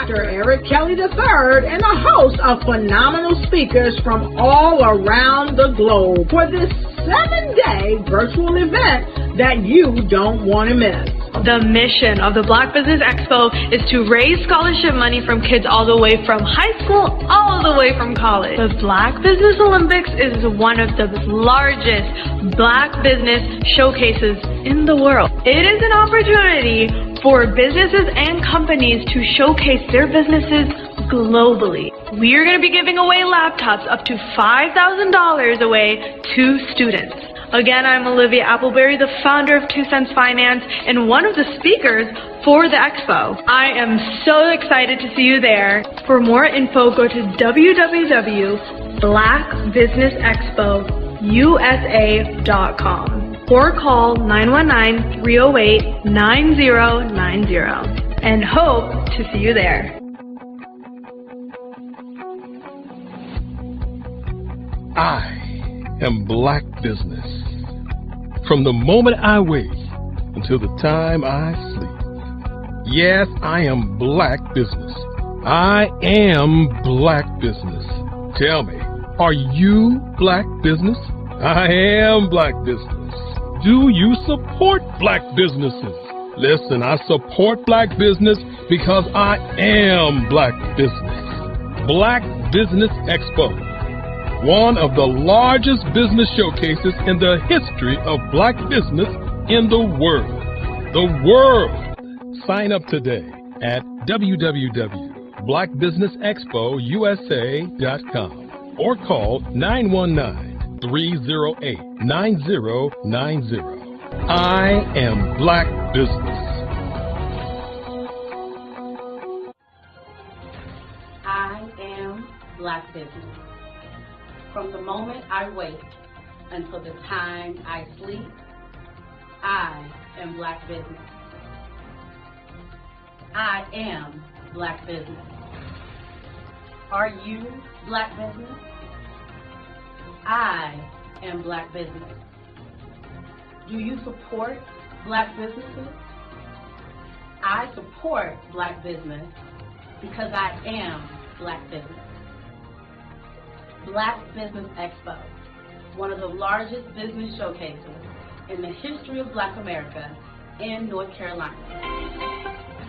Dr. Eric Kelly III and a host of phenomenal speakers from all around the globe for this 7-day virtual event that you don't want to miss. The mission of the Black Business Expo is to raise scholarship money from kids all the way from high school all the way from college. The Black Business Olympics is one of the largest Black business showcases in the world. It is an opportunity for businesses and companies to showcase their businesses globally. We are going to be giving away laptops up to $5,000 away to students. Again, I'm Olivia Appleberry, the founder of 2 Cents Finance and one of the speakers for the expo. I am so excited to see you there. For more info, go to www.blackbusinessexpousa.com or call 919-308-9090 and hope to see you there. I am Black Business. From the moment I wake until the time I sleep. Yes, I am Black Business. I am Black Business. Tell me, are you Black Business? I am Black Business. Do you support Black businesses? Listen, I support Black business because I am Black Business. Black Business Expo. One of the largest business showcases in the history of Black business in the world. The world! Sign up today at www.blackbusinessexpousa.com or call 919-308-9090. I am Black Business. I am Black Business. From the moment I wake until the time I sleep, I am Black Business. I am Black Business. Are you Black Business? I am Black Business. Do you support Black businesses? I support Black business because I am Black Business. Black Business Expo, one of the largest business showcases in the history of Black America in North Carolina.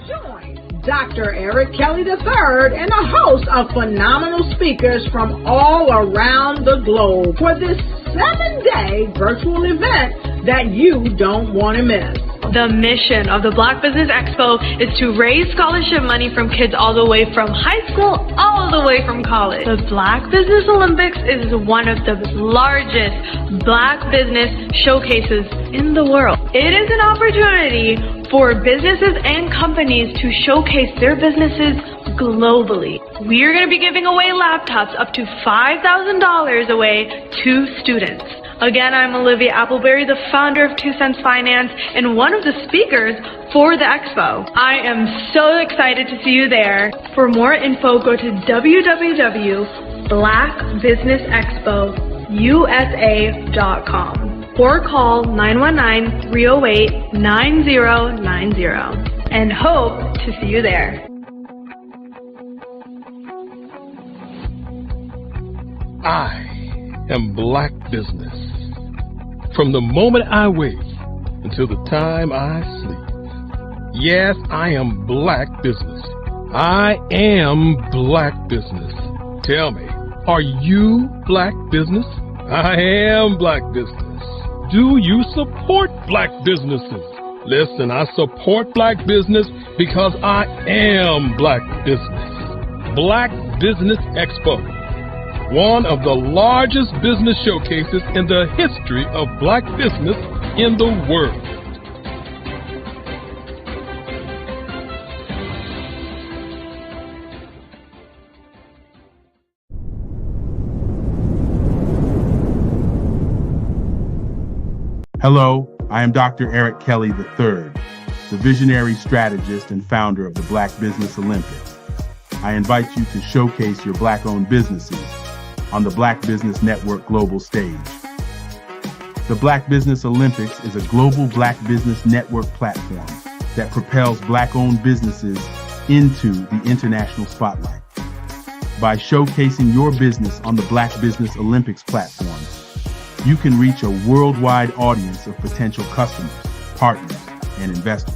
Join Dr. Eric Kelly III and a host of phenomenal speakers from all around the globe for this 7-day virtual event that you don't want to miss. The mission of the Black Business Expo is to raise scholarship money from kids all the way from high school all the way from college. The Black Business Olympics is one of the largest Black business showcases in the world. It is an opportunity for businesses and companies to showcase their businesses globally. We are going to be giving away laptops up to $5,000 away to students. Again, I'm Olivia Appleberry, the founder of 2 Cents Finance and one of the speakers for the expo. I am so excited to see you there. For more info, go to www.blackbusinessexpousa.com or call 919-308-9090 and hope to see you there. I am Black Business. From the moment I wake until the time I sleep. Yes, I am Black Business. I am Black Business. Tell me, are you Black Business? I am Black Business. Do you support Black businesses? Listen, I support Black business because I am Black Business. Black Business Expo. One of the largest business showcases in the history of Black business in the world. Hello, I am Dr. Eric Kelly III, the visionary strategist and founder of the Black Business Olympics. I invite you to showcase your Black-owned businesses on the Black Business Network global stage. The Black Business Olympics is a global Black Business Network platform that propels Black-owned businesses into the international spotlight. By showcasing your business on the Black Business Olympics platform, you can reach a worldwide audience of potential customers, partners, and investors.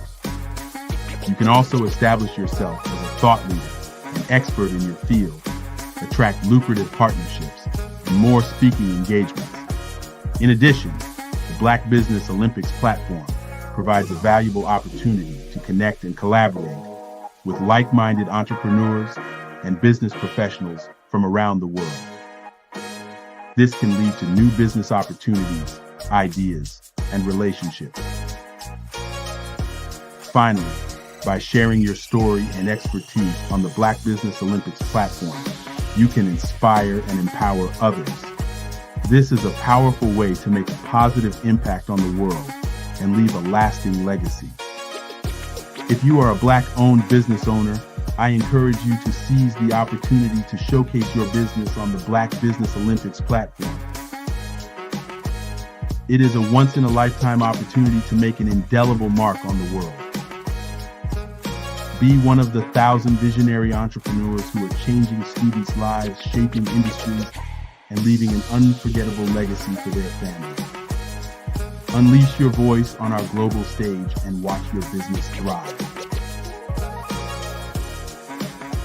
You can also establish yourself as a thought leader and expert in your field, attract lucrative partnerships, and more speaking engagements. In addition, the Black Business Olympics platform provides a valuable opportunity to connect and collaborate with like-minded entrepreneurs and business professionals from around the world. This can lead to new business opportunities, ideas, and relationships. Finally, by sharing your story and expertise on the Black Business Olympics platform, you can inspire and empower others. This is a powerful way to make a positive impact on the world and leave a lasting legacy. If you are a Black-owned business owner, I encourage you to seize the opportunity to showcase your business on the Black Business Olympics platform. It is a once-in-a-lifetime opportunity to make an indelible mark on the world. Be one of the 1,000 visionary entrepreneurs who are changing students' lives, shaping industries, and leaving an unforgettable legacy for their families. Unleash your voice on our global stage and watch your business thrive.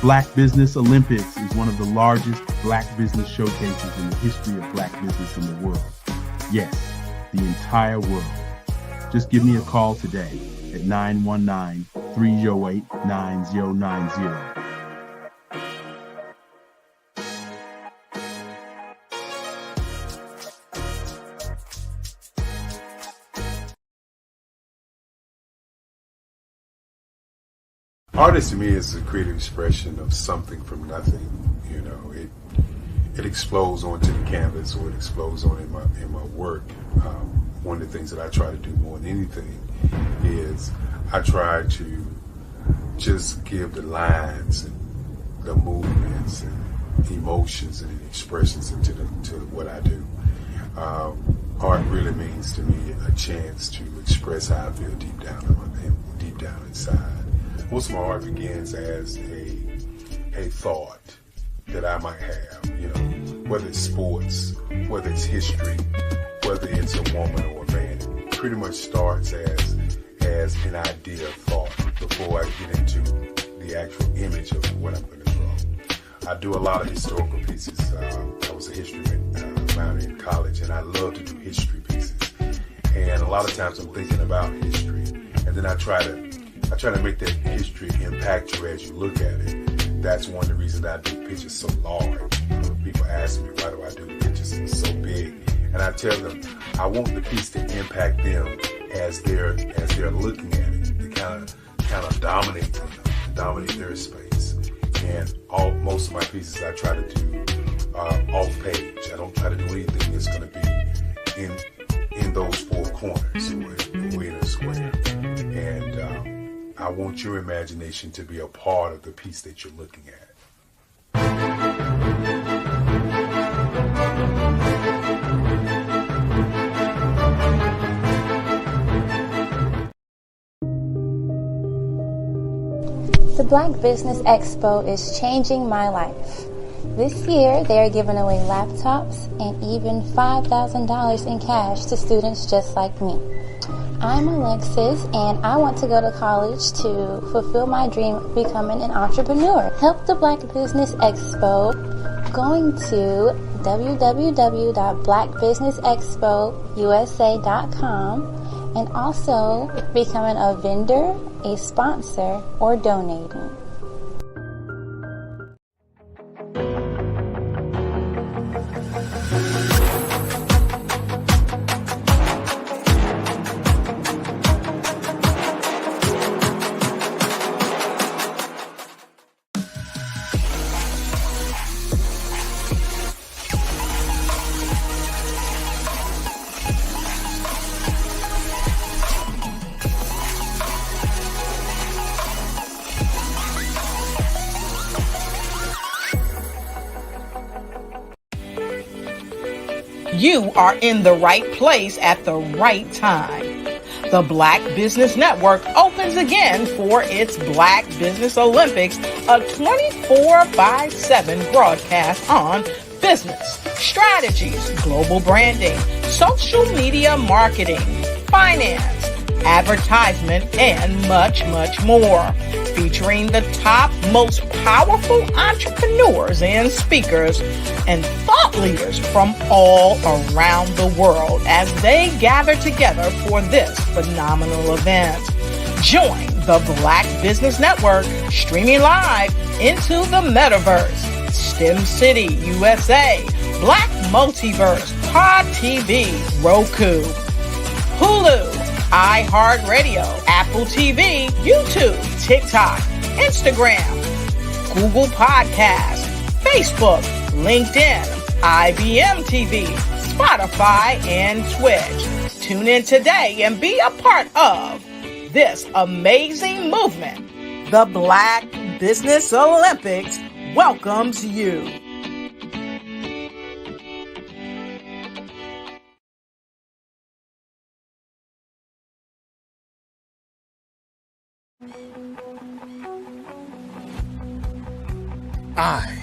Black Business Olympics is one of the largest Black business showcases in the history of Black business in the world. Yes, the entire world. Just give me a call today at 919-308-9090. Artist to me is a creative expression of something from nothing. You know, it explodes onto the canvas, or it explodes on in my work. One of the things that I try to do more than anything is I try to just give the lines and the movements and emotions and expressions into what I do. Art really means to me a chance to express how I feel deep down inside. Most of my art begins as a thought that I might have, you know, whether it's sports, whether it's history, whether it's a woman or a man. It pretty much starts as an idea of thought before I get into the actual image of what I'm going to draw. I do a lot of historical pieces. I was a history minor in college, and I love to do history pieces. And a lot of times I'm thinking about history, and then I try to make that history impact you as you look at it. That's one of the reasons I do pictures so large. People ask me, why do I do pictures so big? And I tell them, I want the piece to impact them as they're looking at it. To kind of dominate them, dominate their space. And most of my pieces I try to do off page. I don't try to do anything that's going to be in those four corners or in a square. And I want your imagination to be a part of the piece that you're looking at. The Black Business Expo is changing my life. This year, they are giving away laptops and even $5,000 in cash to students just like me. I'm Alexis, and I want to go to college to fulfill my dream of becoming an entrepreneur. Help the Black Business Expo going to www.blackbusinessexpousa.com and also becoming a vendor, a sponsor, or donating. You are in the right place at the right time. The Black Business Network opens again for its Black Business Olympics, a 24/7 broadcast on business, strategies, global branding, social media marketing, finance, advertisement, and much, much more. Featuring the top, most powerful entrepreneurs and speakers and thought leaders from all around the world as they gather together for this phenomenal event. Join the Black Business Network streaming live into the metaverse, STEM City USA, Black Multiverse, Pod TV, Roku, Hulu, iHeartRadio, Apple TV, YouTube, TikTok, Instagram, Google Podcasts, Facebook, LinkedIn, IBM TV, Spotify, and Twitch. Tune in today and be a part of this amazing movement. The Black Business Olympics welcomes you. I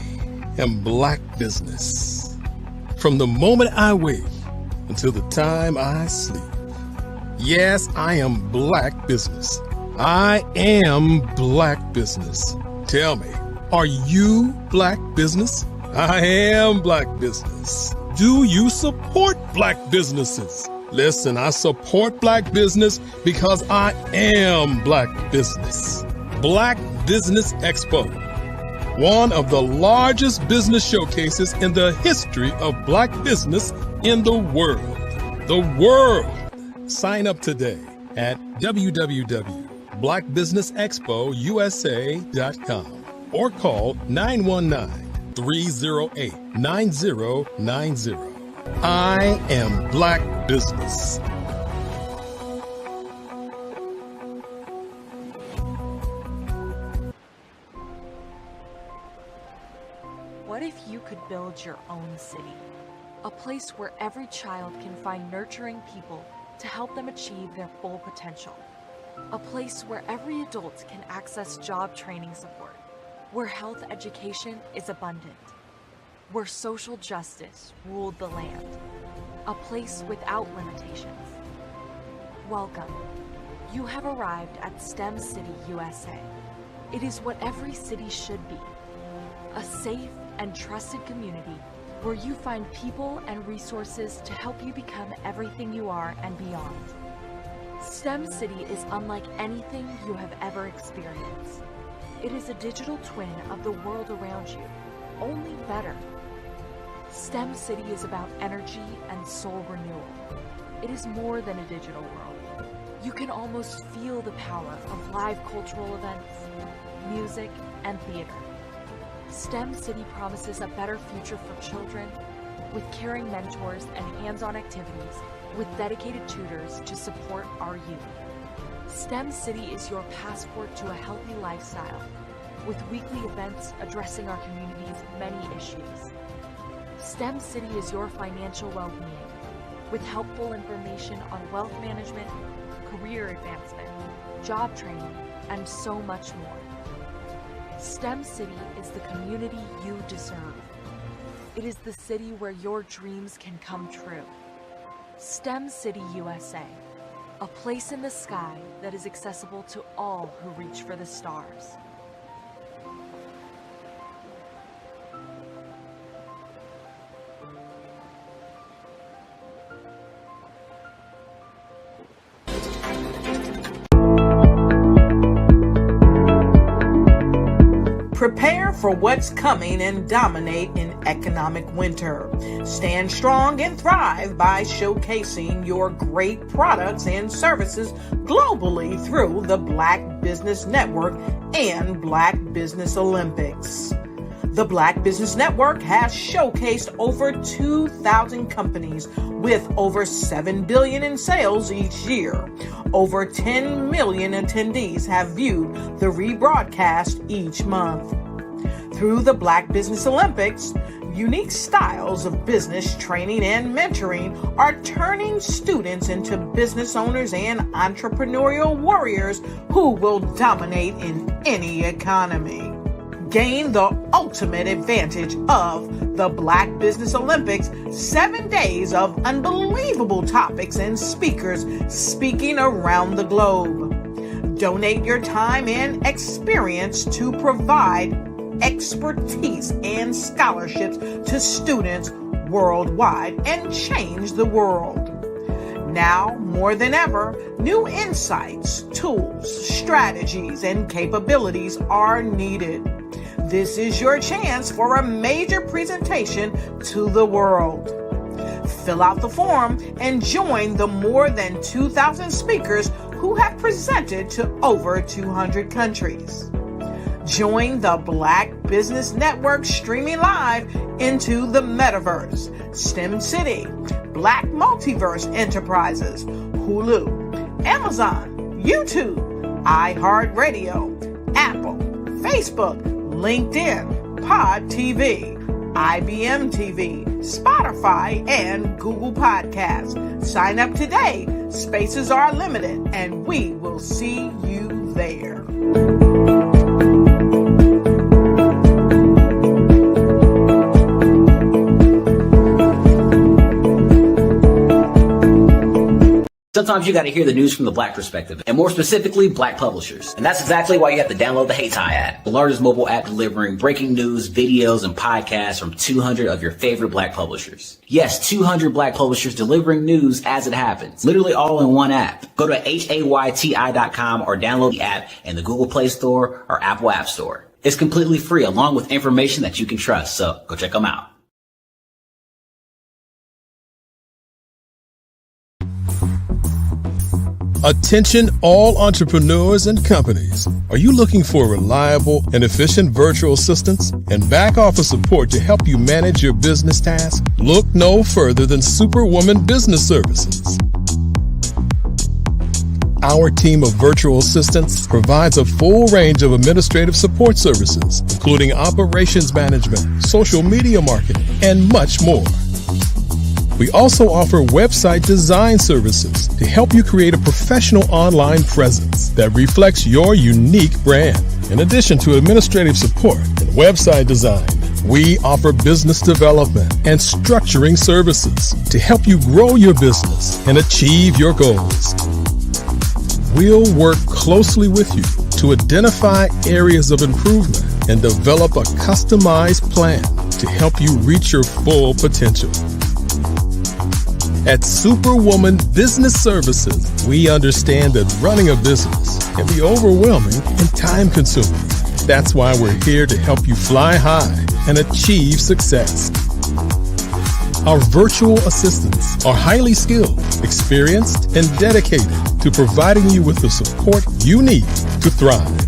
am Black Business. From the moment I wake until the time I sleep. Yes, I am Black Business. I am Black Business. Tell me, are you Black Business? I am Black Business. Do you support Black businesses? Listen, I support Black business because I am Black Business. Black Business Expo, one of the largest business showcases in the history of Black business in the world. The world. Sign up today at www.blackbusinessexpousa.com or call 919-308-9090. I am Black Business. What if you could build your own city? A place where every child can find nurturing people to help them achieve their full potential. A place where every adult can access job training support, where health education is abundant, where social justice ruled the land. A place without limitations. Welcome. You have arrived at STEM City USA. It is what every city should be. A safe and trusted community where you find people and resources to help you become everything you are and beyond. STEM City is unlike anything you have ever experienced. It is a digital twin of the world around you, only better. STEM City is about energy and soul renewal. It is more than a digital world. You can almost feel the power of live cultural events, music, and theater. STEM City promises a better future for children with caring mentors and hands-on activities with dedicated tutors to support our youth. STEM City is your passport to a healthy lifestyle with weekly events addressing our community's many issues. STEM City is your financial well-being with helpful information on wealth management, career advancement, job training, and so much more. STEM City is the community you deserve. It is the city where your dreams can come true. STEM City USA, a place in the sky that is accessible to all who reach for the stars. Prepare for what's coming and dominate in economic winter. Stand strong and thrive by showcasing your great products and services globally through the Black Business Network and Black Business Olympics. The Black Business Network has showcased over 2,000 companies with over $7 billion in sales each year. Over 10 million attendees have viewed the rebroadcast each month. Through the Black Business Olympics, Unique styles of business training and mentoring are turning students into business owners and entrepreneurial warriors who will dominate in any economy. Gain the ultimate advantage of the Black Business Olympics, 7 days of unbelievable topics and speakers speaking around the globe. Donate your time and experience to provide expertise and scholarships to students worldwide and change the world. Now, more than ever, new insights, tools, strategies, and capabilities are needed. This is your chance for a major presentation to the world. Fill out the form and join the more than 2,000 speakers who have presented to over 200 countries. Join the Black Business Network streaming live into the Metaverse, STEM City, Black Multiverse Enterprises, Hulu, Amazon, YouTube, iHeartRadio, Apple, Facebook, LinkedIn, Pod TV, IBM TV, Spotify, and Google Podcasts. Sign up today. Spaces are limited, and we will see you there. Sometimes you got to hear the news from the Black perspective, and more specifically, Black publishers. And that's exactly why you have to download the Heytie app, the largest mobile app delivering breaking news, videos, and podcasts from 200 of your favorite Black publishers. Yes, 200 Black publishers delivering news as it happens, literally all in one app. Go to HAYTI.com or download the app in the Google Play Store or Apple App Store. It's completely free, along with information that you can trust, so go check them out. Attention all entrepreneurs and companies. Are you looking for reliable and efficient virtual assistants and back office support to help you manage your business tasks? Look no further than Superwoman Business Services. Our team of virtual assistants provides a full range of administrative support services, including operations management, social media marketing, and much more. We also offer website design services to help you create a professional online presence that reflects your unique brand. In addition to administrative support and website design, we offer business development and structuring services to help you grow your business and achieve your goals. We'll work closely with you to identify areas of improvement and develop a customized plan to help you reach your full potential. At Superwoman Business Services, we understand that running a business can be overwhelming and time-consuming. That's why we're here to help you fly high and achieve success. Our virtual assistants are highly skilled, experienced, and dedicated to providing you with the support you need to thrive.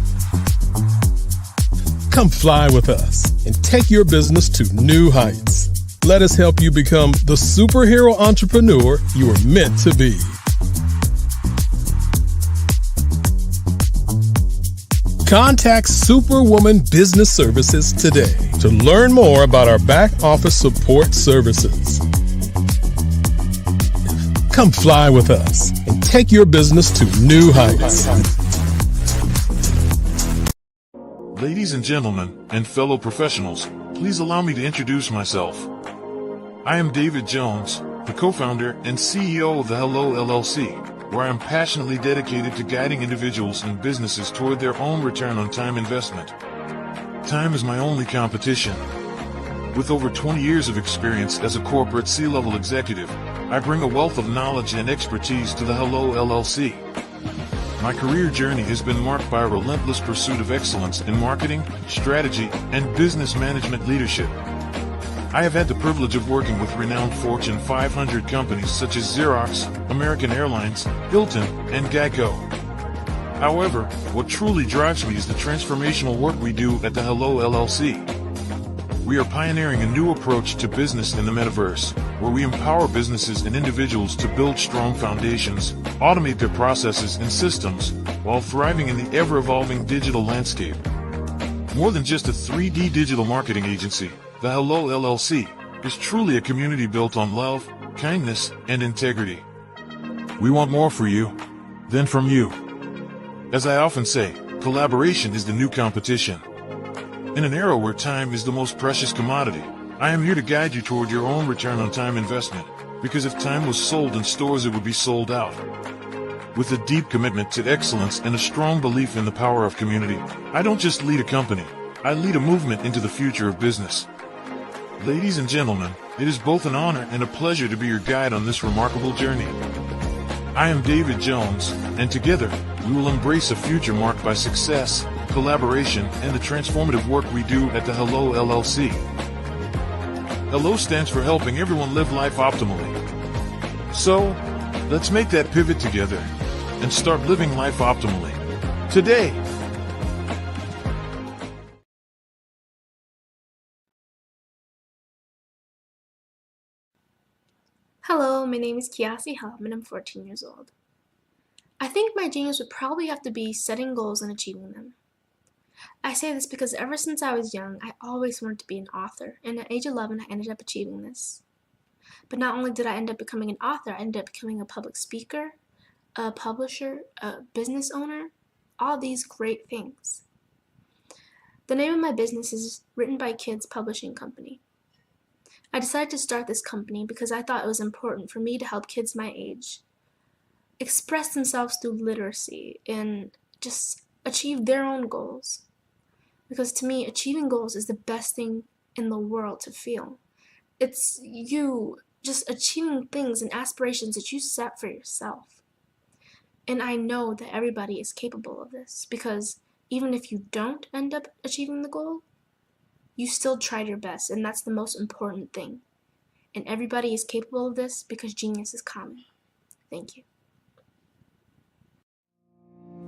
Come fly with us and take your business to new heights. Let us help you become the superhero entrepreneur you are meant to be. Contact Superwoman Business Services today to learn more about our back office support services. Come fly with us and take your business to new heights. Ladies and gentlemen, and fellow professionals, please allow me to introduce myself. I am David Jones, the co-founder and CEO of the Hello LLC, where I am passionately dedicated to guiding individuals and businesses toward their own return on time investment. Time is my only competition. With over 20 years of experience as a corporate C-level executive, I bring a wealth of knowledge and expertise to the Hello LLC. My career journey has been marked by a relentless pursuit of excellence in marketing, strategy, and business management leadership. I have had the privilege of working with renowned Fortune 500 companies such as Xerox, American Airlines, Hilton, and Geico. However, what truly drives me is the transformational work we do at the Hello LLC. We are pioneering a new approach to business in the metaverse, where we empower businesses and individuals to build strong foundations, automate their processes and systems, while thriving in the ever-evolving digital landscape. More than just a 3D digital marketing agency, the Hello LLC is truly a community built on love, kindness, and integrity. We want more for you than from you. As I often say, collaboration is the new competition. In an era where time is the most precious commodity, I am here to guide you toward your own return on time investment, because if time was sold in stores, it would be sold out. With a deep commitment to excellence and a strong belief in the power of community, I don't just lead a company, I lead a movement into the future of business. Ladies and gentlemen, it is both an honor and a pleasure to be your guide on this remarkable journey. I am David Jones, and together, we will embrace a future marked by success, collaboration, and the transformative work we do at the Hello LLC. Hello stands for helping everyone live life optimally. So, let's make that pivot together and start living life optimally today. Hello, my name is Kiasi Helm and I'm 14 years old. I think my genius would probably have to be setting goals and achieving them. I say this because ever since I was young, I always wanted to be an author, and at age 11 I ended up achieving this. But not only did I end up becoming an author, I ended up becoming a public speaker, a publisher, a business owner, all these great things. The name of my business is Written by Kids Publishing Company. I decided to start this company because I thought it was important for me to help kids my age express themselves through literacy and just achieve their own goals. Because to me, achieving goals is the best thing in the world to feel. It's you just achieving things and aspirations that you set for yourself. And I know that everybody is capable of this, because even if you don't end up achieving the goal, you still tried your best, and that's the most important thing. And everybody is capable of this because genius is common. Thank you.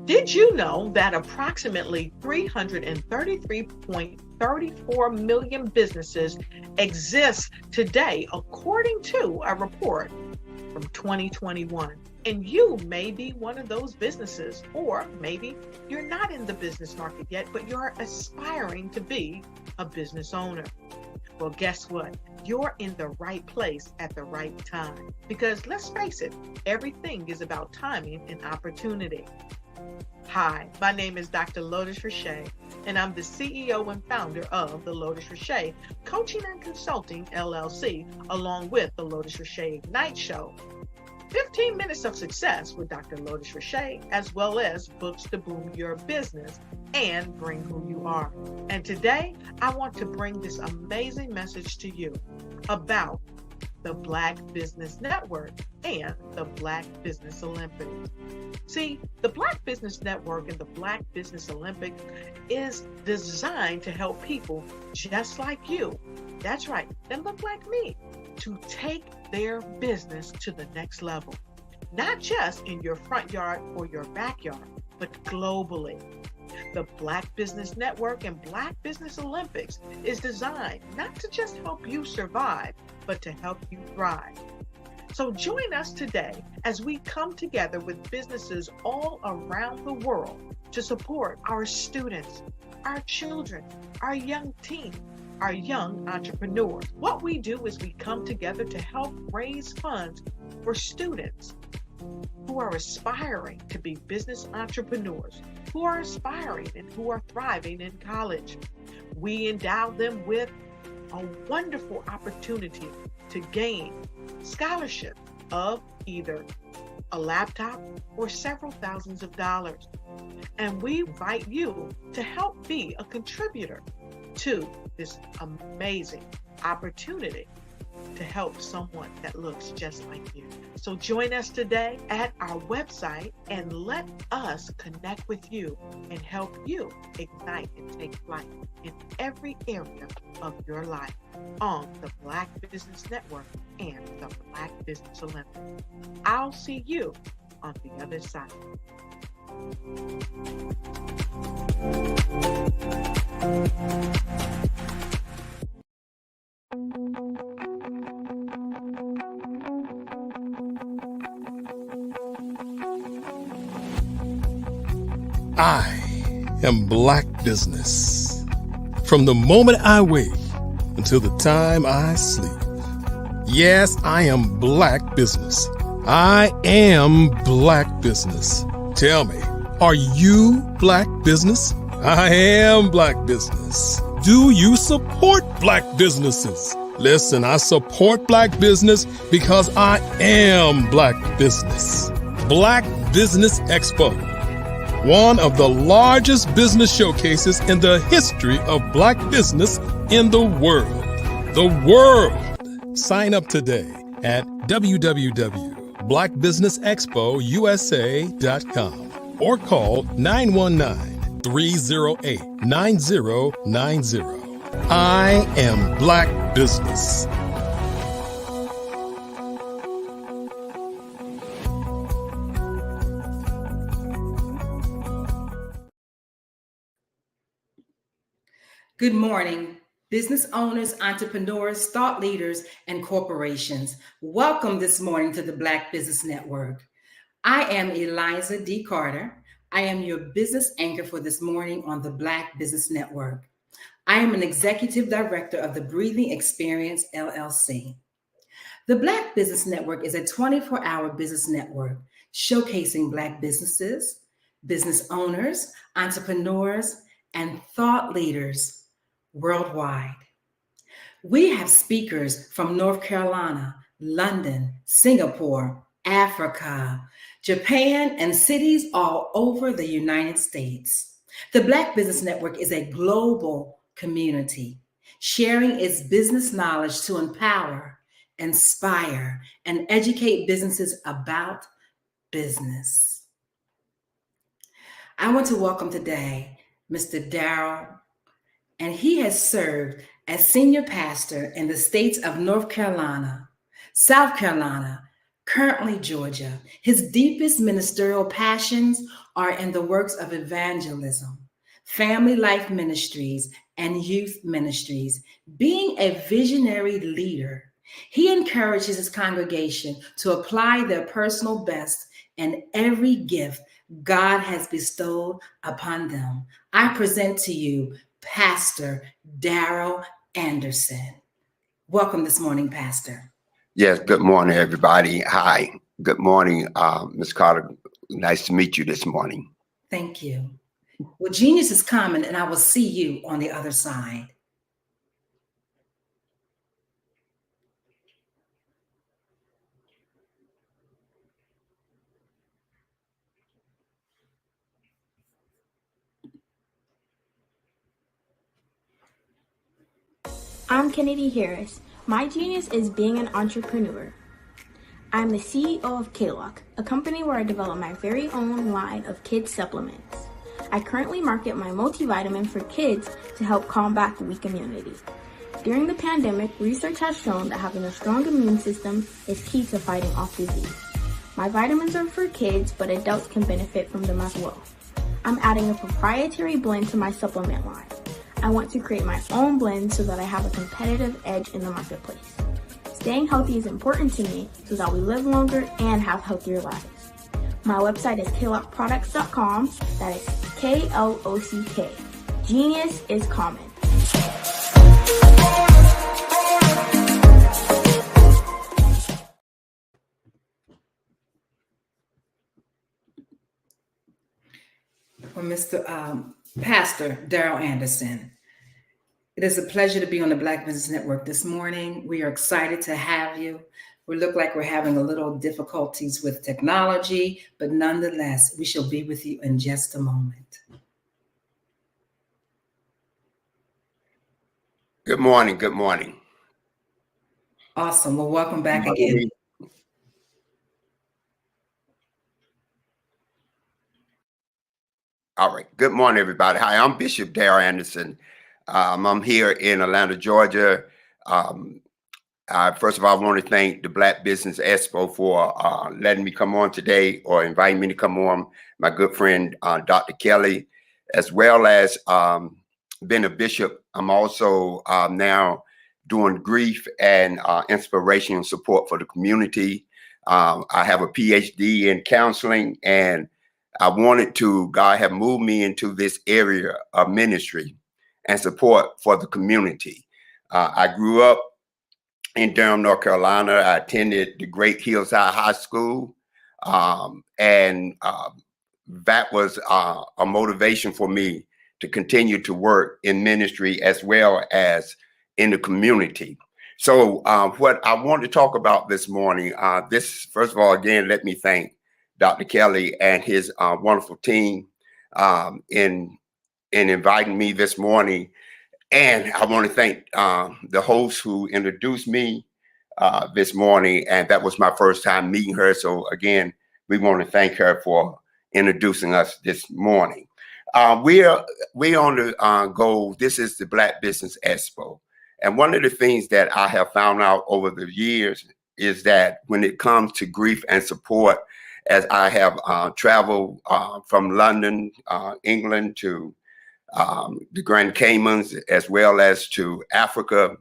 Did you know that approximately 333.34 million businesses exist today, according to a report from 2021? And you may be one of those businesses, or maybe you're not in the business market yet, but you're aspiring to be a business owner. Well, guess what? You're in the right place at the right time. Because let's face it, everything is about timing and opportunity. Hi, my name is Dr. Lotus Richey, and I'm the CEO and founder of the Lotus Richey Coaching and Consulting LLC, along with the Lotus Richey Ignite Show. 15 minutes of success with Dr. Lotus Richey, as well as books to boom your business and bring who you are. And today, I want to bring this amazing message to you about the Black Business Network and the Black Business Olympics. See, the Black Business Network and the Black Business Olympics is designed to help people just like you, that's right, that look like me, to take their business to the next level. Not just in your front yard or your backyard, but globally. The Black Business Network and Black Business Olympics is designed not to just help you survive, but to help you thrive. So join us today as we come together with businesses all around the world to support our students, our children, our young teens, our young entrepreneurs. What we do is we come together to help raise funds for students who are aspiring to be business entrepreneurs, who are aspiring and who are thriving in college. We endow them with a wonderful opportunity to gain scholarship of either a laptop or several thousands of dollars. And we invite you to help be a contributor to this amazing opportunity to help someone that looks just like you. So join us today at our website and let us connect with you and help you ignite and take flight in every area of your life on the Black Business Network and the Black Business Olympics. I'll see you on the other side. I am Black Business. From the moment I wake until the time I sleep. Yes, I am Black Business. I am Black Business. Tell me, are you Black Business? I am Black Business. Do you support Black businesses? Listen, I support Black business because I am Black Business. Black Business Expo, one of the largest business showcases in the history of Black business in the world. The world! Sign up today at www.blackbusinessexpousa.com or call 919-308-9090. I am Black Business. Good morning, business owners, entrepreneurs, thought leaders, and corporations. Welcome this morning to the Black Business Network. I am Eliza D. Carter. I am your business anchor for this morning on the Black Business Network. I am an executive director of the Breathing Experience, LLC. The Black Business Network is a 24-hour business network showcasing Black businesses, business owners, entrepreneurs, and thought leaders worldwide. We have speakers from North Carolina, London, Singapore, Africa, Japan, and cities all over the United States. The Black Business Network is a global community sharing its business knowledge to empower, inspire, and educate businesses about business. I want to welcome today Mr. Darrell, and he has served as senior pastor in the states of North Carolina, South Carolina, currently Georgia. His deepest ministerial passions are in the works of evangelism, family life ministries, and youth ministries. Being a visionary leader, he encourages his congregation to apply their personal best in every gift God has bestowed upon them. I present to you Pastor Darrell Anderson. Welcome this morning, Pastor. Yes, good morning, everybody. Hi, good morning, Ms. Carter. Nice to meet you this morning. Thank you. Well, genius is coming, and I will see you on the other side. I'm Kennedy Harris. My genius is being an entrepreneur. I'm the CEO of K-Lock, a company where I develop my very own line of kids supplements. I currently market my multivitamin for kids to help combat weak immunity. During the pandemic, research has shown that having a strong immune system is key to fighting off disease. My vitamins are for kids, but adults can benefit from them as well. I'm adding a proprietary blend to my supplement line. I want to create my own blend so that I have a competitive edge in the marketplace. Staying healthy is important to me so that we live longer and have healthier lives. My website is klockproducts.com. That is K-L-O-C-K. Genius is common. Well, Mr. Pastor Darrell Anderson, it is a pleasure to be on the Black Business Network this morning. We are excited to have you. We look like we're having a little difficulties with technology, but nonetheless, we shall be with you in just a moment. Good morning. Good morning. Awesome. Well, welcome back again. All right. Good morning, everybody. Hi, I'm Bishop Darrell Anderson. I'm here in Atlanta, Georgia. First of all, I want to thank the Black Business Expo for letting me come on today or inviting me to come on. My good friend, Dr. Kelly, as well as being a bishop. I'm also now doing grief and inspiration and support for the community. I have a PhD in counseling, and I wanted to, God have moved me into this area of ministry. and support for the community. I grew up in Durham, North Carolina. I attended the Great Hillside High School, and that was a motivation for me to continue to work in ministry as well as in the community. So what I want to talk about this morning, first of all, again, let me thank Dr. Kelly and his wonderful team in inviting me this morning. And I want to thank the host who introduced me this morning. And that was my first time meeting her. So again, we want to thank her for introducing us this morning. We're on the go. This is the Black Business Expo. And one of the things that I have found out over the years is that when it comes to grief and support, as I have traveled from London, England to the Grand Caymans, as well as to Africa,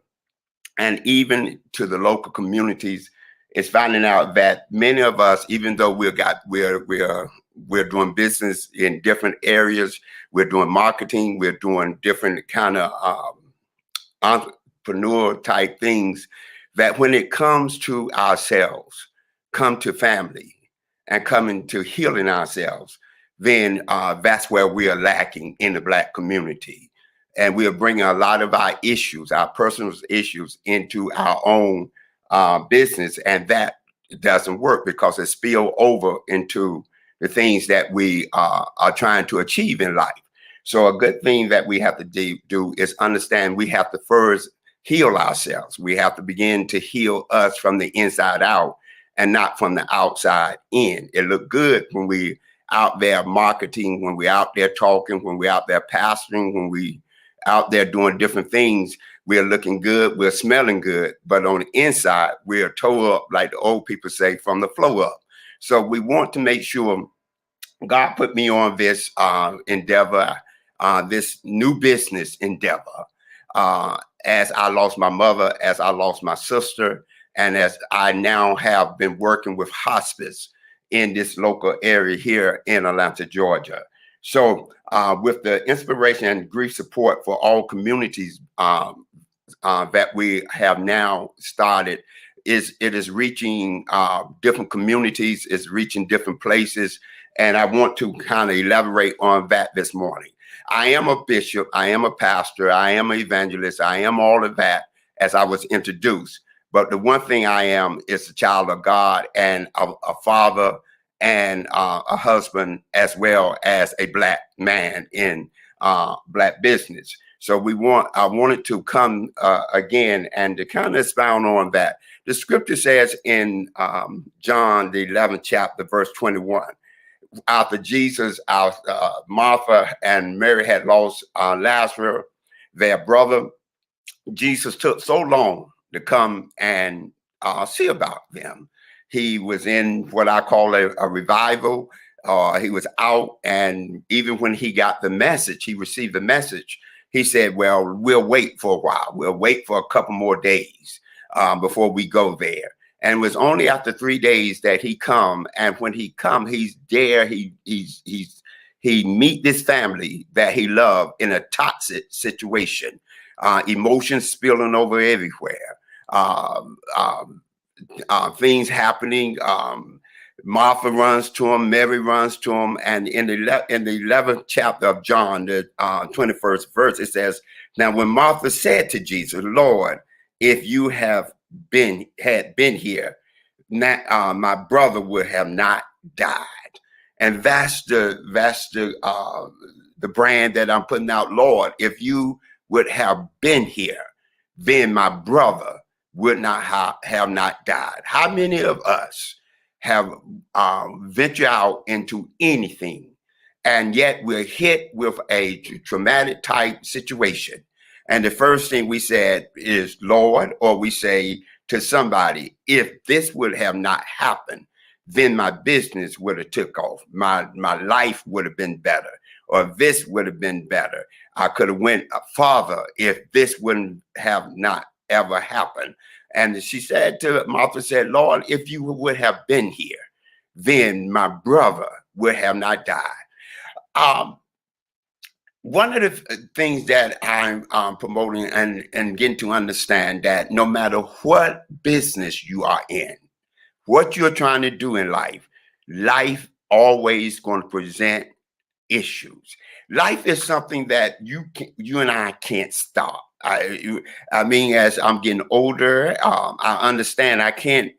and even to the local communities, is finding out that many of us, even though we're doing business in different areas, we're doing marketing, we're doing different kind of entrepreneur type things, that when it comes to ourselves, come to family, and coming to healing ourselves, then that's where we are lacking in the Black community. And we are bringing a lot of our issues, our personal issues, into our own business. And that doesn't work because it spills over into the things that we are trying to achieve in life. So a good thing that we have to do is understand we have to first heal ourselves. We have to begin to heal us from the inside out and not from the outside in. It look good when we out there marketing, when we out there talking, when we out there pastoring, when we out there doing different things, we're looking good, we're smelling good, but on the inside, we're toe up, like the old people say, from the flow up. So we want to make sure God put me on this endeavor, this new business endeavor, as I lost my mother, as I lost my sister, and as I now have been working with hospice in this local area here in Atlanta, Georgia. So with the inspiration and grief support for all communities that we have now started, it is reaching different communities, it's reaching different places. And I want to kind of elaborate on that this morning. I am a bishop, I am a pastor, I am an evangelist, I am all of that as I was introduced. But the one thing I am is a child of God and a father and a husband, as well as a Black man in Black business. So I wanted to come again and to kind of expound on that. The scripture says in John, the 11th chapter, verse 21, after Jesus, Martha and Mary had lost Lazarus, their brother, Jesus took so long to come and see about them. He was in what I call a revival. He was out, and even when he got the message, he received the message, he said, well, we'll wait for a while. We'll wait for a couple more days before we go there. And it was only after 3 days that he come. And when he come, he's there. He meet this family that he loved in a toxic situation, emotions spilling over everywhere, things happening. Martha runs to him, Mary runs to him, and in the 11th chapter of John, the 21st verse, it says, now when Martha said to Jesus, Lord, if you had been here, my brother would have not died. And that's the brand that I'm putting out. Lord, if you would have been here, then my brother would not have not died. How many of us have ventured out into anything, and yet we're hit with a traumatic type situation? And the first thing we said is, Lord, or we say to somebody, if this would have not happened, then my business would have took off. My life would have been better, or this would have been better. I could have went farther if this wouldn't have not ever happened. And she said to Martha, said, Lord, if you would have been here, then my brother would have not died. one of the things that I'm promoting and getting to understand that no matter what business you are in, what you're trying to do in life, life always going to present issues. Life is something that you and I can't stop. I mean, as I'm getting older, I understand I can't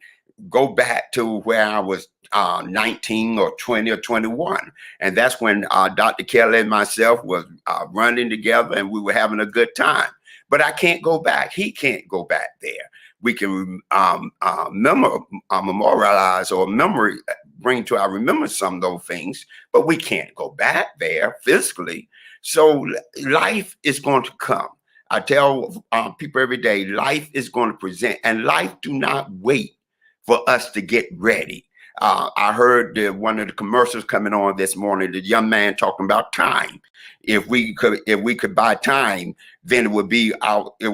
go back to where I was 19 or 20 or 21. And that's when Dr. Kelly and myself was running together and we were having a good time. But I can't go back. He can't go back there. We can memorialize or bring to our remembrance some of those things, but we can't go back there physically. So life is going to come. I tell people every day, life is going to present, and life do not wait for us to get ready. I heard one of the commercials coming on this morning, the young man talking about time. If we could buy time, then it would be out. It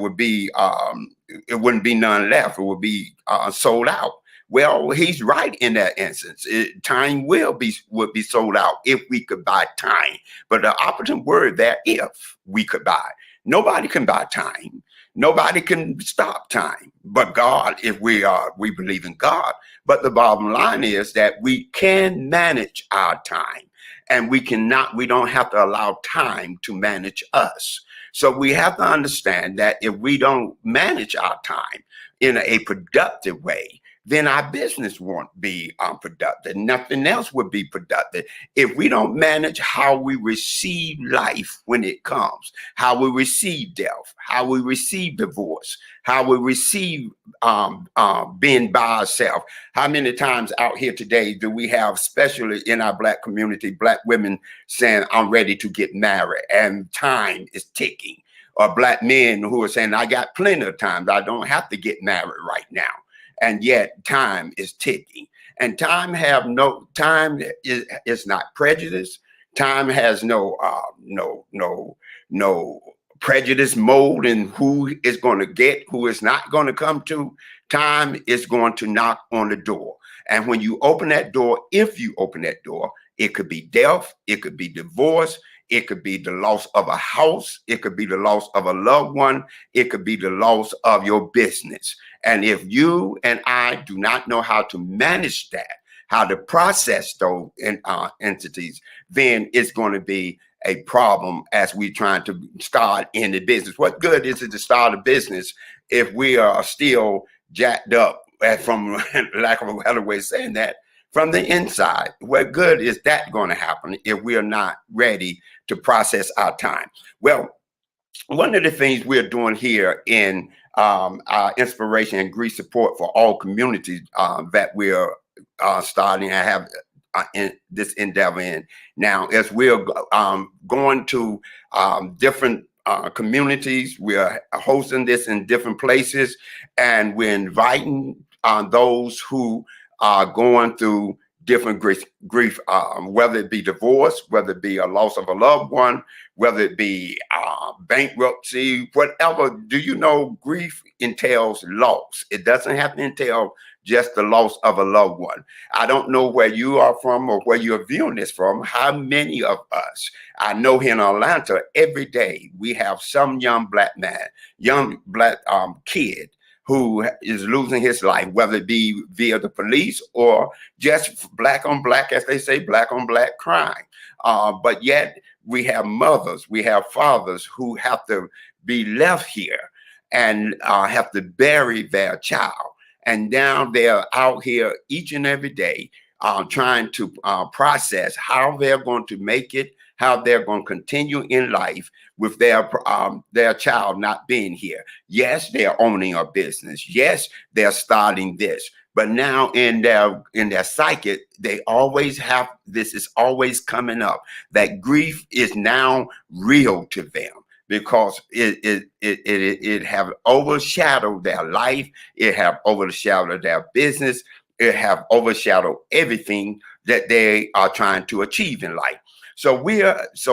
wouldn't be none left. It would be sold out. Well, he's right in that instance. Time would be sold out if we could buy time. But the opposite word there, if we could buy. Nobody can buy time. Nobody can stop time. But God, if we believe in God. But the bottom line is that we can manage our time. And we don't have to allow time to manage us. So we have to understand that if we don't manage our time in a productive way, then our business won't be productive. Nothing else would be productive. If we don't manage how we receive life when it comes, how we receive death, how we receive divorce, how we receive being by ourselves. How many times out here today do we have, especially in our Black community, Black women saying, I'm ready to get married and time is ticking? Or Black men who are saying, I got plenty of time. I don't have to get married right now. And yet time is ticking. And time is not prejudice. Time has no prejudice mode in who is going to get, who is not going to come to. Time is going to knock on the door. And when you open that door, if you open that door, it could be death, it could be divorce, it could be the loss of a house, it could be the loss of a loved one, it could be the loss of your business. And if you and I do not know how to manage that, how to process those entities, then it's going to be a problem as we trying to start in the business. What good is it to start a business if we are still jacked up, from lack of a better way of saying that, from the inside? What good is that going to happen if we are not ready to process our time? Well, one of the things we're doing here in our inspiration and grief support for all communities that we're starting and have in this endeavor in now, as we're going to different communities, we're hosting this in different places, and we're inviting those who are going through different grief, whether it be divorce, whether it be a loss of a loved one, whether it be bankruptcy, whatever. Do you know grief entails loss? It doesn't have to entail just the loss of a loved one. I don't know where you are from or where you're viewing this from. How many of us, I know here in Atlanta, every day we have some young Black man, young Black kid who is losing his life, whether it be via the police or just Black on Black, as they say, Black on Black crime. But yet we have mothers, we have fathers who have to be left here and have to bury their child. And now they're out here each and every day trying to process how they're going to make it, how they're going to continue in life with their child not being here. Yes, they're owning a business. Yes, they're starting this. But now in their psyche, they always have, this is always coming up, that grief is now real to them, because it have overshadowed their life, it have overshadowed their business, it have overshadowed everything that they are trying to achieve in life. So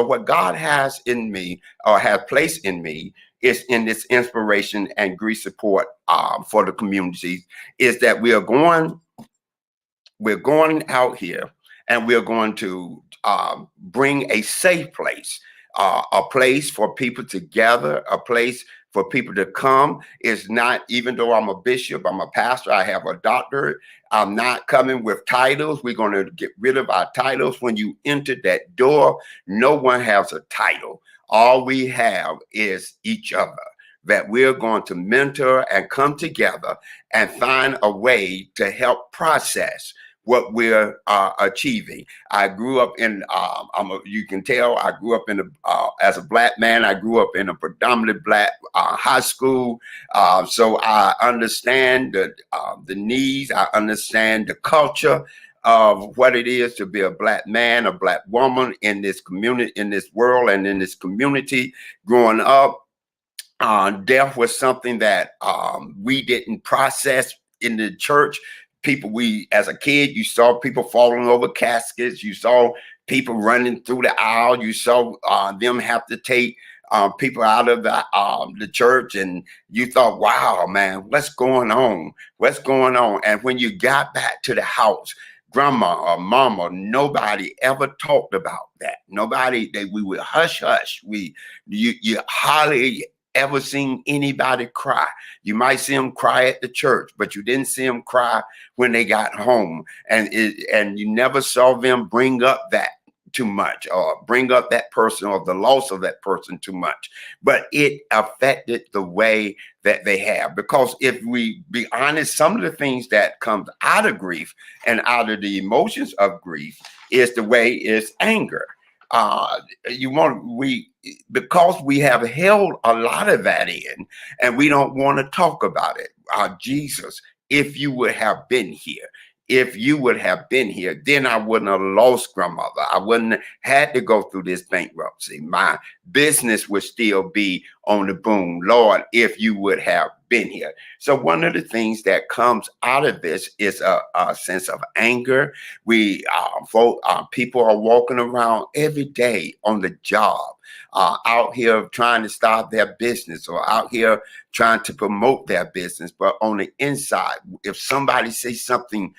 what God has in me, or has placed in me, is in this inspiration and grief support for the community, is that we're going out here and we're going to bring a safe place a place for people to gather, a place for people to come. It's not, even though I'm a bishop, I'm a pastor, I have a doctorate, I'm not coming with titles. We're going to get rid of our titles. When you enter that door, no one has a title. All we have is each other, that we're going to mentor and come together and find a way to help process what we're achieving. I grew up in, you can tell, I grew up in as a Black man, I grew up in a predominantly Black high school. So I understand the needs, I understand the culture of what it is to be a Black man, a Black woman in this community, in this world, and in this community. Growing up, death was something that we didn't process in the church. People, as a kid, you saw people falling over caskets. You saw people running through the aisle. You saw them have to take people out of the church, and you thought, wow, man, what's going on? What's going on? And when you got back to the house, grandma or mama, nobody ever talked about that. Nobody, we would hush hush. You hardly ever seen anybody cry. You might see them cry at the church, but you didn't see them cry when they got home. And you never saw them bring up that too much, or bring up that person or the loss of that person too much. But it affected the way that they have. Because if we be honest, some of the things that comes out of grief and out of the emotions of grief is the way is anger. Because we have held a lot of that in, and we don't want to talk about it. Jesus, if you would have been here, then I wouldn't have lost grandmother. I wouldn't have had to go through this bankruptcy. My business would still be on the boom. Lord, if you would have been here. So one of the things that comes out of this is a sense of anger. People are walking around every day on the job, out here trying to start their business, or out here trying to promote their business. But on the inside, if somebody says something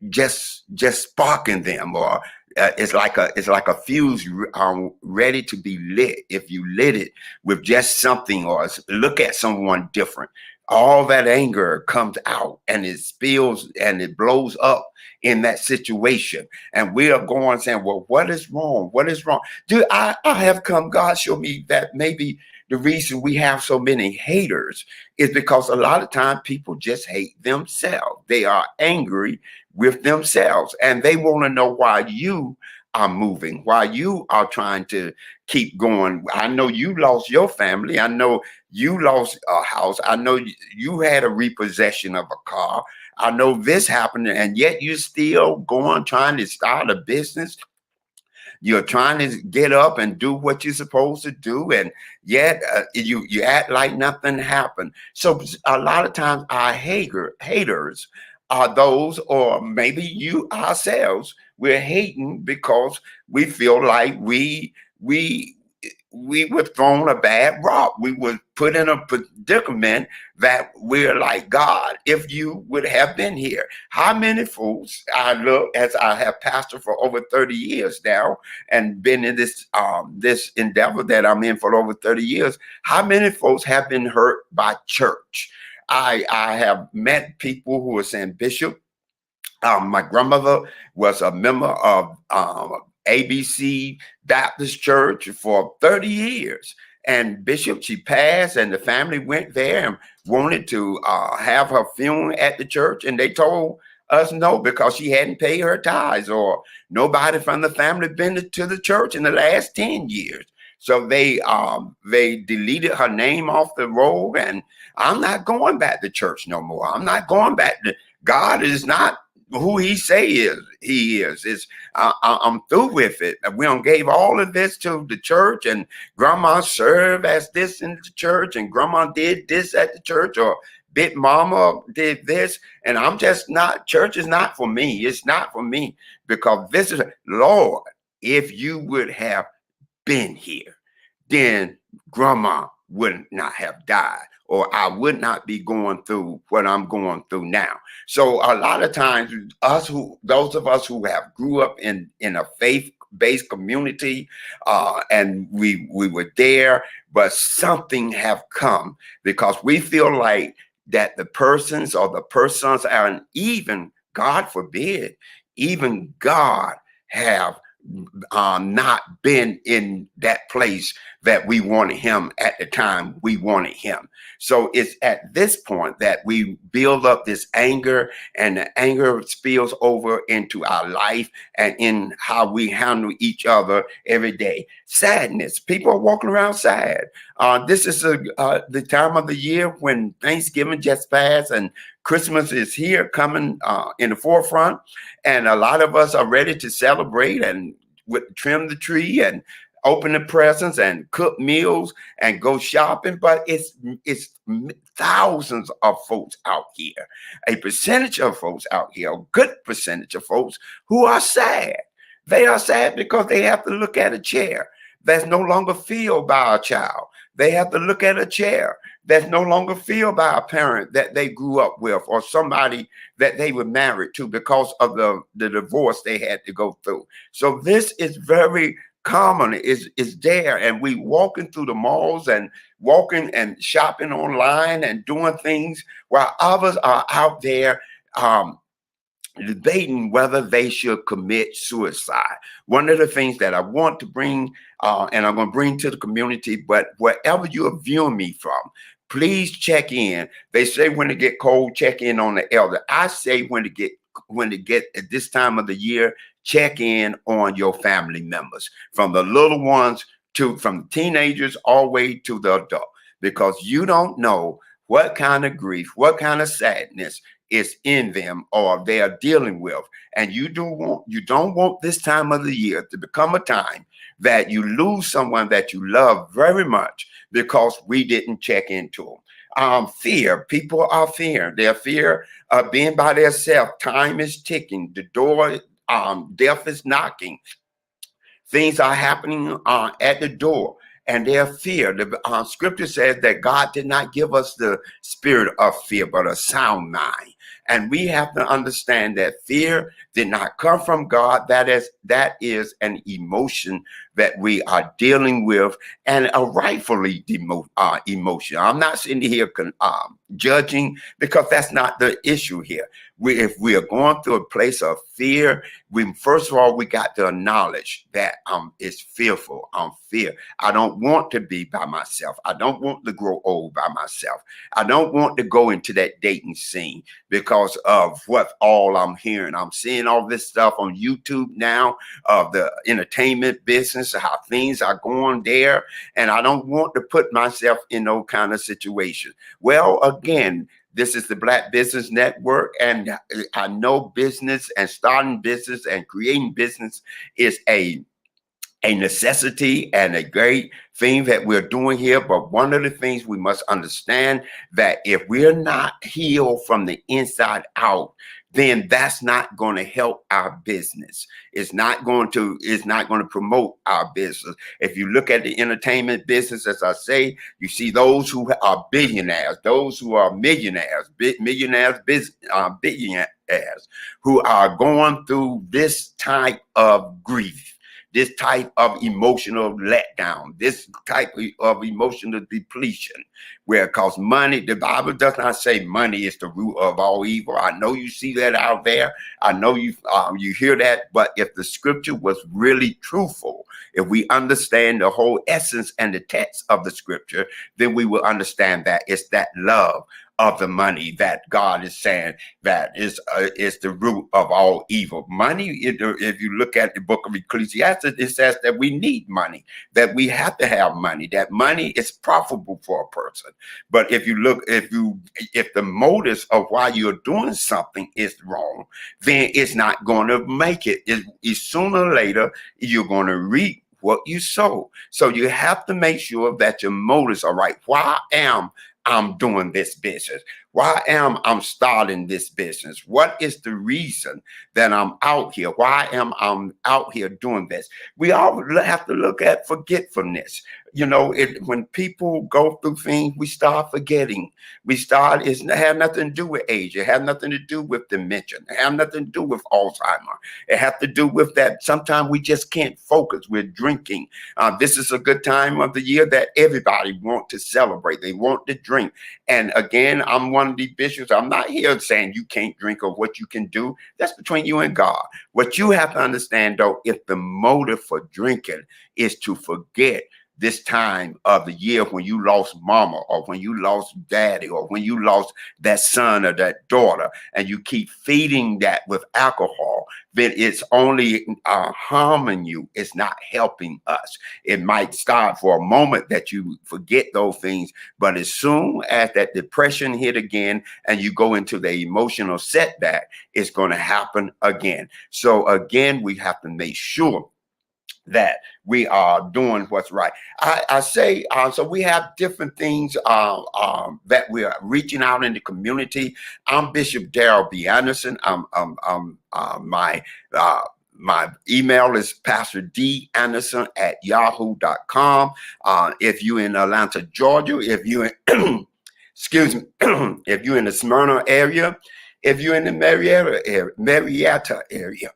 just sparking them, or it's like a fuse ready to be lit. If you lit it with just something, or look at someone different, all that anger comes out, and it spills and it blows up in that situation. And we are going saying, well, what is wrong? What is wrong? I have come, God showed me that maybe the reason we have so many haters is because a lot of times people just hate themselves. They are angry with themselves, and they want to know why you are moving, why you are trying to keep going. I know you lost your family. I know you lost a house. I know you had a repossession of a car. I know this happened, and yet you're still going, trying to start a business. You're trying to get up and do what you're supposed to do, and yet you act like nothing happened. So a lot of times our haters are those, or maybe you ourselves, we're hating because we feel like we were thrown a bad rock. We were put in a predicament that we're like, God, if you would have been here. How many folks, I look, as I have pastored for over 30 years now, and been in this endeavor that I'm in for over 30 years, how many folks have been hurt by church? I have met people who are saying, Bishop, my grandmother was a member of ABC Baptist Church for 30 years. And Bishop, she passed, and the family went there and wanted to have her funeral at the church. And they told us no, because she hadn't paid her tithes, or nobody from the family been to the church in the last 10 years. So they deleted her name off the roll, and I'm not going back to church no more. I'm not going back to, God is not who he is. I'm through with it. We don't gave all of this to the church, and grandma served as this in the church, and grandma did this at the church, or big mama did this, and I'm just not, church is not for me. It's not for me, because this is, Lord, if you would have been here, then grandma would not have died, or I would not be going through what I'm going through now. So a lot of times, those of us who have grew up in a faith based community, and we were there, but something have come because we feel like that the persons or the persons and even, God forbid, even God have not been in that place that we wanted him at the time we wanted him. So it's at this point that we build up this anger, and the anger spills over into our life and in how we handle each other every day. Sadness. People are walking around sad. This is the time of the year when Thanksgiving just passed and Christmas is here coming in the forefront. And a lot of us are ready to celebrate and trim the tree and open the presents and cook meals and go shopping. But it's thousands of folks out here, a percentage of folks out here, a good percentage of folks who are sad. They are sad because they have to look at a chair that's no longer filled by a child. They have to look at a chair that's no longer filled by a parent that they grew up with or somebody that they were married to because of the divorce they had to go through. So this is very common, is there. And we walking through the malls and walking and shopping online and doing things while others are out there debating whether they should commit suicide. One of the things that I want to bring, and I'm going to bring to the community, but wherever you are viewing me from, please check in. They say when it get cold, check in on the elder. I say when it get at this time of the year, check in on your family members, from the little ones from teenagers all the way to the adult, because you don't know what kind of grief, what kind of sadness is in them or they are dealing with. And you don't want this time of the year to become a time that you lose someone that you love very much because we didn't check into them. Fear. People are fearing. They're fear of being by themselves. Time is ticking. The door, death is knocking. Things are happening at the door, and their fear. The scripture says that God did not give us the spirit of fear, but a sound mind. And we have to understand that fear did not come from God. That is an emotion that we are dealing with, and a rightfully emotion. I'm not sitting here judging, because that's not the issue here. If we are going through a place of fear, first of all, we got to acknowledge that it's fearful. Fear. I don't want to be by myself. I don't want to grow old by myself. I don't want to go into that dating scene because of what all I'm hearing. I'm seeing all this stuff on YouTube now of the entertainment business, how things are going there. And I don't want to put myself in no kind of situation. Well, again, this is the Black Business Network, and I know business and starting business and creating business is a necessity and a great thing that we're doing here. But one of the things we must understand, that if we're not healed from the inside out, then that's not going to help our business. It's not going to promote our business. If you look at the entertainment business, as I say, you see those who are billionaires, those who are millionaires, billionaires, who are going through this type of grief, this type of emotional letdown, this type of emotional depletion, where because money, the Bible does not say money is the root of all evil. I know you see that out there. I know you hear that, but if the scripture was really truthful, if we understand the whole essence and the text of the scripture, then we will understand that it's that love of the money that God is saying that is the root of all evil. Money, if you look at the book of Ecclesiastes, it says that we need money, that we have to have money, that money is profitable for a person. But if the motives of why you're doing something is wrong, then it's not going to make it. It's sooner or later, you're going to reap what you sow. So you have to make sure that your motives are right. Why am I'm doing this business? Why am I starting this business? What is the reason that I'm out here? Why am I out here doing this? We all have to look at forgetfulness. You know, when people go through things, we start forgetting. It had nothing to do with age. It had nothing to do with dementia. It had nothing to do with Alzheimer. It had to do with that sometimes we just can't focus. We're drinking. This is a good time of the year that everybody wants to celebrate. They want to drink. And again, I'm one of the bishops. I'm not here saying you can't drink or what you can do. That's between you and God. What you have to understand, though, if the motive for drinking is to forget this time of the year when you lost mama, or when you lost daddy, or when you lost that son or that daughter, and you keep feeding that with alcohol, then it's only harming you. It's not helping us. It might start for a moment that you forget those things, but as soon as that depression hit again and you go into the emotional setback, it's going to happen again. So again, we have to make sure that we are doing what's right. I say, so we have different things that we are reaching out in the community. I'm Bishop Darrell B. Anderson. My email is pastordAnderson@yahoo.com. If you're in Atlanta, Georgia, if you're in, excuse me, if you're in the Smyrna area, if you're in the Marietta area,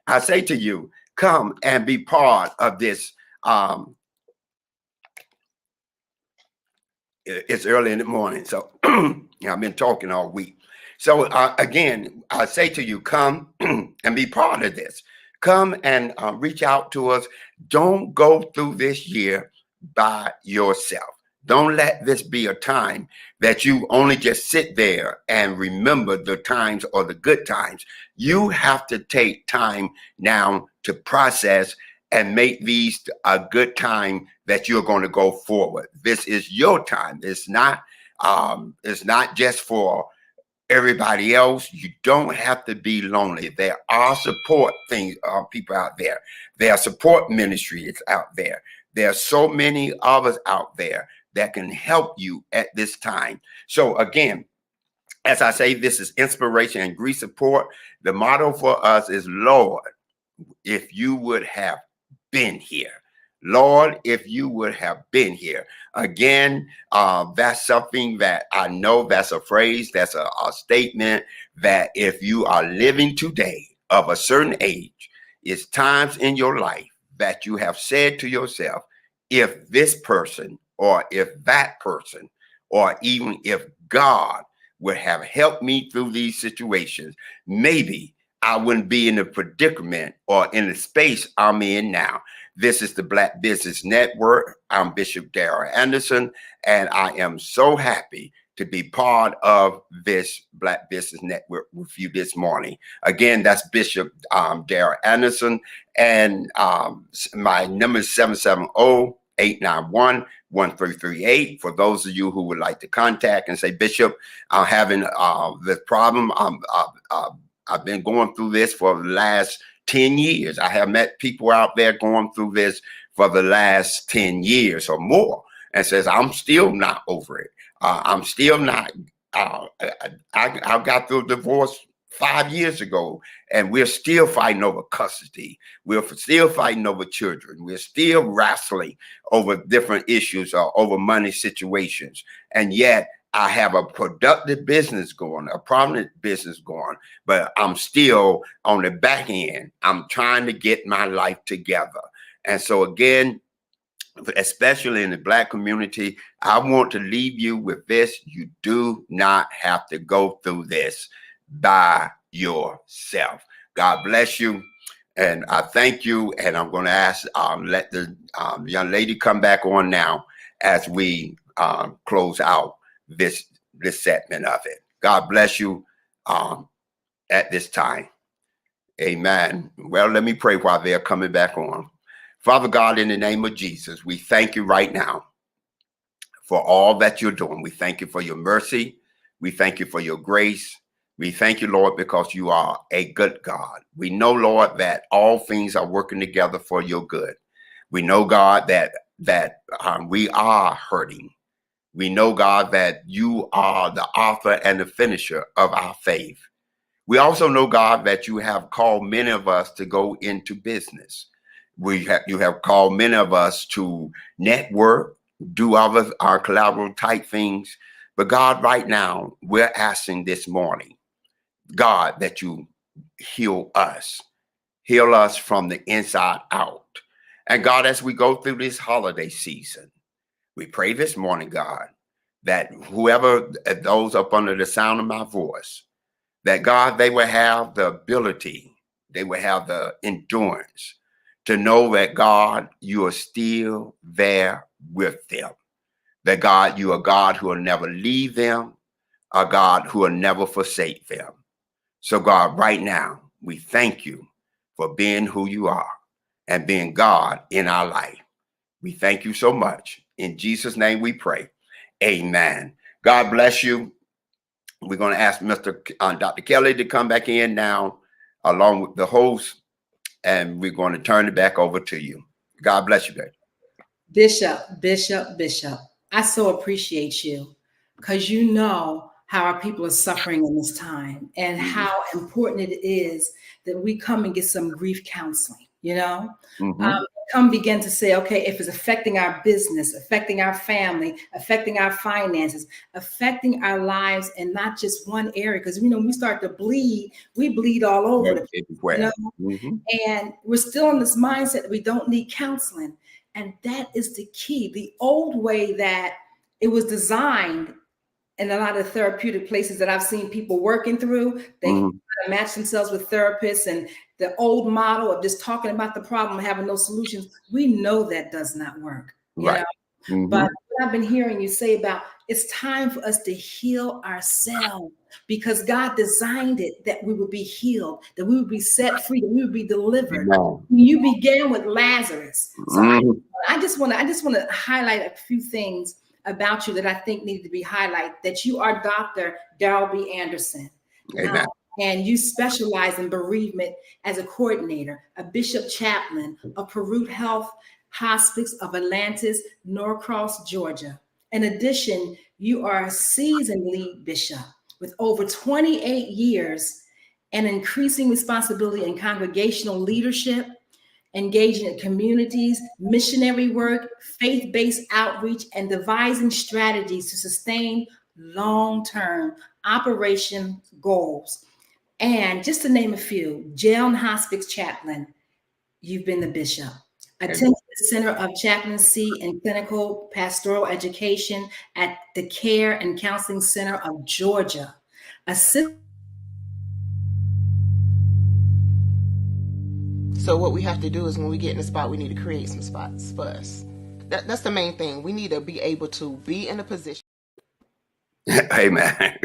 I say to you, come and be part of this. It's early in the morning, so I've been talking all week. So again, I say to you, come and be part of this. Come and reach out to us. Don't go through this year by yourself. Don't let this be a time that you only just sit there and remember the times or the good times. You have to take time now to process and make these a good time that you're going to go forward. This is your time. It's not just for everybody else. You don't have to be lonely. There are support people out there. There are support ministries out there. There are so many of us out there that can help you at this time. So again, as I say, this is inspiration and grief support. The motto for us is, Lord, if you would have been here. Lord, if you would have been here. Again, that's something that I know, that's a phrase, that's a statement that if you are living today of a certain age, it's times in your life that you have said to yourself, if this person, or if that person, or even if God would have helped me through these situations, maybe I wouldn't be in the predicament or in the space I'm in now. This is the Black Business Network. I'm Bishop Darrell Anderson, and I am so happy to be part of this Black Business Network with you this morning. Again, that's Bishop Darrell Anderson, and my number is 770-891-1338. For those of you who would like to contact and say, Bishop, I'm having this problem. I've been going through this for the last 10 years. I have met people out there going through this for the last 10 years or more, and says, I'm still not over it. I'm still not, I got through divorce 5 years ago, and we're still fighting over custody. We're still fighting over children. We're still wrestling over different issues or over money situations. And yet I have a productive business going, a prominent business going, but I'm still on the back end. I'm trying to get my life together. And so again, especially in the Black community, I want to leave you with this. You do not have to go through this by yourself. God bless you. And I thank you. And I'm going to ask, let the young lady come back on now as we close out this segment of it. God bless you at this time. Amen. Well, let me pray while they're coming back on. Father God, in the name of Jesus, we thank you right now for all that you're doing. We thank you for your mercy. We thank you for your grace. We thank you, Lord, because you are a good God. We know, Lord, that all things are working together for your good. We know, God, that we are hurting. We know, God, that you are the author and the finisher of our faith. We also know, God, that you have called many of us to go into business. You have called many of us to network, do our collaborative type things. But God, right now, we're asking this morning, God, that you heal us from the inside out. And God, as we go through this holiday season, we pray this morning, God, that whoever, those up under the sound of my voice, that God, they will have the ability, they will have the endurance to know that God, you are still there with them. That God, you are God who will never leave them, a God who will never forsake them. So God, right now, we thank you for being who you are and being God in our life. We thank you so much. In Jesus' name we pray. Amen. God bless you. We're going to ask Dr. Kelly to come back in now, along with the host, and we're going to turn it back over to you. God bless you, baby. Bishop, I so appreciate you, because you know how our people are suffering in this time, and how important it is that we come and get some grief counseling, come begin to say, okay, if it's affecting our business, affecting our family, affecting our finances, affecting our lives, and not just one area, because when we start to bleed, we bleed all over the place, and we're still in this mindset that we don't need counseling. And that is the key. The old way that it was designed in a lot of therapeutic places that I've seen people working through, they match themselves with therapists, and the old model of just talking about the problem and having no solutions, we know that does not work. But what I've been hearing you say about, it's time for us to heal ourselves, because God designed it that we would be healed, that we would be set free, that we would be delivered. You began with Lazarus. So I just want to highlight a few things about you that I think needed to be highlighted, that you are Dr. Darrell B. Anderson. Amen. And you specialize in bereavement as a coordinator, a bishop chaplain of Perut Health Hospice of Atlantis, Norcross, Georgia. In addition, you are a seasoned lead bishop with over 28 years and increasing responsibility in congregational leadership, engaging in communities, missionary work, faith-based outreach, and devising strategies to sustain long-term operation goals. And just to name a few, jail and hospice chaplain, you've been the bishop. Attended the Center of Chaplaincy and Clinical Pastoral Education at the Care and Counseling Center of Georgia. So what we have to do is, when we get in a spot, we need to create some spots for us. That's the main thing. We need to be able to be in a position. Amen.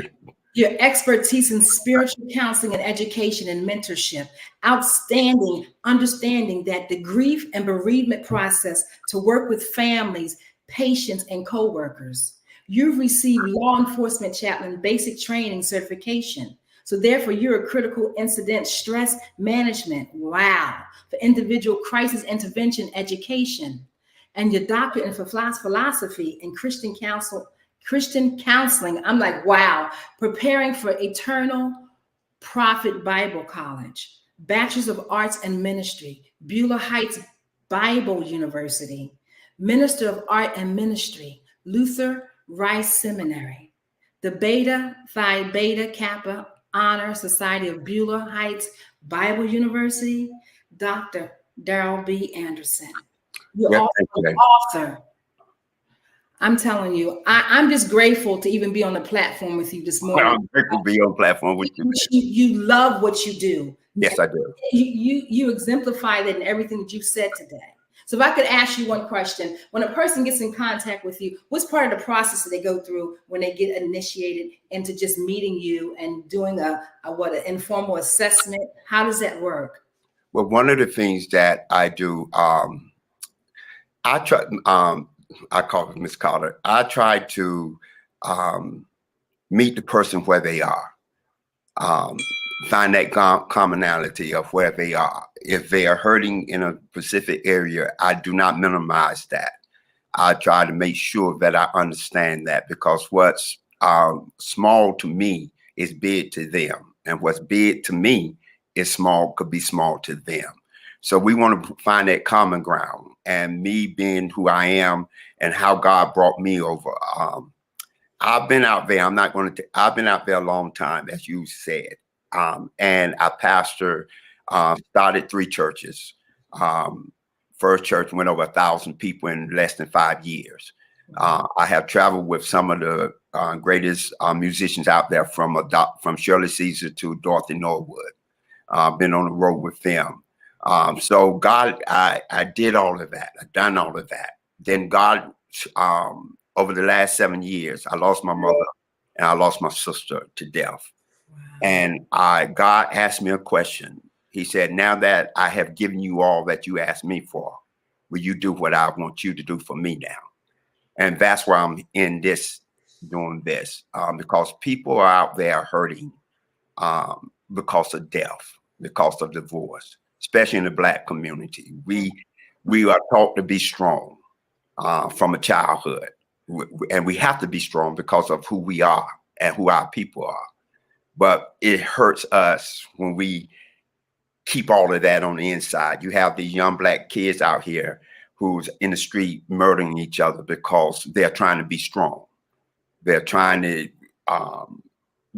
Your expertise in spiritual counseling and education and mentorship, outstanding understanding that the grief and bereavement process to work with families, patients, and co-workers. You've received law enforcement chaplain basic training certification. So therefore, you're a critical incident stress management. Wow. For individual crisis intervention education. And your doctorate in philosophy and Christian counseling. I'm like, wow. Preparing for Eternal Prophet Bible College. Bachelor's of Arts and Ministry. Beulah Heights Bible University. Minister of Art and Ministry. Luther Rice Seminary. The Beta Phi Beta Kappa Honor Society of Beulah Heights Bible University, Dr. Darrell B. Anderson. You're also an author. I'm telling you, I'm just grateful to even be on the platform with you this morning. I'm grateful to be on the platform with you. You love what you do. Yes, I do. You exemplify that in everything that you said today. So if I could ask you one question, when a person gets in contact with you, what's part of the process that they go through when they get initiated into just meeting you and doing an informal assessment? How does that work? Well, one of the things that I do, I try, I call it Miss Carter. I try to meet the person where they are. Find that commonality of where they are. If they are hurting in a specific area, I do not minimize that. I try to make sure that I understand that, because what's small to me is big to them, and what's big to me is small, could be small to them. So we want to find that common ground, and me being who I am and how God brought me over. I've been out there. I've been out there a long time, as you said. And I started 3 churches. First church went over 1,000 people in less than 5 years. I have traveled with some of the greatest musicians out there, from Shirley Caesar to Dorothy Norwood. Been on the road with them. So God, I did all of that. I've done all of that. Then God, over the last 7 years, I lost my mother and I lost my sister to death. Wow. And God asked me a question. He said, now that I have given you all that you asked me for, will you do what I want you to do for me now? And that's why I'm in this, doing this, because people are out there hurting because of death, because of divorce, especially in the Black community. We are taught to be strong from a childhood. And we have to be strong because of who we are and who our people are. But it hurts us when we keep all of that on the inside. You have these young Black kids out here who's in the street murdering each other because they're trying to be strong. They're trying to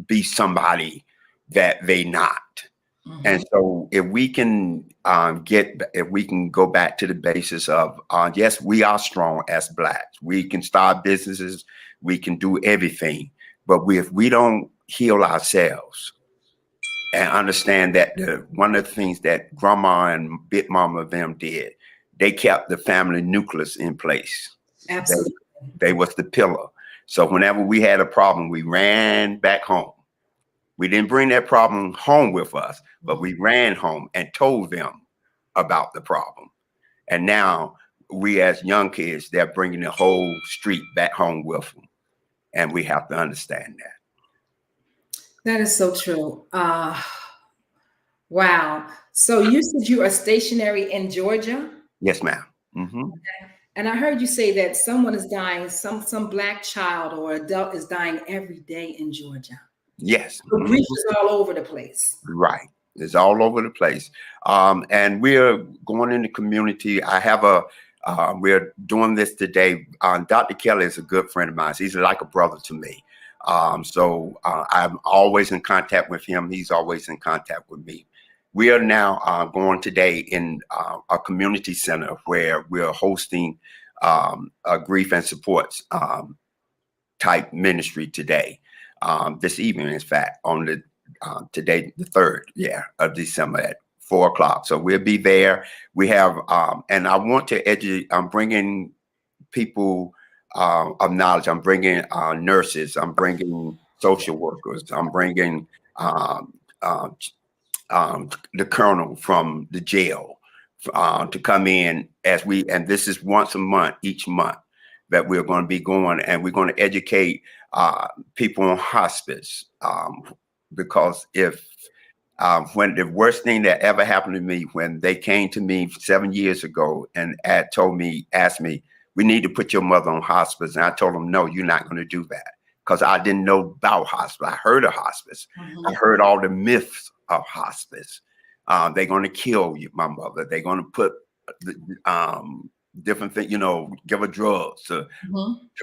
be somebody that they not. Mm-hmm. And so if we can go back to the basis of, yes, we are strong as Blacks. We can start businesses. We can do everything. But if we don't heal ourselves and understand that one of the things that Grandma and Big Mama them did, they kept the family nucleus in place. Absolutely. They was the pillar. So whenever we had a problem, we ran back home. We didn't bring that problem home with us, but we ran home and told them about the problem. And now we, as young kids, they're bringing the whole street back home with them. And we have to understand that. That is so true. Wow. So you said you are stationary in Georgia? Yes, ma'am. Mm-hmm. Okay. And I heard you say that someone is dying, some Black child or adult is dying every day in Georgia. Yes. The grief is all over the place. Right. It's all over the place. And we're going in the community. We're doing this today. Dr. Kelly is a good friend of mine. He's like a brother to me. So I'm always in contact with him. He's always in contact with me. We are now going today in a community center where we're hosting a grief and supports type ministry today. This evening, in fact, on today, the 3rd, of December at 4 o'clock. So we'll be there. We have, and I want to educate. I'm bringing people of knowledge. I'm bringing nurses. I'm bringing social workers. I'm bringing the colonel from the jail to come in and this is once a month, each month that we're going to be going, and we're going to educate people on hospice, because when the worst thing that ever happened to me, when they came to me 7 years ago and asked me, we need to put your mother on hospice. And I told them, no, you're not going to do that, because I didn't know about hospice. I heard of hospice. Mm-hmm. I heard all the myths of hospice. They're going to kill my mother. They're going to put different things, give her drugs to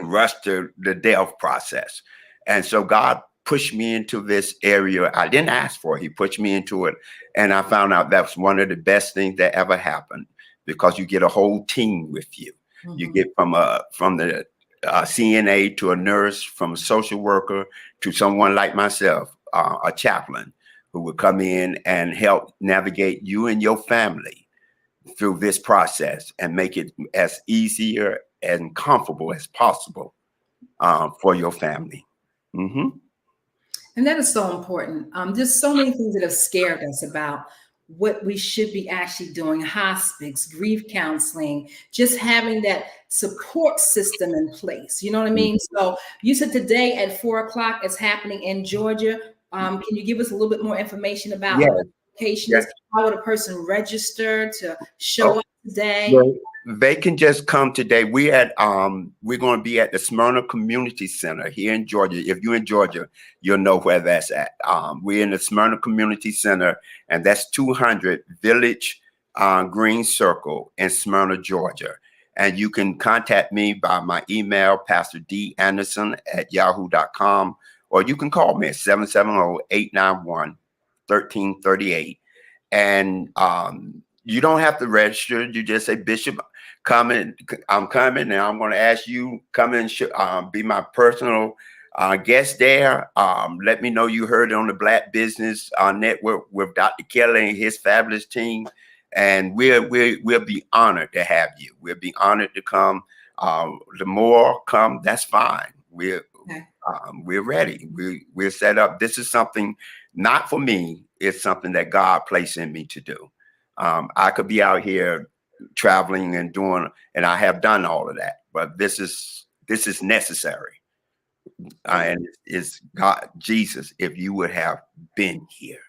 rush the death process. And so God pushed me into this area. I didn't ask for it. He pushed me into it. And I found out that's one of the best things that ever happened, because you get a whole team with you. Mm-hmm. You get from the CNA to a nurse, from a social worker to someone like myself, a chaplain, who will come in and help navigate you and your family through this process and make it as easier and comfortable as possible for your family. Mm-hmm. And that is so important. There's so many things that have scared us about what we should be actually doing: hospice, grief counseling, just having that support system in place. You know what I mean? So you said today at 4 o'clock it's happening in Georgia. Can you give us a little bit more information about the location? How would a person register to show up today? They can just come today. We're going to be at the Smyrna Community Center here in Georgia. If you're in Georgia, you'll know where that's at. We're in the Smyrna Community Center, and that's 200 Village Green Circle in Smyrna, Georgia. And you can contact me by my email, pastordanderson@yahoo.com, or you can call me at 770-891-1338. And you don't have to register. You just say, Bishop, I'm coming, and I'm going to ask you come and be my personal guest there. Let me know you heard it on the Black Business Network with Dr. Kelly and his fabulous team, and we'll be honored to have you. We'll be honored to come. The more come, that's fine. We're ready. We're set up. This is something not for me. It's something that God placed in me to do. I could be out here traveling and doing, and I have done all of that, but this is necessary. And it's God, Jesus, if you would have been here,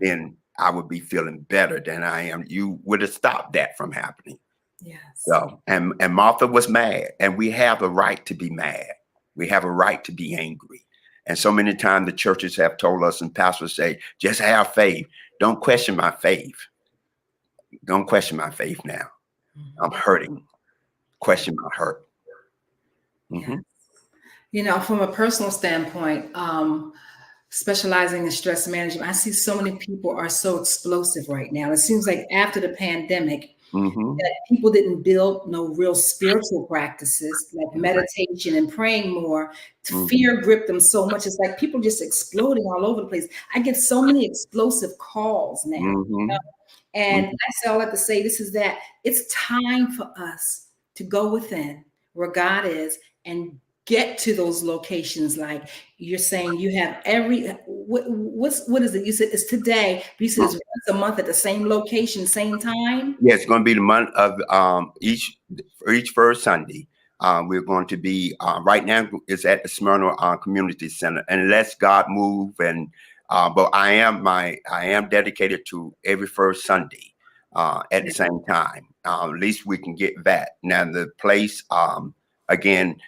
then I would be feeling better than I am. You would have stopped that from happening. Yes. So, and Martha was mad, and we have a right to be mad. We have a right to be angry. And so many times the churches have told us, and pastors say, just have faith. Don't question my faith. Don't question my faith now. I'm hurting. Question my hurt. You know, from a personal standpoint, specializing in stress management, I see so many people are so explosive right now. It seems like after the pandemic, that people didn't build no real spiritual practices like meditation and praying more. Fear gripped them so much. It's like people just exploding all over the place. I get so many explosive calls now. You know? And that's all I have to say. This is that it's time for us to go within where God is and get to those locations. Like you're saying, you have what is it? You said it's today, but you said it's once a month at the same location, same time. Yeah, it's going to be the month of each first Sunday. We're going to be right now. It's at the Smyrna Community Center, and let's God move. And but I am dedicated to every first Sunday at the same time. At least we can get that. Now the place again.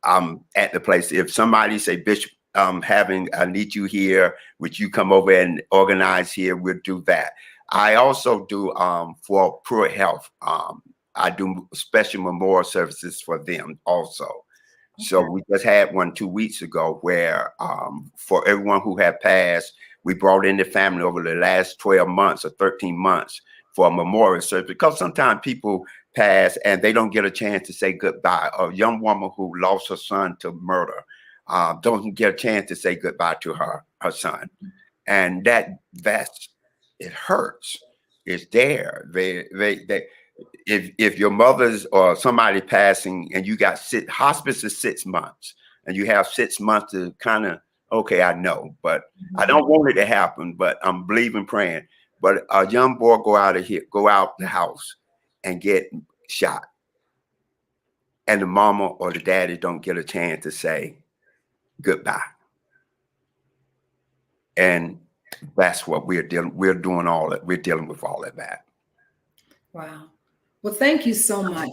I'm at the place. If somebody say, Bishop, I need you here, would you come over and organize here? We'll do that. I also do for Pure Health. I do special memorial services for them also. Okay. So we just had one 2 weeks ago where for everyone who had passed, we brought in the family over the last 12 months or 13 months for a memorial service, because sometimes people pass and they don't get a chance to say goodbye. A young woman who lost her son to murder doesn't get a chance to say goodbye to her son, and that's it hurts. It's there. If your mother's or somebody passing and you got hospice is 6 months, and you have 6 months to kind of, okay, I know, but I don't want it to happen, but I'm believing, praying. But a young boy go out the house and get shot, and the mama or the daddy don't get a chance to say goodbye. And that's what we're dealing with all of that. Wow. Well, thank you so much.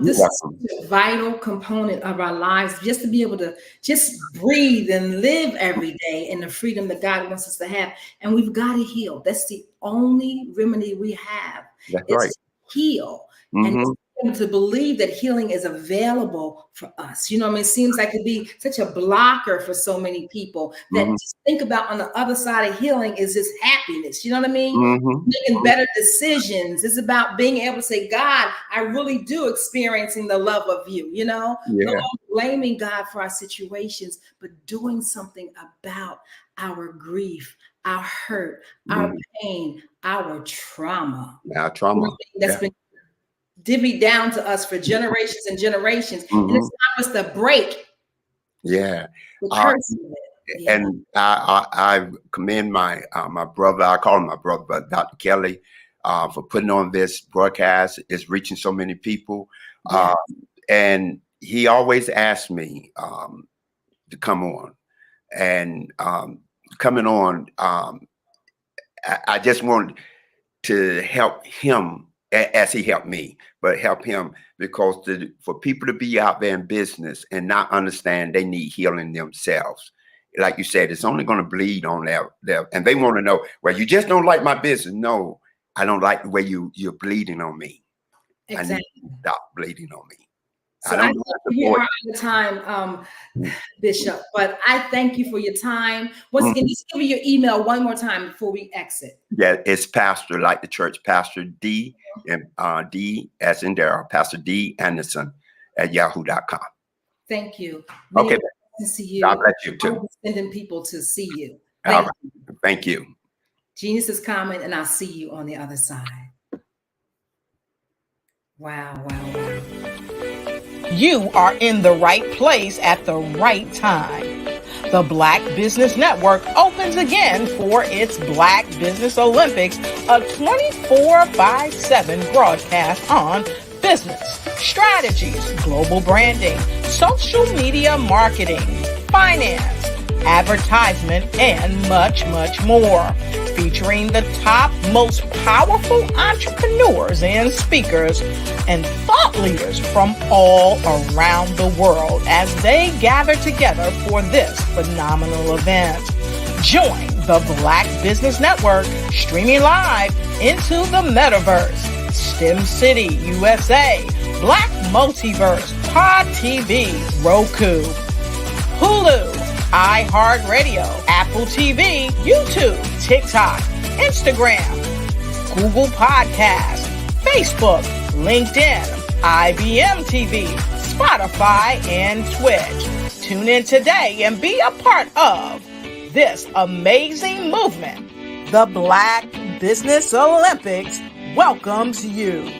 This is a vital component of our lives, just to be able to just breathe and live every day in the freedom that God wants us to have. And we've got to heal. That's the only remedy we have. That's right. Heal. And to believe that healing is available for us. You know what I mean? It seems like it'd be such a blocker for so many people that just think about on the other side of healing is just happiness. You know what I mean? Making better decisions. It's about being able to say, God, I really do experiencing the love of you, you know? No longer blaming God for our situations, but doing something about our grief, our hurt, our pain, our trauma. Our trauma. That's been divvied down to us for generations and generations, and it's time for us to break. Yeah. The curse of it. And I commend my brother. I call him my brother, but Dr. Kelly, for putting on this broadcast. It's reaching so many people, and he always asked me to come on, and coming on. I just wanted to help him as he helped me, but help him, because for people to be out there in business and not understand they need healing themselves. Like you said, it's only going to bleed on their, and they want to know, well, you just don't like my business. No, I don't like the way you're bleeding on me. Exactly. I need you to stop bleeding on me. So I know you are out of time, Bishop, but I thank you for your time. Once again, just give me your email one more time before we exit. Yeah, it's Pastor, like the church, Pastor D, and D as in Darryl, Pastor D Anderson at yahoo.com. Thank you. Okay. To see you. God bless you too. Sending people to see you. Thank you. Genius is coming, and I'll see you on the other side. Wow. You are in the right place at the right time. The Black Business Network opens again for its Black Business Olympics, a 24/7 broadcast on business, strategies, global branding, social media marketing, finance, advertisement, and much, much more. Featuring the top, most powerful entrepreneurs and speakers and thought leaders from all around the world as they gather together for this phenomenal event. Join the Black Business Network streaming live into the metaverse, STEM City, USA, Black Multiverse, Pod TV, Roku, Hulu, iHeartRadio, Apple TV, YouTube, TikTok, Instagram, Google Podcasts, Facebook, LinkedIn, IBM TV, Spotify, and Twitch. Tune in today and be a part of this amazing movement. The Black Business Olympics welcomes you.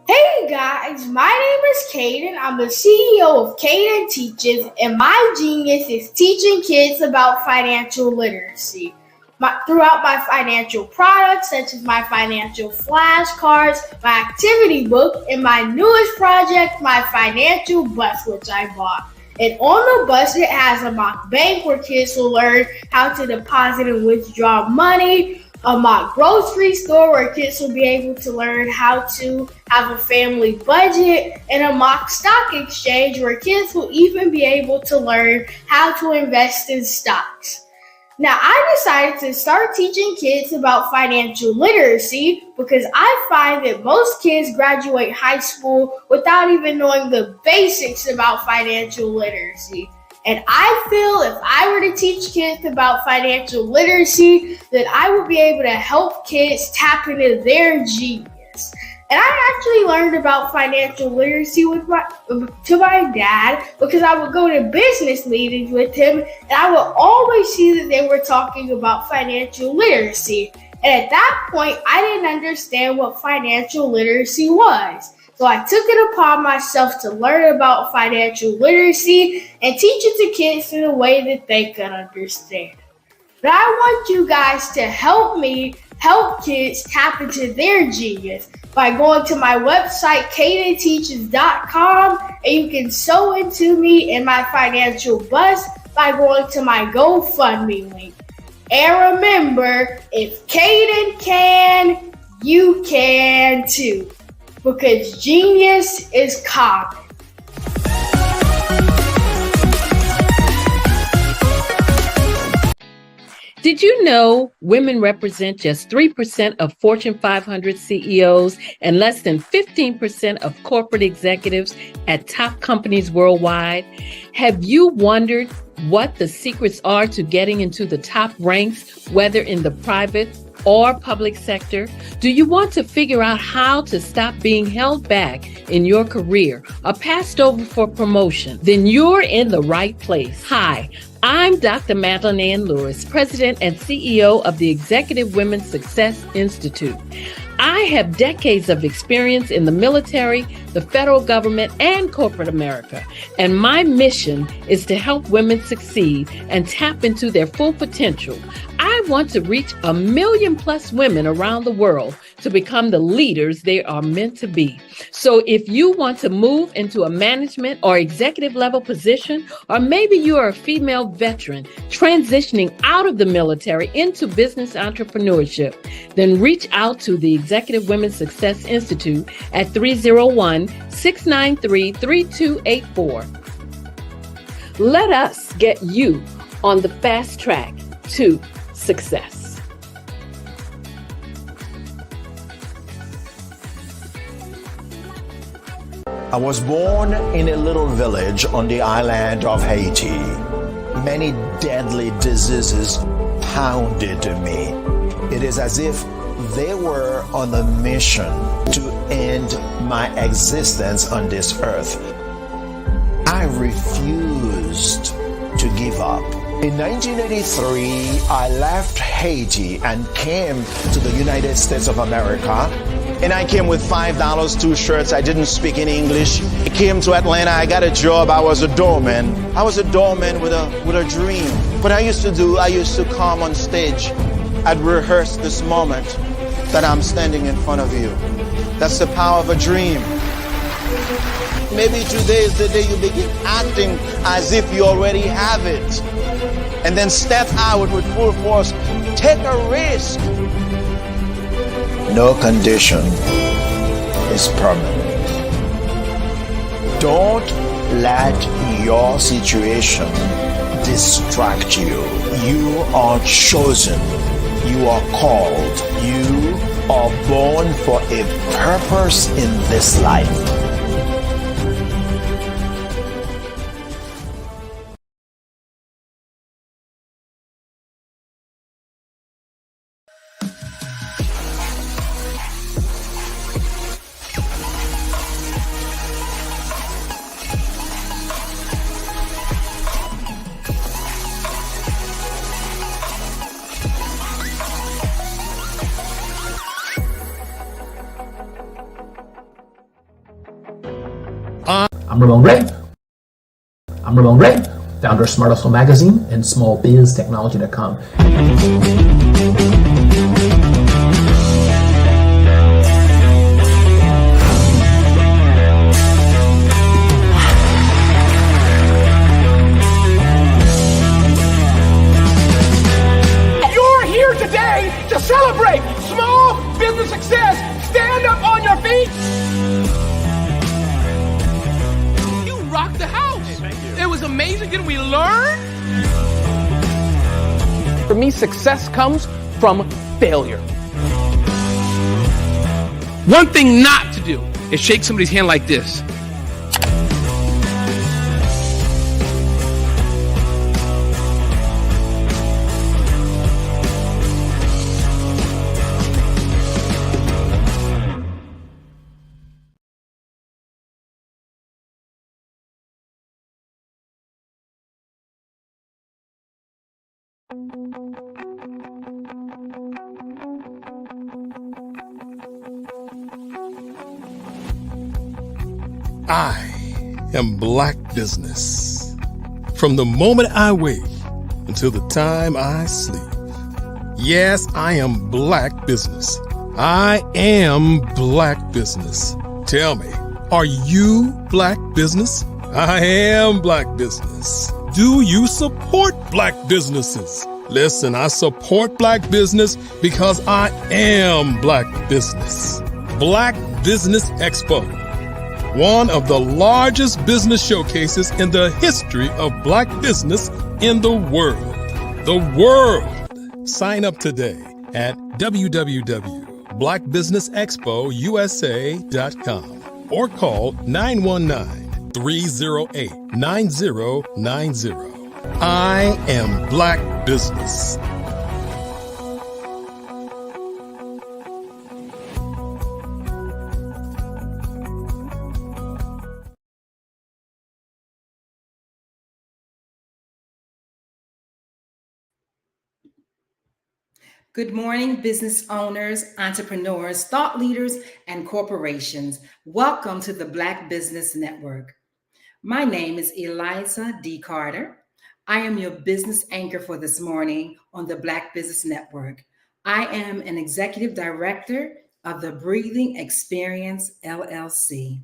Hey guys, my name is Caden. I'm the CEO of Caden Teaches, and my genius is teaching kids about financial literacy. Throughout my financial products, such as my financial flashcards, my activity book, and my newest project, my financial bus, which I bought. And on the bus, it has a mock bank where kids will learn how to deposit and withdraw money, a mock grocery store where kids will be able to learn how to have a family budget, and a mock stock exchange where kids will even be able to learn how to invest in stocks. Now, I decided to start teaching kids about financial literacy because I find that most kids graduate high school without even knowing the basics about financial literacy. And I feel if I were to teach kids about financial literacy, that I would be able to help kids tap into their genius. And I actually learned about financial literacy to my dad because I would go to business meetings with him, and I would always see that they were talking about financial literacy. And at that point, I didn't understand what financial literacy was. So I took it upon myself to learn about financial literacy and teach it to kids in a way that they could understand. But I want you guys to help me help kids tap into their genius by going to my website, cadenteaches.com, and you can sew into me in my financial bus by going to my GoFundMe link. And remember, if Caden can, you can too. Because genius is common. Did you know women represent just 3% of Fortune 500 CEOs and less than 15% of corporate executives at top companies worldwide? Have you wondered what the secrets are to getting into the top ranks, whether in the private or public sector? Do you want to figure out how to stop being held back in your career or passed over for promotion? Then you're in the right place. Hi, I'm Dr. Madeline Ann Lewis, President and CEO of the Executive Women's Success Institute. I have decades of experience in the military, the federal government, and corporate America. And my mission is to help women succeed and tap into their full potential. I want to reach 1 million+ women around the world to become the leaders they are meant to be. So if you want to move into a management or executive level position, or maybe you are a female veteran transitioning out of the military into business entrepreneurship, then reach out to the Executive Women's Success Institute at 301-693-3284. Let us get you on the fast track to success. I was born in a little village on the island of Haiti. Many deadly diseases pounded me. It is as if they were on a mission to end my existence on this earth. I refused to give up. In 1983, I left Haiti and came to the United States of America. And I came with $5, 2 shirts. I didn't speak any English. I came to Atlanta. I got a job. I was a doorman. I was a doorman with a dream. What I used to do, I used to come on stage. I'd rehearse this moment that I'm standing in front of you. That's the power of a dream. Maybe today is the day you begin acting as if you already have it. And then step out with full force. Take a risk. No condition is permanent. Don't let your situation distract you. You are chosen. You are called. You are born for a purpose in this life. I'm Ramon Ray, founder of Smart Hustle Magazine and smallbiztechnology.com. You're here today to celebrate small business success. Stand up on your feet. Rocked the house. Hey, thank you. It was amazing. Didn't we learn? For me, success comes from failure. One thing not to do is shake somebody's hand like this. I am Black Business. From the moment I wake until the time I sleep. Yes, I am Black Business. I am Black Business. Tell me, are you Black Business? I am Black Business. Do you support Black businesses? Listen, I support Black business because I am Black Business. Black Business Expo, one of the largest business showcases in the history of Black business in the world. The world! Sign up today at www.blackbusinessexpousa.com or call 919-308-9090. I am Black Business. Good morning, business owners, entrepreneurs, thought leaders, and corporations. Welcome to the Black Business Network. My name is Eliza D. Carter. I am your business anchor for this morning on the Black Business Network. I am an executive director of the Breathing Experience, LLC.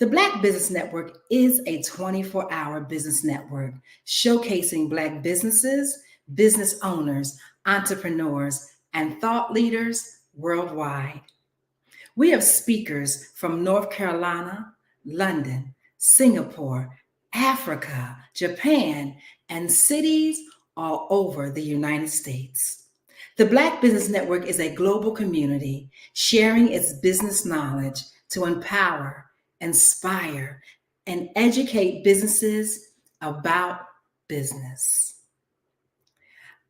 The Black Business Network is a 24-hour business network showcasing Black businesses, business owners, entrepreneurs, and thought leaders worldwide. We have speakers from North Carolina, London, Singapore, Africa, Japan, and cities all over the United States. The Black Business Network is a global community sharing its business knowledge to empower, inspire, and educate businesses about business.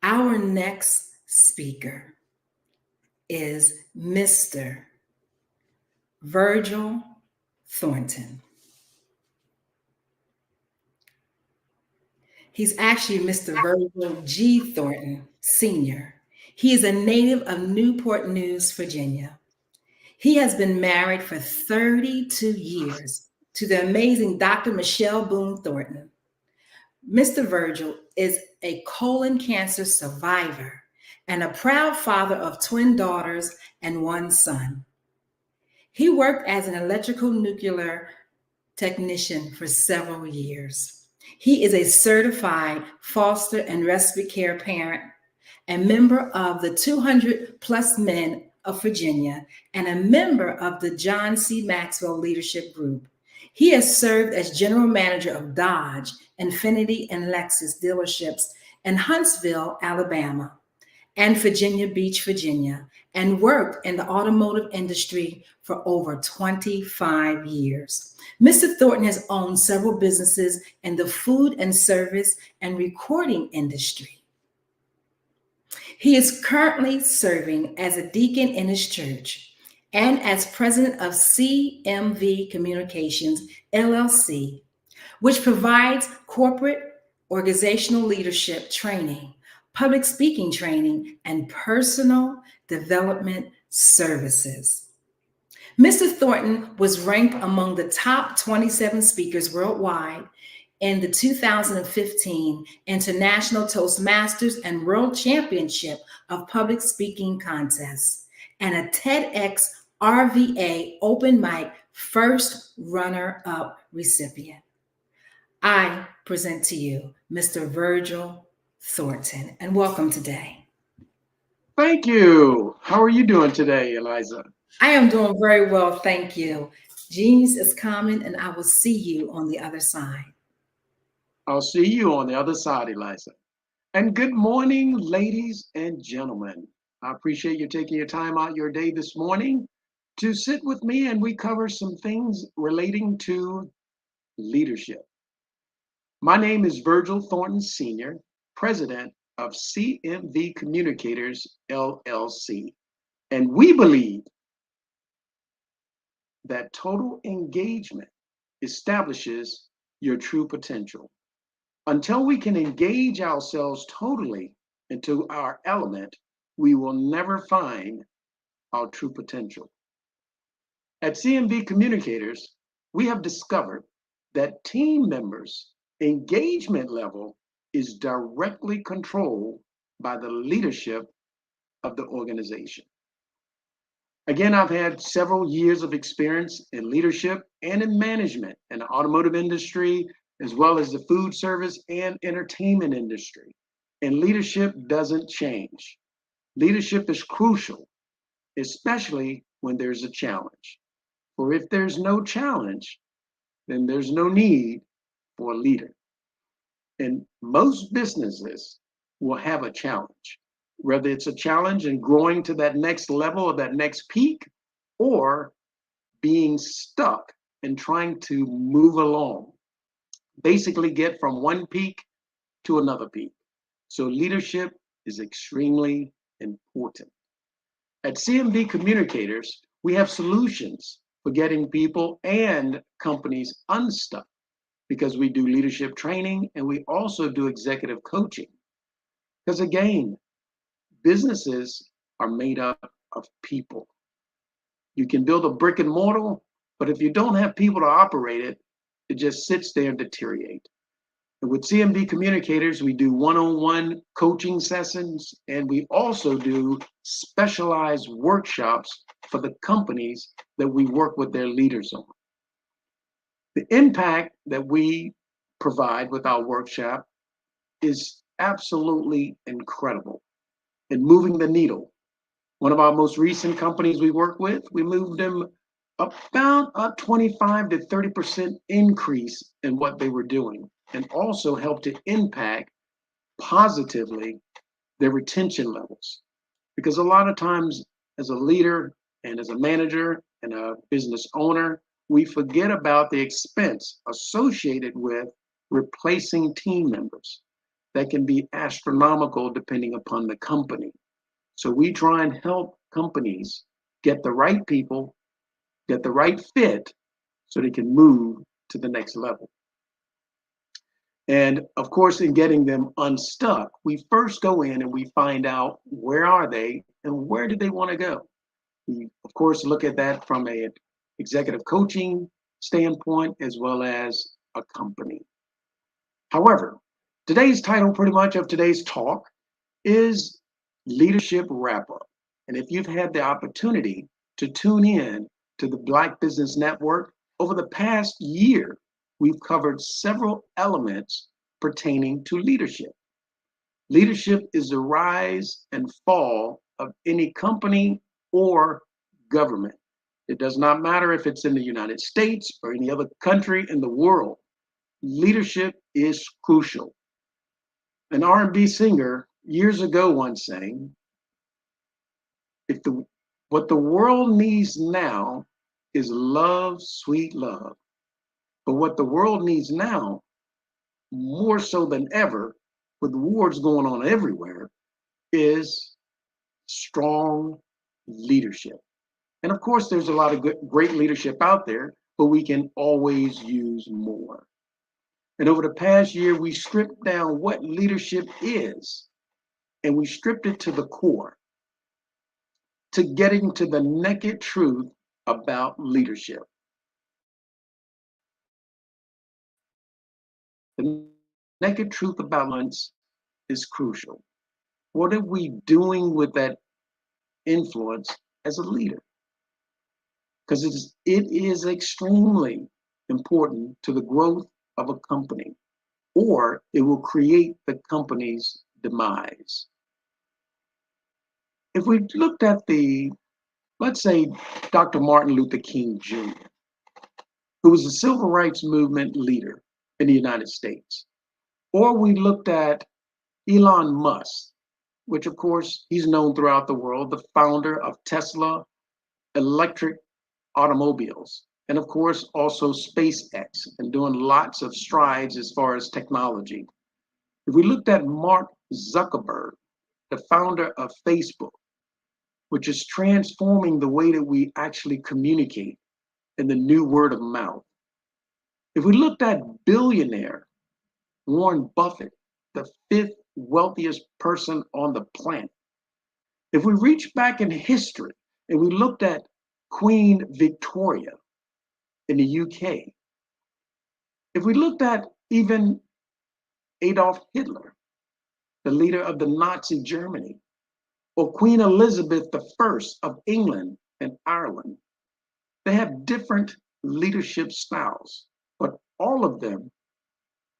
Our next speaker is Mr. Virgil Thornton. He's actually Mr. Virgil G. Thornton, Sr. He is a native of Newport News, Virginia. He has been married for 32 years to the amazing Dr. Michelle Boone Thornton. Mr. Virgil is a colon cancer survivor and a proud father of twin daughters and one son. He worked as an electrical nuclear technician for several years. He is a certified foster and respite care parent, a member of the 200 Plus Men of Virginia, and a member of the John C. Maxwell Leadership Group. He has served as general manager of Dodge, Infiniti, and Lexus dealerships in Huntsville, Alabama, and Virginia Beach, Virginia, and worked in the automotive industry for over 25 years. Mr. Thornton has owned several businesses in the food and service and recording industry. He is currently serving as a deacon in his church and as president of CMV Communications, LLC, which provides corporate organizational leadership training, public speaking training, and personal development services. Mr. Thornton was ranked among the top 27 speakers worldwide in the 2015 International Toastmasters and World Championship of Public Speaking Contests and a TEDx RVA Open Mic first runner-up recipient. I present to you Mr. Virgil Thornton, and welcome today. Thank you. How are you doing today, Eliza? I am doing very well, thank you. Genius is common, and I will see you on the other side. I'll see you on the other side, Eliza. And good morning, ladies and gentlemen. I appreciate you taking your time out your day this morning to sit with me, and we cover some things relating to leadership. My name is Virgil Thornton Sr., president of CMV Communicators, LLC. And we believe that total engagement establishes your true potential. Until we can engage ourselves totally into our element, we will never find our true potential. At CMV Communicators, we have discovered that team members' engagement level is directly controlled by the leadership of the organization. Again, I've had several years of experience in leadership and in management in the automotive industry, as well as the food service and entertainment industry. And leadership doesn't change. Leadership is crucial, especially when there's a challenge. For if there's no challenge, then there's no need for a leader. And most businesses will have a challenge, whether it's a challenge in growing to that next level or that next peak, or being stuck and trying to move along. Basically get from one peak to another peak. So leadership is extremely important. At CMV Communicators, we have solutions for getting people and companies unstuck because we do leadership training and we also do executive coaching. Because again, businesses are made up of people. You can build a brick and mortar, but if you don't have people to operate it, it just sits there and deteriorates. And with CMD Communicators, we do one-on-one coaching sessions, and we also do specialized workshops for the companies that we work with their leaders on. The impact that we provide with our workshop is absolutely incredible in moving the needle. One of our most recent companies we work with, we moved them about a 25 to 30% increase in what they were doing, and also helped to impact positively their retention levels. Because a lot of times as a leader and as a manager and a business owner, we forget about the expense associated with replacing team members. That can be astronomical depending upon the company. So we try and help companies get the right people, get the right fit, so they can move to the next level. And of course, in getting them unstuck, we first go in and we find out where are they and where do they want to go. We, of course, look at that from an executive coaching standpoint as well as a company. However, today's title pretty much of today's talk is Leadership Wrap-Up. And if you've had the opportunity to tune in to the Black Business Network, over the past year, we've covered several elements pertaining to leadership. Leadership is the rise and fall of any company or government. It does not matter if it's in the United States or any other country in the world. Leadership is crucial. An R&B singer years ago once sang, what the world needs now is love, sweet love. But what the world needs now, more so than ever, with wars going on everywhere, is strong leadership. And of course, there's a lot of great leadership out there, but we can always use more. And over the past year, we stripped down what leadership is, and we stripped it to the core, to getting to the naked truth about leadership. The naked truth about influence is crucial. What are we doing with that influence as a leader? Because it is extremely important to the growth of a company, or it will create the company's demise. If we looked at let's say, Dr. Martin Luther King Jr., who was a civil rights movement leader in the United States, or we looked at Elon Musk, which of course he's known throughout the world, the founder of Tesla electric automobiles, and of course also SpaceX, and doing lots of strides as far as technology. If we looked at Mark Zuckerberg, the founder of Facebook, which is transforming the way that we actually communicate in the new word of mouth. If we looked at billionaire Warren Buffett, the 5th wealthiest person on the planet. If we reach back in history and we looked at Queen Victoria in the UK, if we looked at even Adolf Hitler, the leader of the Nazi Germany, or Queen Elizabeth I of England and Ireland, they have different leadership styles, but all of them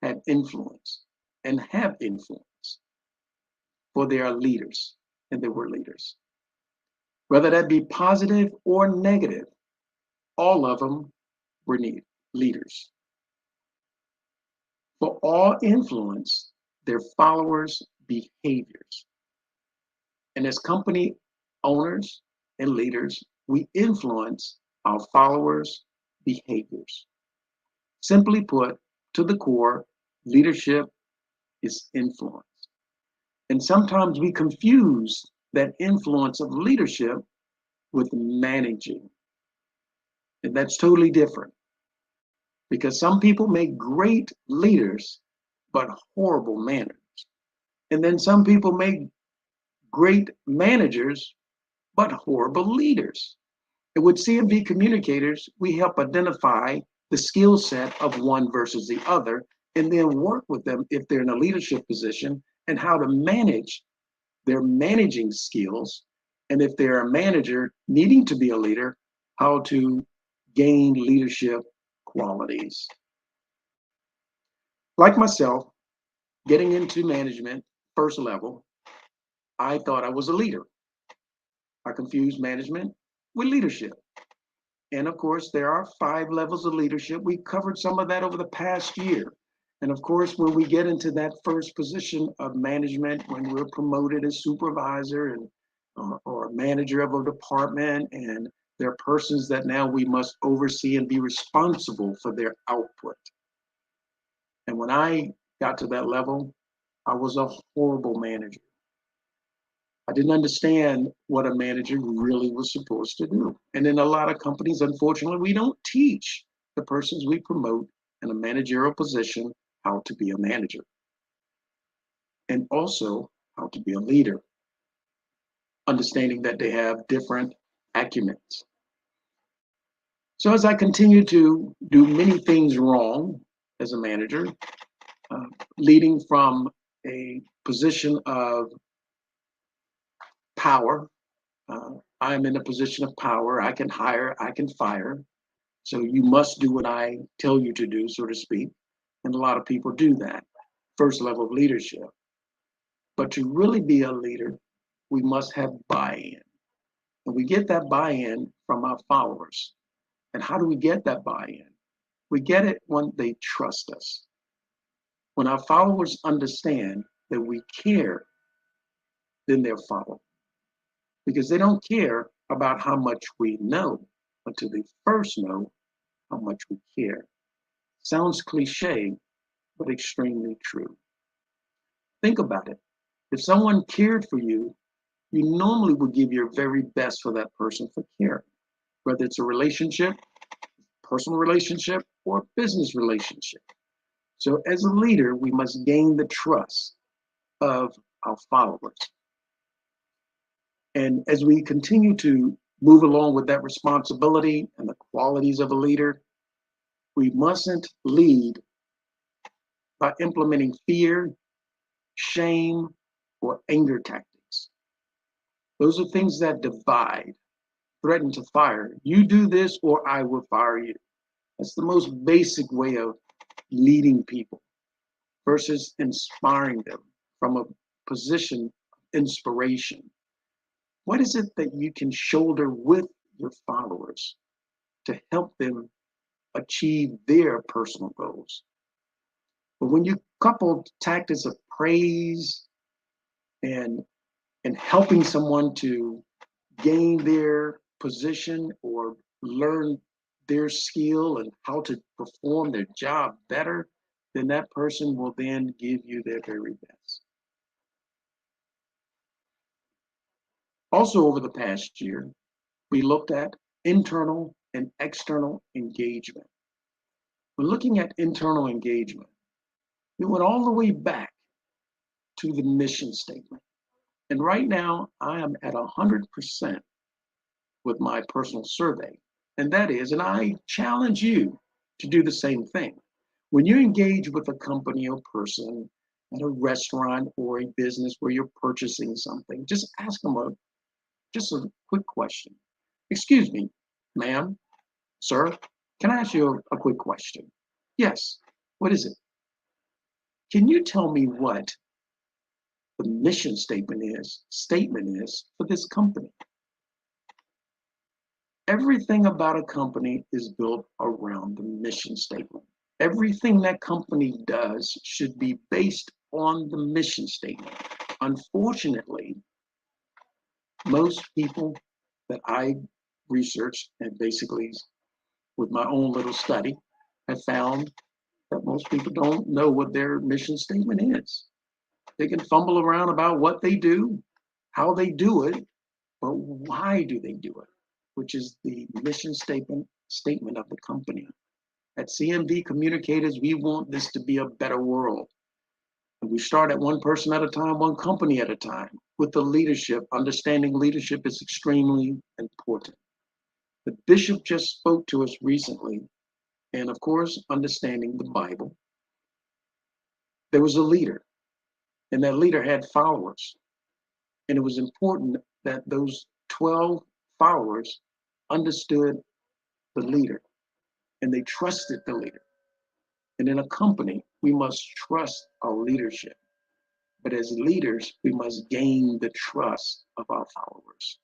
had influence and have influence, for they are leaders, and they were leaders. Whether that be positive or negative, all of them were leaders. For all influence, their followers' behaviors. And as company owners and leaders, we influence our followers' behaviors. Simply put, to the core, leadership is influence. And sometimes we confuse that influence of leadership with managing. And that's totally different. Because some people make great leaders, but horrible managers. And then some people make great managers, but horrible leaders. And with CMV communicators, we help identify the skill set of one versus the other, and then work with them if they're in a leadership position and how to manage their managing skills. And if they're a manager needing to be a leader, how to gain leadership qualities. Like myself, getting into management first level, I thought I was a leader. I confused management with leadership. And of course, there are 5 levels of leadership. We covered some of that over the past year. And of course, when we get into that first position of management, when we're promoted as supervisor and or manager of a department, and there are persons that now we must oversee and be responsible for their output. And when I got to that level, I was a horrible manager. I didn't understand what a manager really was supposed to do. And in a lot of companies, unfortunately, we don't teach the persons we promote in a managerial position how to be a manager, and also how to be a leader, understanding that they have different acumens. So as I continue to do many things wrong as a manager, leading from a position of power, I'm in a position of power. I can hire, I can fire. So you must do what I tell you to do, so to speak. And a lot of people do that, first level of leadership. But to really be a leader, we must have buy-in. And we get that buy-in from our followers. And how do we get that buy-in? We get it when they trust us. When our followers understand that we care, then they'll follow. Because they don't care about how much we know until they first know how much we care. Sounds cliche, but extremely true. Think about it. If someone cared for you, you normally would give your very best for that person for caring, whether it's a relationship, personal relationship, or business relationship. So as a leader, we must gain the trust of our followers. And as we continue to move along with that responsibility and the qualities of a leader, we mustn't lead by implementing fear, shame, or anger tactics. Those are things that divide, threaten to fire. You do this or I will fire you. That's the most basic way of leading people versus inspiring them from a position of inspiration. What is it that you can shoulder with your followers to help them achieve their personal goals? But when you couple tactics of praise and helping someone to gain their position or learn their skill and how to perform their job better, then that person will then give you their very best. Also, over the past year, we looked at internal and external engagement. When looking at internal engagement, we went all the way back to the mission statement. And right now, I am at 100% with my personal survey. And that is, and I challenge you to do the same thing. When you engage with a company or person at a restaurant or a business where you're purchasing something, just ask them a quick question. Excuse me, ma'am, sir, can I ask you a quick question? Yes, what is it? Can you tell me what the mission statement is for this company? Everything about a company is built around the mission statement. Everything that company does should be based on the mission statement. Unfortunately, most people that I researched and basically with my own little study have found that most people don't know what their mission statement is. They can fumble around about what they do, how they do it, but why do they do it? Which is the mission statement of the company. At CMV Communicators, we want this to be a better world. And we start at one person at a time, one company at a time. with the leadership, understanding leadership is extremely important. The bishop just spoke to us recently, and of course, understanding the Bible. There was a leader, and that leader had followers. And it was important that those 12 followers understood the leader and they trusted the leader. And in a company, we must trust our leadership. But as leaders, we must gain the trust of our followers.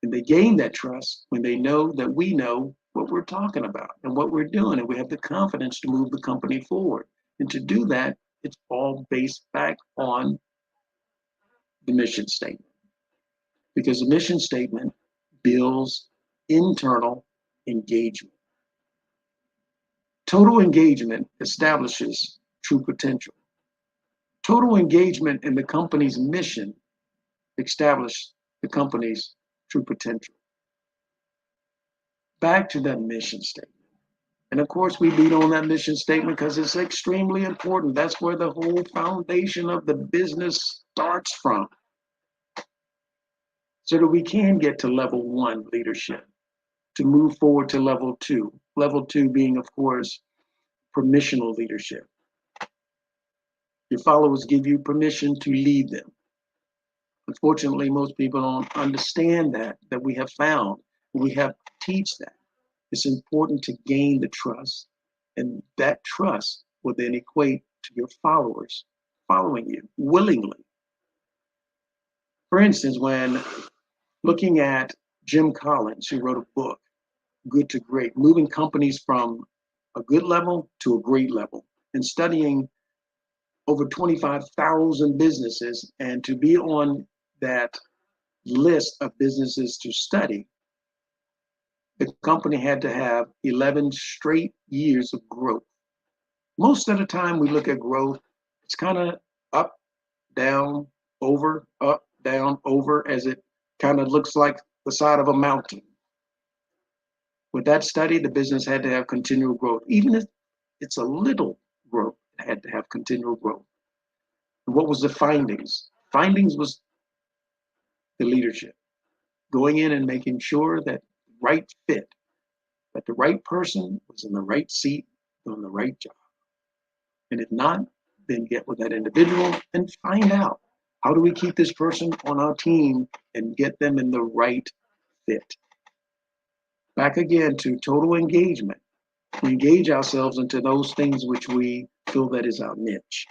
And they gain that trust when they know that we know what we're talking about and what we're doing, and we have the confidence to move the company forward. And to do that, it's all based back on the mission statement. Because the mission statement builds internal engagement. Total engagement establishes true potential. Total engagement in the company's mission establishes the company's true potential. Back to that mission statement. And of course, we beat on that mission statement because it's extremely important. That's where the whole foundation of the business starts from. So that we can get to level 1 leadership, to move forward to level 2. Level 2 being, of course, permissional leadership. Your followers give you permission to lead them. Unfortunately, most people don't understand that we have found. We have to teach that. It's important to gain the trust, and that trust will then equate to your followers following you willingly. For instance, when looking at Jim Collins, who wrote a book, Good to Great, moving companies from a good level to a great level, and studying over 25,000 businesses, and to be on that list of businesses to study, the company had to have 11 straight years of growth. Most of the time we look at growth, it's kind of up, down, over, as it kind of looks like the side of a mountain. With that study, the business had to have continual growth. Even if it's a little growth, it had to have continual growth. And what was the findings? Findings was the leadership. Going in and making sure that right fit, that the right person was in the right seat, doing the right job. And if not, then get with that individual and find out, how do we keep this person on our team and get them in the right fit? Back again to total engagement. We engage ourselves into those things which we feel that is our niche,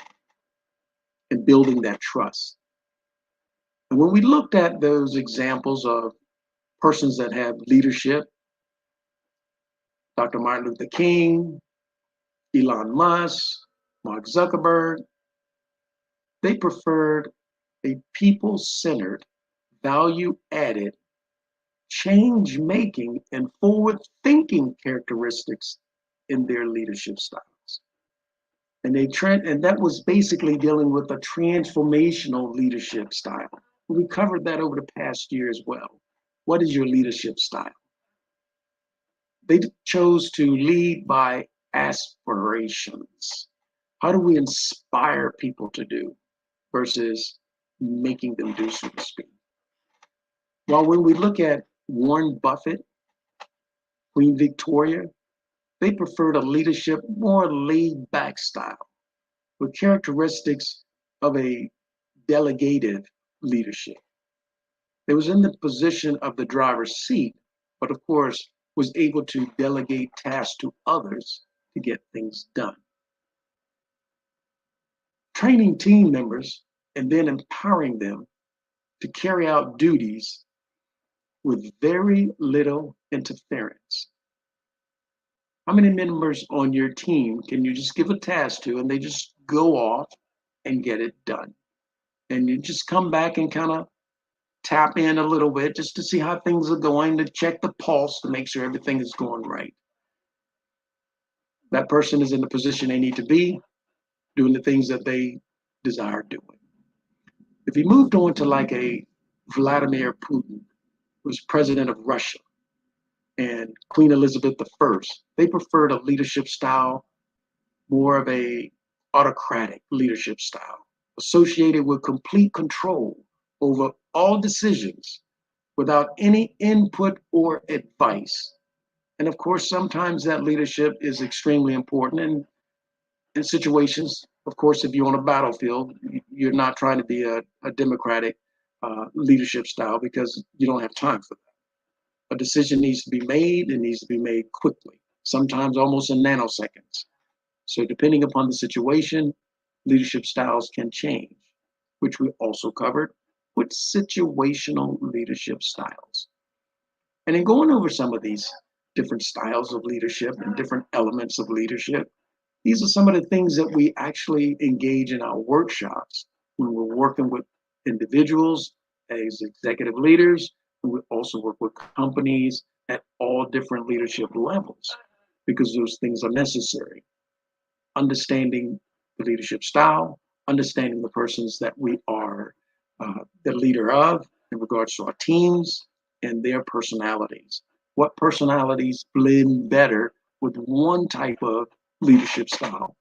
and building that trust. And when we looked at those examples of persons that have leadership, Dr. Martin Luther King, Elon Musk, Mark Zuckerberg, they preferred a people-centered, value-added, change-making, and forward-thinking characteristics in their leadership styles. And that was basically dealing with a transformational leadership style. We covered that over the past year as well. What is your leadership style? They chose to lead by aspirations. How do we inspire people to do versus making them do, so to speak? While when we look at Warren Buffett, Queen Victoria, they preferred a leadership more laid back style with characteristics of a delegative leadership. They was in the position of the driver's seat, but of course was able to delegate tasks to others to get things done. Training team members and then empowering them to carry out duties with very little interference. How many members on your team can you just give a task to and they just go off and get it done? And you just come back and kind of tap in a little bit just to see how things are going, to check the pulse, to make sure everything is going right. That person is in the position they need to be, doing the things that they desire doing. If you moved on to like a Vladimir Putin, who's president of Russia, and Queen Elizabeth I, they preferred a leadership style, more of a autocratic leadership style. associated with complete control over all decisions without any input or advice. And of course, sometimes that leadership is extremely important. And in situations, of course, if you're on a battlefield, you're not trying to be a democratic leadership style because you don't have time for that. A decision needs to be made, and needs to be made quickly, sometimes almost in nanoseconds. So depending upon the situation, leadership styles can change, which we also covered with situational leadership styles. And in going over some of these different styles of leadership and different elements of leadership, these are some of the things that we actually engage in our workshops when we're working with individuals as executive leaders, and we also work with companies at all different leadership levels because those things are necessary. Understanding the leadership style, understanding the persons that we are the leader of in regards to our teams and their personalities. What personalities blend better with one type of leadership style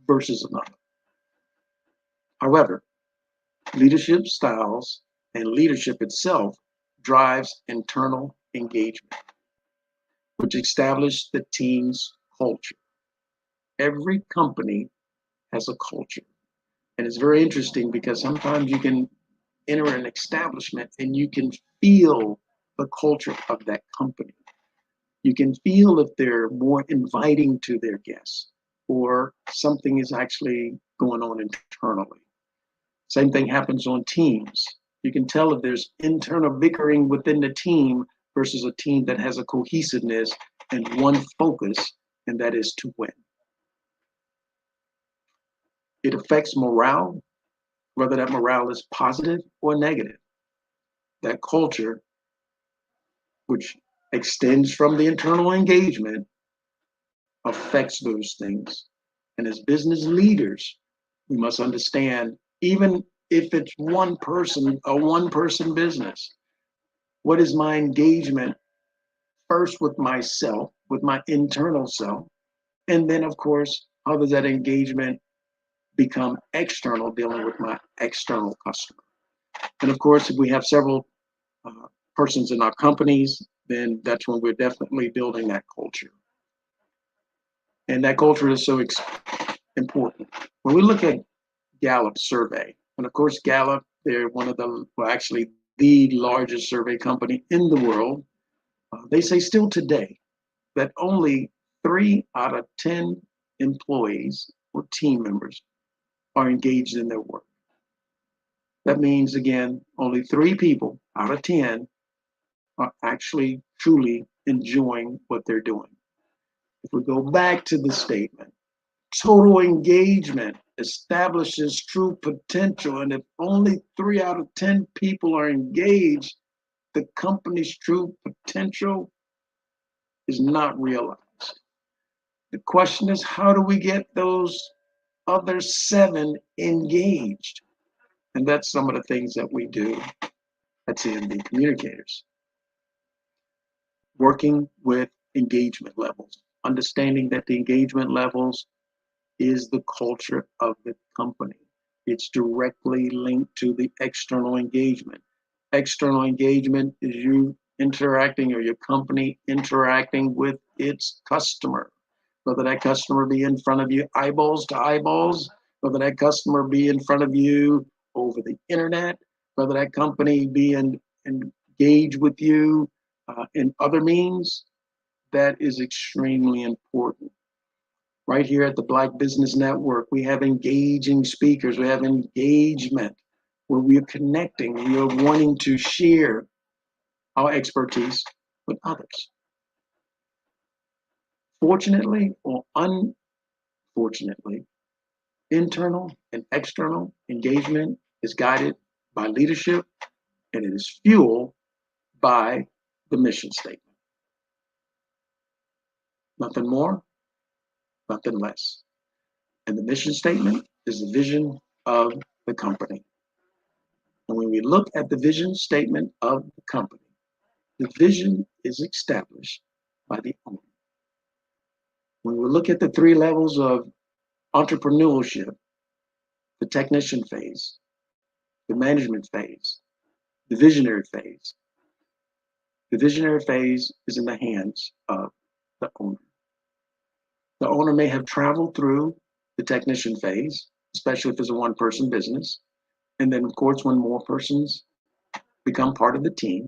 versus another. However, leadership styles and leadership itself drives internal engagement, which establishes the team's culture. Every company has a culture. And it's very interesting because sometimes you can enter an establishment and you can feel the culture of that company. You can feel if they're more inviting to their guests or something is actually going on internally. Same thing happens on teams. You can tell if there's internal bickering within the team versus a team that has a cohesiveness and one focus, and that is to win. It affects morale, whether that morale is positive or negative. That culture, which extends from the internal engagement, affects those things. And as business leaders, we must understand, even if it's one person, a one-person business, what is my engagement first with myself, with my internal self? And then, of course, how does that engagement become external, dealing with my external customer? And of course, if we have several persons in our companies, then that's when we're definitely building that culture. And that culture is so important. When we look at Gallup survey, and of course, Gallup, they're one of the, well, actually the largest survey company in the world. They say still today that only 3 out of 10 employees or team members are engaged in their work. That means, again, only 3 people out of 10 are actually truly enjoying what they're doing. If we go back to the statement, total engagement establishes true potential. And if only 3 out of 10 people are engaged, the company's true potential is not realized. The question is, how do we get those other 7 engaged? And that's some of the things that we do at CMB Communicators. Working with engagement levels, understanding that the engagement levels is the culture of the company. It's directly linked to the external engagement. External engagement is you interacting, or your company interacting with its customer. Whether that customer be in front of you eyeballs to eyeballs, whether that customer be in front of you over the internet, whether that company be engaged with you in other means, that is extremely important. Right here at the Black Business Network, we have engaging speakers, we have engagement where we are connecting, we are wanting to share our expertise with others. Fortunately or unfortunately, internal and external engagement is guided by leadership, and it is fueled by the mission statement. Nothing more, nothing less. And the mission statement is the vision of the company. And when we look at the vision statement of the company, the vision is established by the owner. When we look at the 3 levels of entrepreneurship, the technician phase, the management phase, the visionary phase. The visionary phase is in the hands of the owner. The owner may have traveled through the technician phase, especially if it's a one-person business. And then, of course, when more persons become part of the team,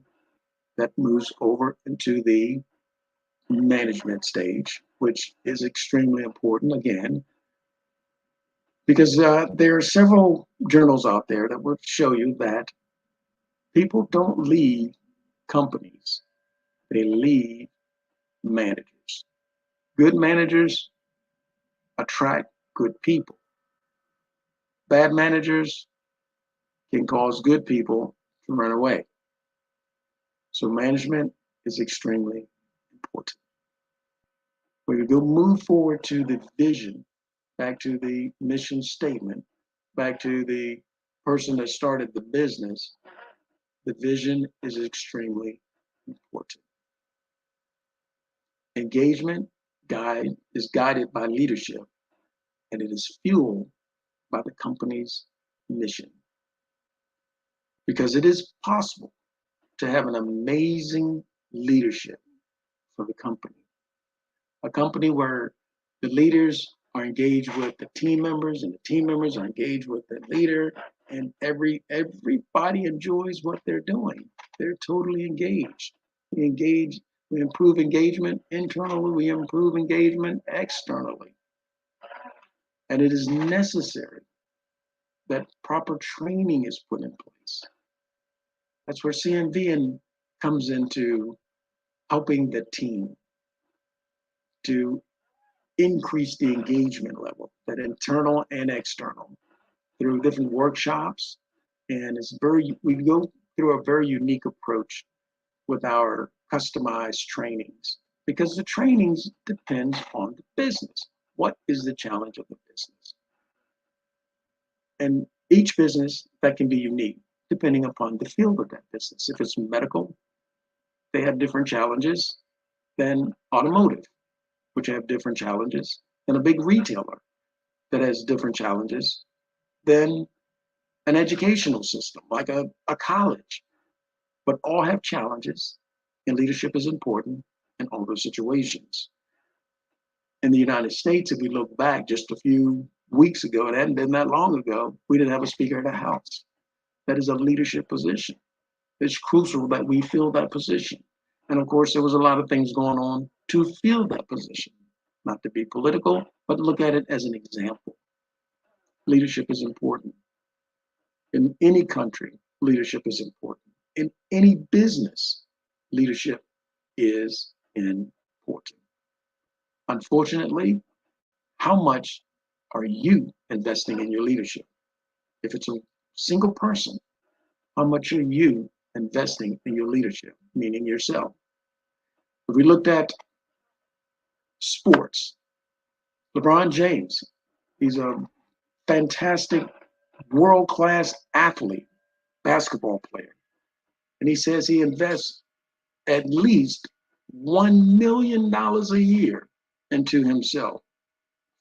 that moves over into the management stage, which is extremely important, again, because there are several journals out there that will show you that people don't leave companies, they leave managers. Good managers attract good people. Bad managers can cause good people to run away. So management is extremely important. When we go move forward to the vision, back to the mission statement, back to the person that started the business, the vision is extremely important. Engagement is guided by leadership, and it is fueled by the company's mission. Because it is possible to have an amazing leadership for the company. A company where the leaders are engaged with the team members and the team members are engaged with the leader, and everybody enjoys what they're doing. They're totally engaged. We improve engagement internally, we improve engagement externally. And it is necessary that proper training is put in place. That's where CNV comes into helping the team to increase the engagement level, that internal and external, through different workshops. And we go through a very unique approach with our customized trainings, because the trainings depends on the business. What is the challenge of the business? And each business that can be unique depending upon the field of that business. If it's medical, they have different challenges than automotive, which have different challenges than a big retailer that has different challenges than an educational system like a college. But all have challenges, and leadership is important in all those situations. In the United States, if we look back just a few weeks ago, it hadn't been that long ago, we didn't have a Speaker of the House. That is a leadership position. It's crucial that we fill that position. And of course, there was a lot of things going on to fill that position. Not to be political, but look at it as an example. Leadership is important. In any country, leadership is important. In any business, leadership is important. Unfortunately, how much are you investing in your leadership? If it's a single person, how much are you investing in your leadership, meaning yourself? If we looked at sports, LeBron James, he's a fantastic world-class athlete, basketball player. And he says he invests at least $1 million a year into himself.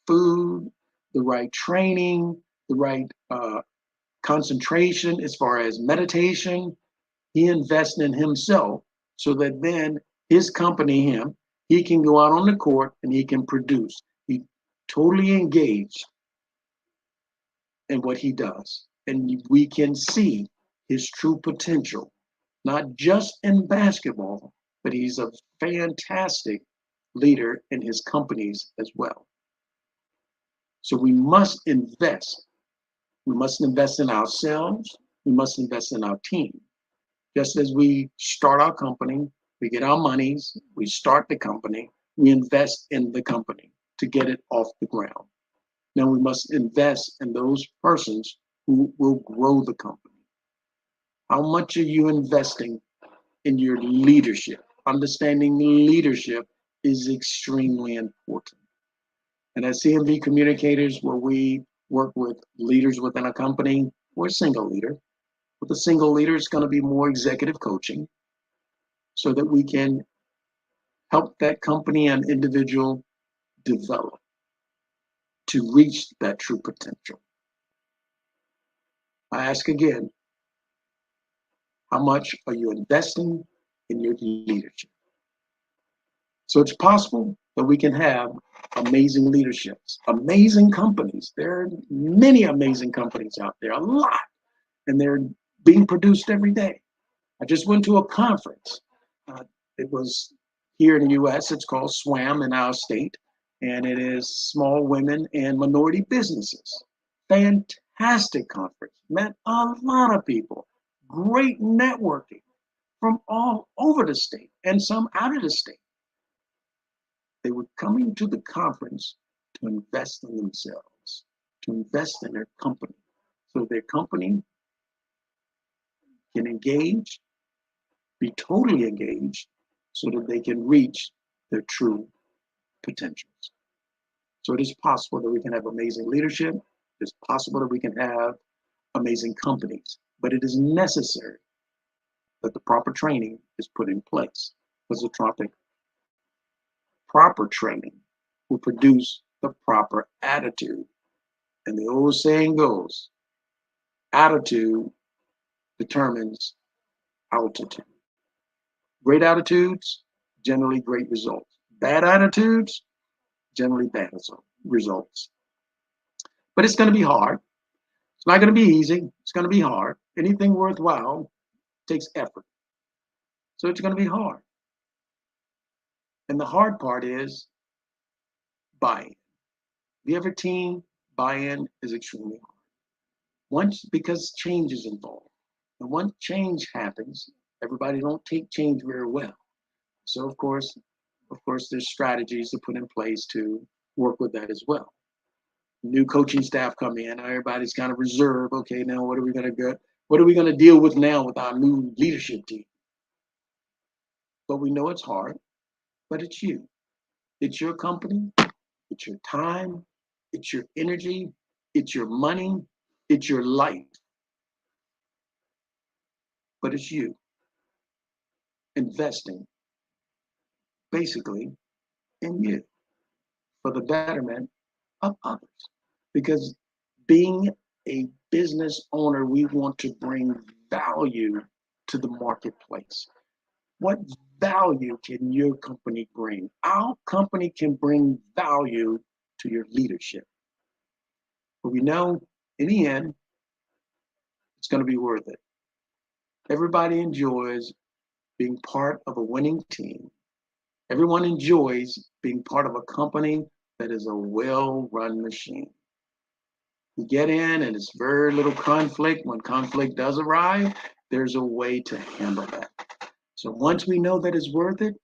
Food, the right training, the right concentration as far as meditation. He invests in himself so that then his company, he can go out on the court and he can produce. He totally engaged in what he does. And we can see his true potential, not just in basketball, but he's a fantastic leader in his companies as well. So we must invest. We must invest in ourselves. We must invest in our team. Just as we start our company, we get our monies, we start the company, we invest in the company to get it off the ground. Now we must invest in those persons who will grow the company. How much are you investing in your leadership? Understanding leadership is extremely important. And as CMV communicators, where we work with leaders within a company, we're a single leader. With a single leader, it's going to be more executive coaching so that we can help that company and individual develop to reach that true potential. I ask again, how much are you investing in your leadership? So it's possible that we can have amazing leaderships, amazing companies. There are many amazing companies out there, a lot, and they're being produced every day. I just went to a conference. It was here in the US, it's called SWAM in our state, and it is Small Women and Minority Businesses. Fantastic conference, met a lot of people, great networking from all over the state and some out of the state. They were coming to the conference to invest in themselves, to invest in their company, so their company can engage, be totally engaged, so that they can reach their true potentials. So it is possible that we can have amazing leadership. It's possible that we can have amazing companies, but it is necessary that the proper training is put in place, because the proper training will produce the proper attitude. And the old saying goes, attitude determines altitude. Great attitudes, generally great results. Bad attitudes, generally bad results. But it's going to be hard. It's not going to be easy. It's going to be hard. Anything worthwhile takes effort. So it's going to be hard. And the hard part is buy-in. The other team, buy-in is extremely hard. Because change is involved. And once change happens, everybody don't take change very well. So of course, there's strategies to put in place to work with that as well. New coaching staff come in, everybody's kind of reserved. Okay, now what are we going to deal with now with our new leadership team? But we know it's hard, but it's you. It's your company, it's your time, it's your energy, it's your money, it's your life. But it's you investing basically in you for the betterment of others. Because being a business owner, we want to bring value to the marketplace. What value can your company bring? Our company can bring value to your leadership. But we know in the end, it's going to be worth it. Everybody enjoys being part of a winning team. Everyone enjoys being part of a company that is a well-run machine. You get in and it's very little conflict. When conflict does arrive, there's a way to handle that. So once we know that it's worth it,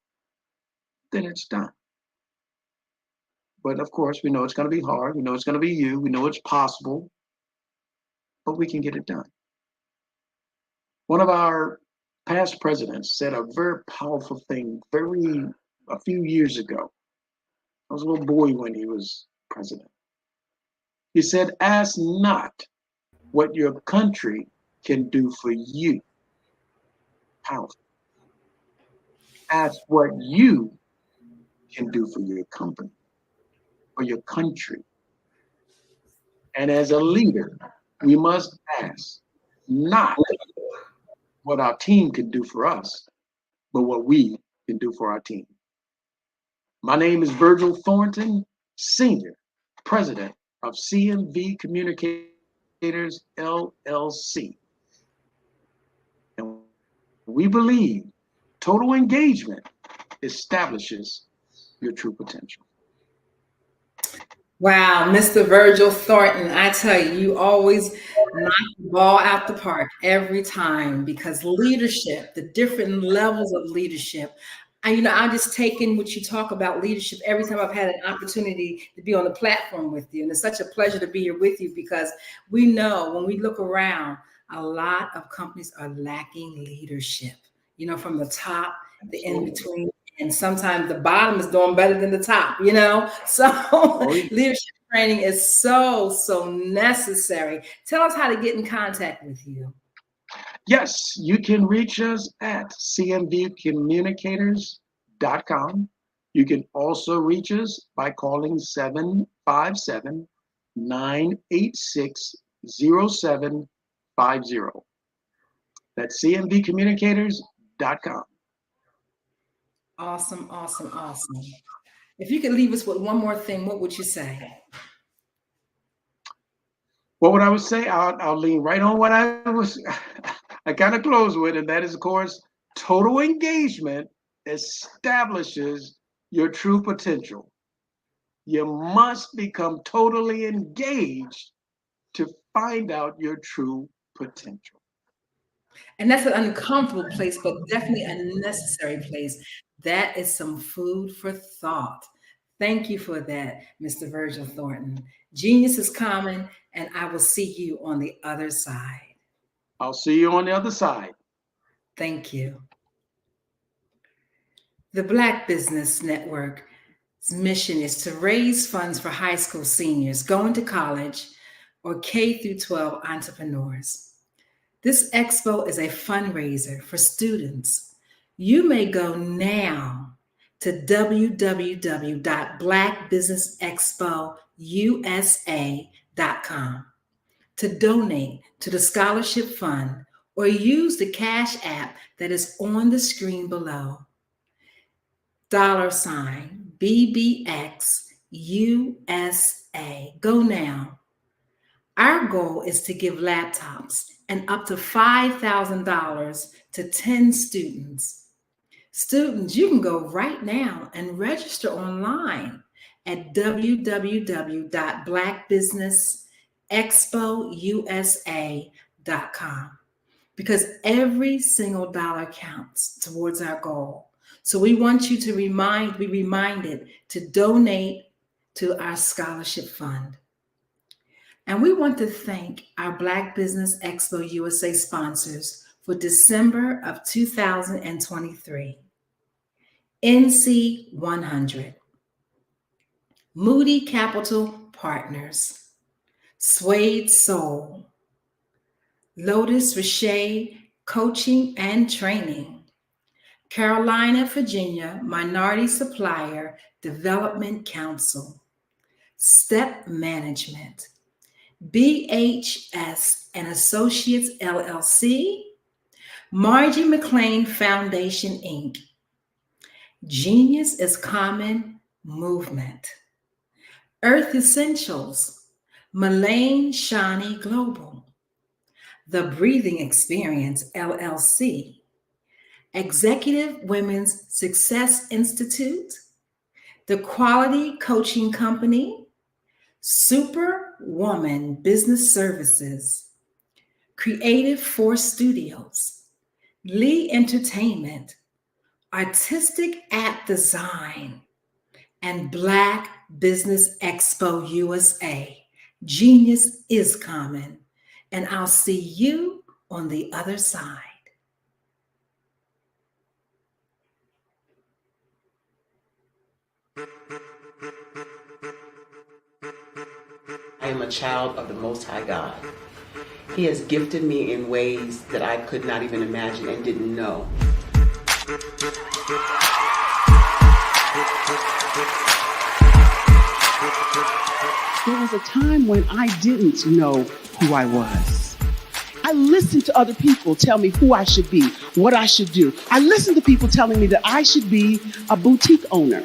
then it's done. But of course, we know it's going to be hard. We know it's going to be you. We know it's possible, but we can get it done. One of our past presidents said a very powerful thing a few years ago. I was a little boy when he was president. He said, ask not what your country can do for you. Powerful. Ask what you can do for your company or your country. And as a leader, we must ask not what our team can do for us, but what we can do for our team. My name is Virgil Thornton, Senior President of CMV Communicators, LLC. And we believe total engagement establishes your true potential. Wow, Mr. Virgil Thornton, I tell you, you always knock the ball out the park every time, because leadership, the different levels of leadership. I'm just taking what you talk about leadership every time I've had an opportunity to be on the platform with you. And it's such a pleasure to be here with you, because we know when we look around, a lot of companies are lacking leadership, from the top, the in between. And sometimes the bottom is doing better than the top, So leadership training is so necessary. Tell us how to get in contact with you. Yes, you can reach us at cmvcommunicators.com. You can also reach us by calling 757-986-0755. That's cmvcommunicators.com. Awesome, awesome, awesome. If you could leave us with one more thing, what would you say? What would I would say? I'll lean right on what I kind of close with, and that is, of course, total engagement establishes your true potential. You must become totally engaged to find out your true potential. And that's an uncomfortable place, but definitely a necessary place. That is some food for thought. Thank you for that, Mr. Virgil Thornton. Genius is common, and I will see you on the other side. I'll see you on the other side. Thank you. The Black Business Network's mission is to raise funds for high school seniors going to college or K through 12 entrepreneurs. This expo is a fundraiser for students. You may go now to www.blackbusinessexpousa.com to donate to the scholarship fund or use the Cash App that is on the screen below. $BBXUSA. Go now. Our goal is to give laptops and up to $5,000 to 10 students. Students, you can go right now and register online at www.blackbusinessexpousa.com because every single dollar counts towards our goal. So we want you to be reminded to donate to our scholarship fund. And we want to thank our Black Business Expo USA sponsors for December of 2023. NC 100, Moody Capital Partners, Suede Soul, Lotus Richey Coaching and Training, Carolina, Virginia Minority Supplier Development Council, Step Management, BHS and Associates LLC, Margie McLean Foundation, Inc., Genius is Common Movement, Earth Essentials, Mullane Shawnee Global, The Breathing Experience LLC, Executive Women's Success Institute, The Quality Coaching Company, Superwoman Business Services, Creative Force Studios, Lee Entertainment, Artistic App Design, and Black Business Expo USA. Genius is common, and I'll see you on the other side. I am a child of the Most High God. He has gifted me in ways that I could not even imagine and didn't know. There was a time when I didn't know who I was. I listened to other people tell me who I should be, what I should do. I listened to people telling me that I should be a boutique owner,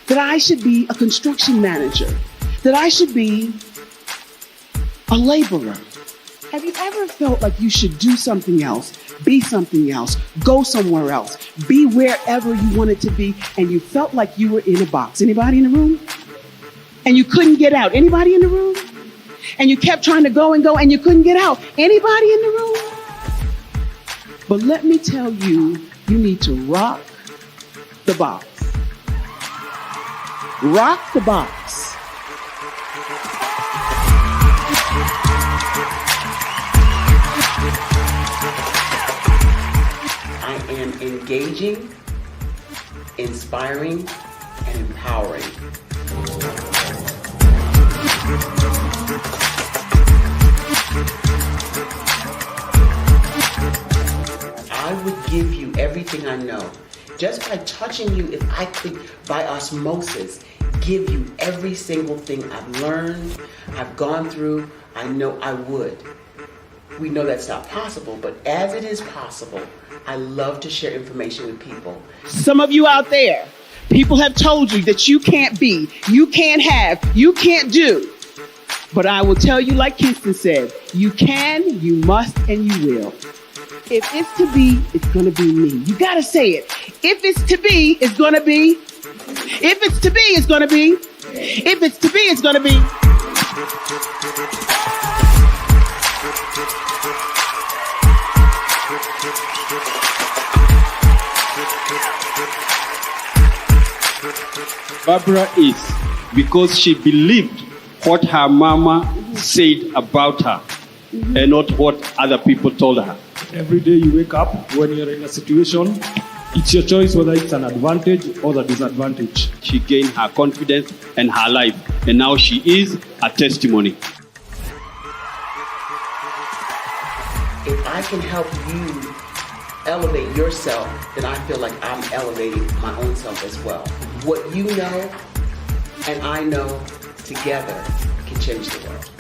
that I should be a construction manager, that I should be a laborer. Have you ever felt like you should do something else, be something else, go somewhere else, be wherever you wanted to be, and you felt like you were in a box? Anybody in the room? And you couldn't get out. Anybody in the room? And you kept trying to go and go and you couldn't get out. Anybody in the room? But let me tell you, you need to rock the box. Rock the box. I am engaging, inspiring, and empowering. I would give you everything I know. Just by touching you, if I could, by osmosis, give you every single thing I've learned, I've gone through, I know I would. We know that's not possible, but as it is possible, I love to share information with people. Some of you out there, people have told you that you can't be, you can't have, you can't do. But I will tell you, like Kingston said, you can, you must, and you will. If it's to be, it's going to be me. You got to say it. If it's to be, it's going to be. If it's to be, it's going to be. If it's to be, it's going to be. Barbara is because she believed what her mama said about her and not what other people told her. Every day you wake up, when you're in a situation, it's your choice whether it's an advantage or the disadvantage. She gained her confidence and her life, and now she is a testimony. If I can help you elevate yourself, then I feel like I'm elevating my own self as well. What you know and I know together can change the world.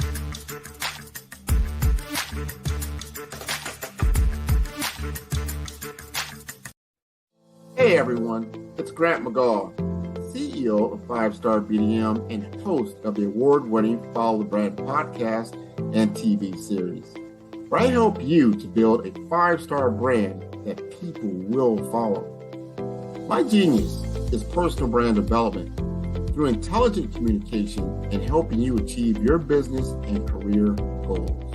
Hey everyone, it's Grant McGaw, CEO of 5-Star BDM and host of the award-winning Follow the Brand podcast and TV series, where I help you to build a 5-star brand that people will follow. My genius is personal brand development through intelligent communication and helping you achieve your business and career goals.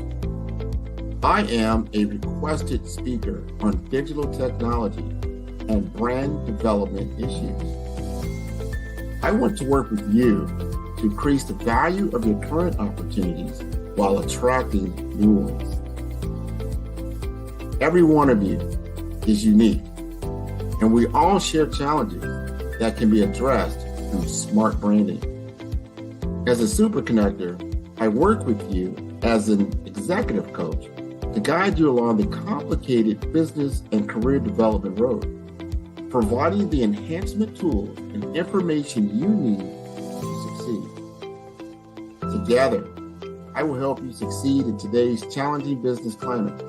I am a requested speaker on digital technology and brand development issues. I want to work with you to increase the value of your current opportunities while attracting new ones. Every one of you is unique, and we all share challenges that can be addressed through smart branding. As a super connector, I work with you as an executive coach to guide you along the complicated business and career development road, providing the enhancement tools and information you need to succeed. Together, I will help you succeed in today's challenging business climate.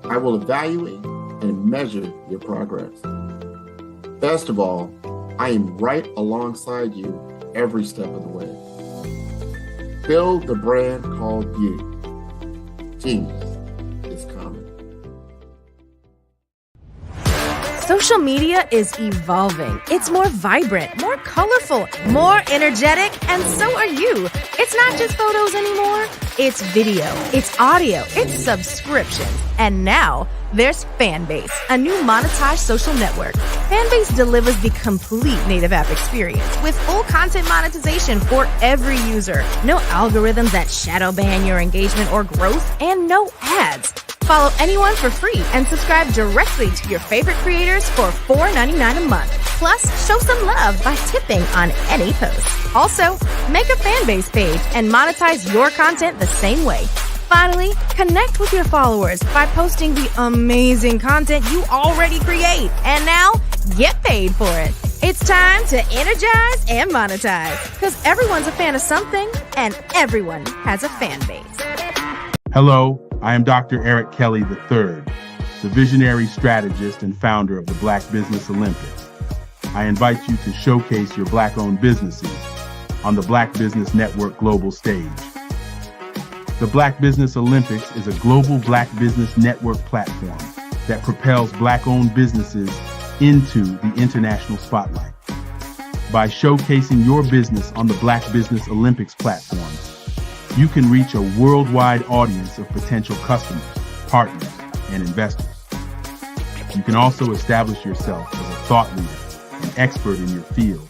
I will evaluate and measure your progress. Best of all, I am right alongside you every step of the way. Build the brand called you. Genius is coming. Social media is evolving. It's more vibrant, more colorful, more energetic, and so are you. It's not just photos anymore. It's video, it's audio, it's subscriptions. And now there's Fanbase, a new monetized social network. Fanbase delivers the complete native app experience with full content monetization for every user. No algorithms that shadow ban your engagement or growth, and no ads. Follow anyone for free and subscribe directly to your favorite creators for $4.99 a month. Plus, show some love by tipping on any post. Also, make a Fanbase page and monetize your content the same way. Finally, connect with your followers by posting the amazing content you already create. And now, get paid for it. It's time to energize and monetize, because everyone's a fan of something and everyone has a fan base. Hello, I am Dr. Eric Kelly III, the visionary strategist and founder of the Black Business Olympics. I invite you to showcase your Black-owned businesses on the Black Business Network global stage. The Black Business Olympics is a global Black Business Network platform that propels Black-owned businesses into the international spotlight. By showcasing your business on the Black Business Olympics platform, you can reach a worldwide audience of potential customers, partners, and investors. You can also establish yourself as a thought leader and expert in your field,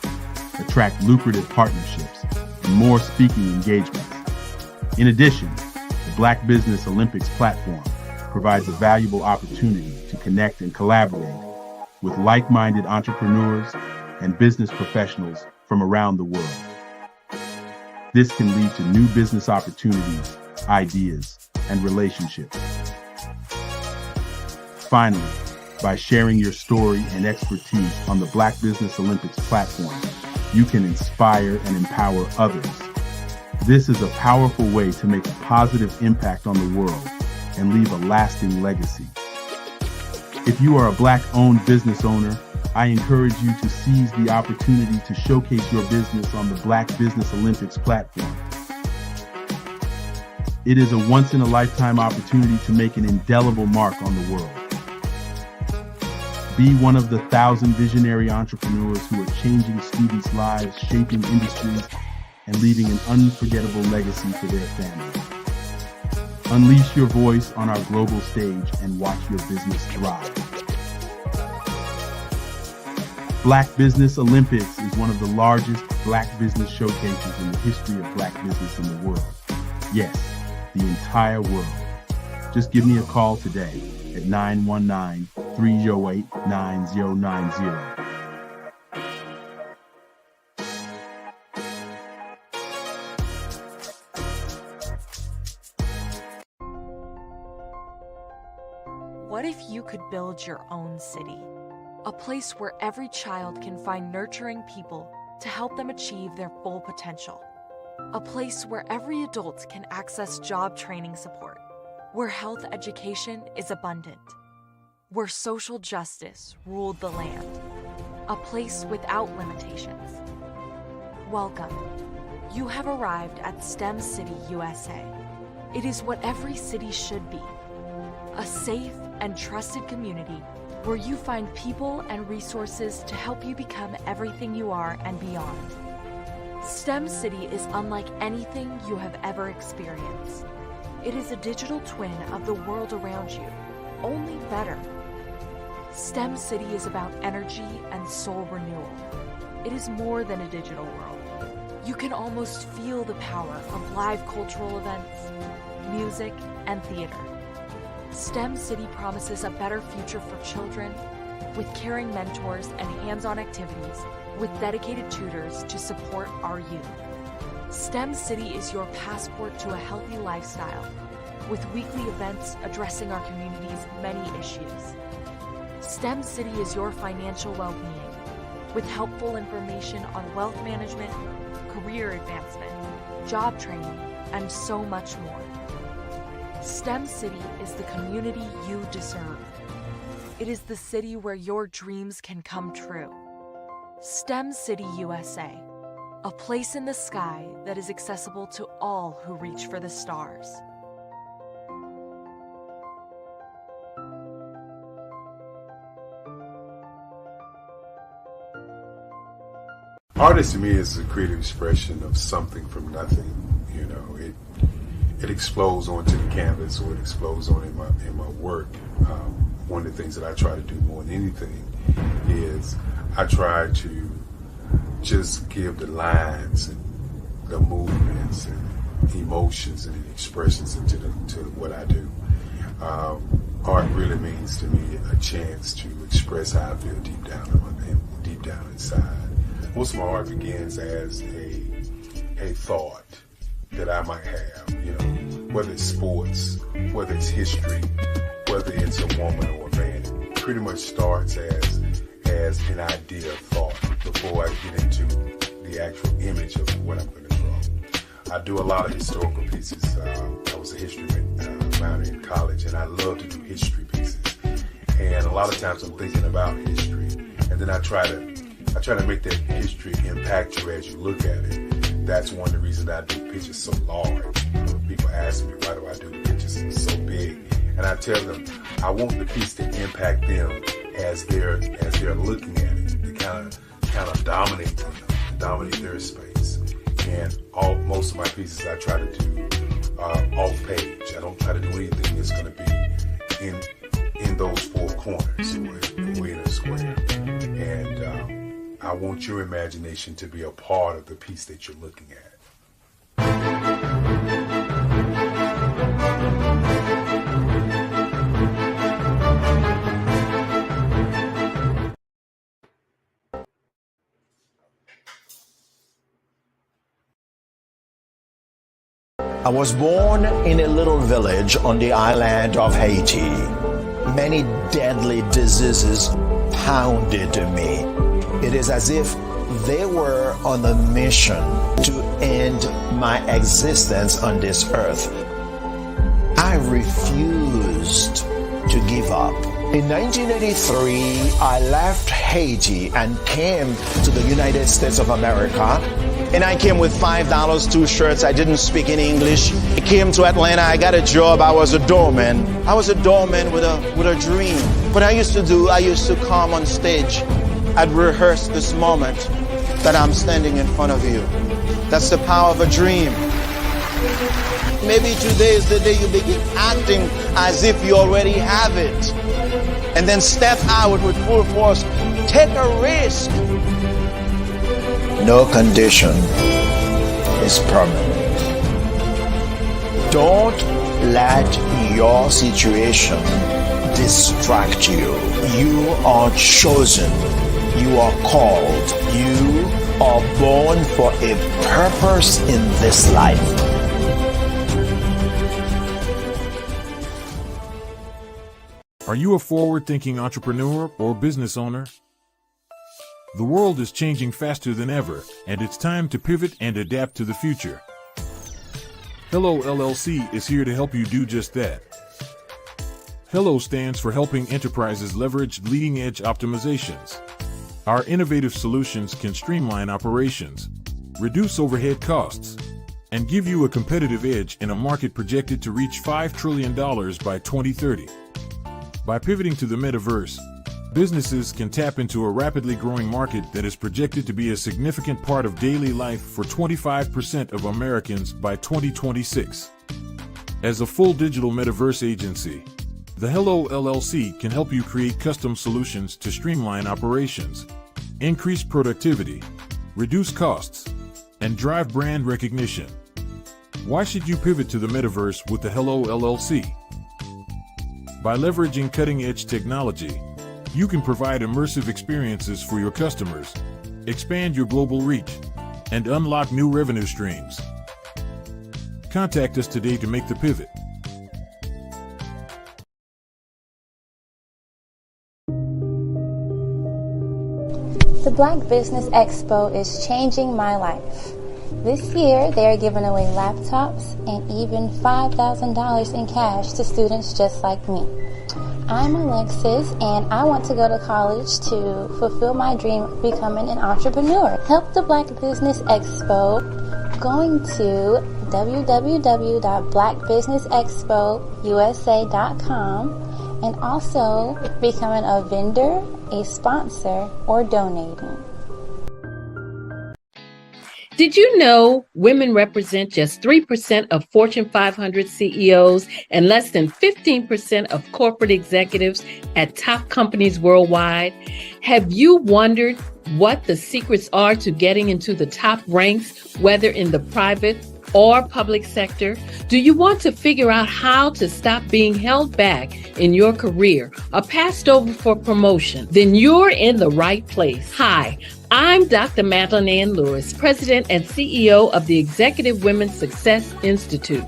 attract lucrative partnerships, and more speaking engagements. In addition, the Black Business Olympics platform provides a valuable opportunity to connect and collaborate with like-minded entrepreneurs and business professionals from around the world. This can lead to new business opportunities, ideas, and relationships. Finally, by sharing your story and expertise on the Black Business Olympics platform, you can inspire and empower others. This is a powerful way to make a positive impact on the world and leave a lasting legacy. If you are a Black-owned business owner, I encourage you to seize the opportunity to showcase your business on the Black Business Olympics platform. It is a once-in-a-lifetime opportunity to make an indelible mark on the world. Be one of the 1,000 visionary entrepreneurs who are changing students' lives, shaping industries, and leaving an unforgettable legacy for their families. Unleash your voice on our global stage and watch your business thrive. Black Business Olympics is one of the largest Black business showcases in the history of Black business in the world. Yes, the entire world. Just give me a call today at 919-308-9090. What if you could build your own city? A place where every child can find nurturing people to help them achieve their full potential. A place where every adult can access job training support. Where health education is abundant. Where social justice ruled the land. A place without limitations. Welcome. You have arrived at STEM City USA. It is what every city should be. A safe and trusted community where you find people and resources to help you become everything you are and beyond. STEM City is unlike anything you have ever experienced. It is a digital twin of the world around you, only better. STEM City is about energy and soul renewal. It is more than a digital world. You can almost feel the power of live cultural events, music, and theater. STEM City promises a better future for children with caring mentors and hands-on activities with dedicated tutors to support our youth. STEM City is your passport to a healthy lifestyle with weekly events addressing our community's many issues. STEM City is your financial well-being with helpful information on wealth management, career advancement, job training, and so much more. STEM City is the community you deserve. It is the city where your dreams can come true. STEM City USA, a place in the sky that is accessible to all who reach for the stars. Art to me is a creative expression of something from nothing. You know, it explodes onto the canvas, or it explodes on in my work. One of the things that I try to do more than anything is I try to just give the lines and the movements and emotions and the expressions into to what I do. Art really means to me a chance to express how I feel deep down inside. Most of my art begins as a thought that I might have, you know, whether it's sports, whether it's history, whether it's a woman or a man. It pretty much starts as an idea of thought before I get into the actual image of what I'm going to draw. I do a lot of historical pieces. I was a history minor in college, and I love to do history pieces. And a lot of times I'm thinking about history, and then I try to make that history impact you as you look at it. That's one of the reasons I do pictures so large. People ask me, why do I do the pictures so big? And I tell them, I want the piece to impact them as they're looking at it, to kind of dominate them, dominate their space. And most of my pieces I try to do off page. I don't try to do anything that's going to be in those four corners or in a square. And I want your imagination to be a part of the piece that you're looking at. I was born in a little village on the island of Haiti. Many deadly diseases pounded me. It is as if they were on a mission to end my existence on this earth. I refused to give up. In 1983, I left Haiti and came to the United States of America. And I came with $5, 2 shirts. I didn't speak any English. I came to Atlanta. I got a job. I was a doorman. I was a doorman with a dream. What I used to come on stage. I'd rehearse this moment that I'm standing in front of you. That's the power of a dream. Maybe today is the day you begin acting as if you already have it. And then step out with full force. Take a risk. No condition is permanent. Don't let your situation distract you. You are chosen. You are called. You are born for a purpose in this life. Are you a forward-thinking entrepreneur or business owner? The world is changing faster than ever, and it's time to pivot and adapt to the future. Hello LLC is here to help you do just that. Hello stands for helping enterprises leverage leading-edge optimizations. Our innovative solutions can streamline operations, reduce overhead costs, and give you a competitive edge in a market projected to reach $5 trillion by 2030. By pivoting to the metaverse, businesses can tap into a rapidly growing market that is projected to be a significant part of daily life for 25% of Americans by 2026. As a full digital metaverse agency, the Hello LLC can help you create custom solutions to streamline operations, increase productivity, reduce costs, and drive brand recognition. Why should you pivot to the metaverse with the Hello LLC? By leveraging cutting-edge technology, you can provide immersive experiences for your customers, expand your global reach, and unlock new revenue streams. Contact us today to make the pivot. The Black Business Expo is changing my life. This year, they are giving away laptops and even $5,000 in cash to students just like me. I'm Alexis, and I want to go to college to fulfill my dream of becoming an entrepreneur. Help the Black Business Expo going to www.blackbusinessexpousa.com and also becoming a vendor, a sponsor, or donating. Did you know women represent just 3% of Fortune 500 CEOs and less than 15% of corporate executives at top companies worldwide? Have you wondered what the secrets are to getting into the top ranks, whether in the private or public sector? Do you want to figure out how to stop being held back in your career or passed over for promotion? Then you're in the right place. Hi, I'm Dr. Madeline Ann Lewis, President and CEO of the Executive Women's Success Institute.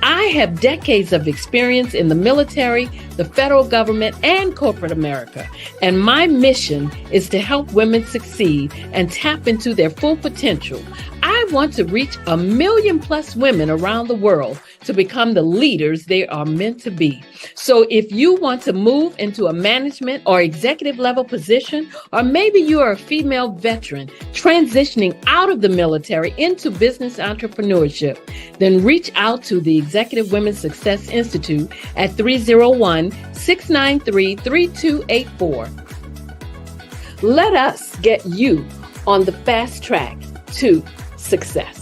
I have decades of experience in the military, the federal government, and corporate America, and my mission is to help women succeed and tap into their full potential. I want to reach 1 million plus women around the world to become the leaders they are meant to be. So if you want to move into a management or executive level position, or maybe you are a female veteran transitioning out of the military into business entrepreneurship, then reach out to the Executive Women's Success Institute at 301-693-3284. Let us get you on the fast track to success.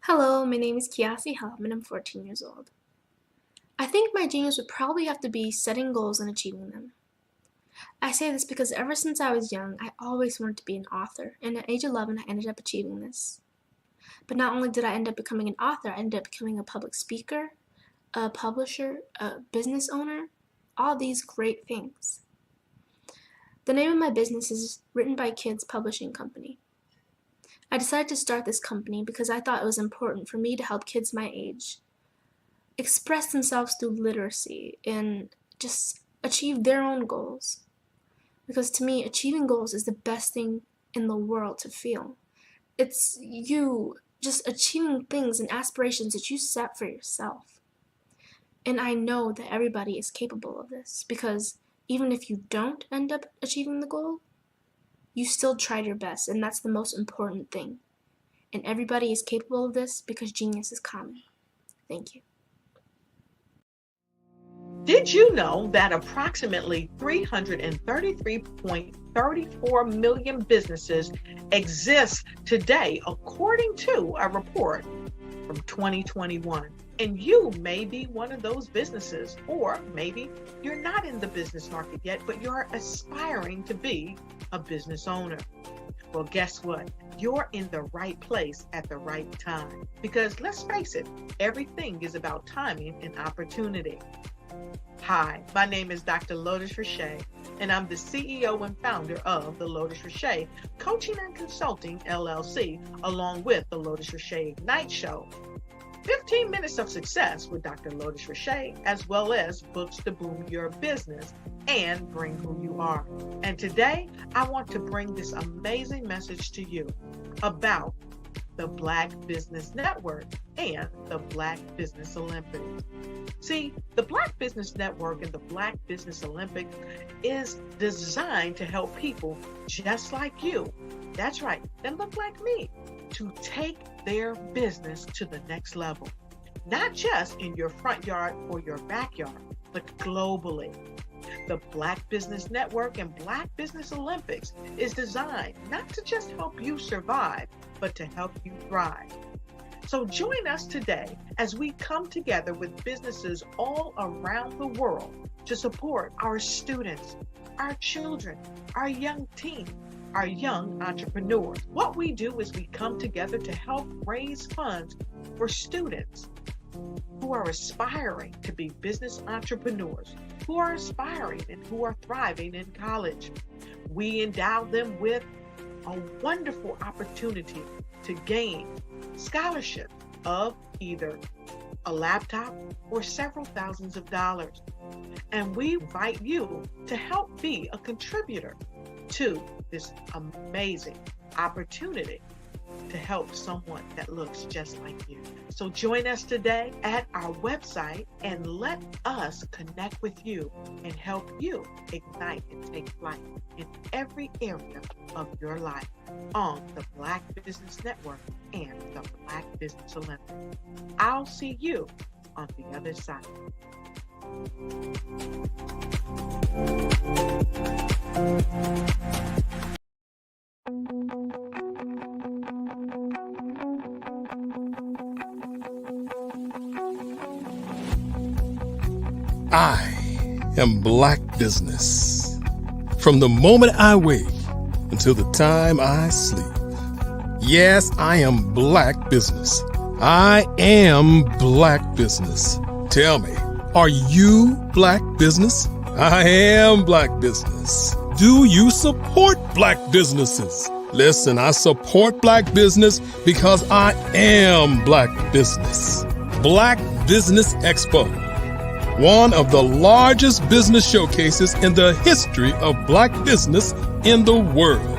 Hello, my name is Kiasi Helm and I'm 14 years old. I think my genius would probably have to be setting goals and achieving them. I say this because ever since I was young, I always wanted to be an author, and at age 11, I ended up achieving this. But not only did I end up becoming an author, I ended up becoming a public speaker, a publisher, a business owner, all these great things. The name of my business is Written by Kids Publishing Company. I decided to start this company because I thought it was important for me to help kids my age express themselves through literacy and just achieve their own goals. Because to me, achieving goals is the best thing in the world to feel. It's you just achieving things and aspirations that you set for yourself. And I know that everybody is capable of this, because even if you don't end up achieving the goal, you still tried your best, and that's the most important thing. And everybody is capable of this because genius is common. Thank you. Did you know that approximately 333.34 million businesses exist today, according to a report from 2021? And you may be one of those businesses, or maybe you're not in the business market yet, but you're aspiring to be a business owner. Well, guess what? You're in the right place at the right time. Because let's face it, everything is about timing and opportunity. Hi, my name is Dr. Lotus Richey, and I'm the CEO and founder of the Lotus Richey Coaching and Consulting LLC, along with the Lotus Richey Ignite Show. 15 minutes of success with Dr. Lotus Richey, as well as books to boom your business and bring who you are. And today, I want to bring this amazing message to you about the Black Business Network and the Black Business Olympics. See, the Black Business Network and the Black Business Olympics is designed to help people just like you, that's right, that look like me, to take their business to the next level. Not just in your front yard or your backyard, but globally. The Black Business Network and Black Business Olympics is designed not to just help you survive, but to help you thrive. So join us today as we come together with businesses all around the world to support our students, our children, our young teens, our young entrepreneurs. What we do is we come together to help raise funds for students who are aspiring to be business entrepreneurs, who are aspiring and who are thriving in college. We endow them with a wonderful opportunity to gain scholarship of either a laptop or several thousands of dollars. And we invite you to help be a contributor to this amazing opportunity to help someone that looks just like you. So join us today at our website and let us connect with you and help you ignite and take flight in every area of your life on the Black Business Network and the Black Business Olympics. I'll see you on the other side. I am Black Business. From the moment I wake until the time I sleep. Yes, I am Black Business. I am Black Business. Tell me, are you Black Business? I am Black Business. Do you support Black businesses? Listen, I support Black business because I am Black Business. Black Business Expo, one of the largest business showcases in the history of Black business in the world.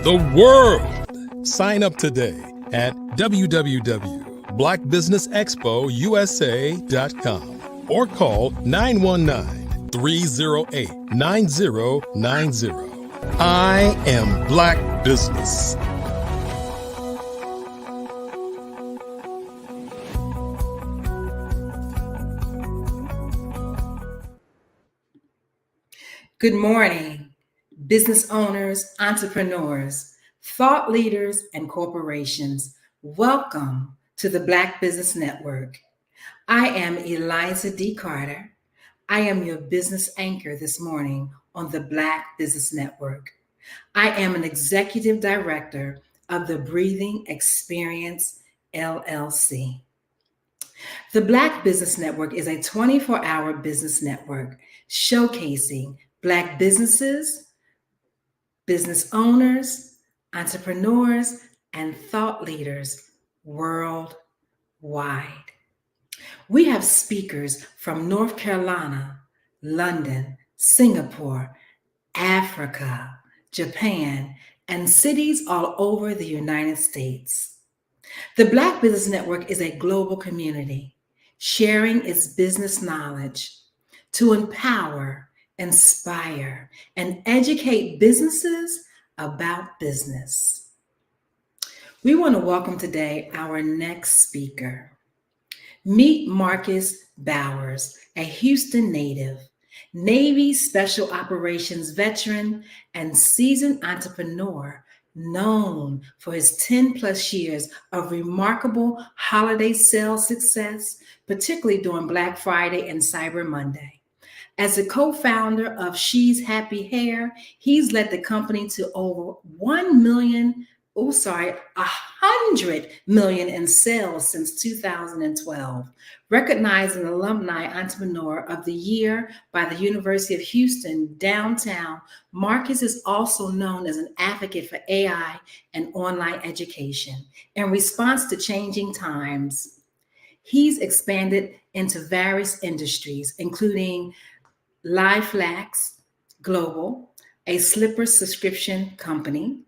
The world! Sign up today at www.blackbusinessexpousa.com or call 919-308-9090. I am Black Business. Good morning, business owners, entrepreneurs, thought leaders, and corporations. Welcome to the Black Business Network. I am Eliza D. Carter. I am your business anchor this morning on the Black Business Network. I am an executive director of the Breathing Experience LLC. The Black Business Network is a 24-hour business network showcasing Black businesses, business owners, entrepreneurs, and thought leaders worldwide. We have speakers from North Carolina, London, Singapore, Africa, Japan, and cities all over the United States. The Black Business Network is a global community sharing its business knowledge to empower, inspire, and educate businesses about business. We want to welcome today our next speaker. Meet Marcus Bowers, a Houston native, Navy Special Operations veteran, and seasoned entrepreneur known for his 10+ years of remarkable holiday sales success, particularly during Black Friday and Cyber Monday. As a co-founder of She's Happy Hair, he's led the company to over 100 million in sales since 2012. Recognized an Alumni Entrepreneur of the Year by the University of Houston downtown, Marcus is also known as an advocate for AI and online education. In response to changing times, he's expanded into various industries, including LifeLax Global, a slipper subscription company,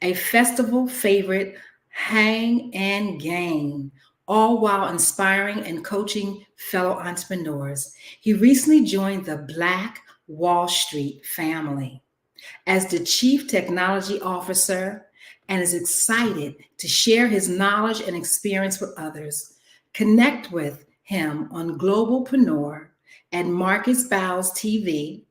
a festival favorite, Hang and Gain, all while inspiring and coaching fellow entrepreneurs. He recently joined the Black Wall Street family as the Chief Technology Officer and is excited to share his knowledge and experience with others. Connect with him on Globalpreneur at Marcus Bowers TV,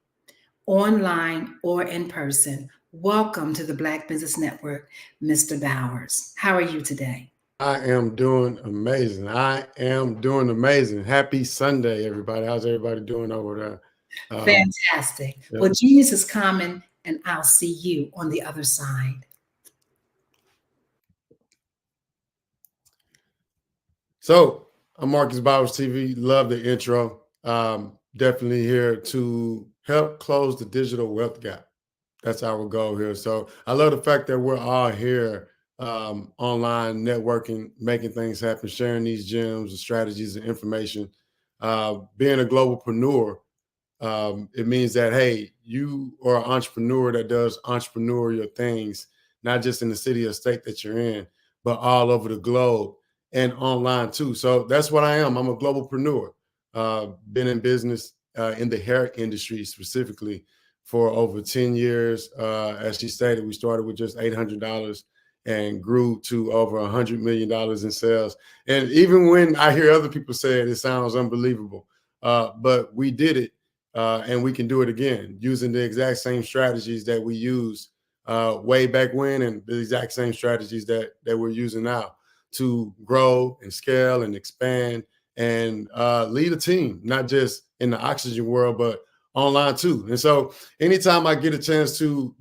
online or in person. Welcome to the Black Business Network, Mr. Bowers. How are you today? I am doing amazing. Happy Sunday, everybody. How's everybody doing over there? Fantastic. Yeah. Well, genius is common, and I'll see you on the other side. So I'm Marcus Bowers TV. Love the intro. Definitely here to help close the digital wealth gap. That's our goal here. So I love the fact that we're all here online, networking, making things happen, sharing these gems and strategies and information. Being a globalpreneur, it means that, hey, you are an entrepreneur that does entrepreneurial things, not just in the city or state that you're in, but all over the globe and online too. So that's what I am. I'm a globalpreneur. Been in business in the hair industry specifically for over 10 years. As she stated, we started with just $800 and grew to over $100 million in sales. And even when I hear other people say it sounds unbelievable. But we did it, and we can do it again using the exact same strategies that we used way back when, and the exact same strategies that we're using now to grow and scale and expand and lead a team, not just in the oxygen world, but online too. And so anytime I get a chance to,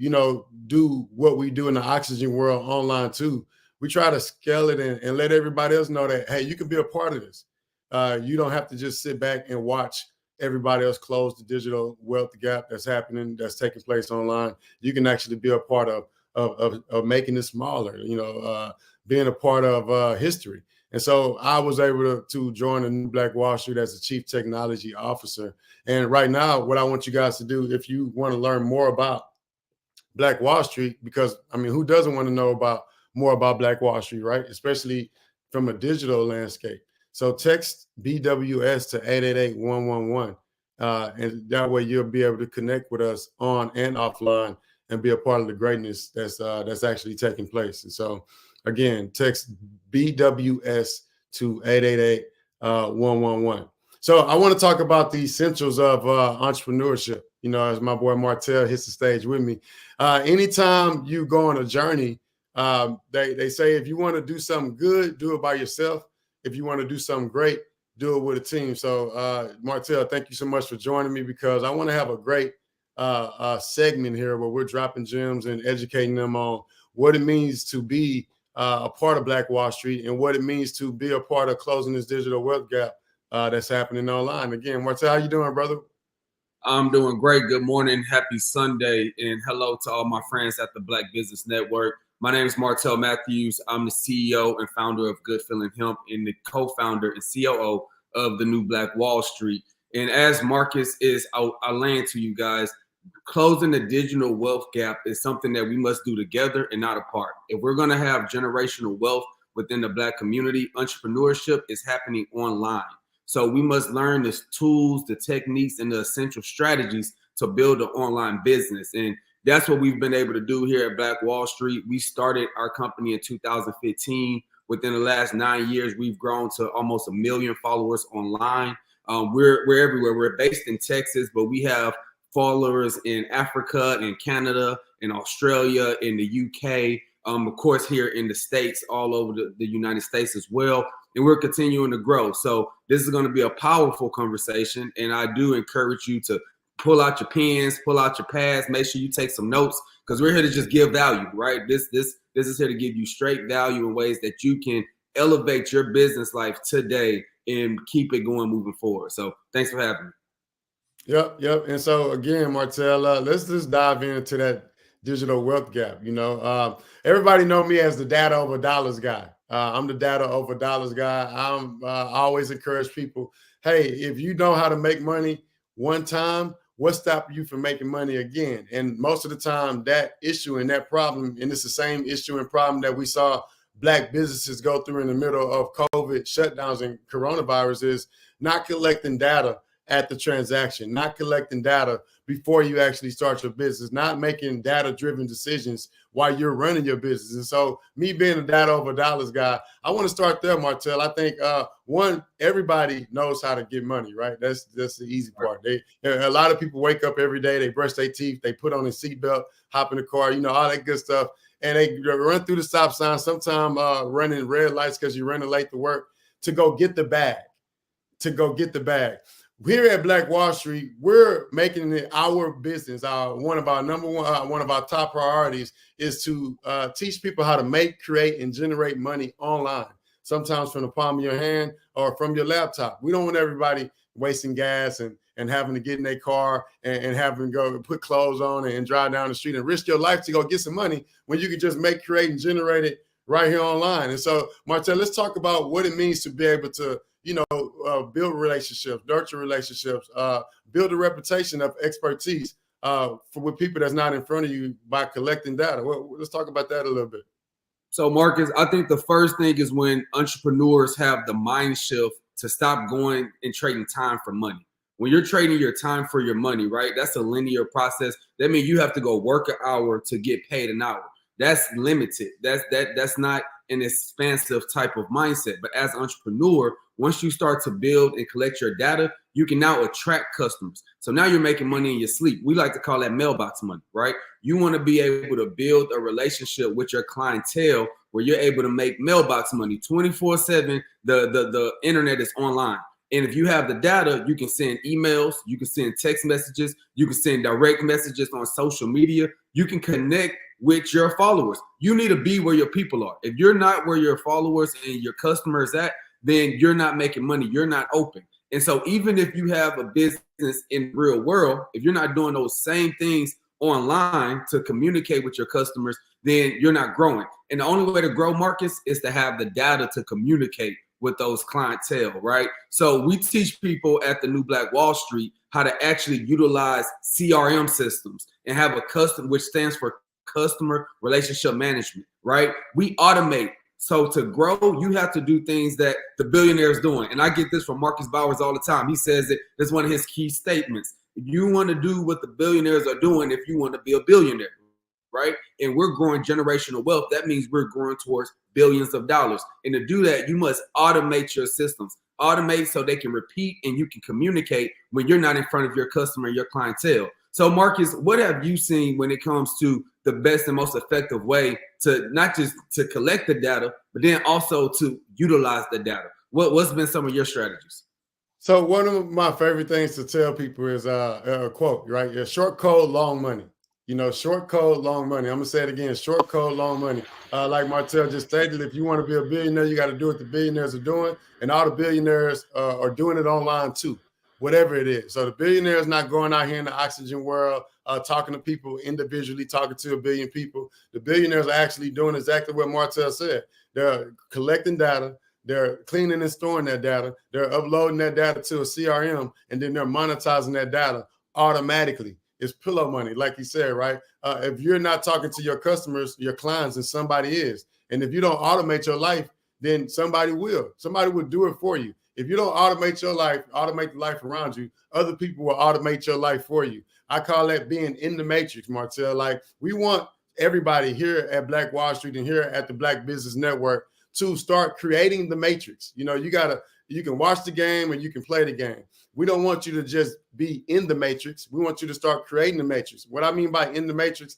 do what we do in the oxygen world online too, we try to scale it and let everybody else know that, hey, you can be a part of this. You don't have to just sit back and watch everybody else close the digital wealth gap that's happening, that's taking place online. You can actually be a part of making it smaller, being a part of history. And so I was able to join the new Black Wall Street as the Chief Technology Officer. And right now, what I want you guys to do, if you want to learn more about Black Wall Street, because who doesn't want to know more about Black Wall Street, right? Especially from a digital landscape. So text BWS to 888-111. And that way you'll be able to connect with us on and offline and be a part of the greatness that's actually taking place. And so again, text BWS to 888-111. So I want to talk about the essentials of entrepreneurship. As my boy Martell hits the stage with me. Anytime you go on a journey, they say if you want to do something good, do it by yourself. If you want to do something great, do it with a team. So Martell, thank you so much for joining me, because I want to have a great segment here where we're dropping gems and educating them on what it means to be a part of Black Wall Street and what it means to be a part of closing this digital wealth gap that's happening online. Again, Martell, how you doing, brother? I'm doing great. Good morning. Happy Sunday. And hello to all my friends at the Black Business Network. My name is Martell Matthews. I'm the CEO and founder of Good Feeling Hemp and the co-founder and COO of the new Black Wall Street. And as Marcus is, I'll land to you guys, closing the digital wealth gap is something that we must do together and not apart. If we're going to have generational wealth within the Black community, entrepreneurship is happening online. So we must learn the tools, the techniques, and the essential strategies to build an online business. And that's what we've been able to do here at Black Wall Street. We started our company in 2015. Within the last 9 years, we've grown to almost 1 million followers online. We're everywhere. We're based in Texas, but we have followers in Africa, in Canada, in Australia, in the UK, of course, here in the States, all over the United States as well. And we're continuing to grow. So this is going to be a powerful conversation. And I do encourage you to pull out your pens, pull out your pads, make sure you take some notes, because we're here to just give value, right? This is here to give you straight value in ways that you can elevate your business life today and keep it going moving forward. So thanks for having me. Yep. And so again, Martell, let's just dive into that digital wealth gap. Everybody know me as the data over dollars guy. I'm the data over dollars guy. I always encourage people, hey, if you know how to make money one time, what's stopping you from making money again? And most of the time, that issue and that problem, and it's the same issue and problem that we saw Black businesses go through in the middle of COVID shutdowns and coronavirus, is not collecting data at the transaction, not collecting data before you actually start your business, not making data-driven decisions while you're running your business. And so me being a data over dollars guy, I want to start there, Martell. I think one, everybody knows how to get money, right? That's the easy part. A lot of people wake up every day, they brush their teeth, they put on a seatbelt, hop in the car, all that good stuff. And they run through the stop sign, sometimes running red lights because you're running late to work, to go get the bag. Here at Black Wall Street, we're making it our business. One of our top priorities is to teach people how to make, create, and generate money online, sometimes from the palm of your hand or from your laptop. We don't want everybody wasting gas and having to get in their car and having to go put clothes on and drive down the street and risk your life to go get some money when you can just make, create, and generate it right here online. And so, Martell, let's talk about what it means to be able to build relationships, nurture relationships, build a reputation of expertise with people that's not in front of you by collecting data. Let's talk about that a little bit. So, Marcus, I think the first thing is when entrepreneurs have the mind shift to stop going and trading time for money. When you're trading your time for your money, right, that's a linear process. That means you have to go work an hour to get paid an hour. That's limited. That's not an expansive type of mindset. But as an entrepreneur, once you start to build and collect your data, you can now attract customers. So now you're making money in your sleep. We like to call that mailbox money, right? You want to be able to build a relationship with your clientele where you're able to make mailbox money 24/7. The internet is online. And if you have the data, you can send emails, you can send text messages, you can send direct messages on social media. You can connect with your followers. You need to be where your people are. If you're not where your followers and your customers at, then you're not making money. You're not open. And so even if you have a business in the real world, if you're not doing those same things online to communicate with your customers, then you're not growing. And the only way to grow, Marcus, is to have the data to communicate with those clientele, right? So we teach people at the New Black Wall Street how to actually utilize CRM systems and have a custom, which stands for customer relationship management, right? We automate. So to grow, you have to do things that the billionaire's doing. And I get this from Marcus Bowers all the time. He says it, that's one of his key statements. If you want to do what the billionaires are doing, if you want to be a billionaire, right? And we're growing generational wealth. That means we're growing towards billions of dollars. And to do that, you must automate your systems. Automate so they can repeat and you can communicate when you're not in front of your customer, your clientele. So Marcus, what have you seen when it comes to the best and most effective way to not just to collect the data, but then also to utilize the data? What's been some of your strategies? So one of my favorite things to tell people is a quote, right? Yeah, short code, long money. Short code, long money. I'm going to say it again, short code, long money. Like Martell just stated, if you want to be a billionaire, you got to do what the billionaires are doing. And all the billionaires are doing it online too, whatever it is. So the billionaires not going out here in the oxygen world, talking to people individually, talking to 1 billion people. The billionaires are actually doing exactly what Martell said. They're collecting data. They're cleaning and storing that data. They're uploading that data to a CRM, and then they're monetizing that data automatically. It's pillow money, like you said, right? If you're not talking to your customers, your clients, and somebody is. And if you don't automate your life, then somebody will. Somebody will do it for you. If you don't automate your life, automate the life around you, other people will automate your life for you. I call that being in the matrix, Martell. Like, we want everybody here at Black Wall Street and here at the Black Business Network to start creating the matrix. You know, you can watch the game and you can play the game. We don't want you to just be in the matrix. We want you to start creating the matrix. What I mean by in the matrix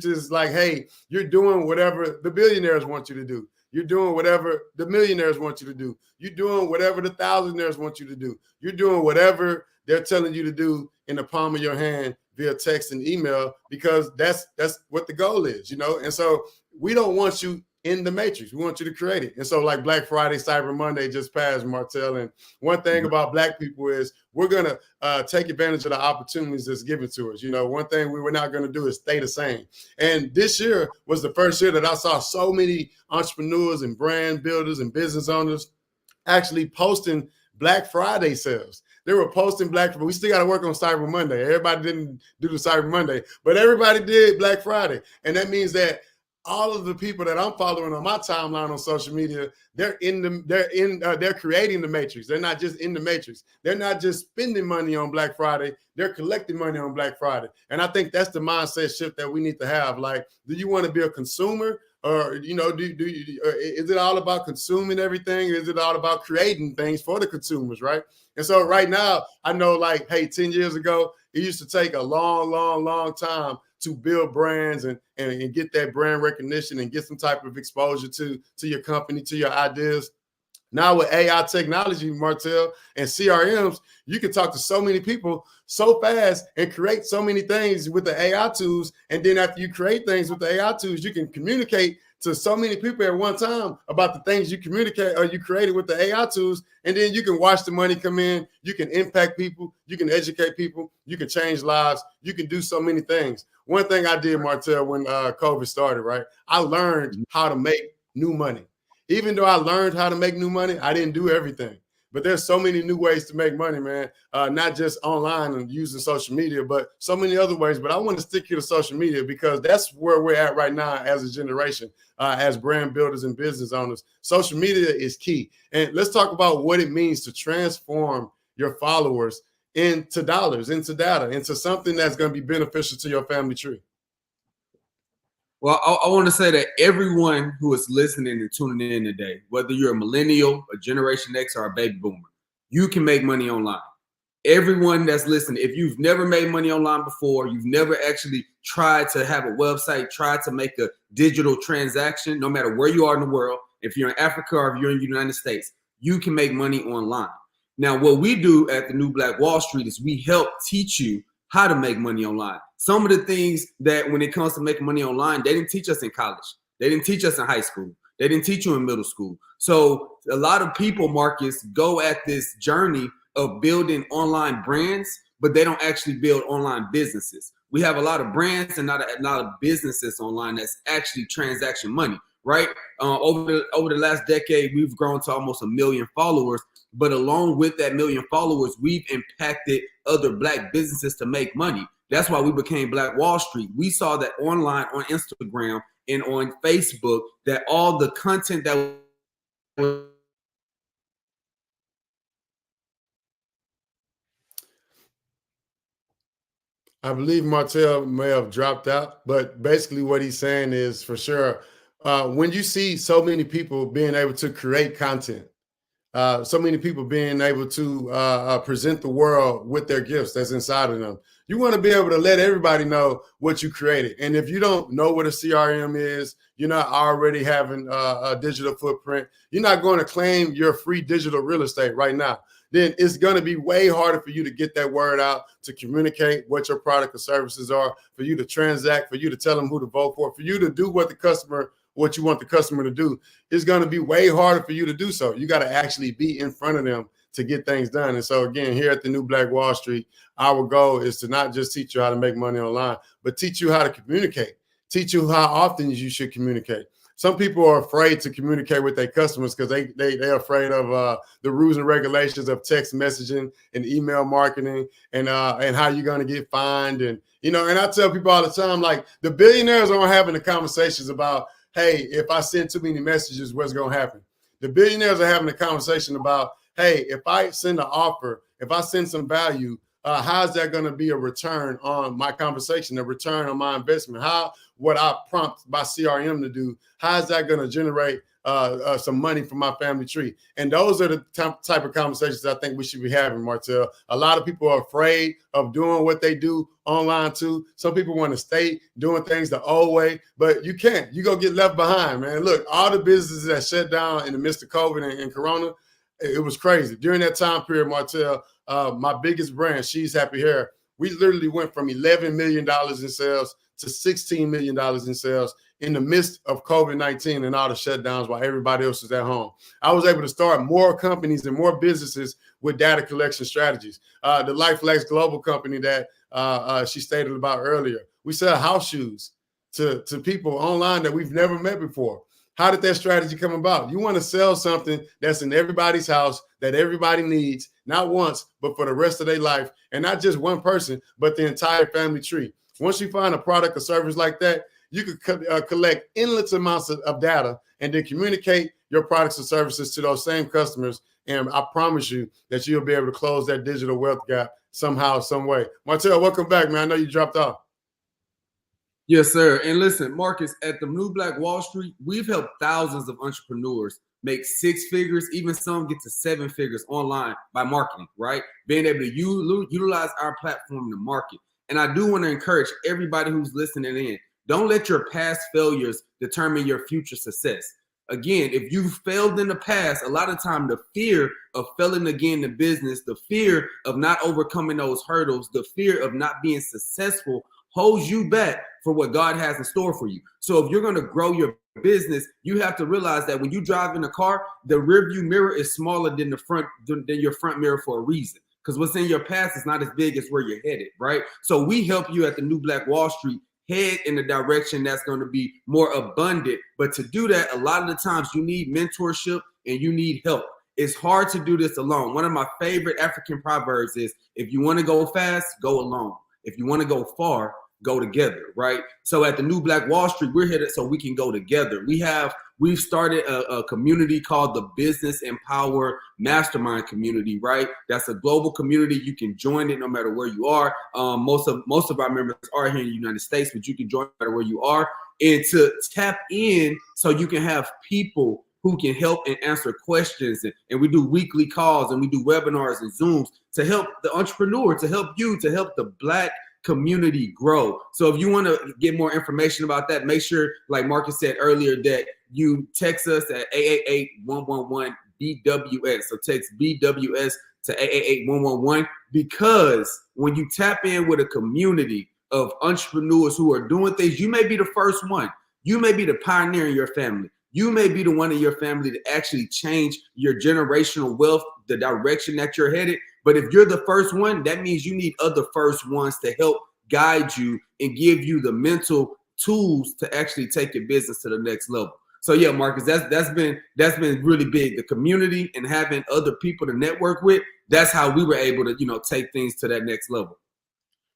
is like, hey, you're doing whatever the billionaires want you to do. You're doing whatever the millionaires want you to do. You're doing whatever the thousandaires want you to do. You're doing whatever they're telling you to do in the palm of your hand via text and email, because that's what the goal is, you know? And so we don't want you in the matrix. We want you to create it. And so, like, Black Friday, Cyber Monday just passed, Martell. And one thing about Black people is we're going to take advantage of the opportunities that's given to us. You know, one thing we were not going to do is stay the same. And this year was the first year that I saw so many entrepreneurs and brand builders and business owners actually posting Black Friday sales. They were posting Black Friday. We still got to work on Cyber Monday. Everybody didn't do the Cyber Monday, but everybody did Black Friday. And that means that all of the people that I'm following on my timeline on social media, they're creating the matrix. They're not just in the matrix. They're not just spending money on Black Friday. They're collecting money on Black Friday. And I think that's the mindset shift that we need to have. Like, do you want to be a consumer, or, you know, is it all about consuming everything? Is it all about creating things for the consumers, right? And so right now, I know, like, hey, 10 years ago, it used to take a long time to build brands and get that brand recognition and get some type of exposure to your company, to your ideas. Now with AI technology, Martell, and CRMs, you can talk to so many people so fast and create so many things with the AI tools. And then after you create things with the AI tools, you can communicate to so many people at one time about the things you communicate or you created with the AI tools. And then you can watch the money come in. You can impact people. You can educate people. You can change lives. You can do so many things. One thing I did, Martell, when COVID started, right? I learned how to make new money. Even though I learned how to make new money, I didn't do everything. But there's so many new ways to make money, man. Not just online and using social media, but so many other ways. But I want to stick here to social media because that's where we're at right now as a generation, as brand builders and business owners. Social media is key. And let's talk about what it means to transform your followers into dollars, into data, into something that's going to be beneficial to your family tree. Well, I want to say that everyone who is listening and tuning in today, whether you're a millennial, a Generation X, or a baby boomer, you can make money online. Everyone that's listening, if you've never made money online before, you've never actually tried to have a website, tried to make a digital transaction, no matter where you are in the world, if you're in Africa or if you're in the United States, you can make money online. Now, what we do at the New Black Wall Street is we help teach you how to make money online. Some of the things that when it comes to making money online, they didn't teach us in college. They didn't teach us in high school. They didn't teach you in middle school. So a lot of people, Marcus, go at this journey of building online brands, but they don't actually build online businesses. We have a lot of brands and not a lot of businesses online that's actually transaction money, right? Over the last decade, we've grown to almost 1 million followers. But along with that 1 million followers, we've impacted other Black businesses to make money. That's why we became Black Wall Street. We saw that online on Instagram and on Facebook, that all the content that was I believe Martell may have dropped out, but basically what he's saying is, for sure, when you see so many people being able to create content, so many people being able to present the world with their gifts that's inside of them, you want to be able to let everybody know what you created. And if you don't know what a CRM is, you're not already having a digital footprint, you're not going to claim your free digital real estate right now, then it's going to be way harder for you to get that word out, to communicate what your product or services are, for you to transact, for you to tell them who to vote for you to do what you want the customer to do. It's going to be way harder for you to do so. You got to actually be in front of them to get things done. And so again, here at the New Black Wall Street, our goal is to not just teach you how to make money online, but teach you how to communicate, teach you how often you should communicate. Some people are afraid to communicate with their customers because they're afraid of the rules and regulations of text messaging and email marketing and how you're going to get fined. And, and I tell people all the time, like, the billionaires aren't having the conversations about, hey, if I send too many messages, what's going to happen? The billionaires are having a conversation about, hey, if I send an offer, if I send some value, how's that going to be a return on my conversation, a return on my investment? What I prompt my CRM to do, how is that going to generate some money from my family tree? And those are the type of conversations I think we should be having, Martell. A lot of people are afraid of doing what they do online too. Some people want to stay doing things the old way, but you can't. You're going to get left behind, man. Look, all the businesses that shut down in the midst of COVID and Corona, it was crazy. During that time period, Martell, my biggest brand, She's Happy Hair, we literally went from $11 million in sales to $16 million in sales in the midst of COVID-19 and all the shutdowns while everybody else was at home. I was able to start more companies and more businesses with data collection strategies. The LifeLex Global company that she stated about earlier, we sell house shoes to people online that we've never met before. How did that strategy come about? You want to sell something that's in everybody's house that everybody needs, not once, but for the rest of their life, and not just one person, but the entire family tree. Once you find a product or service like that, you could collect endless amounts of data and then communicate your products and services to those same customers. And I promise you that you'll be able to close that digital wealth gap somehow, some way. Martell, welcome back, man. I know you dropped off. Yes, sir. And listen, Marcus, at the New Black Wall Street, we've helped thousands of entrepreneurs make 6 figures, even some get to 7 figures online by marketing, right? Being able to utilize our platform to market. And I do want to encourage everybody who's listening in, don't let your past failures determine your future success. Again, if you've failed in the past, a lot of time the fear of failing again in business, the fear of not overcoming those hurdles, the fear of not being successful holds you back for what God has in store for you. So if you're going to grow your business, you have to realize that when you drive in a car, the rear view mirror is smaller than your front mirror for a reason. Because what's in your past is not as big as where you're headed, right? So we help you at the New Black Wall Street head in the direction that's going to be more abundant. But to do that, a lot of the times you need mentorship and you need help. It's hard to do this alone. One of my favorite African proverbs is, if you want to go fast, go alone. If you want to go far, go together, right? So at the New Black Wall Street, we're here so we can go together. We've started a community called the Business Empower Mastermind community, right? That's a global community. You can join it no matter where you are. Most of our members are here in the United States, but you can join no matter where you are. And to tap in so you can have people who can help and answer questions. And we do weekly calls and we do webinars and Zooms to help the entrepreneur, to help you, to help the Black community grow. So if you want to get more information about that, make sure, like Marcus said earlier, that you text us at 888-111-BWS. So text BWS to 888-111, because when you tap in with a community of entrepreneurs who are doing things, you may be the first one. You may be the pioneer in your family. You may be the one in your family to actually change your generational wealth, the direction that you're headed. But if you're the first one, that means you need other first ones to help guide you and give you the mental tools to actually take your business to the next level. So yeah, Marcus, that's been really big. The community and having other people to network with, that's how we were able to, take things to that next level.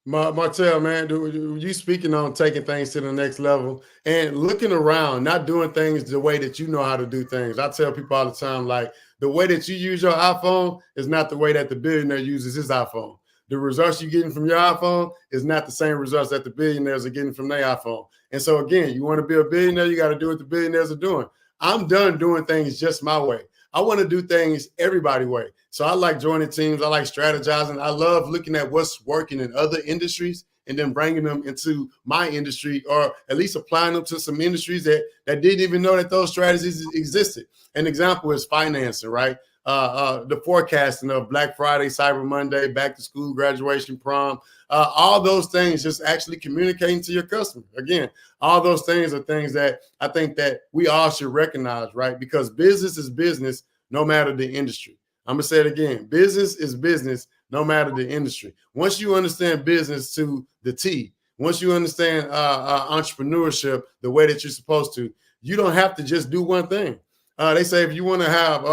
Martell, man, you speaking on taking things to the next level and looking around, not doing things the way that you know how to do things. I tell people all the time, like, the way that you use your iPhone is not the way that the billionaire uses his iPhone. The results you're getting from your iPhone is not the same results that the billionaires are getting from their iPhone. And so again, you want to be a billionaire, you got to do what the billionaires are doing. I'm done doing things just my way. I want to do things everybody's way. So I like joining teams. I like strategizing. I love looking at what's working in other industries and then bringing them into my industry, or at least applying them to some industries that didn't even know that those strategies existed. An example is financing, right? The forecasting of Black Friday, Cyber Monday, back to school, graduation, prom, all those things, just actually communicating to your customer. Again, all those things are things that I think that we all should recognize, right? Because business is business, no matter the industry. I'm going to say it again. Business is business, no matter the industry. Once you understand business to the T, once you understand entrepreneurship the way that you're supposed to, you don't have to just do one thing. They say if you want to have,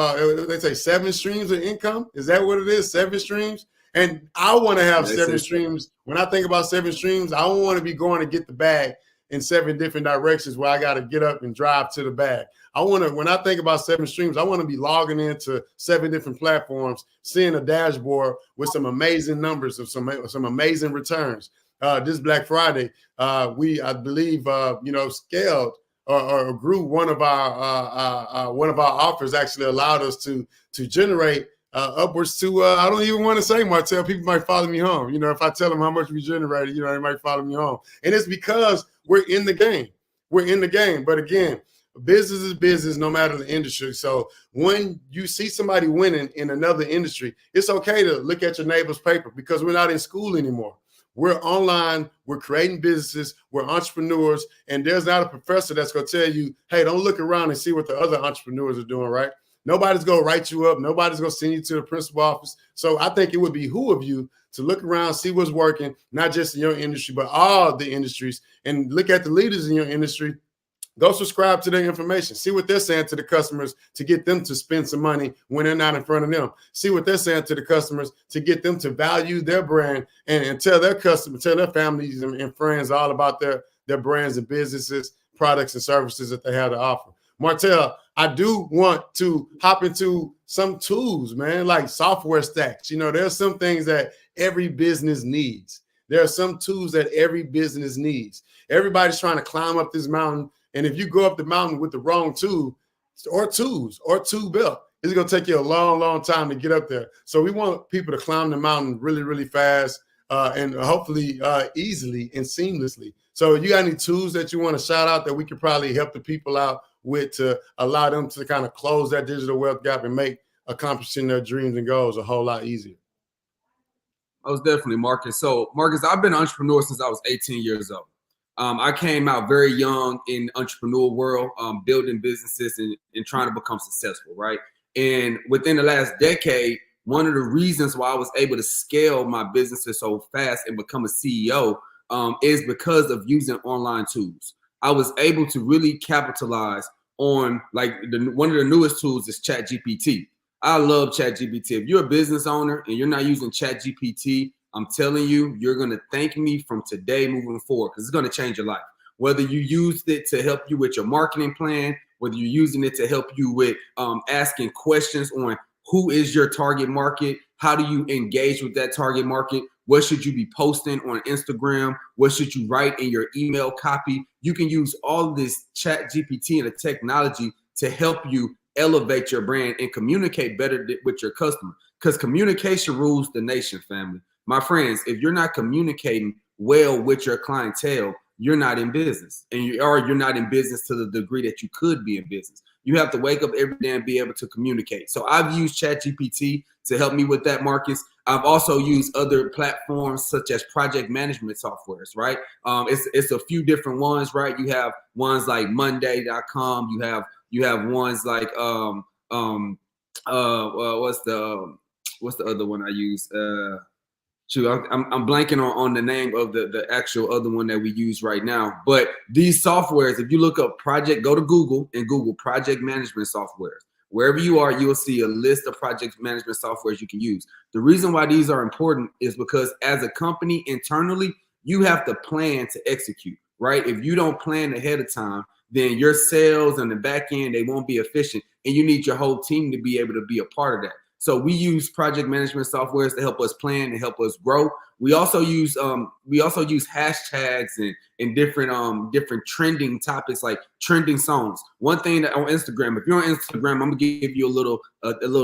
they say 7 streams of income. Is that what it is? 7 streams? And I want to have 7 streams. When I think about 7 streams, I don't want to be going to get the bag in 7 different directions where I got to get up and drive to the bag. When I think about 7 streams, I want to be logging into 7 different platforms, seeing a dashboard with some amazing numbers of some amazing returns. This Black Friday, I believe, scaled or grew one of our offers. Actually allowed us to generate upwards to, I don't even want to say, Martell, people might follow me home. If I tell them how much we generated, they might follow me home. And it's because we're in the game. We're in the game. But again, business is business no matter the industry. So when you see somebody winning in another industry, it's okay to look at your neighbor's paper because we're not in school anymore. We're online, we're creating businesses, we're entrepreneurs, and there's not a professor that's going to tell you, hey, don't look around and see what the other entrepreneurs are doing, right? Nobody's going to write you up. Nobody's going to send you to the principal office. So I think it would behoove you to look around, see what's working, not just in your industry, but all the industries, and look at the leaders in your industry. Go subscribe to their information. See what they're saying to the customers to get them to spend some money when they're not in front of them. See what they're saying to the customers to get them to value their brand and tell their customers, tell their families and friends all about their brands and businesses, products and services that they have to offer. Martell, I do want to hop into some tools, man, like software stacks. There's some things that every business needs. There are some tools that every business needs. Everybody's trying to climb up this mountain. And if you go up the mountain with the wrong tool or tools or tool belt, it's going to take you a long, long time to get up there. So we want people to climb the mountain really, really fast and hopefully easily and seamlessly. So you got any tools that you want to shout out that we could probably help the people out with to allow them to kind of close that digital wealth gap and make accomplishing their dreams and goals a whole lot easier? Most definitely, Marcus. So, Marcus, I've been an entrepreneur since I was 18 years old. I came out very young in entrepreneur world, building businesses and trying to become successful, right? And within the last decade, one of the reasons why I was able to scale my businesses so fast and become a CEO is because of using online tools. I was able to really capitalize on one of the newest tools is ChatGPT. I love ChatGPT. If you're a business owner and you're not using ChatGPT, I'm telling you, you're going to thank me from today moving forward because it's going to change your life. Whether you used it to help you with your marketing plan, whether you're using it to help you with asking questions on who is your target market, how do you engage with that target market, what should you be posting on Instagram, what should you write in your email copy. You can use all of this ChatGPT and the technology to help you elevate your brand and communicate better with your customer because communication rules the nation, family. My friends, if you're not communicating well with your clientele, you're not in business, and you're not in business to the degree that you could be in business. You have to wake up every day and be able to communicate. So I've used ChatGPT to help me with that, Marcus. I've also used other platforms such as project management softwares, right? It's a few different ones, right? You have ones like Monday.com. You have ones like what's the other one I use? I'm blanking on the name of the actual other one that we use right now. But these softwares, if you look up go to Google and Google project management softwares. Wherever you are, you will see a list of project management softwares you can use. The reason why these are important is because as a company internally, you have to plan to execute, right? If you don't plan ahead of time, then your sales and the back end, they won't be efficient. And you need your whole team to be able to be a part of that. So we use project management softwares to help us plan and help us grow. We also use hashtags and different trending topics like trending songs. One thing that on Instagram, if you're on Instagram, I'm gonna give you a little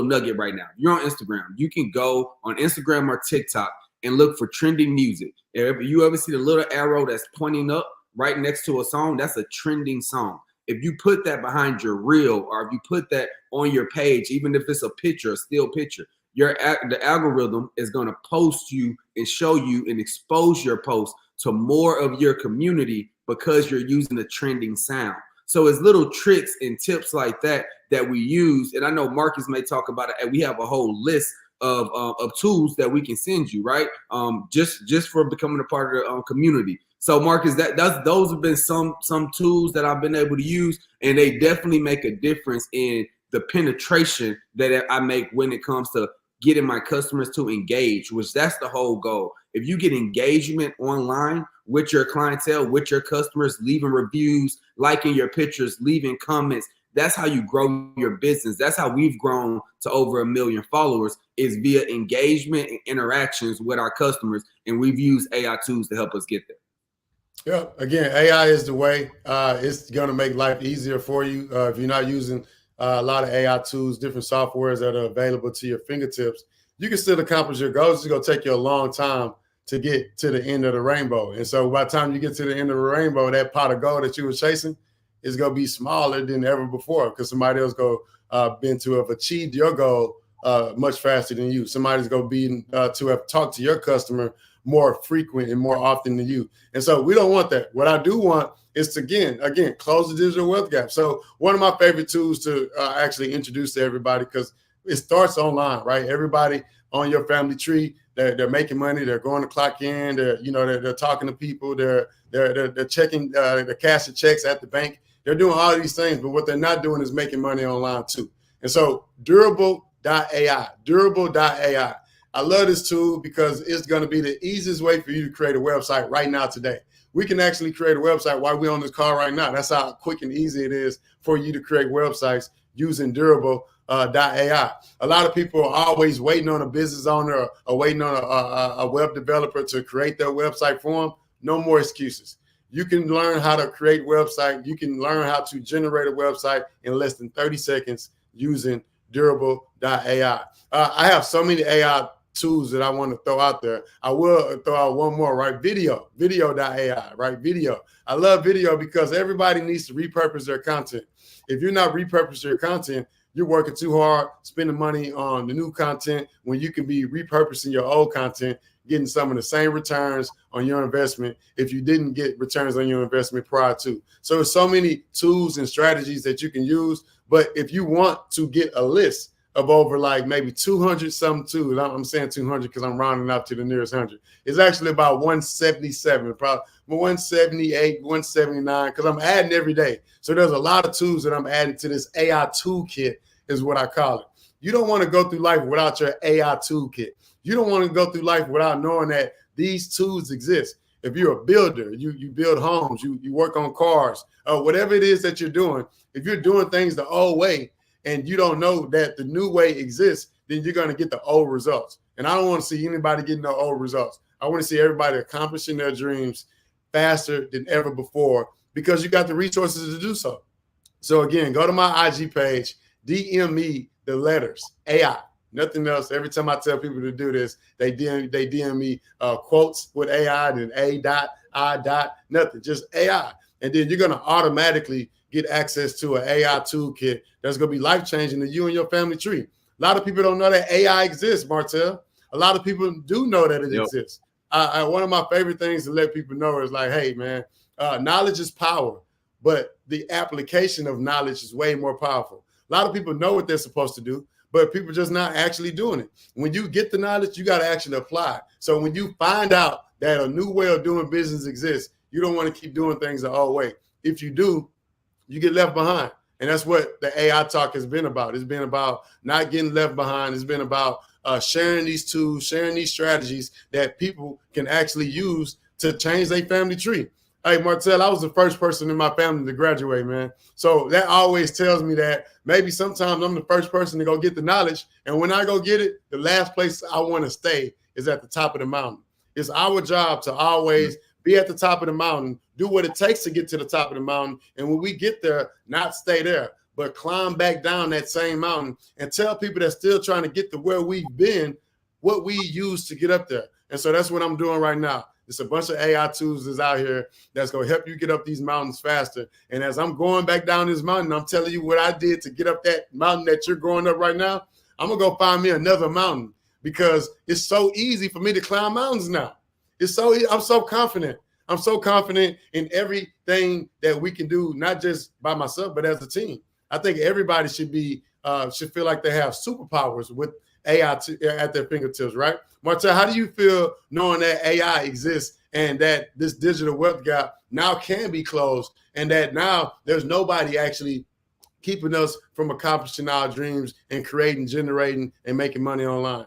nugget right now. If you're on Instagram, you can go on Instagram or TikTok and look for trending music. If you ever see the little arrow that's pointing up right next to a song, that's a trending song. If you put that behind your reel or if you put that on your page, even if it's a picture, a still picture, the algorithm is going to post you and show you and expose your post to more of your community because you're using a trending sound. So it's little tricks and tips like that we use. And I know Marcus may talk about it. And we have a whole list of tools that we can send you, right? Just for becoming a part of the community. So Marcus, those have been some tools that I've been able to use, and they definitely make a difference in the penetration that I make when it comes to getting my customers to engage, which that's the whole goal. If you get engagement online with your clientele, with your customers, leaving reviews, liking your pictures, leaving comments, that's how you grow your business. That's how we've grown to over 1 million followers, is via engagement and interactions with our customers. And we've used AI tools to help us get there. Yeah, again, AI is the way. It's going to make life easier for you. If you're not using a lot of AI tools, different softwares that are available to your fingertips, you can still accomplish your goals. It's going to take you a long time to get to the end of the rainbow. And so by the time you get to the end of the rainbow, that pot of gold that you were chasing is going to be smaller than ever before, because somebody else been to have achieved your goal much faster than you. Somebody's going to be to have talked to your customer more frequent and more often than you. And so we don't want that. What I do want is to, again, close the digital wealth gap. So one of my favorite tools to actually introduce to everybody, because it starts online, right? Everybody on your family tree, they're making money, they're going to clock in, they're talking to people, they're checking the cash and checks at the bank. They're doing all these things, but what they're not doing is making money online too. And so durable.ai. I love this tool because it's going to be the easiest way for you to create a website right now today. We can actually create a website while we're on this call right now. That's how quick and easy it is for you to create websites using durable.ai. A lot of people are always waiting on a business owner or waiting on a web developer to create their website for them. No more excuses. You can learn how to create website. You can learn how to generate a website in less than 30 seconds using durable.ai. I have so many AI tools that I want to throw out there. I will throw out one more, right? Video.ai, right? Video. I love video because everybody needs to repurpose their content. If you're not repurposing your content, you're working too hard, spending money on the new content when you can be repurposing your old content, getting some of the same returns on your investment if you didn't get returns on your investment prior to. So there's so many tools and strategies that you can use. But if you want to get a list of over like maybe 200 some tools, I'm saying 200 because I'm rounding up to the nearest 100. It's actually about 177, probably 178, 179, because I'm adding every day. So there's a lot of tools that I'm adding to this AI toolkit is what I call it. You don't want to go through life without your AI toolkit. You don't want to go through life without knowing that these tools exist. If you're a builder, you build homes, you work on cars, whatever it is that you're doing, if you're doing things the old way and you don't know that the new way exists, then you're going to get the old results. And I don't want to see anybody getting the old results. I want to see everybody accomplishing their dreams faster than ever before because you got the resources to do so. So again, go to my IG page, DM me the letters, AI. Nothing else. Every time I tell people to do this, they DM me quotes with AI, then A.I. Nothing, just AI. And then you're going to automatically get access to an AI toolkit that's going to be life-changing to you and your family tree. A lot of people don't know that AI exists, Martell. A lot of people do know that it exists. One of my favorite things to let people know is like, hey, man, knowledge is power, but the application of knowledge is way more powerful. A lot of people know what they're supposed to do, but people just not actually doing it. When you get the knowledge, you got to actually apply it. So when you find out that a new way of doing business exists, you don't want to keep doing things the old way. If you do, you get left behind. And that's what the AI talk has been about. It's been about not getting left behind. It's been about sharing these tools, sharing these strategies that people can actually use to change their family tree. Hey, Martell, I was the first person in my family to graduate, man. So that always tells me that maybe sometimes I'm the first person to go get the knowledge. And when I go get it, the last place I want to stay is at the top of the mountain. It's our job to always be at the top of the mountain, do what it takes to get to the top of the mountain. And when we get there, not stay there, but climb back down that same mountain and tell people that's still trying to get to where we've been, what we use to get up there. And so that's what I'm doing right now. It's a bunch of AI tools that's out here that's going to help you get up these mountains faster. And as I'm going back down this mountain, I'm telling you what I did to get up that mountain that you're going up right now. I'm going to go find me another mountain because it's so easy for me to climb mountains now. I'm so confident. I'm so confident in everything that we can do, not just by myself, but as a team. I think everybody should feel like they have superpowers with AI at their fingertips, right? Martell, how do you feel knowing that AI exists and that this digital wealth gap now can be closed and that now there's nobody actually keeping us from accomplishing our dreams and creating, generating, and making money online?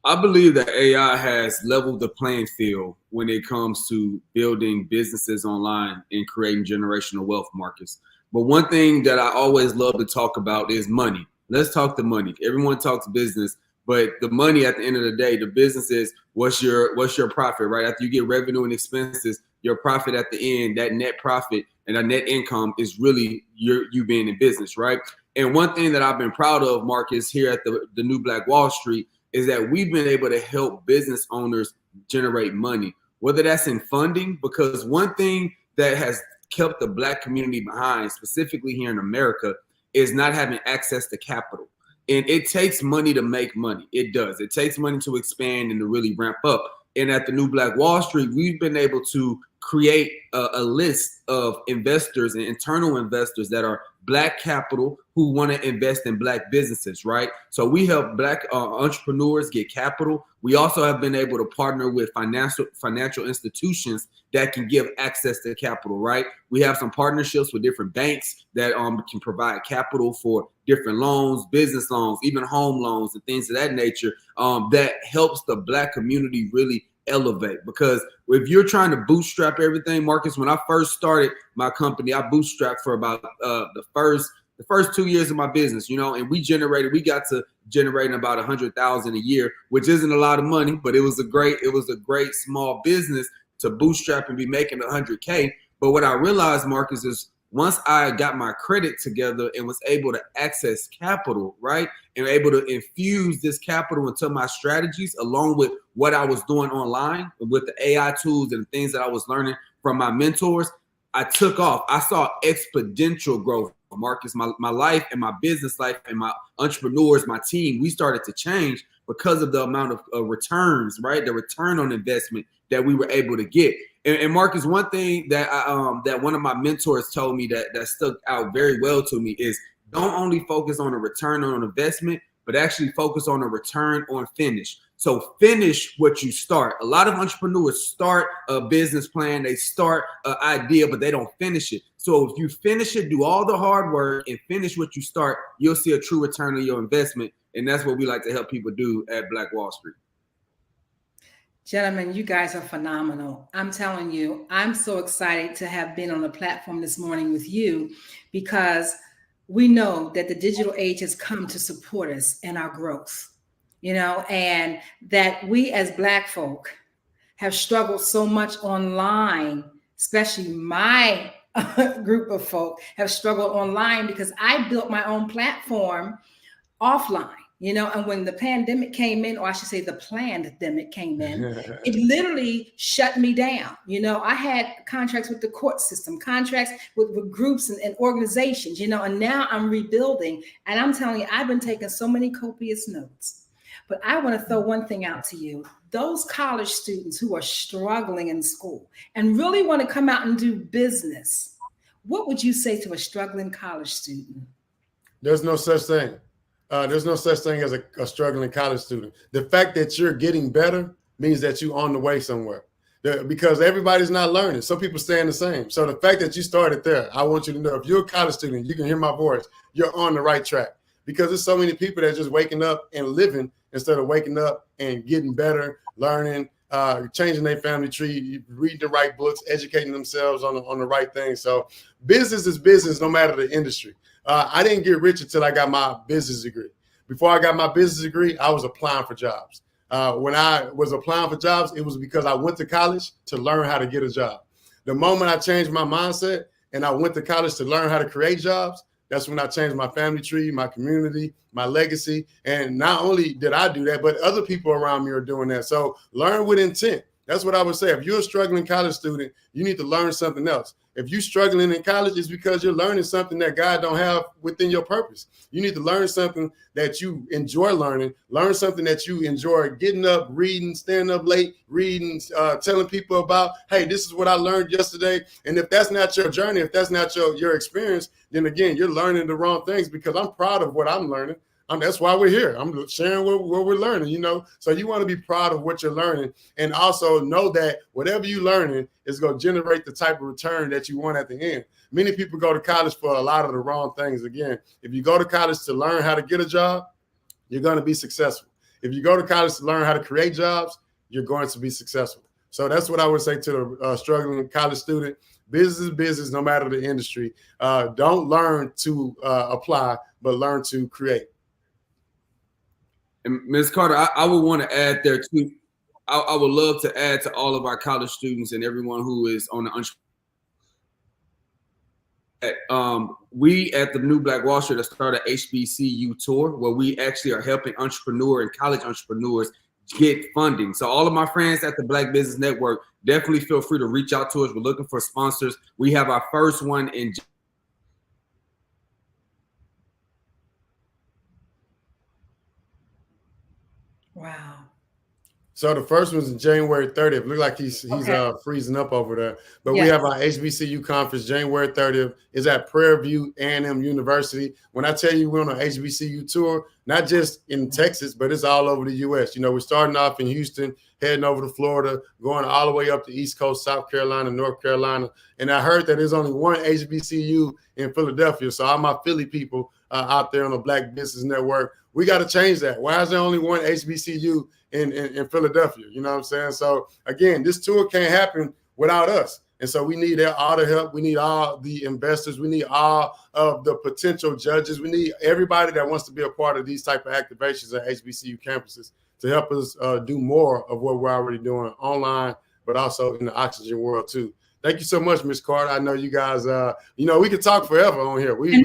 I believe that AI has leveled the playing field when it comes to building businesses online and creating generational wealth, Marcus. But one thing that I always love to talk about is money. Let's talk the money. Everyone talks business, but the money at the end of the day, the business is what's your profit, right? After you get revenue and expenses, your profit at the end, that net profit and that net income is really you being in business, right? And one thing that I've been proud of, Marcus, here at the New Black Wall Street is that we've been able to help business owners generate money, whether that's in funding, because one thing that has kept the Black community behind, specifically here in America, is not having access to capital. And it takes money to make money. It does. It takes money to expand and to really ramp up. And at the New Black Wall Street, we've been able to create a list of investors and internal investors that are Black capital who want to invest in Black businesses, right? So we help Black entrepreneurs get capital. We also have been able to partner with financial institutions that can give access to capital, right? We have some partnerships with different banks that can provide capital for different loans, business loans, even home loans and things of that nature that helps the Black community really elevate. Because if you're trying to bootstrap everything, Marcus, when I first started my company, I bootstrapped for about the first 2 years of my business, and we got to generating about 100,000 a year, which isn't a lot of money, but it was a great small business to bootstrap and be making 100K. But what I realized, Marcus, is once I got my credit together and was able to access capital, right, and able to infuse this capital into my strategies, along with what I was doing online with the AI tools and things that I was learning from my mentors, I took off. I saw exponential growth, Marcus. My life and my business life and my entrepreneurs, my team, we started to change because of the amount of returns, right? The return on investment that we were able to get. And Marcus, one thing that that one of my mentors told me that stuck out very well to me is don't only focus on a return on investment, but actually focus on a return on finish. So finish what you start. A lot of entrepreneurs start a business plan, they start an idea, but they don't finish it. So if you finish it, do all the hard work and finish what you start, you'll see a true return on your investment. And that's what we like to help people do at Black Wall Street. Gentlemen, you guys are phenomenal. I'm telling you, I'm so excited to have been on the platform this morning with you because we know that the digital age has come to support us in our growth, and that we as Black folk have struggled so much online, especially my group of folk have struggled online because I built my own platform offline. And when the pandemic came in, or I should say the plandemic came in, it literally shut me down. I had contracts with the court system, contracts with groups and organizations, and now I'm rebuilding. And I'm telling you, I've been taking so many copious notes. But I want to throw one thing out to you. Those college students who are struggling in school and really want to come out and do business, what would you say to a struggling college student? There's no such thing. There's no such thing as a struggling college student. The fact that you're getting better means that you're on the way somewhere. Because everybody's not learning. Some people staying the same. So the fact that you started there, I want you to know if you're a college student, you can hear my voice, you're on the right track. Because there's so many people that are just waking up and living instead of waking up and getting better, learning, changing their family tree, reading the right books, educating themselves on the right things. So business is business no matter the industry. I didn't get rich until I got my business degree. Before I got my business degree, I was applying for jobs. When I was applying for jobs, it was because I went to college to learn how to get a job. The moment I changed my mindset and I went to college to learn how to create jobs, that's when I changed my family tree, my community, my legacy. And not only did I do that, but other people around me are doing that. So learn with intent. That's what I would say. If you're a struggling college student, you need to learn something else. If you're struggling in college, it's because you're learning something that God don't have within your purpose. You need to learn something that you enjoy learning, learn something that you enjoy getting up, reading, staying up late, reading, telling people about, hey, this is what I learned yesterday. And if that's not your journey, if that's not your experience, then again, you're learning the wrong things because I'm proud of what I'm learning. That's why we're here. I'm sharing what we're learning, you know. So you want to be proud of what you're learning, and also know that whatever you're learning is going to generate the type of return that you want at the end. Many people go to college for a lot of the wrong things. Again, if you go to college to learn how to get a job, you're going to be successful. If you go to college to learn how to create jobs, you're going to be successful. So that's what I would say to the struggling college student. Business is business, no matter the industry. Don't learn to apply, but learn to create. And Ms. Carter, I would want to add there too. I would love to add to all of our college students and everyone who is on the we at the New Black Wall Street have started HBCU tour, where we actually are helping entrepreneur and college entrepreneurs get funding. So all of my friends at the Black Business Network, definitely feel free to reach out to us. We're looking for sponsors. We have our first one in Wow. So the first one's in January 30th. Look like he's freezing up over there. But we have our HBCU conference January 30th. Is at Prairie View A&M University. When I tell you we're on an HBCU tour, not just in Texas, but it's all over the U.S. You know, we're starting off in Houston, heading over to Florida, going all the way up the East Coast, South Carolina, North Carolina. And I heard that there's only one HBCU in Philadelphia. So all my Philly people out there on the Black Business Network, we got to change that. Why is there only one HBCU in Philadelphia? You know what I'm saying? So again, this tour can't happen without us. And so we need all the help. We need all the investors. We need all of the potential judges. We need everybody that wants to be a part of these type of activations at HBCU campuses to help us do more of what we're already doing online, but also in the oxygen world too. Thank you so much, Ms. Carter. I know you guys, you know, we could talk forever on here. We can.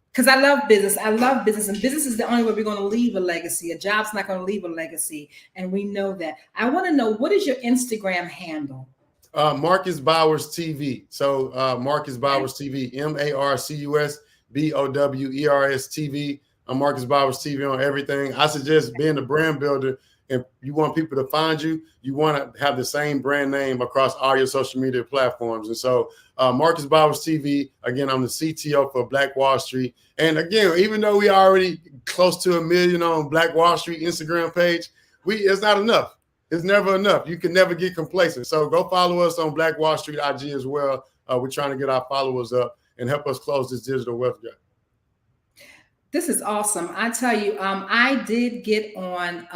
Because I love business. I love business. And business is the only way we're going to leave a legacy. A job's not going to leave a legacy. And we know that. I want to know, what is your Instagram handle? Marcus Bowers TV. So Marcus Bowers TV, MarcusBowers TV. I'm Marcus Bowers TV on everything. I suggest being a brand builder. If you want people to find you, you want to have the same brand name across all your social media platforms. And so Marcus Bowers TV, again, I'm the CTO for Black Wall Street. And again, even though we already close to 1 million on Black Wall Street Instagram page, it's not enough. It's never enough. You can never get complacent. So go follow us on Black Wall Street IG as well. We're trying to get our followers up and help us close this digital wealth gap. This is awesome. I tell you, I did get on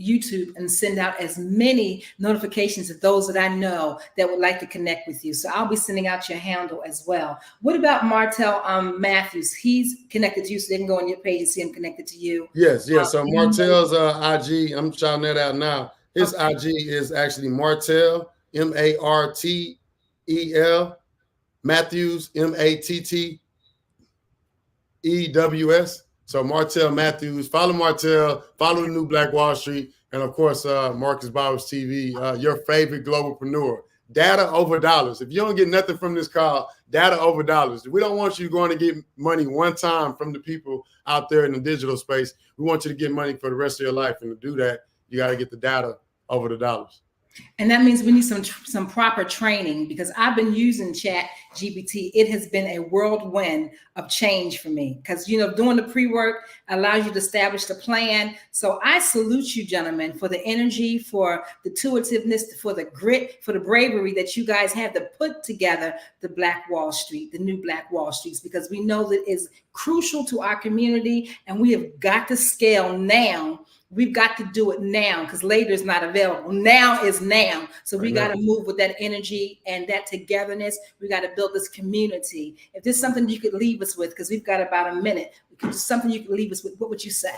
YouTube and send out as many notifications to those that I know that would like to connect with you. So I'll be sending out your handle as well. What about Martell Matthews? He's connected to you, so they can go on your page and see him connected to you. Yes. So Martell's IG, I'm shouting that out now. His IG is actually Martell, Martel, Matthews, MatteEWS. So Martell Matthews, follow Martell, follow the New Black Wall Street, and of course, Marcus Bowers TV, your favorite globalpreneur. Data over dollars. If you don't get nothing from this call, data over dollars. We don't want you going to get money one time from the people out there in the digital space. We want you to get money for the rest of your life. And to do that, you got to get the data over the dollars. And that means we need some proper training, because I've been using Chat GPT. It has been a whirlwind of change for me, because, you know, doing the pre-work allows you to establish the plan. So I salute you, gentlemen, for the energy, for the intuitiveness, for the grit, for the bravery that you guys have to put together the Black Wall Street, the New Black Wall Streets, because we know that it's crucial to our community, and we have got to scale now. We've got to do it now, because later is not available. Now is now. So we got to move with that energy and that togetherness. We got to build this community. If there's something you could leave us with, because we've got about a minute, something you could leave us with, what would you say?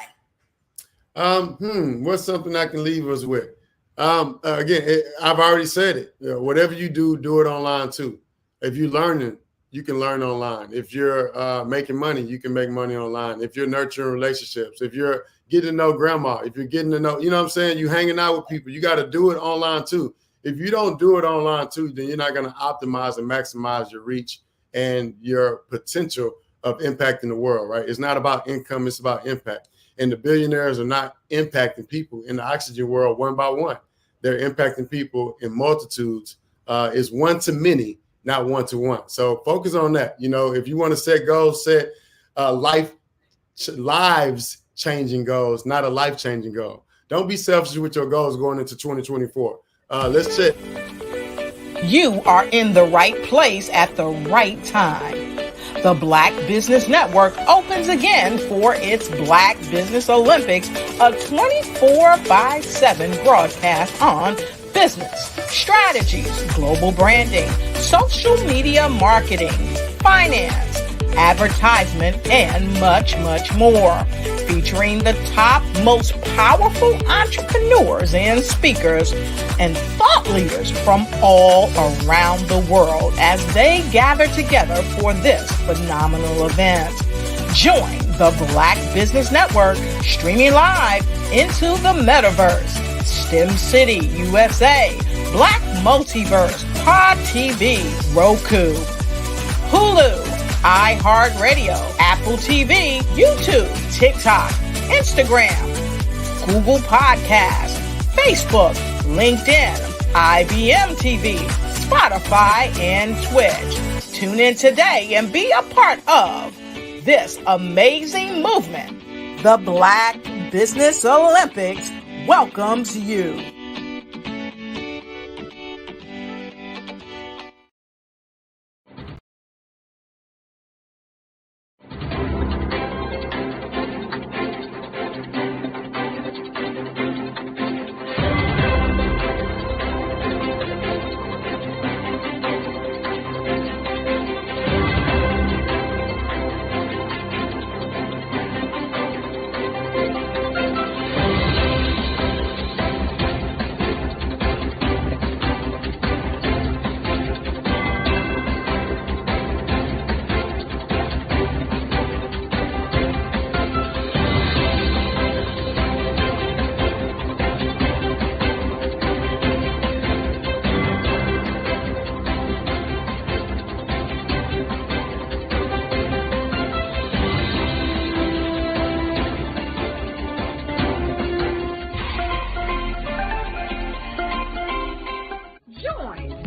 What's something I can leave us with? Again, I've already said it. You know, whatever you do, do it online too. If you're learning, you can learn online. If you're making money, you can make money online. If you're nurturing relationships, if you're getting to know grandma, if you're getting to know, you know what I'm saying, you hanging out with people, you got to do it online too. If you don't do it online too, then you're not going to optimize and maximize your reach and your potential of impacting the world, right? It's not about income, it's about impact. And the billionaires are not impacting people in the oxygen world one by one. They're impacting people in multitudes. It's one to many, not one to one. So focus on that. You know, if you want to set goals, set life lives changing goals, not a life changing goal. Don't be selfish with your goals going into 2024. Let's check. You are in the right place at the right time. The Black Business Network opens again for its Black Business Olympics, a 24/7 broadcast on business, strategies, global branding, social media marketing, finance, advertisement, and much, much more. Featuring the top, most powerful entrepreneurs and speakers and thought leaders from all around the world as they gather together for this phenomenal event. Join the Black Business Network streaming live into the metaverse, STEM City USA, Black Multiverse, Pod TV, Roku, Hulu, iHeartRadio, Apple TV, YouTube, TikTok, Instagram, Google Podcasts, Facebook, LinkedIn, IBM TV, Spotify, and Twitch. Tune in today and be a part of this amazing movement. The Black Business Olympics welcomes you.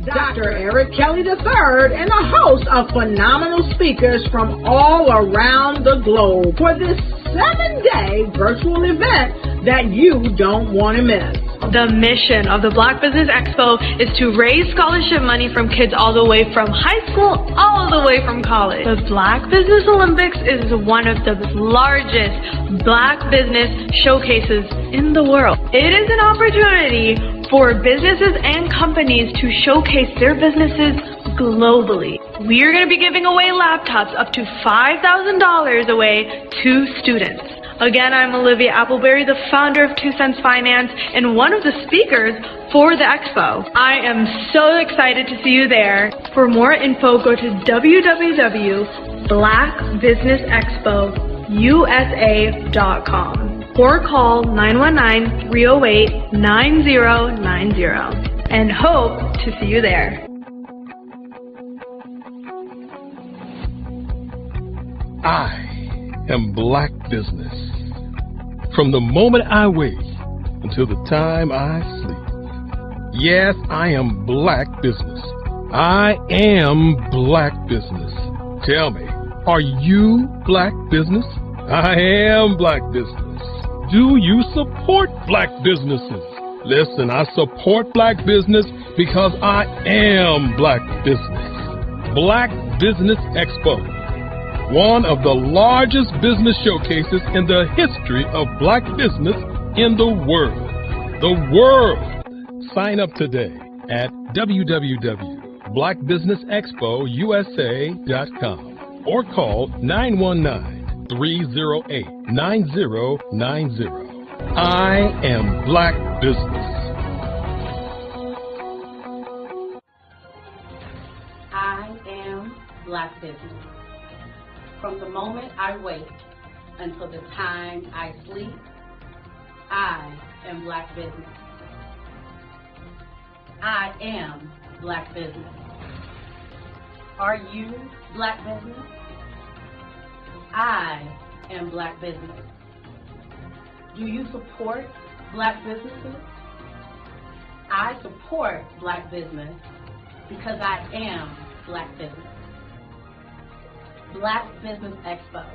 Dr. Eric Kelly III and a host of phenomenal speakers from all around the globe for this 7-day virtual event that you don't want to miss. The mission of the Black Business Expo is to raise scholarship money from kids all the way from high school all the way from college. The Black Business Olympics is one of the largest Black business showcases in the world. It is an opportunity for businesses and companies to showcase their businesses globally. We are going to be giving away laptops up to $5,000 away to students. Again, I'm Olivia Appleberry, the founder of 2 Cents Finance and one of the speakers for the expo. I am so excited to see you there. For more info, go to www.blackbusinessexpousa.com or call 919-308-9090 and hope to see you there. I am Black Business. From the moment I wake until the time I sleep. Yes, I am Black Business. I am Black Business. Tell me, are you Black Business? I am Black Business. Do you support Black businesses? Listen, I support Black business because I am Black Business. Black Business Expo, one of the largest business showcases in the history of Black business in the world. The world! Sign up today at www.blackbusinessexpousa.com or call 919-308-9090. I am Black Business. I am Black Business. From the moment I wake until the time I sleep, I am Black Business. I am Black Business. Are you Black Business? I am Black Business. Do you support Black businesses? I support Black business because I am Black Business. Black Business Expo,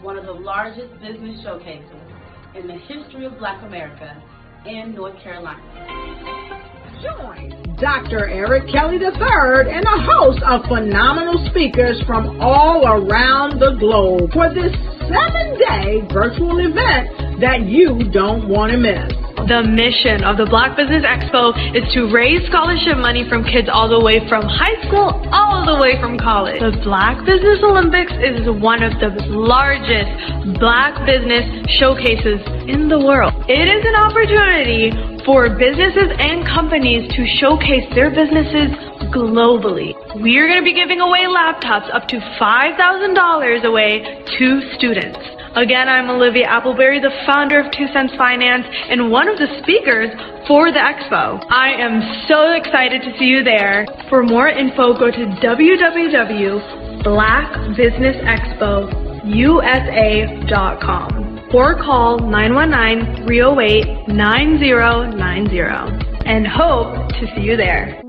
one of the largest business showcases in the history of Black America in North Carolina. Join Dr. Eric Kelly III and a host of phenomenal speakers from all around the globe for this 7-day virtual event that you don't want to miss. The mission of the Black Business Expo is to raise scholarship money from kids all the way from high school all the way from college. The Black Business Olympics is one of the largest Black business showcases in the world. It is an opportunity for businesses and companies to showcase their businesses globally. We are going to be giving away laptops up to $5,000 away to students. Again, I'm Olivia Appleberry, the founder of 2 Cents Finance and one of the speakers for the expo. I am so excited to see you there. For more info, go to www.blackbusinessexpousa.com or call 919-308-9090 and hope to see you there.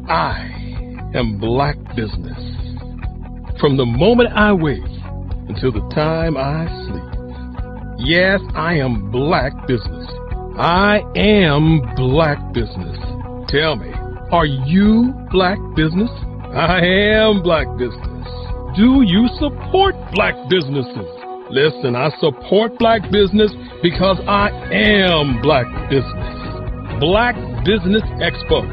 I am Black Business. From the moment I wake until the time I sleep. Yes, I am Black Business. I am Black Business. Tell me, are you Black Business? I am Black Business. Do you support Black businesses? Listen, I support Black business because I am Black Business. Black Business Expo,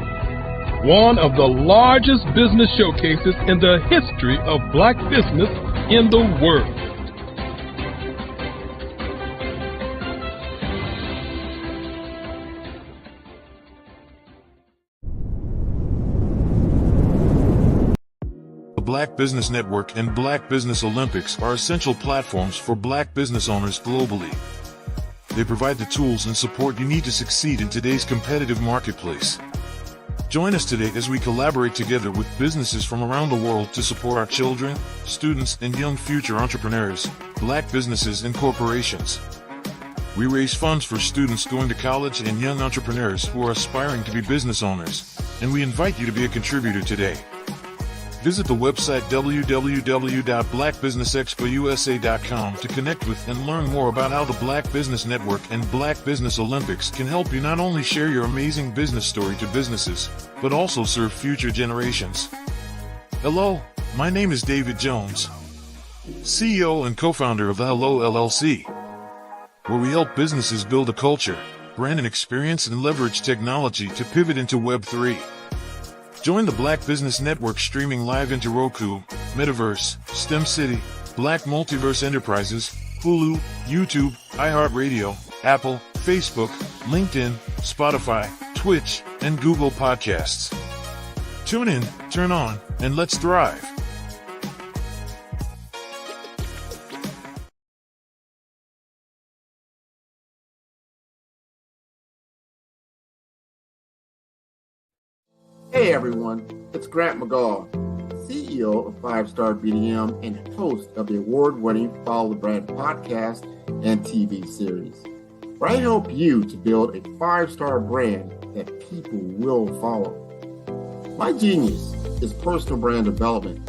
one of the largest business showcases in the history of Black business in the world. The Black Business Network and Black Business Olympics are essential platforms for Black business owners globally. They provide the tools and support you need to succeed in today's competitive marketplace. Join us today as we collaborate together with businesses from around the world to support our children, students, and young future entrepreneurs, Black businesses and corporations. We raise funds for students going to college and young entrepreneurs who are aspiring to be business owners, and we invite you to be a contributor today. Visit the website www.blackbusinessexpousa.com to connect with and learn more about how the Black Business Network and Black Business Olympics can help you not only share your amazing business story to businesses, but also serve future generations. Hello, my name is David Jones, CEO and co-founder of the Hello LLC, where we help businesses build a culture, brand and experience, and leverage technology to pivot into Web3. Join the Black Business Network streaming live into Roku, Metaverse, STEM City, Black Multiverse Enterprises, Hulu, YouTube, iHeartRadio, Apple, Facebook, LinkedIn, Spotify, Twitch, and Google Podcasts. Tune in, turn on, and let's thrive. Hey everyone, it's Grant McGaw, CEO of 5-Star BDM and host of the award-winning Follow the Brand podcast and TV series, where I help you to build a 5-star brand that people will follow. My genius is personal brand development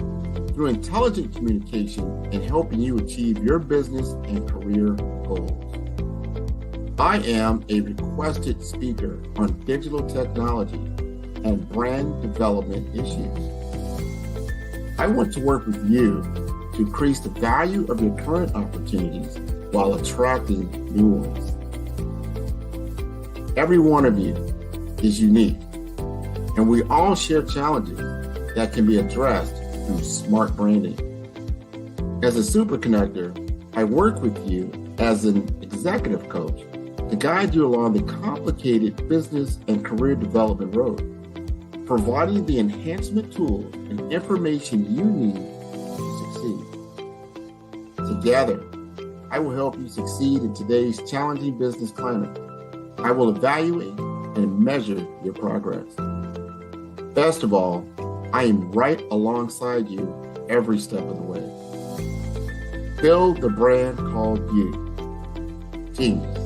through intelligent communication and helping you achieve your business and career goals. I am a requested speaker on digital technology and brand development issues. I want to work with you to increase the value of your current opportunities while attracting new ones. Every one of you is unique, and we all share challenges that can be addressed through smart branding. As a super connector, I work with you as an executive coach to guide you along the complicated business and career development road, providing the enhancement tools and information you need to succeed. Together, I will help you succeed in today's challenging business climate. I will evaluate and measure your progress. Best of all, I am right alongside you every step of the way. Build the brand called you. Genius.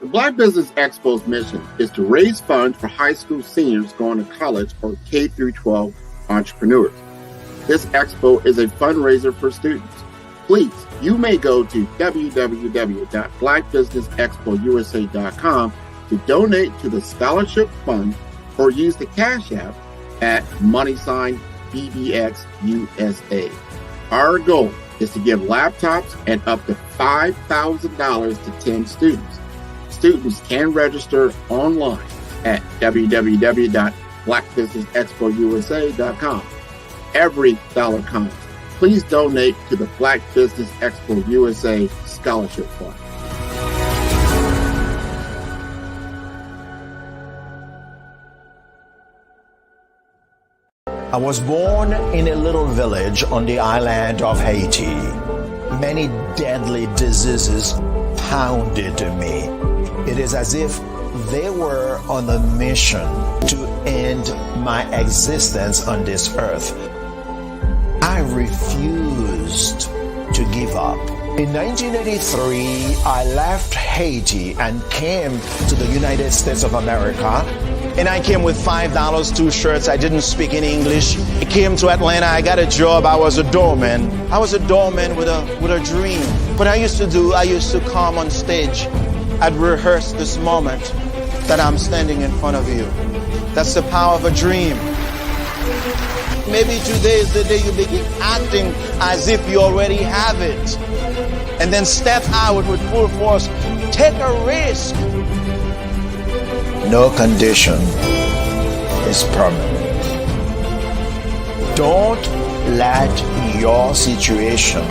The Black Business Expo's mission is to raise funds for high school seniors going to college or K-12 entrepreneurs. This expo is a fundraiser for students. Please, you may go to www.blackbusinessexpousa.com to donate to the scholarship fund or use the Cash App at $BBXUSA. Our goal is to give laptops and up to $5,000 to 10 students. Students can register online at www.blackbusinessexpousa.com. Every dollar counts. Please donate to the Black Business Expo USA Scholarship Fund. I was born in a little village on the island of Haiti. Many deadly diseases pounded me. It is as if they were on a mission to end my existence on this earth. I refused to give up. In 1983, I left Haiti and came to the United States of America. And I came with $5, 2 shirts. I didn't speak any English. I came to Atlanta. I got a job. I was a doorman. I was a doorman with a dream. What I used to come on stage. I'd rehearse this moment that I'm standing in front of you. That's the power of a dream. Maybe today is the day you begin acting as if you already have it. And then step out with full force. Take a risk. No condition is permanent. Don't let your situation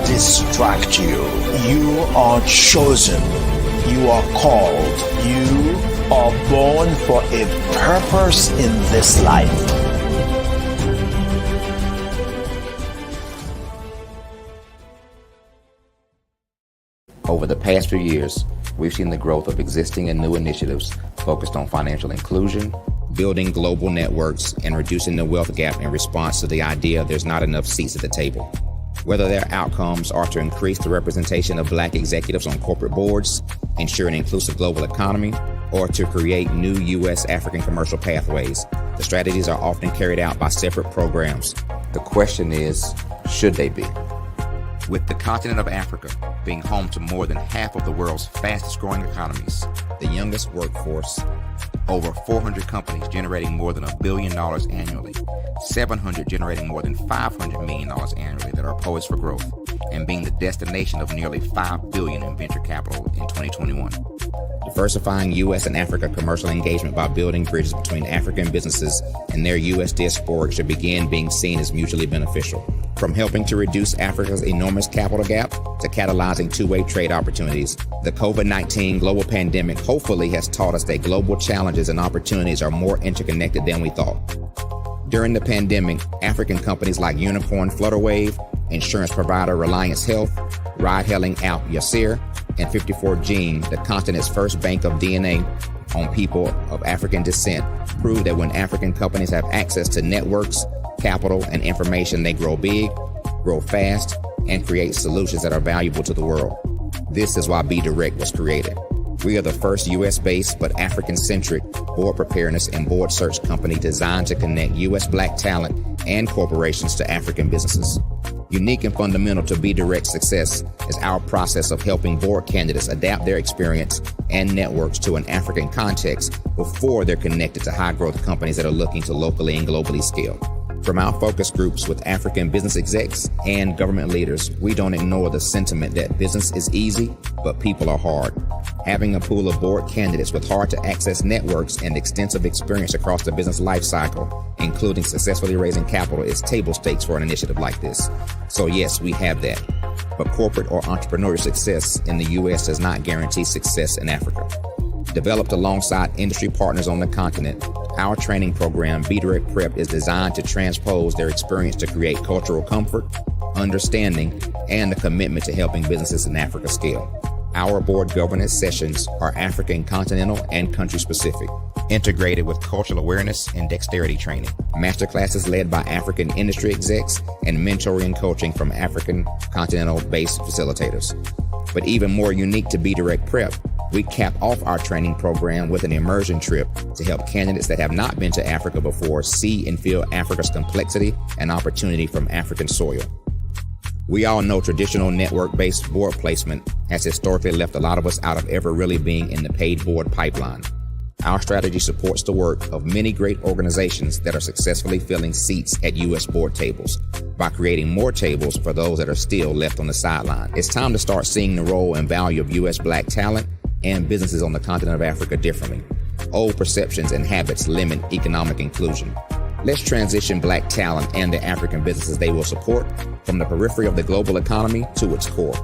distract you. You are chosen. You are called. You are born for a purpose in this life. Over the past few years, we've seen the growth of existing and new initiatives focused on financial inclusion, building global networks, and reducing the wealth gap in response to the idea there's not enough seats at the table. Whether their outcomes are to increase the representation of Black executives on corporate boards, ensure an inclusive global economy, or to create new U.S.-African commercial pathways, the strategies are often carried out by separate programs. The question is, should they be? With the continent of Africa being home to more than half of the world's fastest-growing economies, the youngest workforce, over 400 companies generating more than $1 billion annually, 700 generating more than $500 million annually that are poised for growth, and being the destination of nearly $5 billion in venture capital in 2021. Diversifying U.S. and Africa commercial engagement by building bridges between African businesses and their U.S. diaspora should begin being seen as mutually beneficial. From helping to reduce Africa's enormous capital gap to catalyzing two-way trade opportunities, the COVID-19 global pandemic hopefully has taught us that global challenges and opportunities are more interconnected than we thought. During the pandemic, African companies like Unicorn Flutterwave, insurance provider Reliance Health, ride-hailing app Yasir, and 54Gene, the continent's first bank of DNA on people of African descent, proved that when African companies have access to networks, capital, and information, they grow big, grow fast, and create solutions that are valuable to the world. This is why Be Direct was created. We are the first U.S.-based but African-centric board preparedness and board search company designed to connect U.S. Black talent and corporations to African businesses. Unique and fundamental to Be Direct's success is our process of helping board candidates adapt their experience and networks to an African context before they're connected to high-growth companies that are looking to locally and globally scale. From our focus groups with African business execs and government leaders, we don't ignore the sentiment that business is easy, but people are hard. Having a pool of board candidates with hard-to-access networks and extensive experience across the business lifecycle, including successfully raising capital, is table stakes for an initiative like this. So yes, we have that. But corporate or entrepreneurial success in the U.S. does not guarantee success in Africa. Developed alongside industry partners on the continent, our training program, Be Direct Prep, is designed to transpose their experience to create cultural comfort, understanding, and a commitment to helping businesses in Africa scale. Our board governance sessions are African continental and country specific, integrated with cultural awareness and dexterity training, masterclasses led by African industry execs, and mentoring and coaching from African continental based facilitators. But even more unique to Be Direct Prep, We cap off our training program with an immersion trip to help candidates that have not been to Africa before see and feel Africa's complexity and opportunity from African soil. We all know traditional network-based board placement has historically left a lot of us out of ever really being in the paid board pipeline. Our strategy supports the work of many great organizations that are successfully filling seats at U.S. board tables by creating more tables for those that are still left on the sideline. It's time to start seeing the role and value of U.S. Black talent and businesses on the continent of Africa differently. Old perceptions and habits limit economic inclusion. Let's transition Black talent and the African businesses they will support from the periphery of the global economy to its core.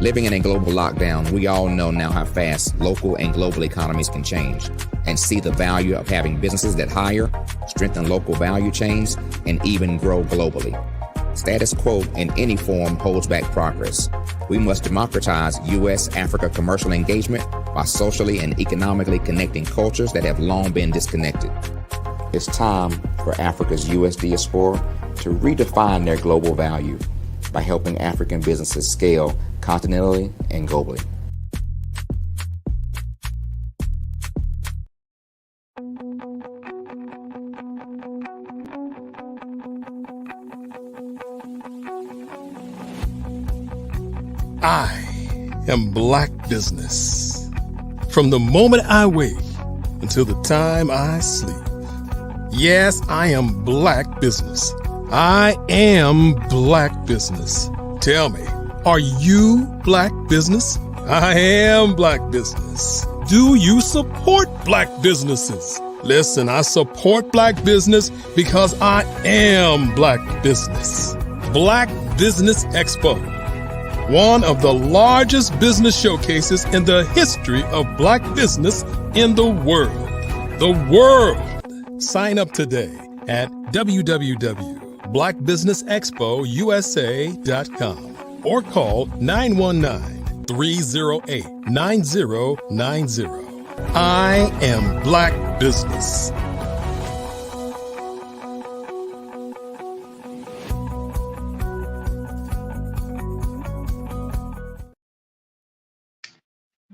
Living in a global lockdown, we all know now how fast local and global economies can change and see the value of having businesses that hire, strengthen local value chains, and even grow globally. Status quo in any form holds back progress. We must democratize U.S.-Africa commercial engagement by socially and economically connecting cultures that have long been disconnected. It's time for Africa's U.S. diaspora to redefine their global value by helping African businesses scale continentally and globally. I am Black Business. From the moment I wake until the time I sleep. Yes, I am Black Business. I am Black Business. Tell me, are you Black Business? I am Black Business. Do you support Black businesses? Listen, I support Black business because I am Black Business. Black Business Expo, one of the largest business showcases in the history of Black business in the world. The world. Sign up today at www.blackbusinessexpousa.com or call 919-308-9090. I am Black Business.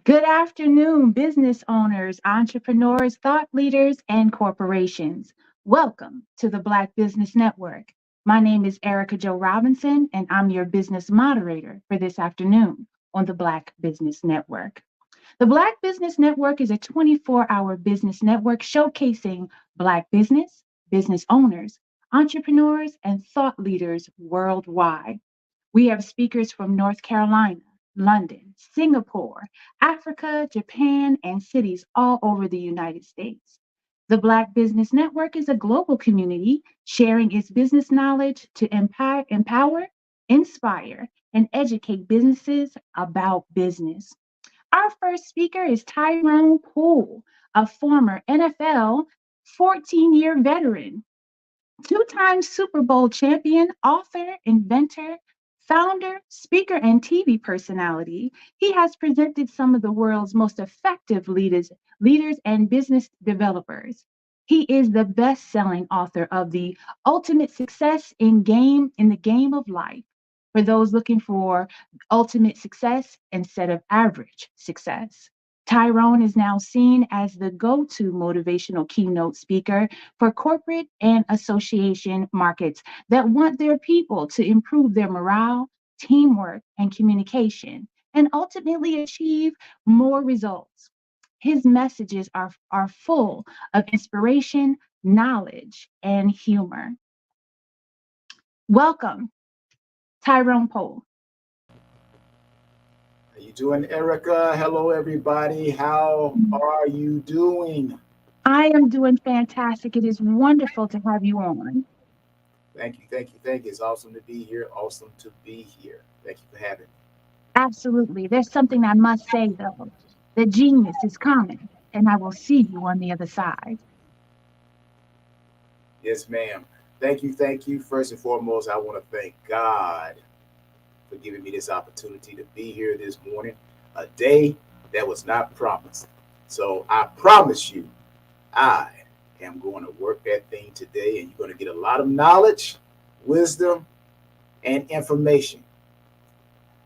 Good afternoon, business owners, entrepreneurs, thought leaders, and corporations. Welcome to the Black Business Network. My name is Erica Jo Robinson, and I'm your business moderator for this afternoon on the Black Business Network. The Black Business Network is a 24-hour business network showcasing Black business, business owners, entrepreneurs, and thought leaders worldwide. We have speakers from North Carolina, London, Singapore, Africa, Japan, and cities all over the United States. The Black Business Network is a global community sharing its business knowledge to empower, inspire, and educate businesses about business. Our first speaker is Tyrone Poole, a former NFL 14-year veteran, two-time Super Bowl champion, author, inventor, founder, speaker, and TV personality. He has presented some of the world's most effective leaders and business developers. He is the best-selling author of The Ultimate Success in the Game of Life, for those looking for ultimate success instead of average success. Tyrone is now seen as the go-to motivational keynote speaker for corporate and association markets that want their people to improve their morale, teamwork, and communication, and ultimately achieve more results. His messages are full of inspiration, knowledge, and humor. Welcome, Tyrone Poole. How you doing, Erica? Hello, everybody. How are you doing? I am doing fantastic. It is wonderful to have you on. Thank you. It's awesome to be here. Thank you for having me. Absolutely. There's something I must say, though. The genius is coming, and I will see you on the other side. Yes, ma'am. Thank you. First and foremost, I want to thank God for giving me this opportunity to be here this morning, a day that was not promised. So I promise you, I am going to work that thing today, and you're going to get a lot of knowledge, wisdom, and information.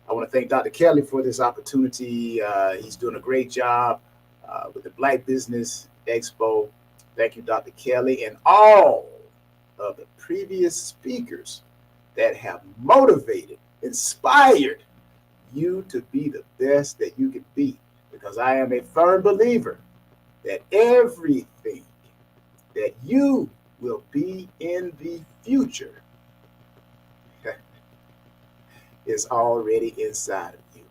I want to thank Dr. Kelly for this opportunity. He's doing a great job with the Black Business Expo. Thank you, Dr. Kelly, and all of the previous speakers that have motivated, inspired you to be the best that you can be. Because I am a firm believer that everything that you will be in the future is already inside of you.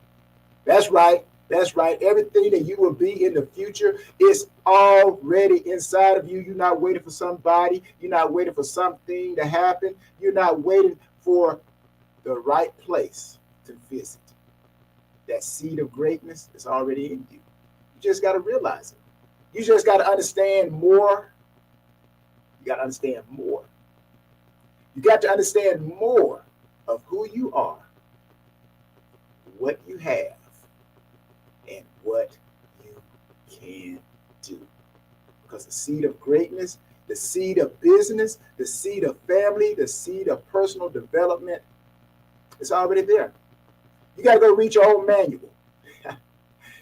That's right. That's right. Everything that you will be in the future is already inside of you. You're not waiting for somebody. You're not waiting for something to happen. You're not waiting for the right place to visit. That seed of greatness is already in you. You just got to realize it. You just got to understand more. You got to understand more. You got to understand more of who you are, what you have, and what you can do. Because the seed of greatness, the seed of business, the seed of family, the seed of personal development is already there. You got to go read your own manual.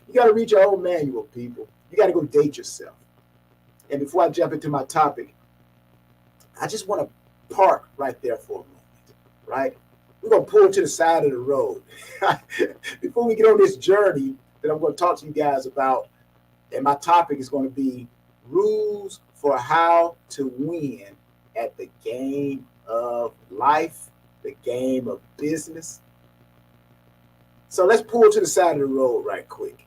You got to read your own manual, people. You got to go date yourself. And before I jump into my topic, I just want to park right there for a moment, right? We're going to pull to the side of the road. Before we get on this journey that I'm going to talk to you guys about, and my topic is going to be rules for how to win at the game of life, the game of business. So let's pull to the side of the road right quick.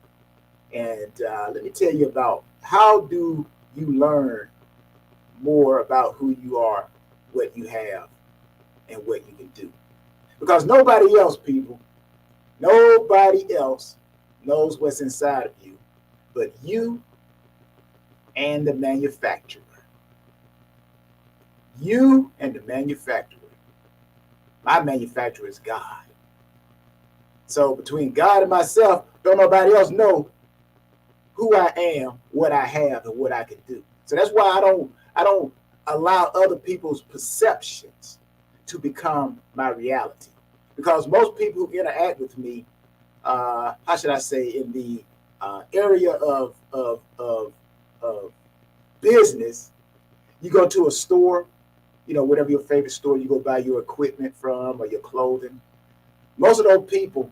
And let me tell you about how do you learn more about who you are, what you have, and what you can do. Because nobody else, people, nobody else knows what's inside of you but you and the manufacturer. You and the manufacturer. My manufacturer is God. So between God and myself, don't nobody else know who I am, what I have, and what I can do. So that's why I don't allow other people's perceptions to become my reality. Because most people who interact with me, how should I say, in the area of business, you go to a store, you know, whatever your favorite store you go buy your equipment from or your clothing. Most of those people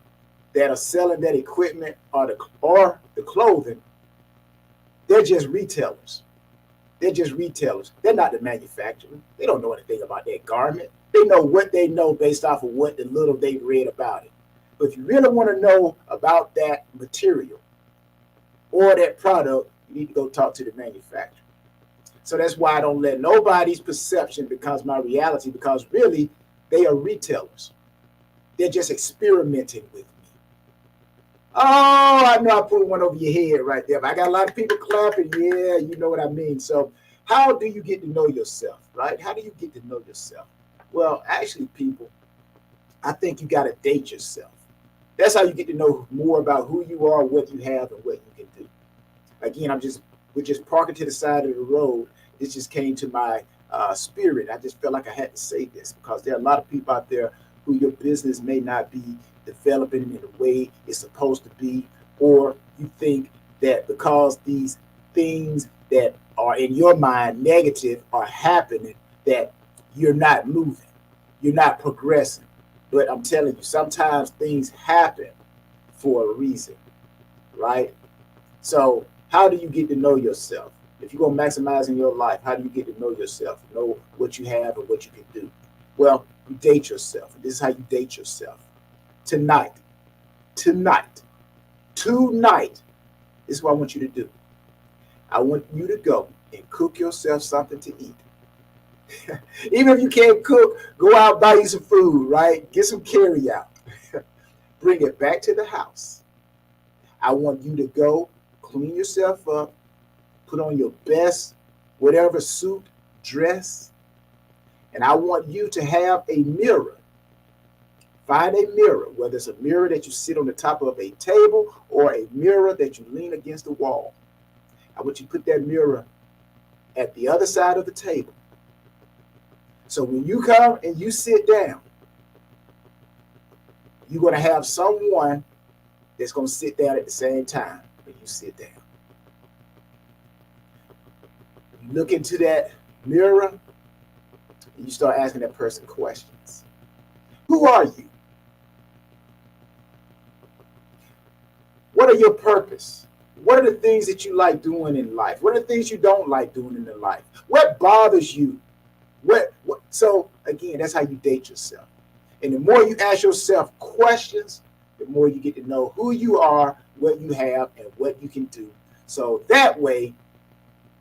that are selling that equipment or the clothing, they're just retailers. They're just retailers. They're not the manufacturer. They don't know anything about that garment. They know what they know based off of what the little they've read about it. But if you really want to know about that material or that product, you need to go talk to the manufacturer. So that's why I don't let nobody's perception become my reality, because really they are retailers. They're just experimenting with me. Oh, I know I put one over your head right there. But I got a lot of people clapping. Yeah, you know what I mean. So how do you get to know yourself, right? How do you get to know yourself? Well, actually, people, I think you got to date yourself. That's how you get to know more about who you are, what you have, and what you can do. Again, we're just parking to the side of the road. This just came to my spirit. I just felt like I had to say this because there are a lot of people out there who your business may not be developing in the way it's supposed to be, or you think that because these things that are in your mind negative are happening, that you're not moving, you're not progressing. But I'm telling you, sometimes things happen for a reason, right? So how do you get to know yourself? If you're going to maximize in your life, how do you get to know yourself, know what you have and what you can do? Well, you date yourself. This is how you date yourself. Tonight, this is what I want you to do. I want you to go and cook yourself something to eat. Even if you can't cook, go out, buy you some food, right? Get some carry out. Bring it back to the house. I want you to go clean yourself up, put on your best, whatever suit, dress, and I want you to have a mirror. Find a mirror, whether it's a mirror that you sit on the top of a table or a mirror that you lean against the wall. I want you to put that mirror at the other side of the table. So when you come and you sit down, you're going to have someone that's going to sit down at the same time when you sit down. You look into that mirror and you start asking that person questions. Who are you? What are your purpose? What are the things that you like doing in life? What are the things you don't like doing in the life? What bothers you? So again, that's how you date yourself. And the more you ask yourself questions, the more you get to know who you are, what you have, and what you can do. So that way,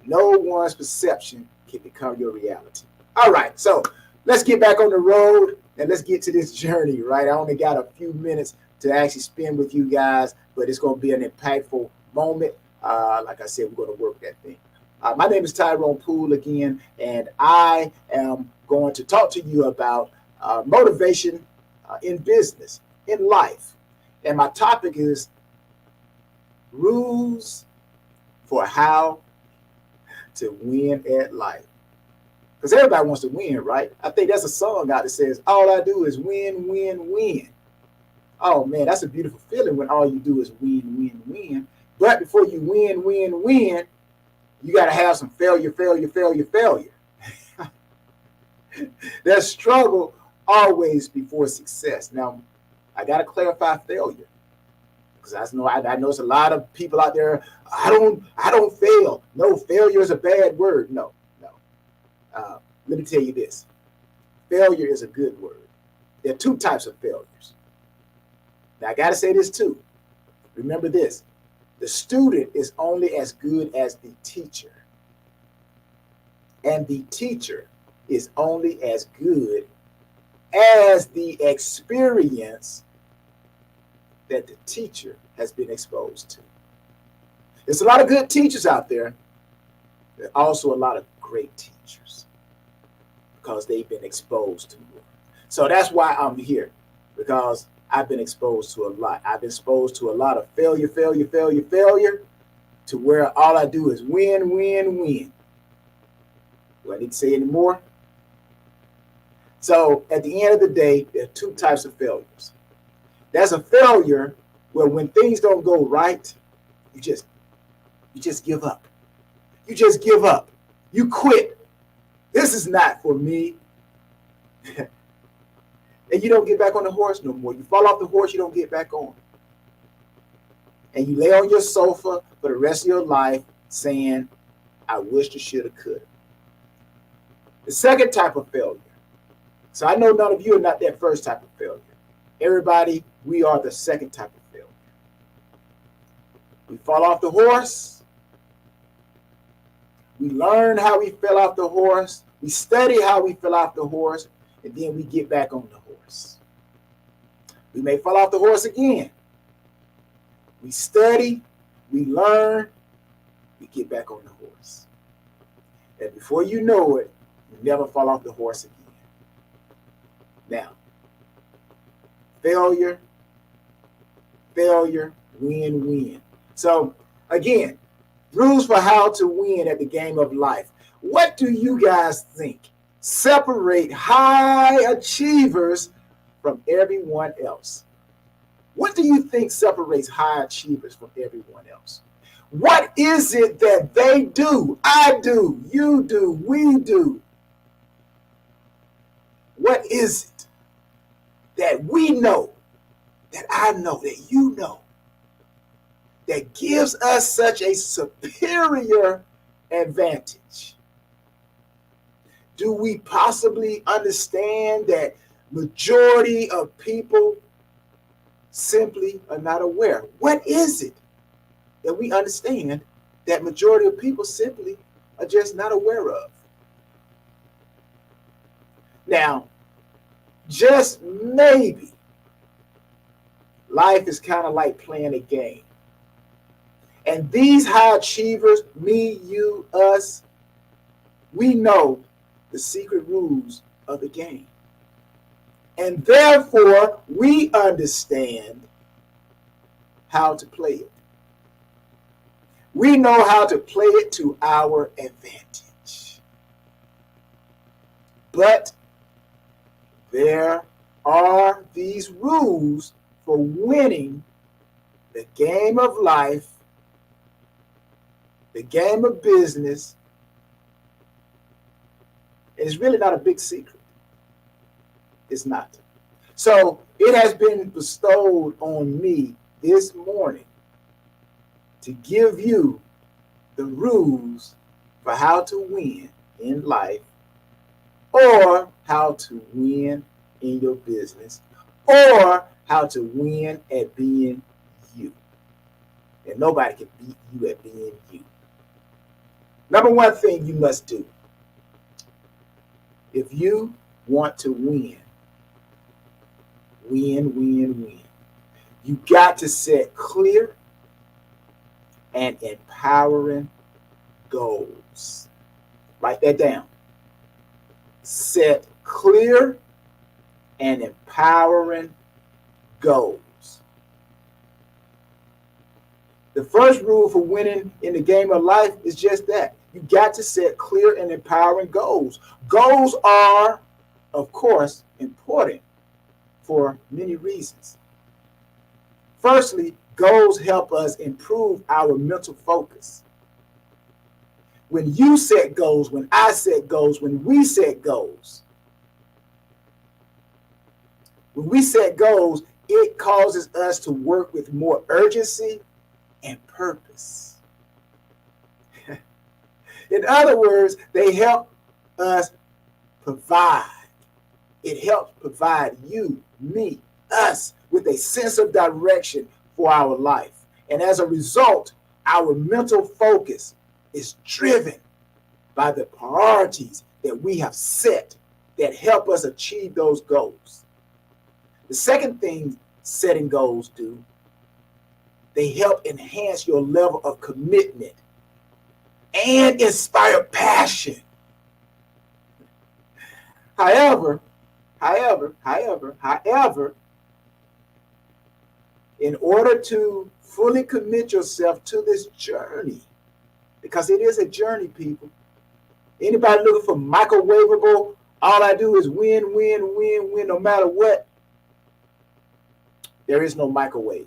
no one's perception can become your reality. All right, so let's get back on the road and let's get to this journey, right? I only got a few minutes to actually spend with you guys, but it's going to be an impactful moment. Like I said, we're going to work that thing. My name is Tyrone Poole again, and I am going to talk to you about motivation in business, in life. And my topic is rules for how to win at life. Because everybody wants to win, right? I think there's a song out that says, all I do is win, win, win. Oh, man, that's a beautiful feeling when all you do is win, win, win. But before you win, win, win, you got to have some failure. There's struggle always before success. Now, I got to clarify failure. Because I know there's a lot of people out there, I don't fail. No, failure is a bad word. No. Let me tell you this. Failure is a good word. There are two types of failures. Now, I got to say this too. Remember this. The student is only as good as the teacher. And the teacher is only as good as the experience that the teacher has been exposed to. There's a lot of good teachers out there. There are also a lot of great teachers because they've been exposed to more. So that's why I'm here, because I've been exposed to a lot. I've been exposed to a lot of failure, to where all I do is win, win, win. Do I need to say any more? So at the end of the day, there are two types of failures. That's a failure where when things don't go right, you just give up. You just give up. You quit. This is not for me. And you don't get back on the horse no more. You fall off the horse, you don't get back on. And you lay on your sofa for the rest of your life saying, I wish I shoulda, coulda. The second type of failure. So I know none of you are not that first type of failure. Everybody, we are the second type of failure. We fall off the horse. We learn how we fell off the horse. We study how we fell off the horse. And then we get back on the horse. We may fall off the horse again. We study, we learn, we get back on the horse. And before you know it, you never fall off the horse again. Now, failure, win, win. So again, rules for how to win at the game of life. What do you guys think separate high achievers from everyone else? What do you think separates high achievers from everyone else? What is it that they do? I do, you do, we do. What is it that we know, that I know, that you know, that gives us such a superior advantage? Do we possibly understand that majority of people simply are not aware? What is it that we understand that majority of people simply are just not aware of? Now, just maybe, life is kind of like playing a game. And these high achievers, me, you, us, we know the secret rules of the game. And therefore, we understand how to play it. We know how to play it to our advantage. But there are these rules for winning the game of life, the game of business. It's really not a big secret. It's not. So it has been bestowed on me this morning to give you the rules for how to win in life, or how to win in your business, or how to win at being you. And nobody can beat you at being you. Number one thing you must do, if you want to win, you got to set clear and empowering goals. Write that down. Set clear and empowering goals. The first rule for winning in the game of life is just that. You got to set clear and empowering goals. Goals are, of course, important for many reasons. Firstly, goals help us improve our mental focus. When you set goals, when I set goals, when we set goals, it causes us to work with more urgency and purpose. In other words, they help us provide. It helps provide you, me, us with a sense of direction for our life. And as a result, our mental focus is driven by the priorities that we have set that help us achieve those goals. The second thing setting goals do, they help enhance your level of commitment and inspire passion. However, in order to fully commit yourself to this journey, because it is a journey, people. Anybody looking for microwavable, all I do is win, no matter what? There is no microwave.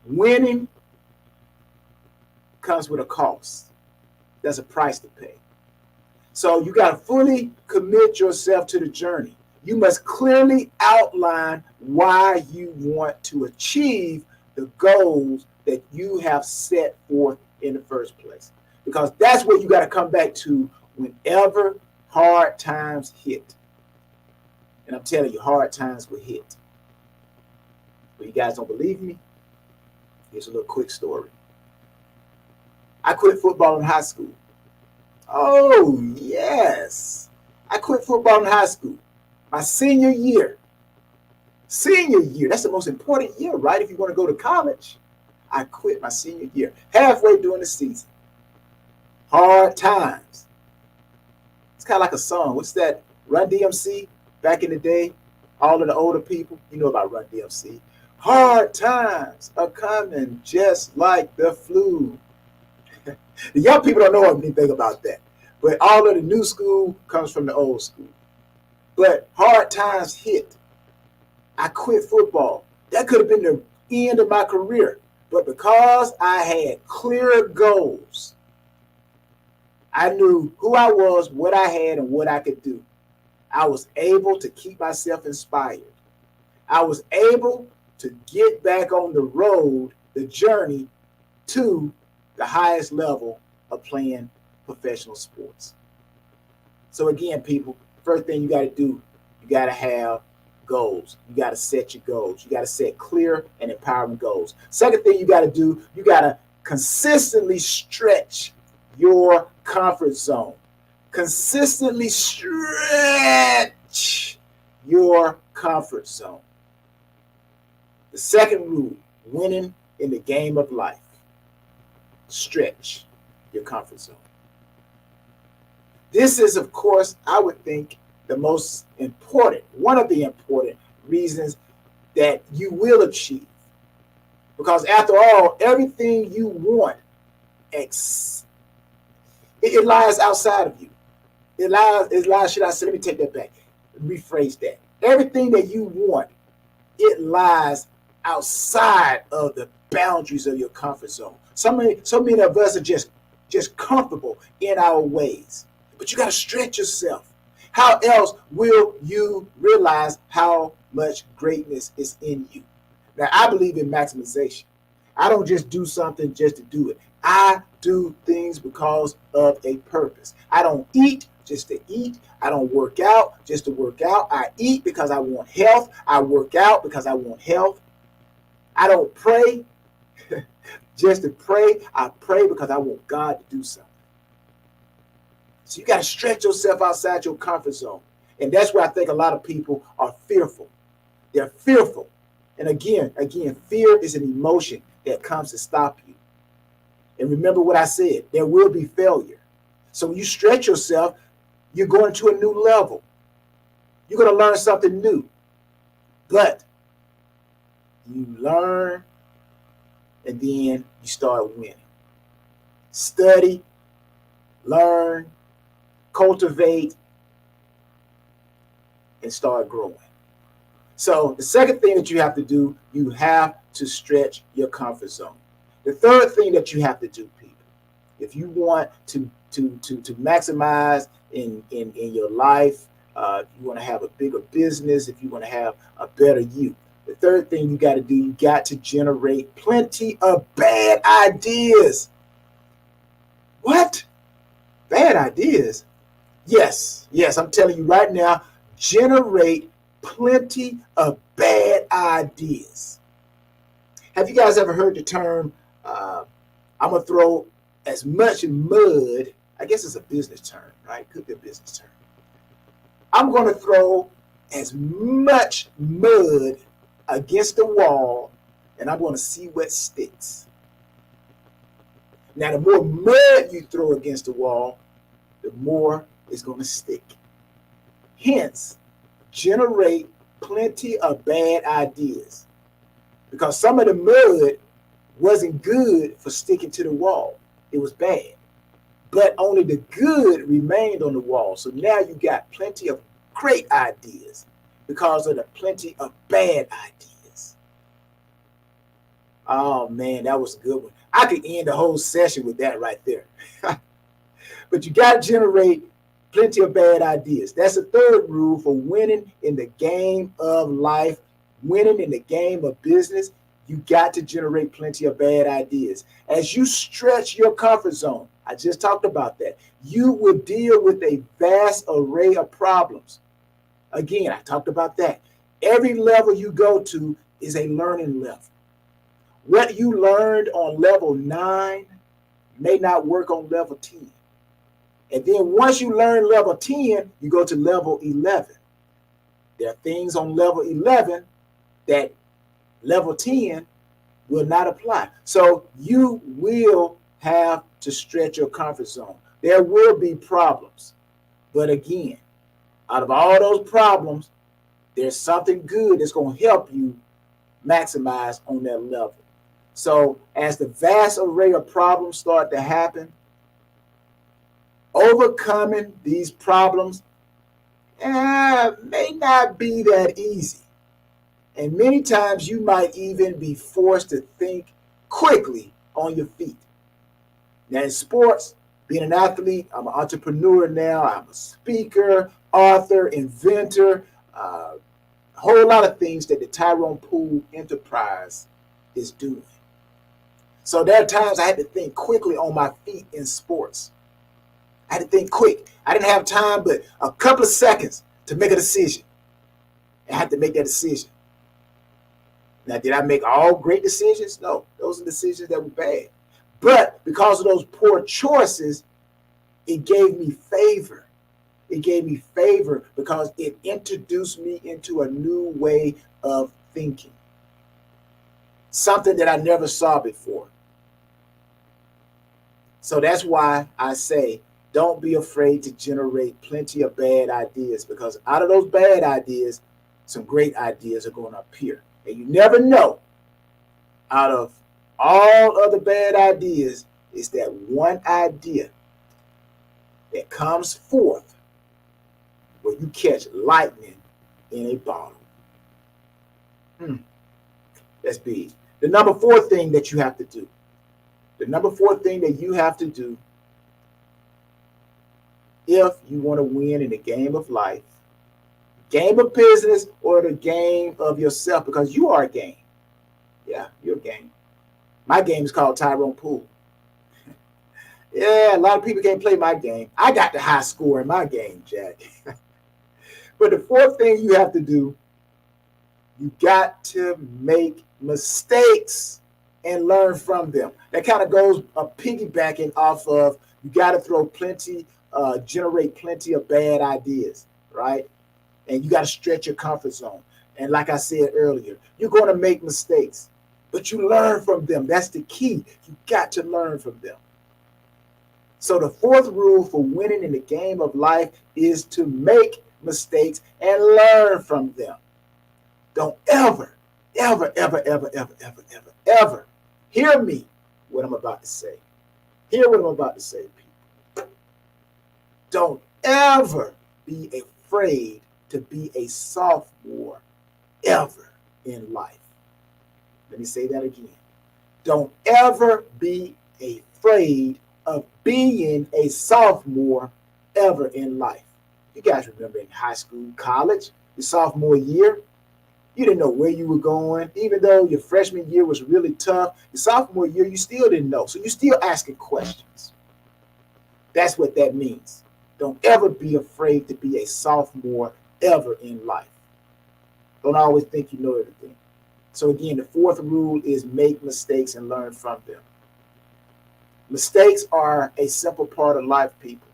Winning comes with a cost. There's a price to pay. So you got to fully commit yourself to the journey. You must clearly outline why you want to achieve the goals that you have set forth in the first place. Because that's what you got to come back to whenever hard times hit. And I'm telling you, hard times will hit. But you guys don't believe me? Here's a little quick story. I quit football in high school. Oh, yes. I quit football in high school. My senior year. That's the most important year, right? If you want to go to college. I quit my senior year, halfway during the season. Hard times. It's kind of like a song. What's that? Run DMC back in the day. All of the older people, you know about Run DMC. Hard times are coming just like the flu. The young people don't know anything about that. But all of the new school comes from the old school. But hard times hit. I quit football. That could have been the end of my career. But because I had clear goals, I knew who I was, what I had, and what I could do. I was able to keep myself inspired. I was able to get back on the road, the journey to the highest level of playing professional sports. So again, people, first thing you got to do, you got to have goals. You got to set your goals. You got to set clear and empowering goals. Second thing you got to do, you got to consistently stretch your comfort zone. Consistently stretch your comfort zone. The second rule, winning in the game of life. Stretch your comfort zone. This is, of course, I would think the most important, one of the important reasons that you will achieve. Because after all, everything you want, it lies outside of you. It lies, should I say, let me take that back. rephrase that. Everything that you want, it lies outside of the boundaries of your comfort zone. So many of us are just comfortable in our ways. But you got to stretch yourself. How else will you realize how much greatness is in you? Now, I believe in maximization. I don't just do something just to do it. I do things because of a purpose. I don't eat just to eat. I don't work out just to work out. I eat because I want health. I work out because I want health. I don't pray just to pray. I pray because I want God to do something. So you got to stretch yourself outside your comfort zone. And that's where I think a lot of people are fearful. They're fearful. And again, fear is an emotion that comes to stop you. And remember what I said, there will be failure. So when you stretch yourself, you're going to a new level. You're going to learn something new. But you learn and then you start winning. Study, learn, cultivate, and start growing. So the second thing that you have to do, you have to stretch your comfort zone. The third thing that you have to do, people, if you want to maximize in your life, if you want to have a bigger business, if you want to have a better you, the third thing you got to do, you got to generate plenty of bad ideas. What? Bad ideas? Yes, I'm telling you right now, generate plenty of bad ideas. Have you guys ever heard the term, I'm going to throw as much mud, I guess it's a business term, right? Could be a business term. I'm going to throw as much mud against the wall, and I'm going to see what sticks. Now, the more mud you throw against the wall, the more it's going to stick. Hence, generate plenty of bad ideas, because some of the mud wasn't good for sticking to the wall. It was bad. But only the good remained on the wall. So now you got plenty of great ideas because of the plenty of bad ideas. Oh man, that was a good one. I could end the whole session with that right there. But you got to generate plenty of bad ideas. That's the third rule for winning in the game of life, winning in the game of business. You got to generate plenty of bad ideas. As you stretch your comfort zone, I just talked about that, you will deal with a vast array of problems. Again, I talked about that. Every level you go to is a learning level. What you learned on level 9 may not work on level 10. And then once you learn level 10, you go to level 11. There are things on level 11 that level 10 will not apply. So you will have to stretch your comfort zone. There will be problems. But again, out of all those problems, there's something good that's going to help you maximize on that level. So as the vast array of problems start to happen, overcoming these problems may not be that easy. And many times you might even be forced to think quickly on your feet. Now in sports, being an athlete, I'm an entrepreneur now. I'm a speaker, author, inventor, a whole lot of things that the Tyrone Poole enterprise is doing. So there are times I had to think quickly on my feet in sports. I had to think quick. I didn't have time but a couple of seconds to make a decision. I had to make that decision. Now, did I make all great decisions? No, those are decisions that were bad. But because of those poor choices, it gave me favor. It gave me favor because it introduced me into a new way of thinking. Something that I never saw before. So that's why I say, don't be afraid to generate plenty of bad ideas, because out of those bad ideas, some great ideas are going to appear. And you never know, out of all other bad ideas, is that one idea that comes forth where you catch lightning in a bottle. That's big. The number 4 thing that you have to do. The number 4 thing that you have to do if you want to win in the game of life, game of business, or the game of yourself, because you are a game. Yeah, you're a game. My game is called Tyrone Poole. Yeah, a lot of people can't play my game. I got the high score in my game, Jack. But the 4th thing you have to do, you got to make mistakes and learn from them. That kind of goes piggybacking off of you got to generate plenty of bad ideas, right? And you got to stretch your comfort zone. And like I said earlier, you're going to make mistakes, but you learn from them. That's the key. You got to learn from them. So the 4th rule for winning in the game of life is to make mistakes and learn from them. Don't ever hear me what I'm about to say. Hear what I'm about to say, people. Don't ever be afraid to be a sophomore ever in life. Let me say that again. Don't ever be afraid of being a sophomore ever in life. You guys remember in high school, college, your sophomore year, you didn't know where you were going. Even though your freshman year was really tough, your sophomore year, you still didn't know. So you're still asking questions. That's what that means. Don't ever be afraid to be a sophomore ever in life. Don't always think you know everything. So again, the 4th rule is make mistakes and learn from them. Mistakes are a simple part of life, people,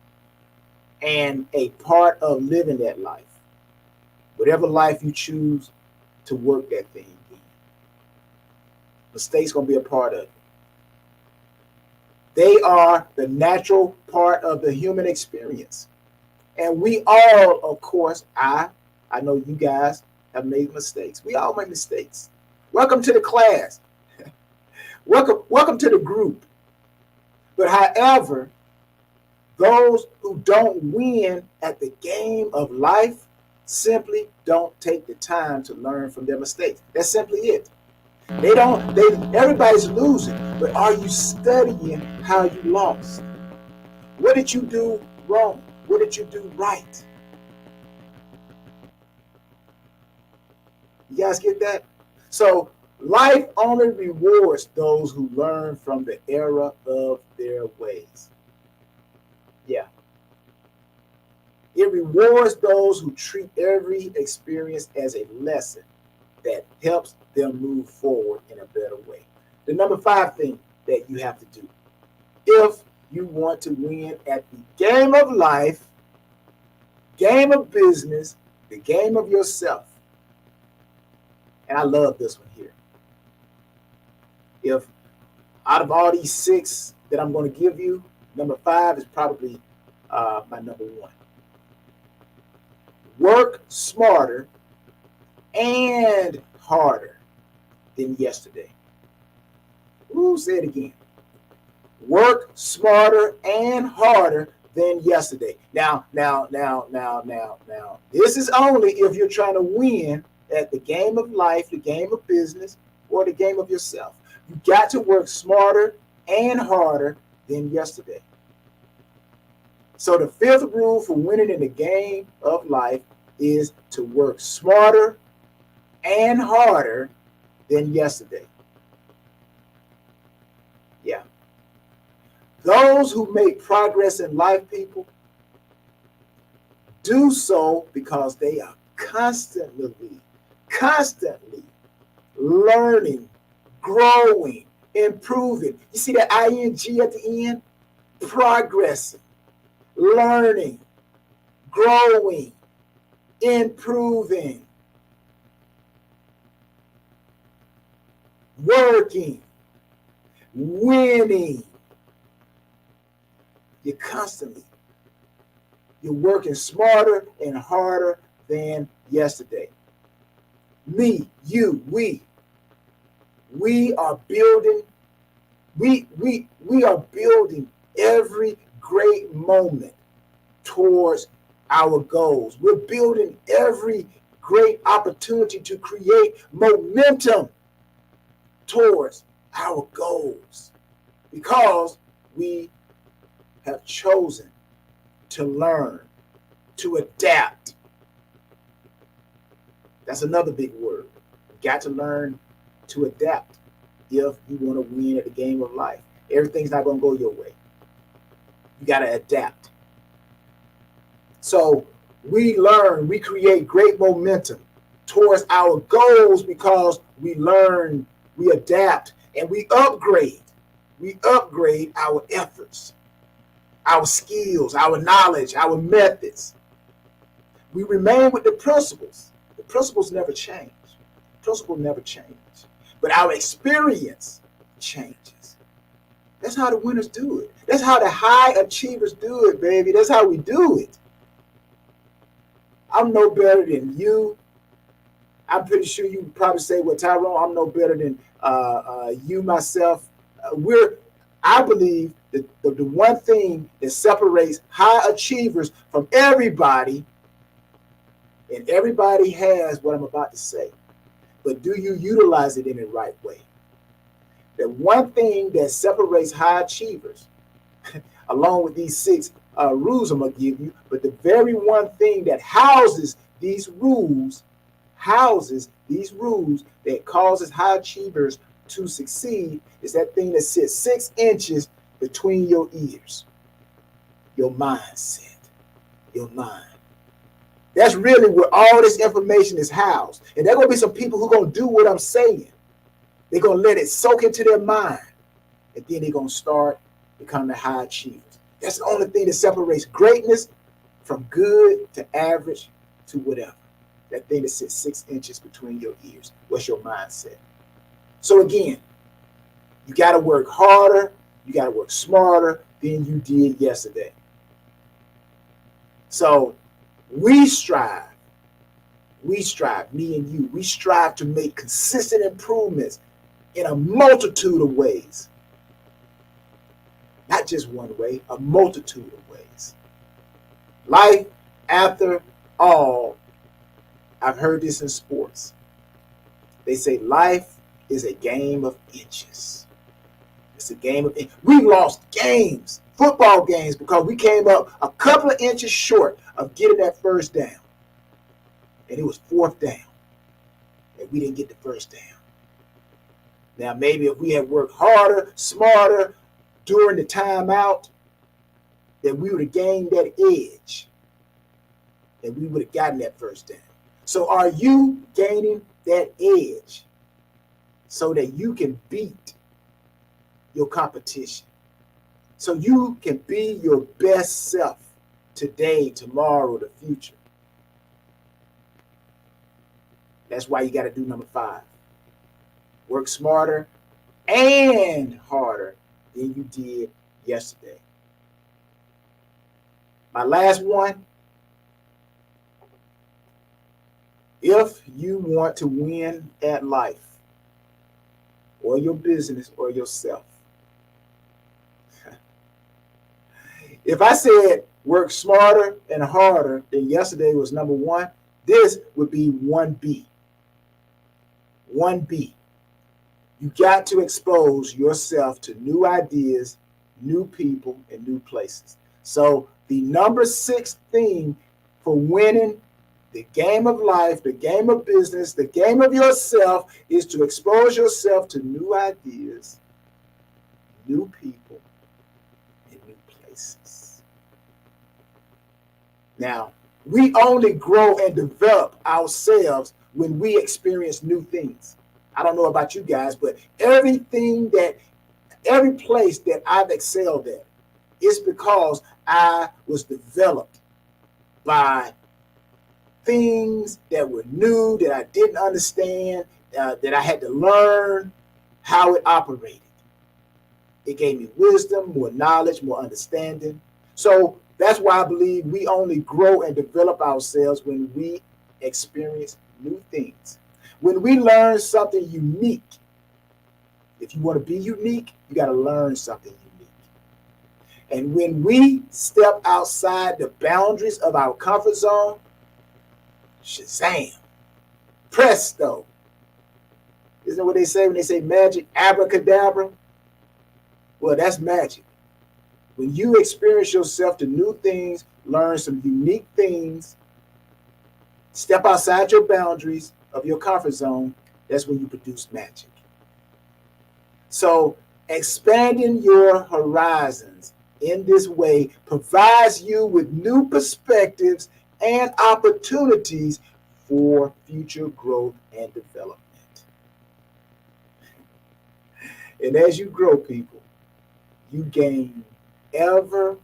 and a part of living that life. Whatever life you choose to work that thing in, mistakes going to be a part of it. They are the natural part of the human experience. And we all, of course, I know you guys have made mistakes. We all make mistakes. Welcome to the class. Welcome to the group. But however, those who don't win at the game of life simply don't take the time to learn from their mistakes. That's simply it. Everybody's losing, but are you studying how you lost? What did you do wrong? What did you do right? You guys get that? So life only rewards those who learn from the error of their ways. Yeah. It rewards those who treat every experience as a lesson that helps them move forward in a better way. The number 5 thing that you have to do if you want to win at the game of life, game of business, the game of yourself. And I love this one here. If out of all these 6 that I'm going to give you, number 5 is probably my number 1. Work smarter and harder than yesterday. Ooh, say it again. Work smarter and harder than yesterday. Now. This is only if you're trying to win at the game of life, the game of business, or the game of yourself. You got to work smarter and harder than yesterday. So the 5th rule for winning in the game of life is to work smarter and harder than yesterday. Yeah. Those who make progress in life, people, do so because they are constantly learning, growing, improving. You see that ing at the end? Progressing, learning, growing, improving, working, winning. You're working smarter and harder than yesterday. Me, you, we are building, we are building every great moment towards our goals. We're building every great opportunity to create momentum towards our goals because we have chosen to learn, to adapt. That's another big word. You got to learn to adapt if you want to win at the game of life. Everything's not going to go your way. You got to adapt. So we learn, we create great momentum towards our goals because we learn, we adapt, and we upgrade. We upgrade our efforts, our skills, our knowledge, our methods. We remain with the principles. The principles never change. Principles never change. But our experience changes. That's how the winners do it. That's how the high achievers do it, baby. That's how we do it. I'm no better than you. I'm pretty sure you would probably say, well, Tyrone, I'm no better than you, myself. I believe that the one thing that separates high achievers from everybody, and everybody has what I'm about to say, but do you utilize it in the right way? The one thing that separates high achievers, along with these 6 rules I'm going to give you, but the very one thing that houses these rules that causes high achievers to succeed is that thing that sits 6 inches between your ears. Your mindset. Your mind. That's really where all this information is housed. And there are going to be some people who are going to do what I'm saying. They're going to let it soak into their mind. And then they're going to start becoming high achievers. That's the only thing that separates greatness from good to average to whatever. That thing that sits 6 inches between your ears. What's your mindset? So again, you got to work harder. You got to work smarter than you did yesterday. So we strive, me and you, we strive to make consistent improvements in a multitude of ways. Not just one way, a multitude of ways. Life, after all, I've heard this in sports. They say life is a game of inches. It's a game of inches. We lost games, football games, because we came up a couple of inches short of getting that first down. And it was 4th down. And we didn't get the first down. Now, maybe if we had worked harder, smarter during the timeout, then we would have gained that edge. And we would have gotten that first down. So are you gaining that edge so that you can beat your competition? So you can be your best self today, tomorrow, the future. That's why you got to do number 5. Work smarter and harder than you did yesterday. My last one. If you want to win at life, or your business, or yourself, if I said work smarter and harder than yesterday was number 1, this would be 1B. 1B. You got to expose yourself to new ideas, new people, and new places. So the number 6 thing for winning the game of life, the game of business, the game of yourself is to expose yourself to new ideas, new people, and new places. Now, we only grow and develop ourselves when we experience new things. I don't know about you guys, but every place that I've excelled at is because I was developed by things that were new, that I didn't understand, that I had to learn how it operated. It gave me wisdom, more knowledge, more understanding. So that's why I believe we only grow and develop ourselves when we experience new things. When we learn something unique. If you want to be unique, you got to learn something unique. And when we step outside the boundaries of our comfort zone, shazam, presto. Isn't that what they say when they say magic, abracadabra? Well, that's magic. When you experience yourself to new things, learn some unique things, step outside your boundaries of your comfort zone, that's when you produce magic. So expanding your horizons in this way provides you with new perspectives and opportunities for future growth and development. And as you grow, people, you gain ever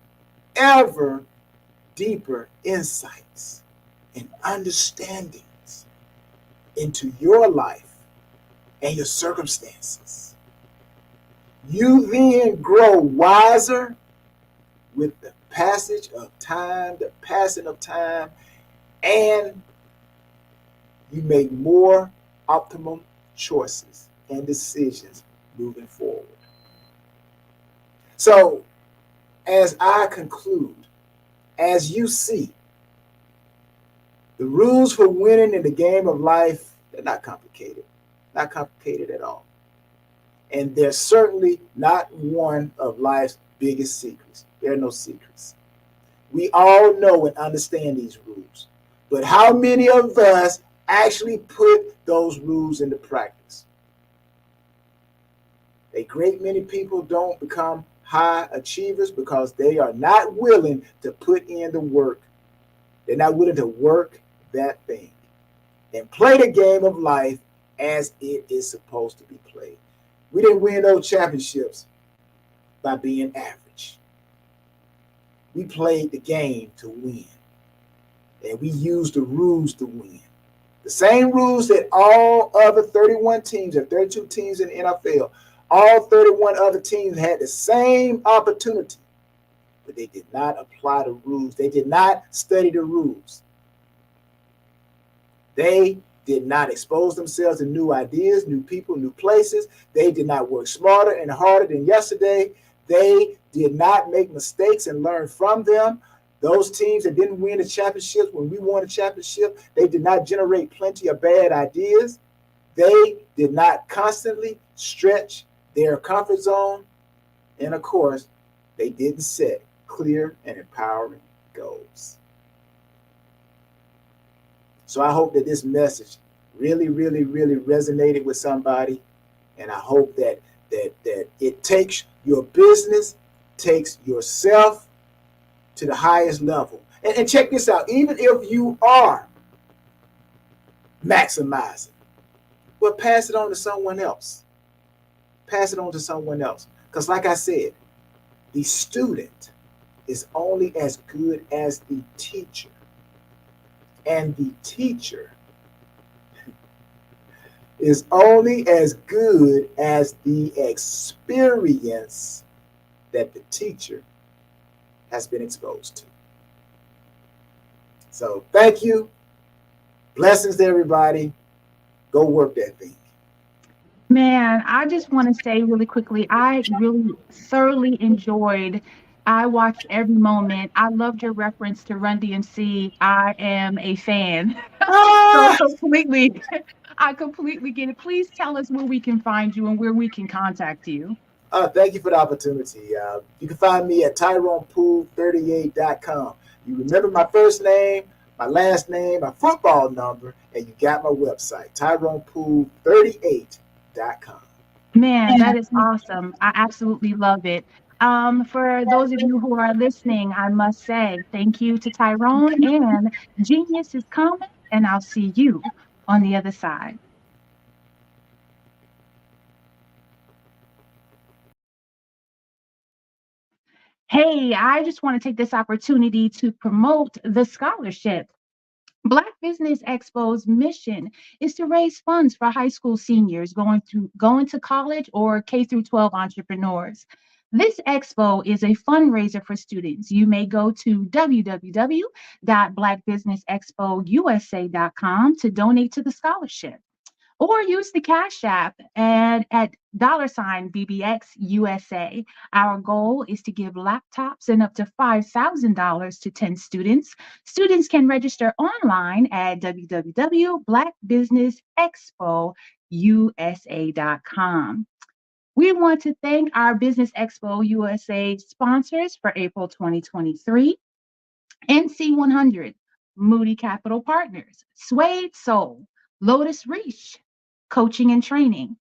deeper insights and understandings into your life and your circumstances. You then grow wiser with the passage of time, the passing of time, and you make more optimum choices and decisions moving forward. So, as I conclude, as you see, the rules for winning in the game of life, they're not complicated at all. And they're certainly not one of life's biggest secrets. There are no secrets. We all know and understand these rules. But how many of us actually put those rules into practice? A great many people don't become high achievers because they are not willing to put in the work. They're not willing to work that thing and play the game of life as it is supposed to be played. We didn't win those championships by being average. We played the game to win, and we used the rules to win. The same rules that all other 31 teams or 32 teams in the NFL, all 31 other teams had the same opportunity, but they did not apply the rules. They did not study the rules. They did not expose themselves to new ideas, new people, new places. They did not work smarter and harder than yesterday. They did not make mistakes and learn from them. Those teams that didn't win the championships, when we won a championship, they did not generate plenty of bad ideas. They did not constantly stretch their comfort zone. And of course, they didn't set clear and empowering goals. So I hope that this message really resonated with somebody. And I hope that it takes your business, takes yourself to the highest level. And check this out, even if you are maximizing, well, pass it on to someone else. Pass it on to someone else. Because like I said, the student is only as good as the teacher. And the teacher is only as good as the experience that the teacher has been exposed to. So thank you. Blessings to everybody. Go work that thing. Man, I just want to say really quickly, I really thoroughly enjoyed. I watched every moment. I loved your reference to Run DMC. I am a fan. So completely, I completely get it. Please tell us where we can find you and where we can contact you. Thank you for the opportunity. You can find me at TyronePool38.com. You remember my first name, my last name, my football number, and you got my website, TyronePool38.com. Man, that is awesome. I absolutely love it. For those of you who are listening, I must say thank you to Tyrone, and genius is coming, and I'll see you on the other side. Hey, I just want to take this opportunity to promote the scholarship. Black Business Expo's mission is to raise funds for high school seniors going to college or K through 12 entrepreneurs. This expo is a fundraiser for students. You may go to www.blackbusinessexpousa.com to donate to the scholarship. or use the Cash App and at $BBX USA. Our goal is to give laptops and up to $5,000 to 10 students. Students can register online at www.blackbusinessexpousa.com. We want to thank our Business Expo USA sponsors for April 2023. NC100, Moody Capital Partners, Suede Soul, Lotus Reach, Coaching and Training,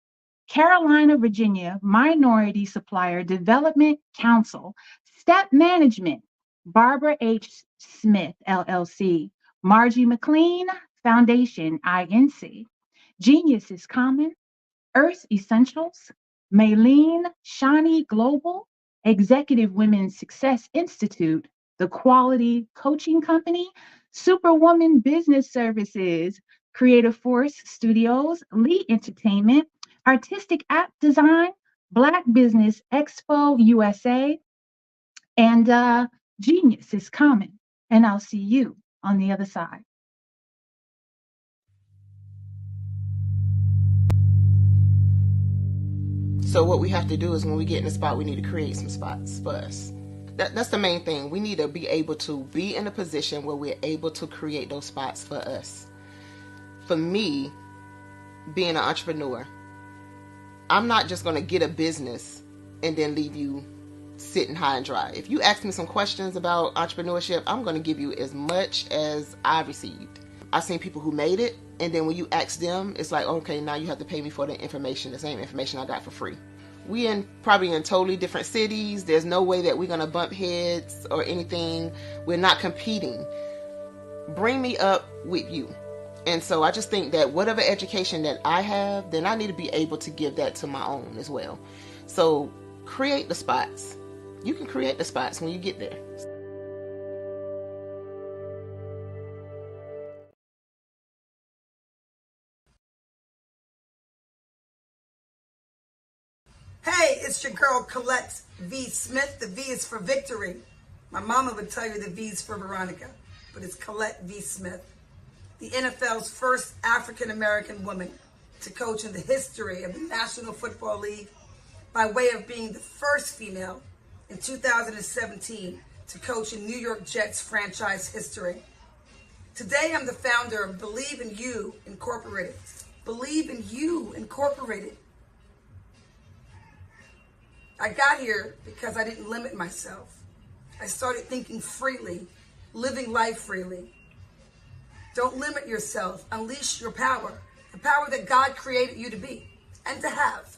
Carolina, Virginia Minority Supplier Development Council, Step Management, Barbara H. Smith, LLC, Margie McLean Foundation, INC, Genius is Common, Earth Essentials, Maylene Shawnee Global, Executive Women's Success Institute, The Quality Coaching Company, Superwoman Business Services, Creative Force Studios, Lee Entertainment, Artistic App Design, Black Business Expo USA, and Genius is Common. And I'll see you on the other side. So what we have to do is when we get in the spot, we need to create some spots for us. That's the main thing. We need to be able to be in a position where we're able to create those spots for us. For me, being an entrepreneur, I'm not just going to get a business and then leave you sitting high and dry. If you ask me some questions about entrepreneurship, I'm going to give you as much as I received. I've seen people who made it, and then when you ask them, it's like, okay, now you have to pay me for the information, the same information I got for free. We probably in totally different cities. There's no way that we're going to bump heads or anything. We're not competing. Bring me up with you. And so I just think that whatever education that I have, then I need to be able to give that to my own as well. So create the spots. You can create the spots when you get there. Hey, it's your girl Colette V. Smith. The V is for victory. My mama would tell you the V is for Veronica, but it's Colette V. Smith. The NFL's first African-American woman to coach in the history of the National Football League by way of being the first female in 2017 to coach in New York Jets franchise history. Today, I'm the founder of Believe in You Incorporated. Believe in You Incorporated. I got here because I didn't limit myself. I started thinking freely, living life freely. Don't limit yourself. Unleash your power, the power that God created you to be and to have.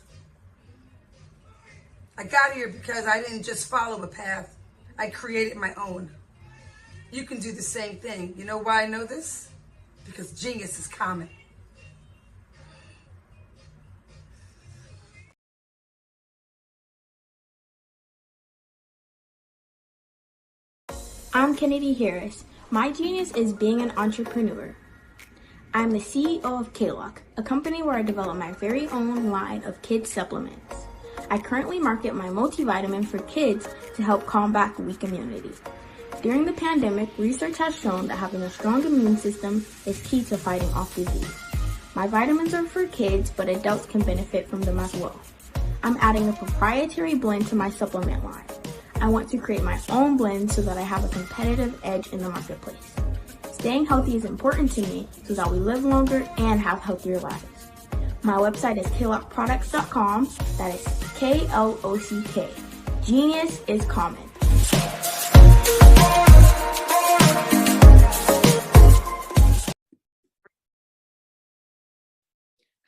I got here because I didn't just follow a path. I created my own. You can do the same thing. You know why I know this? Because genius is common. I'm Kennedy Harris. My genius is being an entrepreneur. I'm the CEO of K-Lock, a company where I develop my very own line of kids supplements. I currently market my multivitamin for kids to help combat weak immunity. During the pandemic, research has shown that having a strong immune system is key to fighting off disease. My vitamins are for kids, but adults can benefit from them as well. I'm adding a proprietary blend to my supplement line. I want to create my own blend so that I have a competitive edge in the marketplace. Staying healthy is important to me so that we live longer and have healthier lives. My website is klockproducts.com. That is K-L-O-C-K. Genius is common.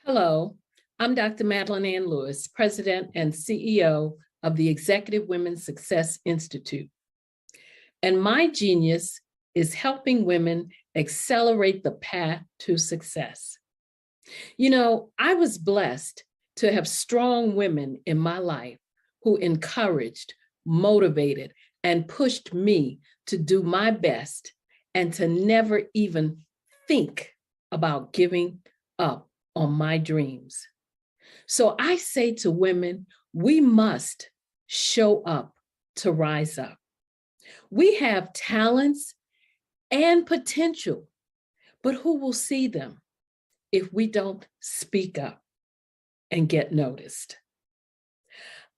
Hello, I'm Dr. Madeline Ann Lewis, President and CEO of the Executive Women's Success Institute. And my genius is helping women accelerate the path to success. You know, I was blessed to have strong women in my life who encouraged, motivated, and pushed me to do my best and to never even think about giving up on my dreams. So I say to women, we must show up to rise up. We have talents and potential, but who will see them? if we don't speak up and get noticed.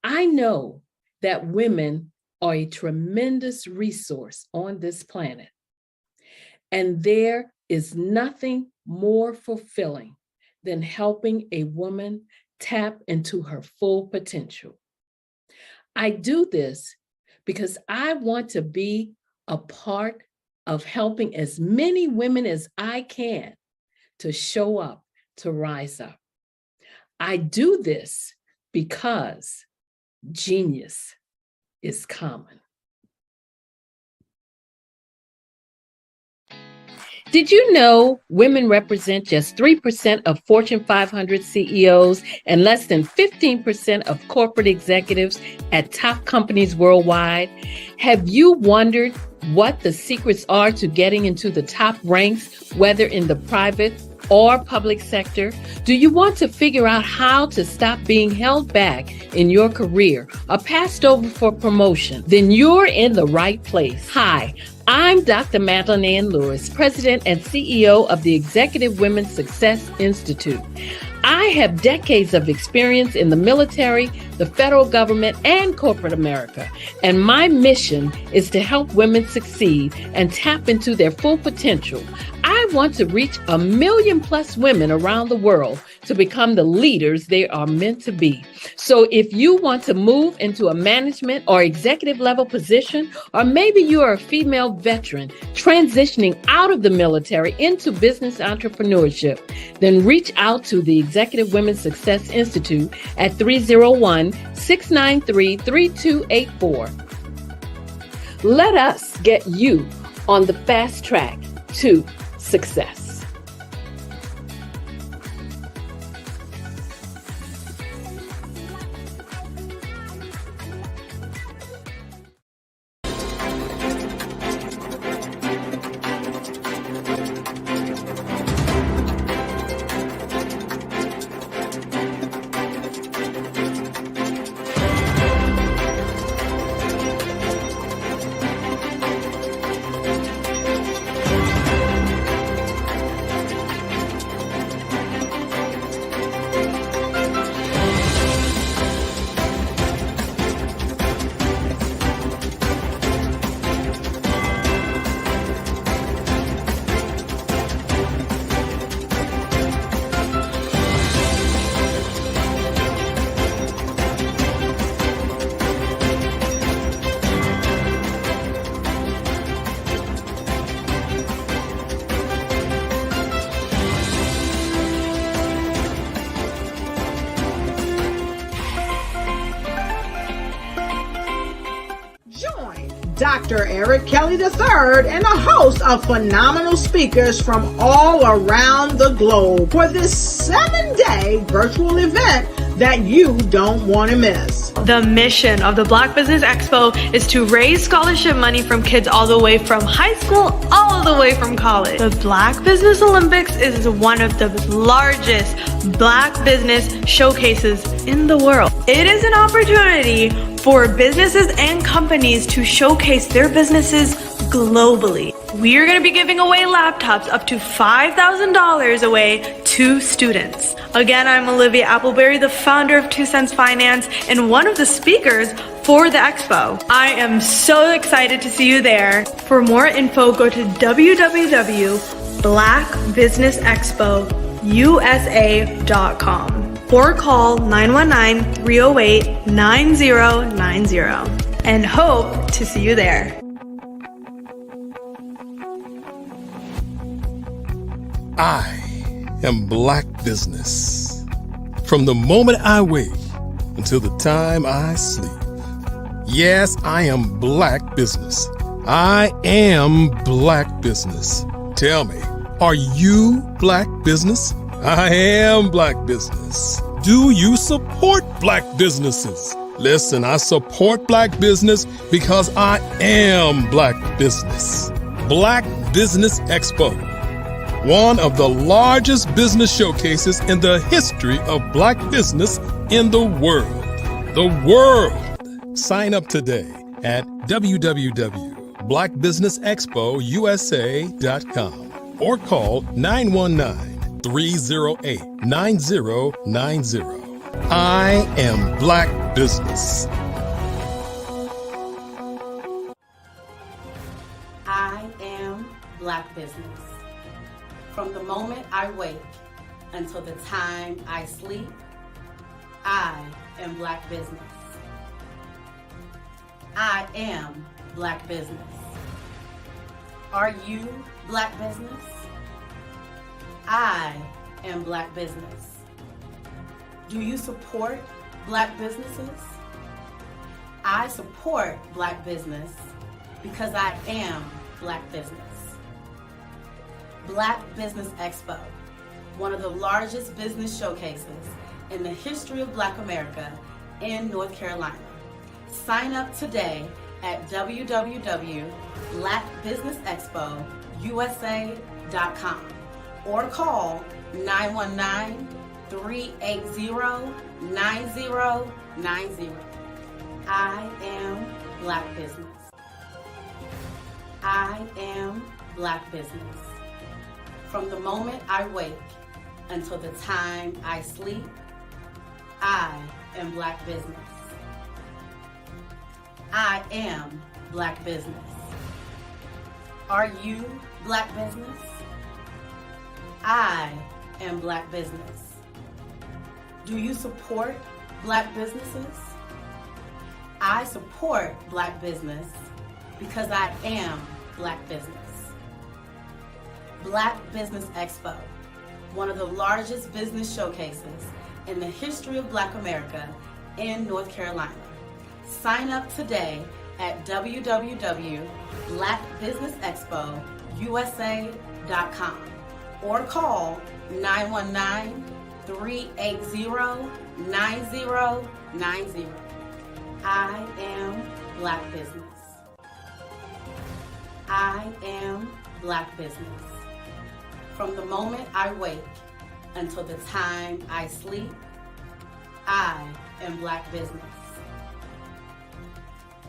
I know that women are a tremendous resource on this planet, and there is nothing more fulfilling than helping a woman tap into her full potential. I do this because I want to be a part of helping as many women as I can to show up, to rise up. I do this because genius is common. Did you know women represent just 3% of Fortune 500 CEOs and less than 15% of corporate executives at top companies worldwide? Have you wondered what the secrets are to getting into the top ranks, whether in the private or public sector? Do you want to figure out how to stop being held back in your career or passed over for promotion? Then you're in the right place. Hi, I'm Dr. Madeline Ann Lewis, President and CEO of the Executive Women's Success Institute. I have decades of experience in the military, the federal government, and corporate America, and my mission is to help women succeed and tap into their full potential. I want to reach 1 million plus women around the world to become the leaders they are meant to be. So if you want to move into a management or executive level position, or maybe you are a female veteran transitioning out of the military into business entrepreneurship, then reach out to the Executive Women's Success Institute at 301-693-3284. Let us get you on the fast track to success. Dr. Eric Kelly III and a host of phenomenal speakers from all around the globe for this 7-day virtual event that you don't want to miss. The mission of the Black Business Expo is to raise scholarship money from kids all the way from high school, all the way from college. The Black Business Olympics is one of the largest Black business showcases in the world. It is an opportunity for businesses and companies to showcase their businesses globally. We are going to be giving away laptops up to $5,000 away to students. Again, I'm Olivia Appleberry, the founder of 2 Cents Finance and one of the speakers for the expo. I am so excited to see you there. For more info, go to www.blackbusinessexpousa.com or call 919-308-9090 and hope to see you there. I am Black Business. From the moment I wake until the time I sleep. Yes, I am Black Business. I am Black Business. Tell me, are you Black Business? I am Black Business. Do you support Black businesses? Listen, I support Black business because I am Black Business. Black Business Expo, one of the largest business showcases in the history of Black business in the world. The world. Sign up today at www.blackbusinessexpousa.com or call 919 308-9090. I am Black Business. I am Black Business. From the moment I wake until the time I sleep, I am Black Business. I am Black Business. Are you Black Business? I am Black Business. Do you support Black businesses? I support Black business because I am Black Business. Black Business Expo, one of the largest business showcases in the history of Black America in North Carolina. Sign up today at www.blackbusinessexpousa.com or call 919-380-9090. I am Black Business. I am Black Business. From the moment I wake until the time I sleep, I am Black Business. I am Black Business. Are you Black Business? I am Black Business. Do you support Black businesses? I support Black business because I am Black Business. Black Business Expo, one of the largest business showcases in the history of Black America in North Carolina. Sign up today at www.blackbusinessexpousa.com or call 919-380-9090. I am Black Business. I am Black Business. From the moment I wake until the time I sleep, I am Black Business.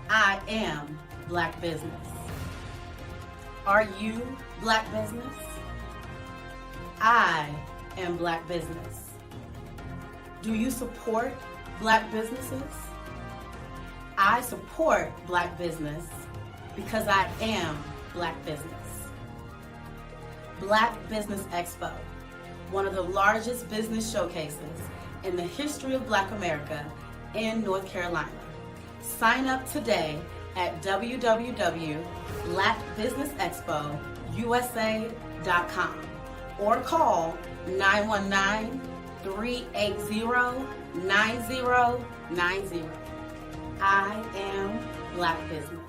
I am Black Business. Are you Black Business? I am Black Business. Do you support Black businesses? I support Black business because I am Black Business. Black Business Expo, one of the largest business showcases in the history of Black America in North Carolina. Sign up today at www.blackbusinessexpousa.com or call 919-380-9090. I am Black Business.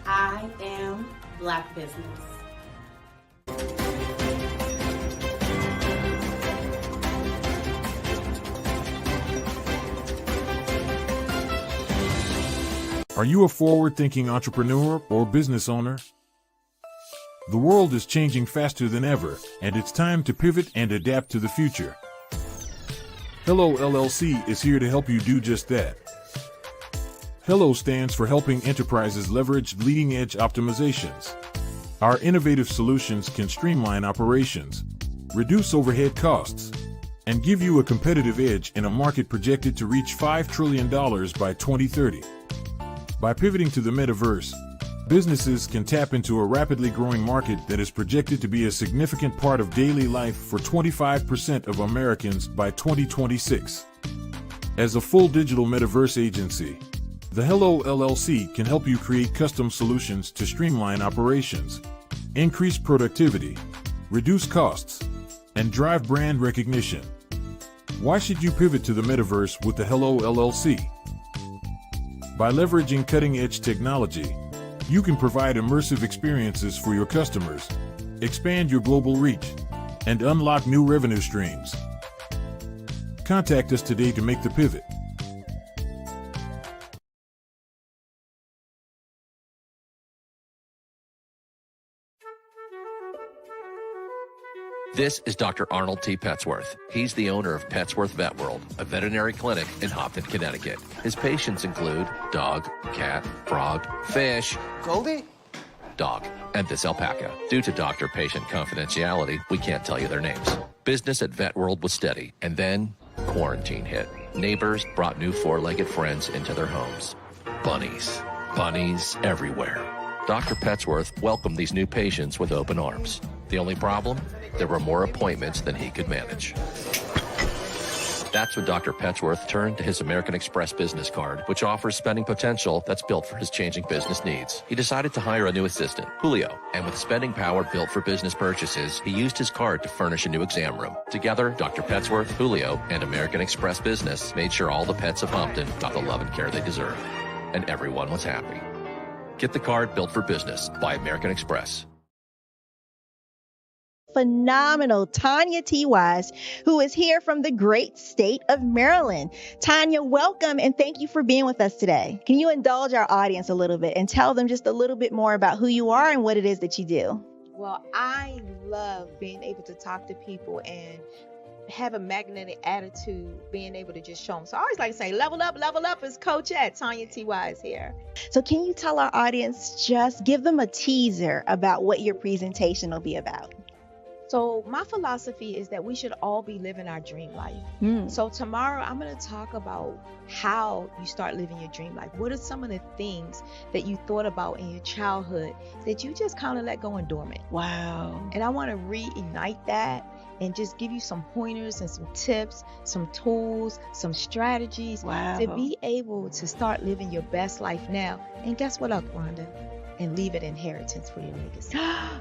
I am Black Business. Are you a forward-thinking entrepreneur or business owner? The world is changing faster than ever, and it's time to pivot and adapt to the future. Hello LLC is here to help you do just that. Hello stands for helping enterprises leverage leading-edge optimizations. Our innovative solutions can streamline operations, reduce overhead costs, and give you a competitive edge in a market projected to reach $5 trillion by 2030. By pivoting to the metaverse, businesses can tap into a rapidly growing market that is projected to be a significant part of daily life for 25% of Americans by 2026. As a full digital metaverse agency, the Hello LLC can help you create custom solutions to streamline operations, increase productivity, reduce costs, and drive brand recognition. Why should you pivot to the metaverse with the Hello LLC? By leveraging cutting-edge technology, you can provide immersive experiences for your customers, expand your global reach, and unlock new revenue streams. Contact us today to make the pivot. This is Dr. Arnold T. Petsworth. He's the owner of Petsworth Vet World, a veterinary clinic in Hopton, Connecticut. His patients include dog, cat, frog, fish. Goldie? dog, and this alpaca. Due to doctor-patient confidentiality, we can't tell you their names. Business at Vet World was steady, and then quarantine hit. Neighbors brought new four-legged friends into their homes. Bunnies. Bunnies everywhere. Dr. Petsworth welcomed these new patients with open arms. The only problem? There were more appointments than he could manage. That's when Dr. Petsworth turned to his American Express business card, which offers spending potential that's built for his changing business needs. He decided to hire a new assistant, Julio, and with spending power built for business purchases, he used his card to furnish a new exam room. Together, Dr. Petsworth, Julio, and American Express Business made sure all the pets of Humpton got the love and care they deserved. And everyone was happy. Get the card built for business by American Express. Phenomenal Tanya T. Wise, who is here from the great state of Maryland. Tanya, welcome and thank you for being with us today. Can you indulge our audience a little bit and tell them just a little bit more about who you are and what it is that you do? Well, I love being able to talk to people and have a magnetic attitude, being able to just show them. So I always like to say, level up is Coach at Tanya T. Wise here. So can you tell our audience, just give them a teaser about what your presentation will be about? So my philosophy is that we should all be living our dream life. So tomorrow I'm going to talk about how you start living your dream life. What are some of the things that you thought about in your childhood that you just kind of let go and dormant? Wow. And I want to reignite that and just give you some pointers and some tips, some tools, some strategies to be able to start living your best life now. And guess what, Rhonda? And leave it inheritance for your legacy.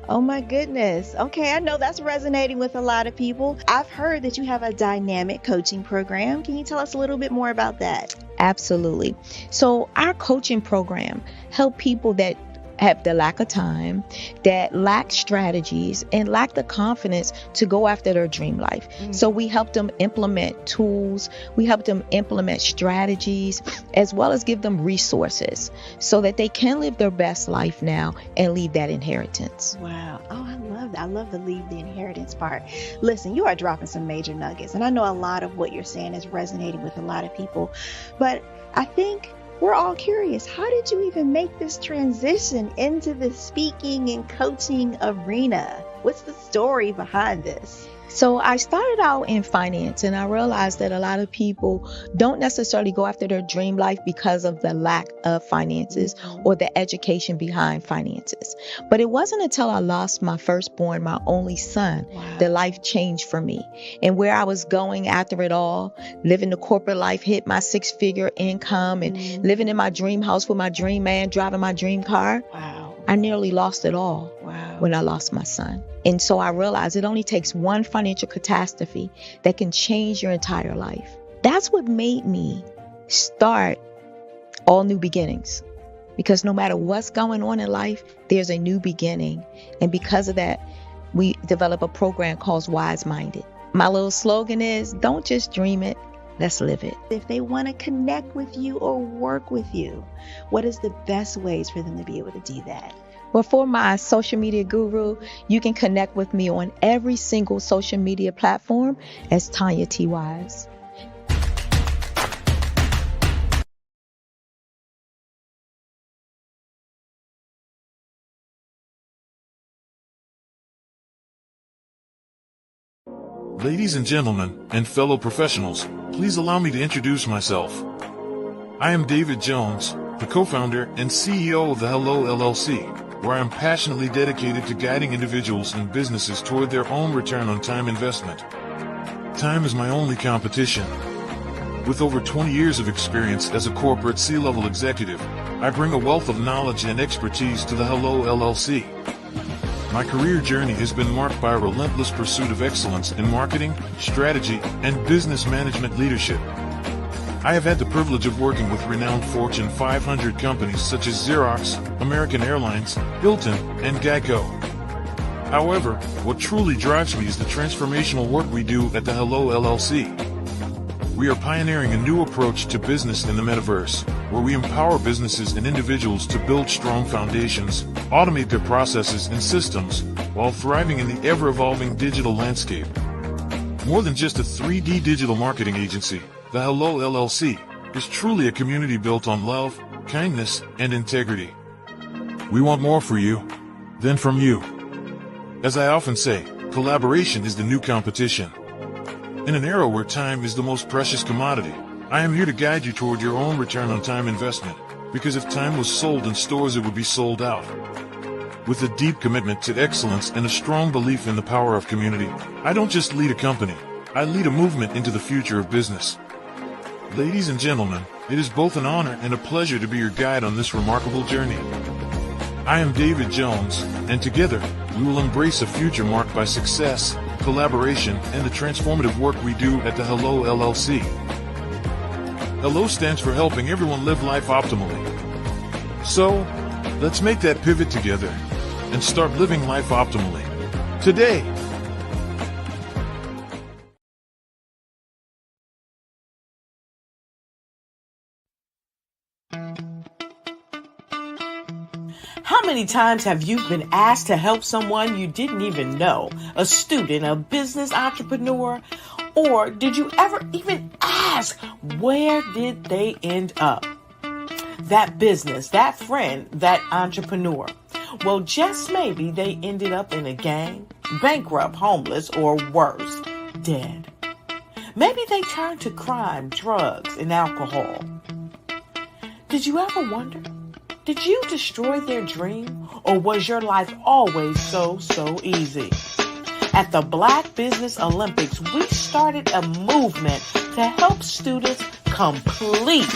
Oh my goodness. Okay, I know that's resonating with a lot of people. I've heard that you have a dynamic coaching program. Can you tell us a little bit more about that? Absolutely. So our coaching program help people that have the lack of time, that lack strategies, and lack the confidence to go after their dream life. So we help them implement tools, we help them implement strategies, as well as give them resources so that they can live their best life now and leave that inheritance. Wow. Oh, I love that. I love the leave the inheritance part. Listen, you are dropping some major nuggets, and I know a lot of what you're saying is resonating with a lot of people, but I think we're all curious. How did you even make this transition into the speaking and coaching arena? What's the story behind this? So I started out in finance, and I realized that a lot of people don't necessarily go after their dream life because of the lack of finances or the education behind finances. But it wasn't until I lost my firstborn, my only son, that life changed for me. And where I was going after it all, living the corporate life, hit my 6-figure income and living in my dream house with my dream man, driving my dream car. I nearly lost it all when I lost my son. And so I realized it only takes one financial catastrophe that can change your entire life. That's what made me start All New Beginnings. Because no matter what's going on in life, there's a new beginning. And because of that, we develop a program called Wise Minded. My little slogan is, don't just dream it, let's live it. If they want to connect with you or work with you, what is the best ways for them to be able to do that? Well, for my social media guru, you can connect with me on every single social media platform as Tanya T. Wise. Ladies and gentlemen, and fellow professionals, please allow me to introduce myself. I am David Jones, the co-founder and CEO of the Hello LLC, where I am passionately dedicated to guiding individuals and businesses toward their own return on time investment. Time is my only competition. With over 20 years of experience as a corporate C-level executive, I bring a wealth of knowledge and expertise to the Hello LLC. My career journey has been marked by a relentless pursuit of excellence in marketing, strategy, and business management leadership. I have had the privilege of working with renowned Fortune 500 companies such as Xerox, American Airlines, Hilton, and Geico. However, what truly drives me is the transformational work we do at the Hello LLC. We are pioneering a new approach to business in the metaverse, where we empower businesses and individuals to build strong foundations, automate their processes and systems, while thriving in the ever-evolving digital landscape. More than just a 3D digital marketing agency, the Hello LLC is truly a community built on love, kindness, and integrity. We want more for you. than from you. As I often say, collaboration is the new competition. In an era where time is the most precious commodity, I am here to guide you toward your own return on time investment, because if time was sold in stores, it would be sold out. With a deep commitment to excellence and a strong belief in the power of community, I don't just lead a company, I lead a movement into the future of business. Ladies and gentlemen, it is both an honor and a pleasure to be your guide on this remarkable journey. I am David Jones, and together, we will embrace a future marked by success, collaboration, and the transformative work we do at the Hello LLC. Hello stands for helping everyone live life optimally. So, let's make that pivot together and start living life optimally today. How many times have you been asked to help someone you didn't even know, a student, a business entrepreneur, or did you ever even ask, where did they end up? That business, that friend, that entrepreneur. Well, just maybe they ended up in a gang, bankrupt, homeless, or worse, dead. Maybe they turned to crime, drugs, and alcohol. Did you ever wonder? Did you destroy their dream, or was your life always so easy? At the Black Business Olympics, we started a movement to help students complete.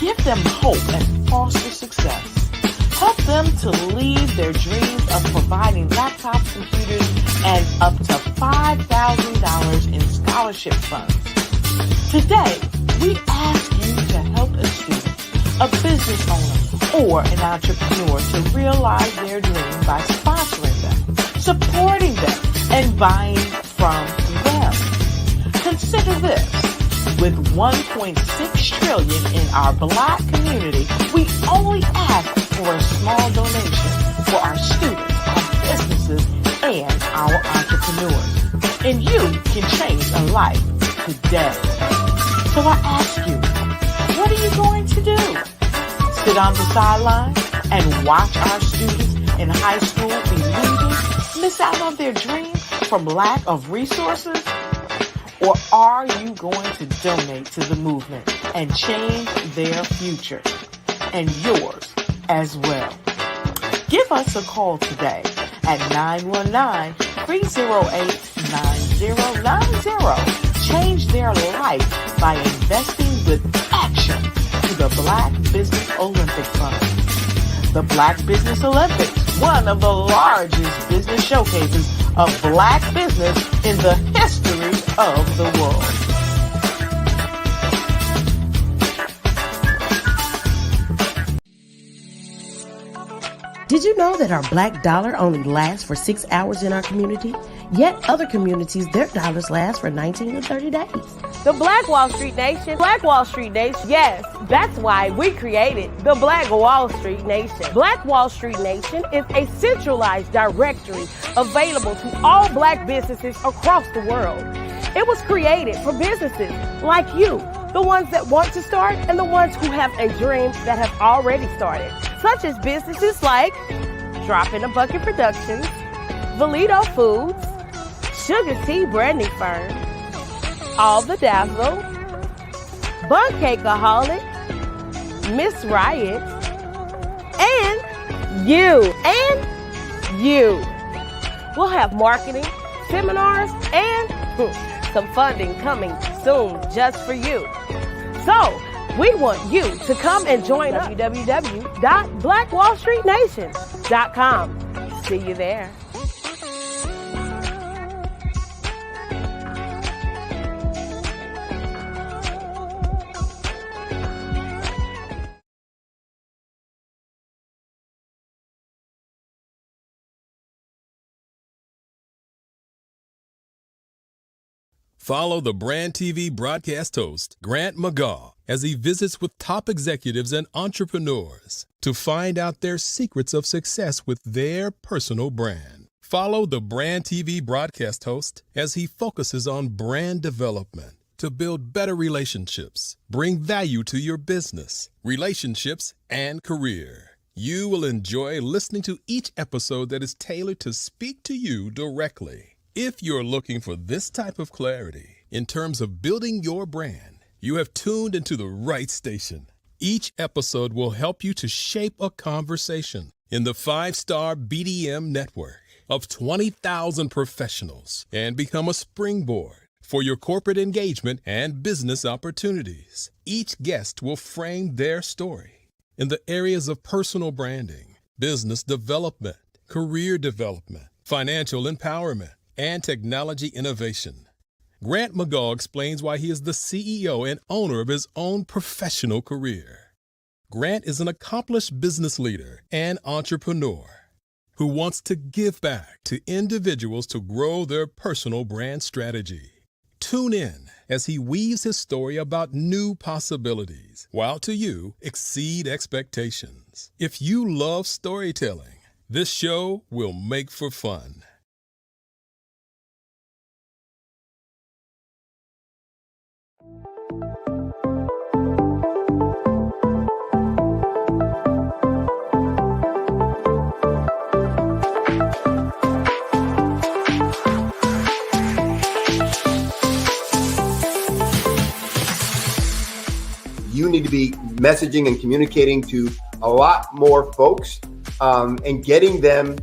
Give them hope and foster success. Help them to leave their dreams of providing laptops, computers, and up to $5,000 in scholarship funds. Today, we ask you to help a student, a business owner, or an entrepreneur to realize their dream by sponsoring them, supporting them, and buying from them. Consider this. With $1.6 trillion in our Black community, we only ask for a small donation for our students, our businesses, and our entrepreneurs. And you can change a life today. So I ask you, what are you going to do? Sit on the sideline and watch our students in high school be leaders, miss out on their dream from lack of resources? Or are you going to donate to the movement and change their future and yours as well? Give us a call today at 919-308-9090. Change their life by investing with action to the Black Business Olympic Fund. The Black Business Olympics, one of the largest business showcases of Black business in the history of the world. Did you know that our Black dollar only lasts for 6 hours in our community? Yet other communities, their dollars last for 19 to 30 days. The Black Wall Street Nation. Black Wall Street Nation. Yes, that's why we created the Black Wall Street Nation. Black Wall Street Nation is a centralized directory available to all Black businesses across the world. It was created for businesses like you, the ones that want to start and the ones who have a dream that have already started, such as businesses like Drop in a Bucket Productions, Valito Foods, Sugar Tea Branding Firm, All the Dazzle, Bun Cakeaholic, Miss Riot, and you. We'll have marketing, seminars, and some funding coming soon just for you. So, we want you to come and join us at www.blackwallstreetnation.com. See you there. Follow the Brand TV broadcast host, Grant McGaw, as he visits with top executives and entrepreneurs to find out their secrets of success with their personal brand. Follow the Brand TV broadcast host as he focuses on brand development to build better relationships, bring value to your business, relationships, and career. You will enjoy listening to each episode that is tailored to speak to you directly. If you're looking for this type of clarity in terms of building your brand, you have tuned into the right station. Each episode will help you to shape a conversation in the 5-star BDM network of 20,000 professionals and become a springboard for your corporate engagement and business opportunities. Each guest will frame their story in the areas of personal branding, business development, career development, financial empowerment, and technology innovation. Grant McGaugh explains why he is the CEO and owner of his own professional career. Grant is an accomplished business leader and entrepreneur who wants to give back to individuals to grow their personal brand strategy. Tune in as he weaves his story about new possibilities, while to you exceed expectations. If you love storytelling, this show will make for fun. You need to be messaging and communicating to a lot more folks and getting them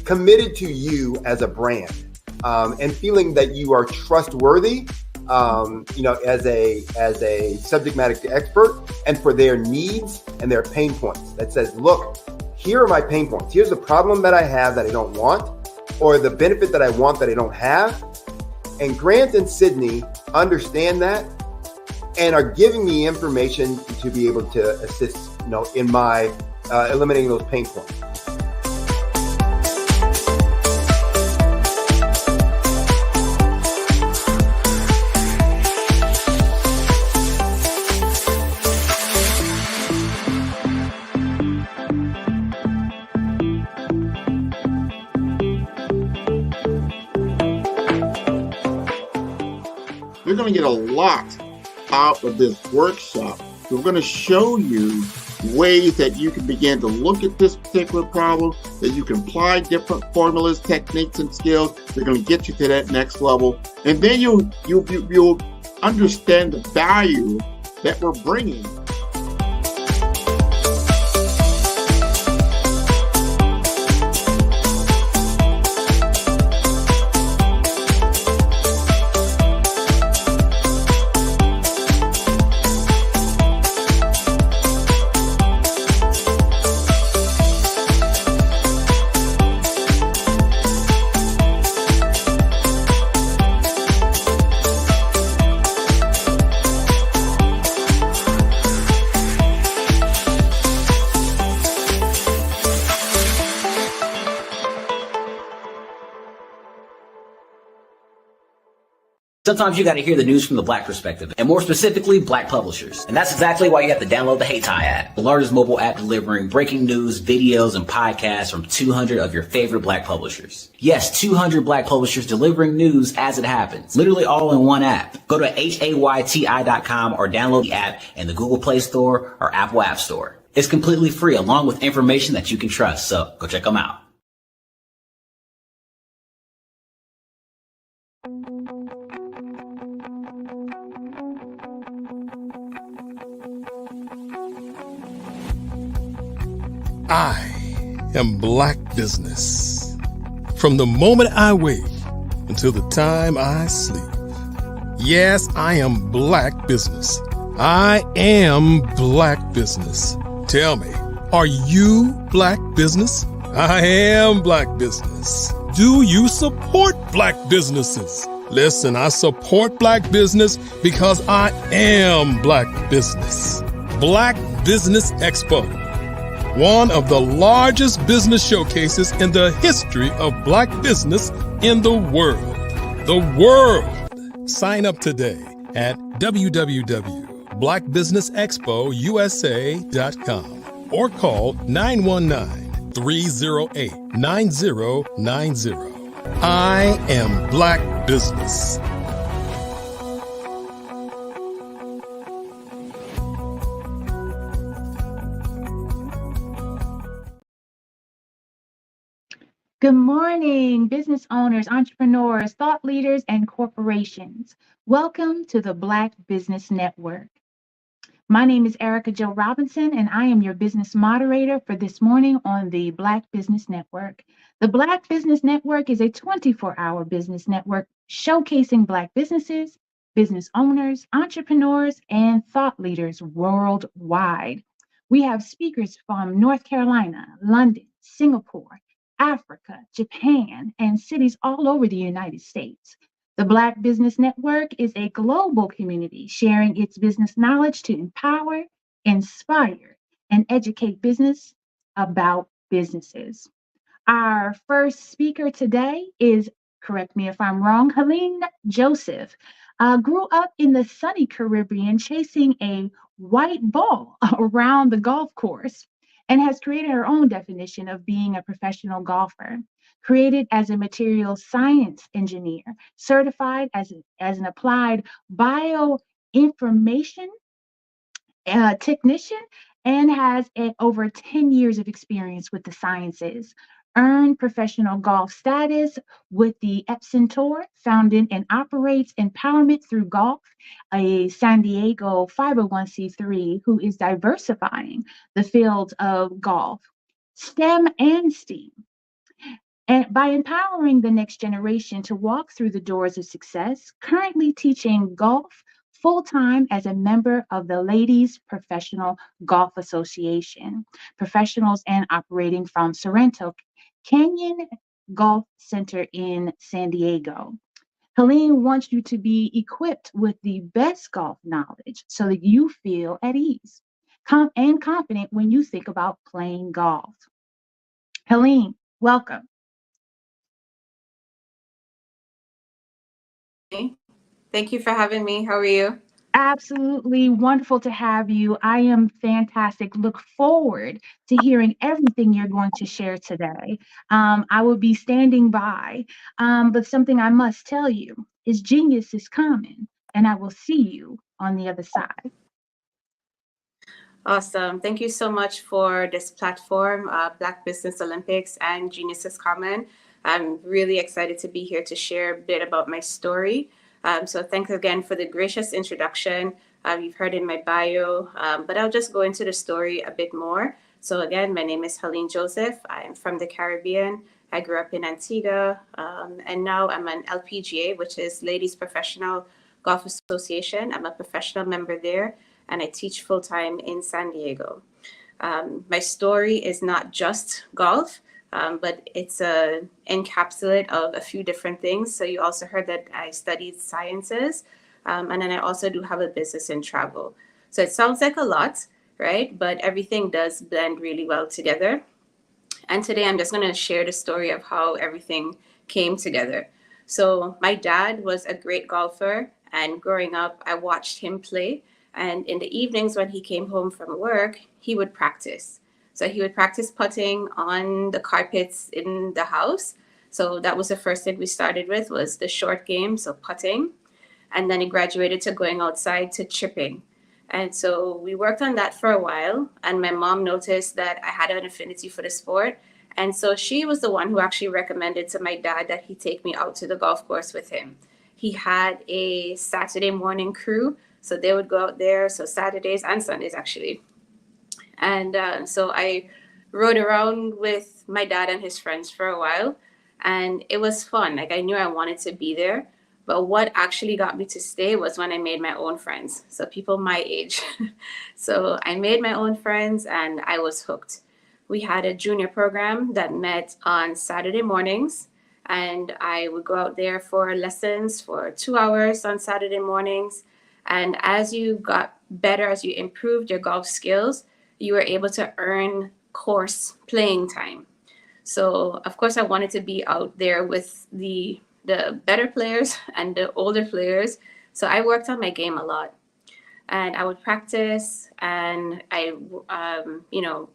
committed to you as a brand and feeling that you are trustworthy, as a subject matter expert, and for their needs and their pain points. That says, look, here are my pain points. Here's the problem that I have that I don't want, or the benefit that I want that I don't have. And Grant and Sydney understand that and are giving me information to be able to assist, in my eliminating those pain points. You're going to get a lot out of this workshop. We're going to show you ways that you can begin to look at this particular problem, that you can apply different formulas, techniques, and skills. They're going to get you to that next level. And then you'll understand the value that we're bringing. Sometimes you got to hear the news from the Black perspective, and more specifically, Black publishers. And that's exactly why you have to download the HeyTie app, the largest mobile app delivering breaking news, videos, and podcasts from 200 of your favorite Black publishers. Yes, 200 Black publishers delivering news as it happens, literally all in one app. Go to HAYTI.com or download the app in the Google Play Store or Apple App Store. It's completely free, along with information that you can trust, so go check them out. I am Black Business. From the moment I wake until the time I sleep. Yes, I am Black Business. I am Black Business. Tell me, are you Black Business? I am Black Business. Do you support Black businesses? Listen, I support Black business because I am Black Business. Black Business Expo. One of the largest business showcases in the history of Black business in the world. The world! Sign up today at www.blackbusinessexpousa.com or call 919-308-9090. I am Black Business. Good morning, business owners, entrepreneurs, thought leaders, and corporations. Welcome to the Black Business Network. My name is Erica Jo Robinson, and I am your business moderator for this morning on the Black Business Network. The Black Business Network is a 24-hour business network showcasing Black businesses, business owners, entrepreneurs, and thought leaders worldwide. We have speakers from North Carolina, London, Singapore, Africa, Japan, and cities all over the United States. The Black Business Network is a global community sharing its business knowledge to empower, inspire, and educate business about businesses. Our first speaker today is, correct me if I'm wrong, Helene Joseph. Grew up in the sunny Caribbean chasing a white ball around the golf course and has created her own definition of being a professional golfer. Created as a materials science engineer, certified as an applied bioinformation technician, and has over 10 years of experience with the sciences. Earned professional golf status with the Epson Tour, founded and operates Empowerment Through Golf, a San Diego 501c3 who is diversifying the fields of golf, STEM and STEAM, and by empowering the next generation to walk through the doors of success, currently teaching golf full-time as a member of the Ladies Professional Golf Association, professionals and operating from Sorrento Canyon Golf Center in San Diego. Helene wants you to be equipped with the best golf knowledge so that you feel at ease and confident when you think about playing golf. Helene, welcome. Thank you for having me. How are you? Absolutely wonderful to have you. I am fantastic. Look forward to hearing everything you're going to share today. I will be standing by, but something I must tell you is genius is coming, and I will see you on the other side. Awesome. Thank you so much for this platform, Black Business Olympics and Genius is Common. I'm really excited to be here to share a bit about my story. So thanks again for the gracious introduction. You've heard in my bio, but I'll just go into the story a bit more. So again, my name is Helene Joseph. I'm from the Caribbean. I grew up in Antigua, and now I'm an LPGA, which is Ladies Professional Golf Association. I'm a professional member there, and I teach full-time in San Diego. My story is not just golf, but it's an encapsulate of a few different things. So you also heard that I studied sciences, and then I also do have a business in travel. So it sounds like a lot, right? But everything does blend really well together. And today I'm just going to share the story of how everything came together. So my dad was a great golfer, and growing up, I watched him play. And in the evenings when he came home from work, he would practice. So he would practice putting on the carpets in the house. So that was the first thing we started with, was the short game, so putting. And then he graduated to going outside to chipping. And so we worked on that for a while. And my mom noticed that I had an affinity for the sport. And so she was the one who actually recommended to my dad that he take me out to the golf course with him. He had a Saturday morning crew. So they would go out there, so Saturdays and Sundays, actually. And so I rode around with my dad and his friends for a while. And it was fun. Like, I knew I wanted to be there. But what actually got me to stay was when I made my own friends. So people my age. So I made my own friends and I was hooked. We had a junior program that met on Saturday mornings. And I would go out there for lessons for 2 hours on Saturday mornings. And as you got better, as you improved your golf skills, you were able to earn course playing time. So, of course, I wanted to be out there with the better players and the older players. So I worked on my game a lot. And I would practice, and I,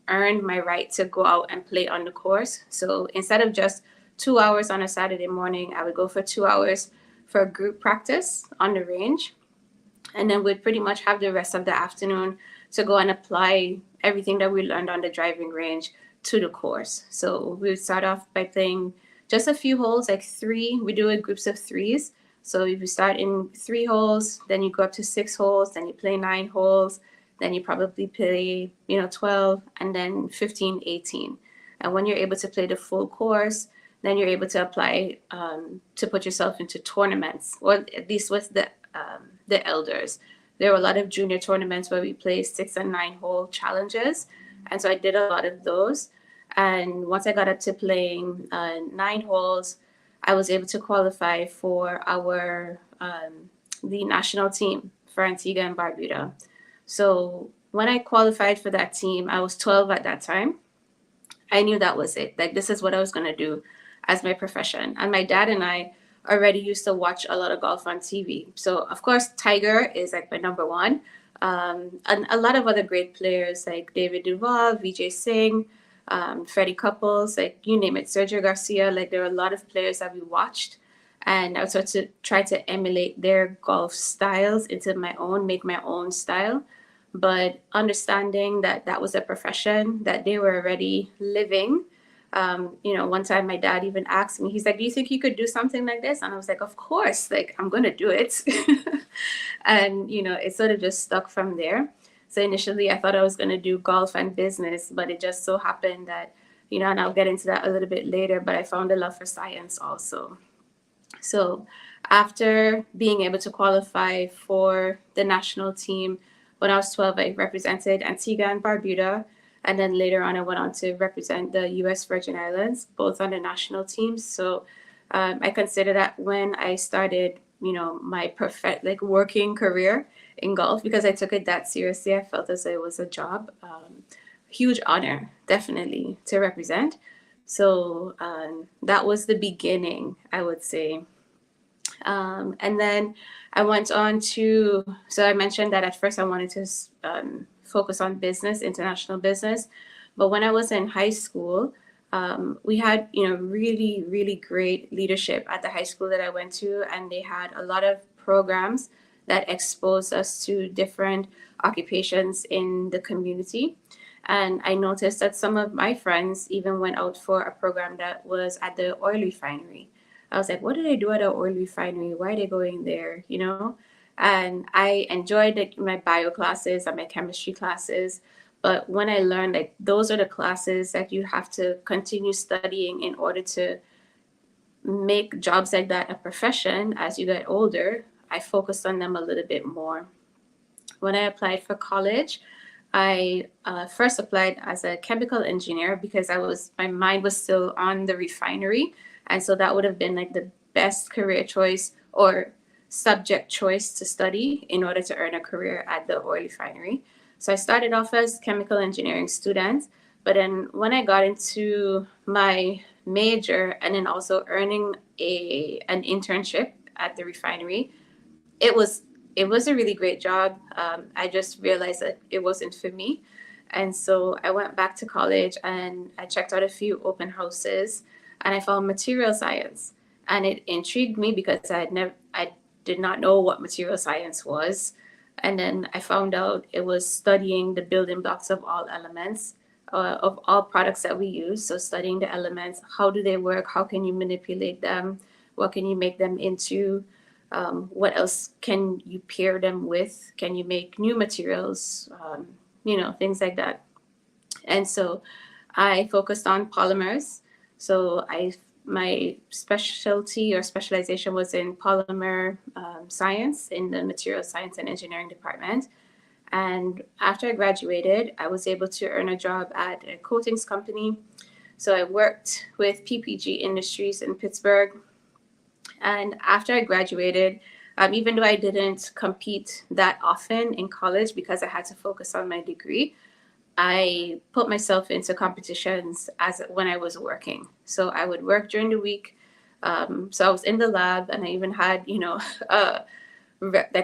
earned my right to go out and play on the course. So instead of just 2 hours on a Saturday morning, I would go for 2 hours for group practice on the range. And then we'd pretty much have the rest of the afternoon to go and apply everything that we learned on the driving range to the course. So we would start off by playing just a few holes, like 3. We do it groups of 3s. So if you start in 3 holes, then you go up to 6 holes, then you play 9 holes, then you probably play, 12, and then 15, 18. And when you're able to play the full course, then you're able to apply to put yourself into tournaments, or at least with the elders. There were a lot of junior tournaments where we played 6 and 9 hole challenges. And so I did a lot of those. And once I got up to playing 9 holes, I was able to qualify for the national team for Antigua and Barbuda. So when I qualified for that team, I was 12 at that time. I knew that was it. Like, this is what I was going to do as my profession. And my dad and I already used to watch a lot of golf on TV. So, of course, Tiger is like my number one. And a lot of other great players like David Duval, Vijay Singh, Freddie Couples, like you name it, Sergio Garcia. Like, there were a lot of players that we watched. And I was sort to try to emulate their golf styles into my own, make my own style. But understanding that that was a profession that they were already living. One time my dad even asked me, he's like, do you think you could do something like this? And I was like, of course, like, I'm going to do it. And, it sort of just stuck from there. So initially I thought I was going to do golf and business, but it just so happened that, and I'll get into that a little bit later, but I found a love for science also. So after being able to qualify for the national team, when I was 12, I represented Antigua and Barbuda. And then later on, I went on to represent the U.S. Virgin Islands, both on the national teams. So I consider that when I started, my working career in golf, because I took it that seriously. I felt as though it was a job. Huge honor, definitely, to represent. So that was the beginning, I would say. And then I went on so I mentioned that at first I wanted to focus on business, international business. But when I was in high school, we had, really, really great leadership at the high school that I went to. And they had a lot of programs that exposed us to different occupations in the community. And I noticed that some of my friends even went out for a program that was at the oil refinery. I was like, what do they do at an oil refinery? Why are they going there? And I enjoyed my bio classes and my chemistry classes. But when I learned those are the classes that you have to continue studying in order to make jobs like that a profession as you get older, I focused on them a little bit more. When I applied for college, I first applied as a chemical engineer because my mind was still on the refinery. And so that would have been the best career choice or subject choice to study in order to earn a career at the oil refinery. So I started off as chemical engineering student, but then when I got into my major and then also earning an internship at the refinery, it was a really great job. I just realized that it wasn't for me. And so I went back to college and I checked out a few open houses and I found material science. And it intrigued me because I did not know what material science was. And then I found out it was studying the building blocks of all elements, of all products that we use. So studying the elements, how do they work? How can you manipulate them? What can you make them into? What else can you pair them with? Can you make new materials? Things like that. And so I focused on polymers. So my specialty or specialization was in polymer science in the material science and engineering department. And after I graduated, I was able to earn a job at a coatings company. So I worked with PPG Industries in Pittsburgh. And after I graduated, even though I didn't compete that often in college because I had to focus on my degree, I put myself into competitions when I was working. So I would work during the week. So I was in the lab and I even had, I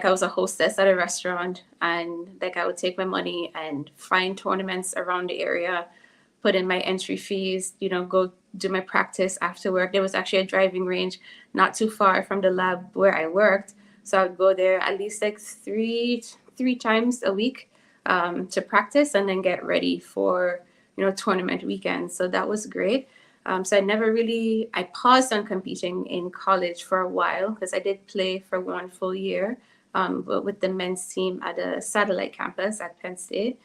was a hostess at a restaurant and I would take my money and find tournaments around the area, put in my entry fees, go do my practice after work. There was actually a driving range not too far from the lab where I worked. So I would go there at least three times a week to practice and then get ready for, tournament weekends. So that was great. So I paused on competing in college for a while because I did play for 1 full year but with the men's team at a satellite campus at Penn State.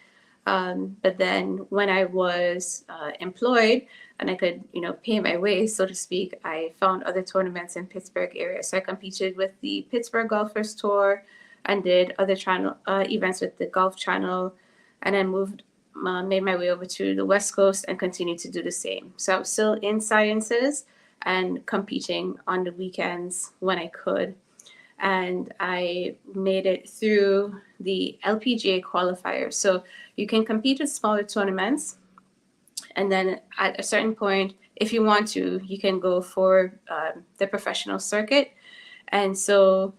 But then when I was employed and I could, pay my way, so to speak, I found other tournaments in Pittsburgh area. So I competed with the Pittsburgh Golfers Tour and did other channel events with the Golf Channel, and then made my way over to the West Coast and continued to do the same. So I was still in sciences and competing on the weekends when I could. And I made it through the LPGA qualifier. So you can compete with smaller tournaments. And then at a certain point, if you want to, you can go for the professional circuit. And so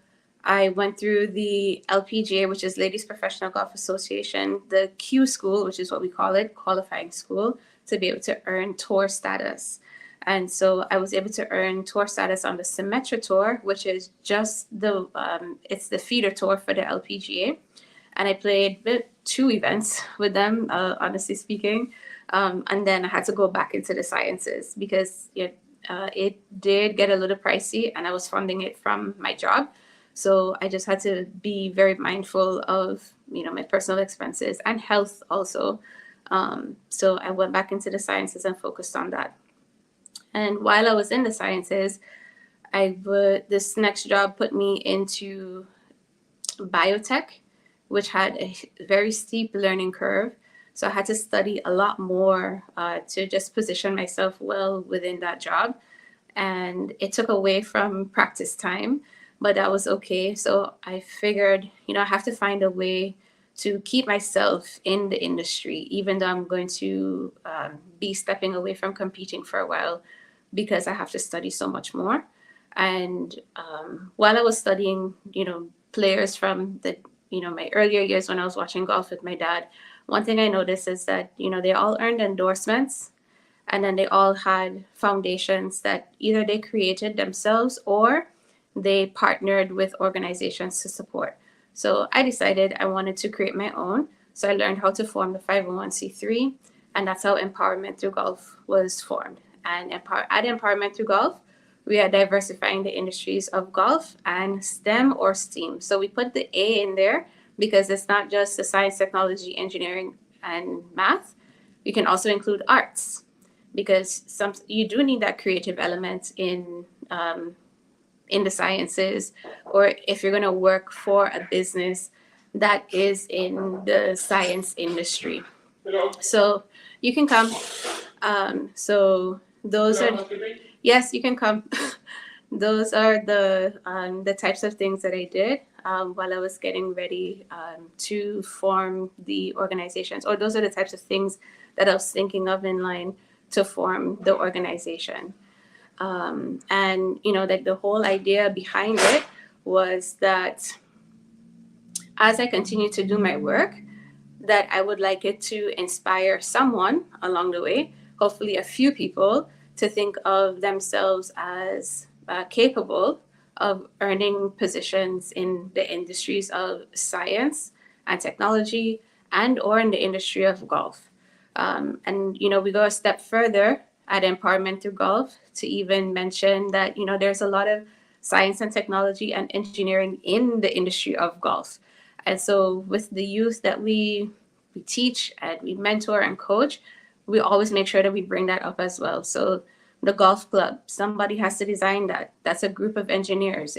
I went through the LPGA, which is Ladies Professional Golf Association, the Q school, which is what we call it, qualifying school, to be able to earn tour status. And so I was able to earn tour status on the Symetra Tour, which is just it's the feeder tour for the LPGA. And I played 2 events with them, honestly speaking. And then I had to go back into the sciences because it did get a little pricey and I was funding it from my job. So I just had to be very mindful of, my personal expenses and health also. So I went back into the sciences and focused on that. And while I was in the sciences, this next job put me into biotech, which had a very steep learning curve. So I had to study a lot more to just position myself well within that job. And it took away from practice time, but that was okay. So I figured, I have to find a way to keep myself in the industry, even though I'm going to be stepping away from competing for a while because I have to study so much more. And while I was studying, players from my earlier years when I was watching golf with my dad, one thing I noticed is that, they all earned endorsements and then they all had foundations that either they created themselves or they partnered with organizations to support. So I decided I wanted to create my own. So I learned how to form the 501c3, and that's how Empowerment Through Golf was formed. And at Empowerment Through Golf, we are diversifying the industries of golf and STEM or STEAM. So we put the A in there because it's not just the science, technology, engineering, and math. We can also include arts because you do need that creative element in the sciences, or if you're going to work for a business that is in the science industry. So you can come. So those are, yes, you can come. Those are the types of things that I did while I was getting ready to form the organizations, or those are the types of things that I was thinking of in line to form the organization. And like the whole idea behind it was that as I continue to do my work, that I would like it to inspire someone along the way, hopefully a few people, to think of themselves as capable of earning positions in the industries of science and technology and or in the industry of golf. And we go a step further at Empowerment Through Golf to even mention that, there's a lot of science and technology and engineering in the industry of golf. And so with the youth that we teach and we mentor and coach, we always make sure that we bring that up as well. So the golf club, somebody has to design that. That's a group of engineers.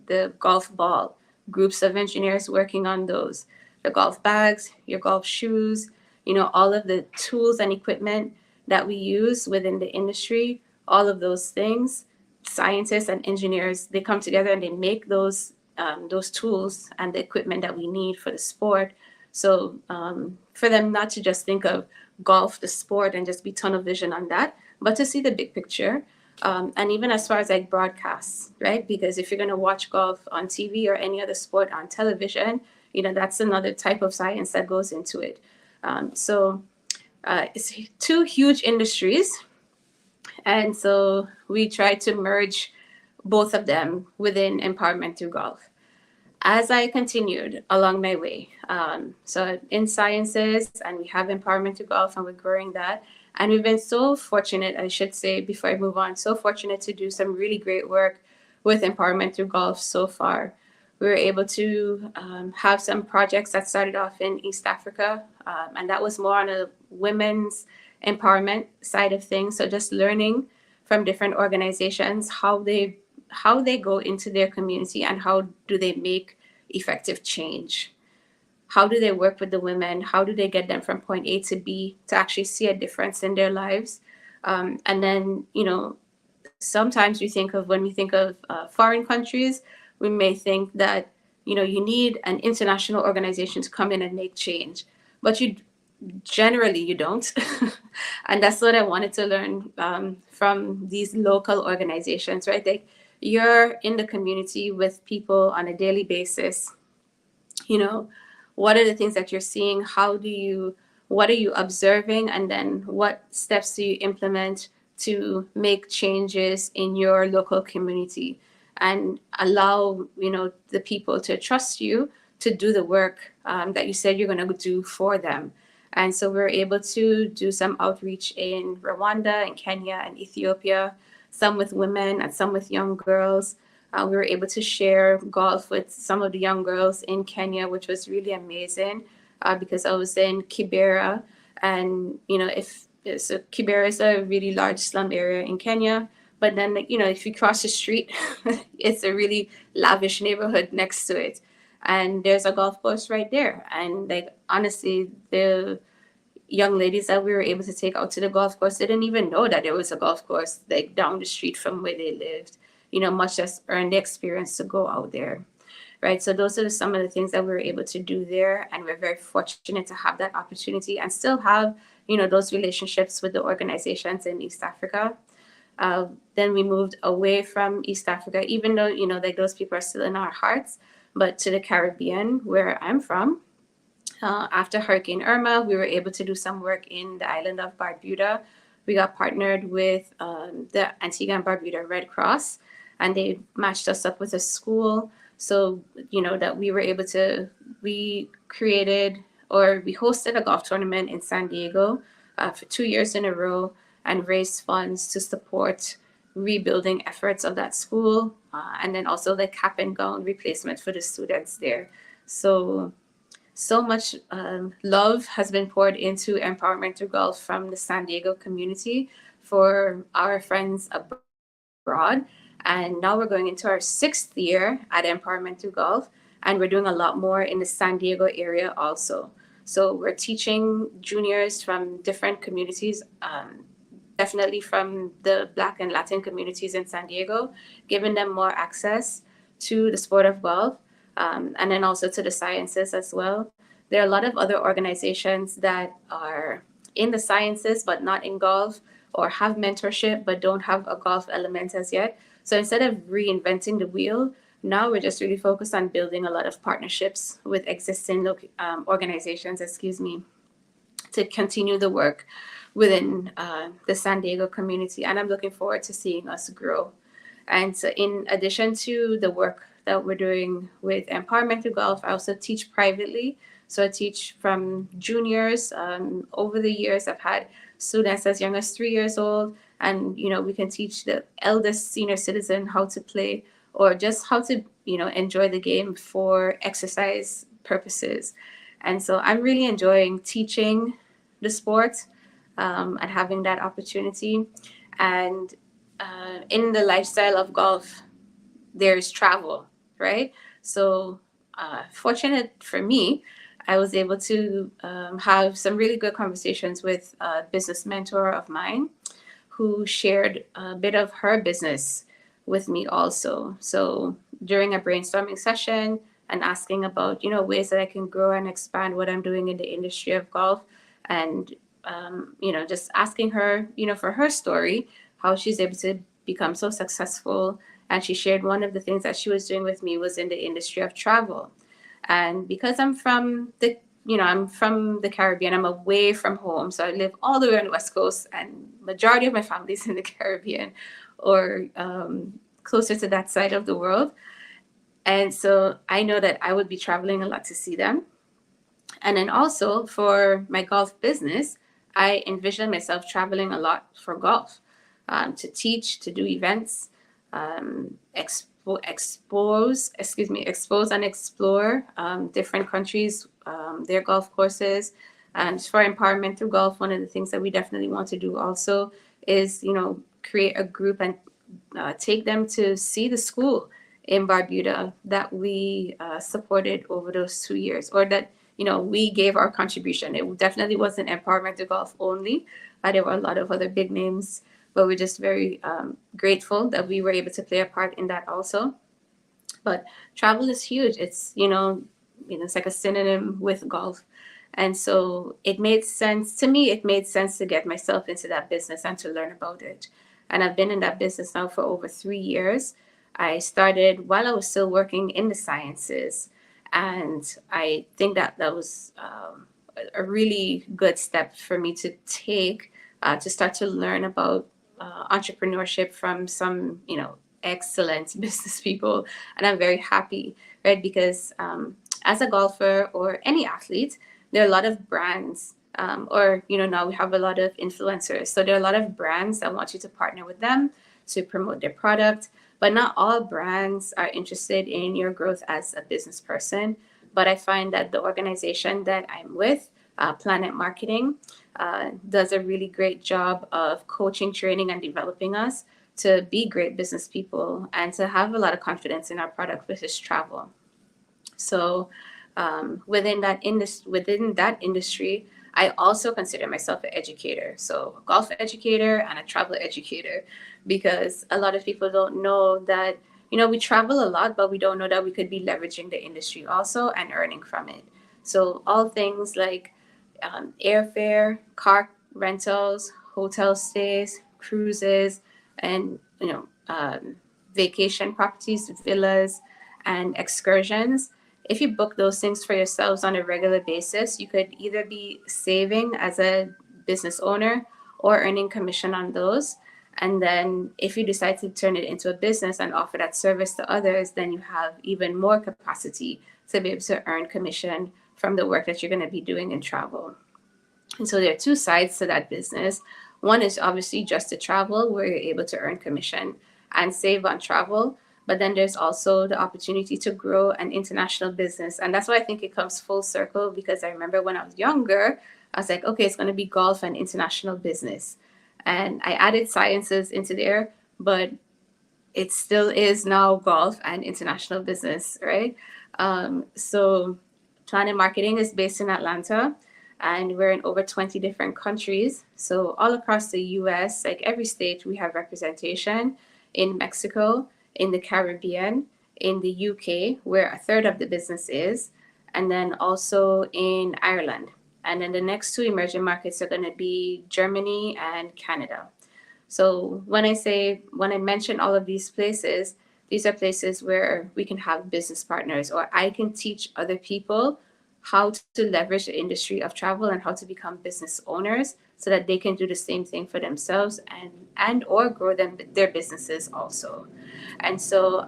The golf ball, groups of engineers working on those. The golf bags, your golf shoes, all of the tools and equipment that we use within the industry, all of those things, scientists and engineers, they come together and they make those tools and the equipment that we need for the sport. So for them not to just think of golf, the sport, and just be tunnel vision on that, but to see the big picture. And even as far as like broadcasts, right? Because if you're going to watch golf on TV or any other sport on television, that's another type of science that goes into it. So it's 2 huge industries. And so we try to merge both of them within Empowerment Through Golf. as I continued along my way, so in sciences, and we have Empowerment to Golf, and we're growing that. And we've been so fortunate, I should say, before I move on, so fortunate to do some really great work with Empowerment Through Golf so far. We were able to have some projects that started off in East Africa, and that was more on a women's empowerment side of things. So just learning from different organizations how they go into their community and how do they make effective change. How do they work with the women? How do they get them from point A to B to actually see a difference in their lives? And then, sometimes when we think of foreign countries, we may think that, you need an international organization to come in and make change, but you don't. And that's what I wanted to learn from these local organizations, right? You're in the community with people on a daily basis. What are the things that you're seeing? What are you observing? And then what steps do you implement to make changes in your local community and allow, the people to trust you to do the work that you said you're going to do for them. And so we're able to do some outreach in Rwanda and Kenya and Ethiopia, some with women and some with young girls. We were able to share golf with some of the young girls in Kenya, which was really amazing because I was in Kibera. And, Kibera is a really large slum area in Kenya. But then, if you cross the street, it's a really lavish neighborhood next to it. And there's a golf course right there. And honestly, the young ladies that we were able to take out to the golf course, they didn't even know that there was a golf course down the street from where they lived. Much less earn the experience to go out there, right? So those are some of the things that we were able to do there. And we're very fortunate to have that opportunity and still have, those relationships with the organizations in East Africa. Then we moved away from East Africa, even though, those people are still in our hearts, but to the Caribbean, where I'm from. After Hurricane Irma, we were able to do some work in the island of Barbuda. We got partnered with the Antigua and Barbuda Red Cross, and they matched us up with a school. So, that we were able to, we hosted a golf tournament in San Diego for 2 years in a row and raised funds to support rebuilding efforts of that school. And then also the cap and gown replacement for the students there. So much love has been poured into Empowerment Through Golf from the San Diego community for our friends abroad. And now we're going into our 6th year at Empowerment Through Golf, and we're doing a lot more in the San Diego area also. So we're teaching juniors from different communities, definitely from the Black and Latin communities in San Diego, giving them more access to the sport of golf, and then also to the sciences as well. There are a lot of other organizations that are in the sciences but not in golf, or have mentorship but don't have a golf element as yet. So instead of reinventing the wheel, now we're just really focused on building a lot of partnerships with existing organizations, to continue the work within the San Diego community. And I'm looking forward to seeing us grow. And so in addition to the work that we're doing with Empowerment Through Golf, I also teach privately. So I teach from juniors. Over the years, I've had students as young as 3 years old. And, we can teach the eldest senior citizen how to play, or just how to, enjoy the game for exercise purposes. And so I'm really enjoying teaching the sport and having that opportunity. And in the lifestyle of golf, there's travel, right? So fortunate for me, I was able to have some really good conversations with a business mentor of mine who shared a bit of her business with me also. So during a brainstorming session and asking about, ways that I can grow and expand what I'm doing in the industry of golf, and, just asking her, for her story, how she's able to become so successful. And she shared one of the things that she was doing with me was in the industry of travel. And because I'm from the Caribbean, I'm away from home. So I live all the way on the West Coast, and majority of my family is in the Caribbean or closer to that side of the world. And so I know that I would be traveling a lot to see them. And then also for my golf business, I envision myself traveling a lot for golf, to teach, to do events, expose and explore different countries, their golf courses. And for empowerment through golf, one of the things that we definitely want to do also is, create a group and take them to see the school in Barbuda that we supported over those 2 years, or that we gave our contribution. It definitely wasn't empowerment to golf only. There were a lot of other big names, but we're just very grateful that we were able to play a part in that also. But travel is huge. It's it's like a synonym with golf. And so it made sense to me. It made sense to get myself into that business and to learn about it. And I've been in that business now for over 3 years. I started while I was still working in the sciences. And I think that was a really good step for me to take to start to learn about entrepreneurship from some, excellent business people. And I'm very happy, right? Because as a golfer or any athlete, there are a lot of brands, or now we have a lot of influencers. So there are a lot of brands that want you to partner with them to promote their product. But not all brands are interested in your growth as a business person. But I find that the organization that I'm with, Planet Marketing, does a really great job of coaching, training, and developing us to be great business people and to have a lot of confidence in our product, which is travel. So within that industry, I also consider myself an educator. So a golf educator and a travel educator, because a lot of people don't know that, we travel a lot, but we don't know that we could be leveraging the industry also and earning from it. So all things like airfare, car rentals, hotel stays, cruises, and, vacation properties, villas, and excursions. If you book those things for yourselves on a regular basis, you could either be saving as a business owner or earning commission on those. And then if you decide to turn it into a business and offer that service to others, then you have even more capacity to be able to earn commission from the work that you're going to be doing in travel. And so there are two sides to that business. One is obviously just to travel, where you're able to earn commission and save on travel. But then there's also the opportunity to grow an international business. And that's why I think it comes full circle, because I remember when I was younger, I was like, okay, it's going to be golf and international business. And I added sciences into there, but it still is now golf and international business, right? So Planet Marketing is based in Atlanta, and we're in over 20 different countries. So all across the US, like every state, we have representation. In Mexico, in the Caribbean, in the UK, where a third of the business is, and then also in Ireland. And then the next two emerging markets are going to be Germany and Canada. So when I mention all of these places, these are places where we can have business partners, or I can teach other people how to leverage the industry of travel and how to become business owners so that they can do the same thing for themselves and or grow their businesses also. And so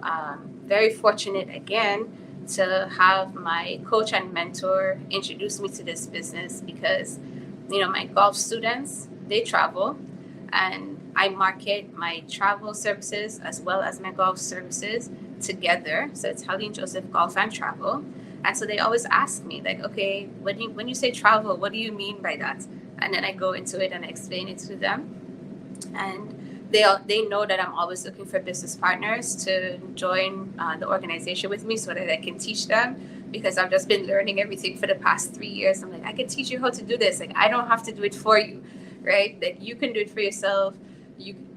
very fortunate again to have my coach and mentor introduce me to this business, because my golf students, they travel, and I market my travel services as well as my golf services together. So it's Helene Joseph Golf and Travel. And so they always ask me, like, okay, when you say travel, what do you mean by that? And then I go into it and I explain it to them. And they know that I'm always looking for business partners to join the organization with me so that I can teach them, because I've just been learning everything for the past 3 years. I'm like, I can teach you how to do this. Like, I don't have to do it for you, right? That you can do it for yourself.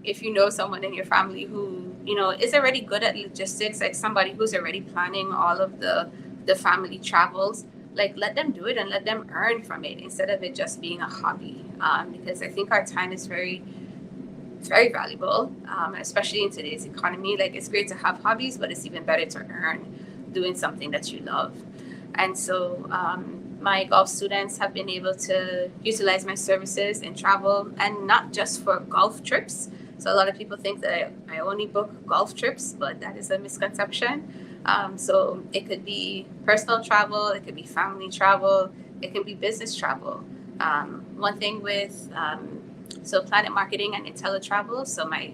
If you know someone in your family who, is already good at logistics, like somebody who's already planning all of the family travels, like let them do it and let them earn from it instead of it just being a hobby. Because I think our time is very, very valuable, especially in today's economy. Like, it's great to have hobbies, but it's even better to earn doing something that you love. And so my golf students have been able to utilize my services in travel, and not just for golf trips. So a lot of people think that I only book golf trips, but that is a misconception. So it could be personal travel, it could be family travel, it can be business travel. One thing with so Planet Marketing and IntelliTravel, so my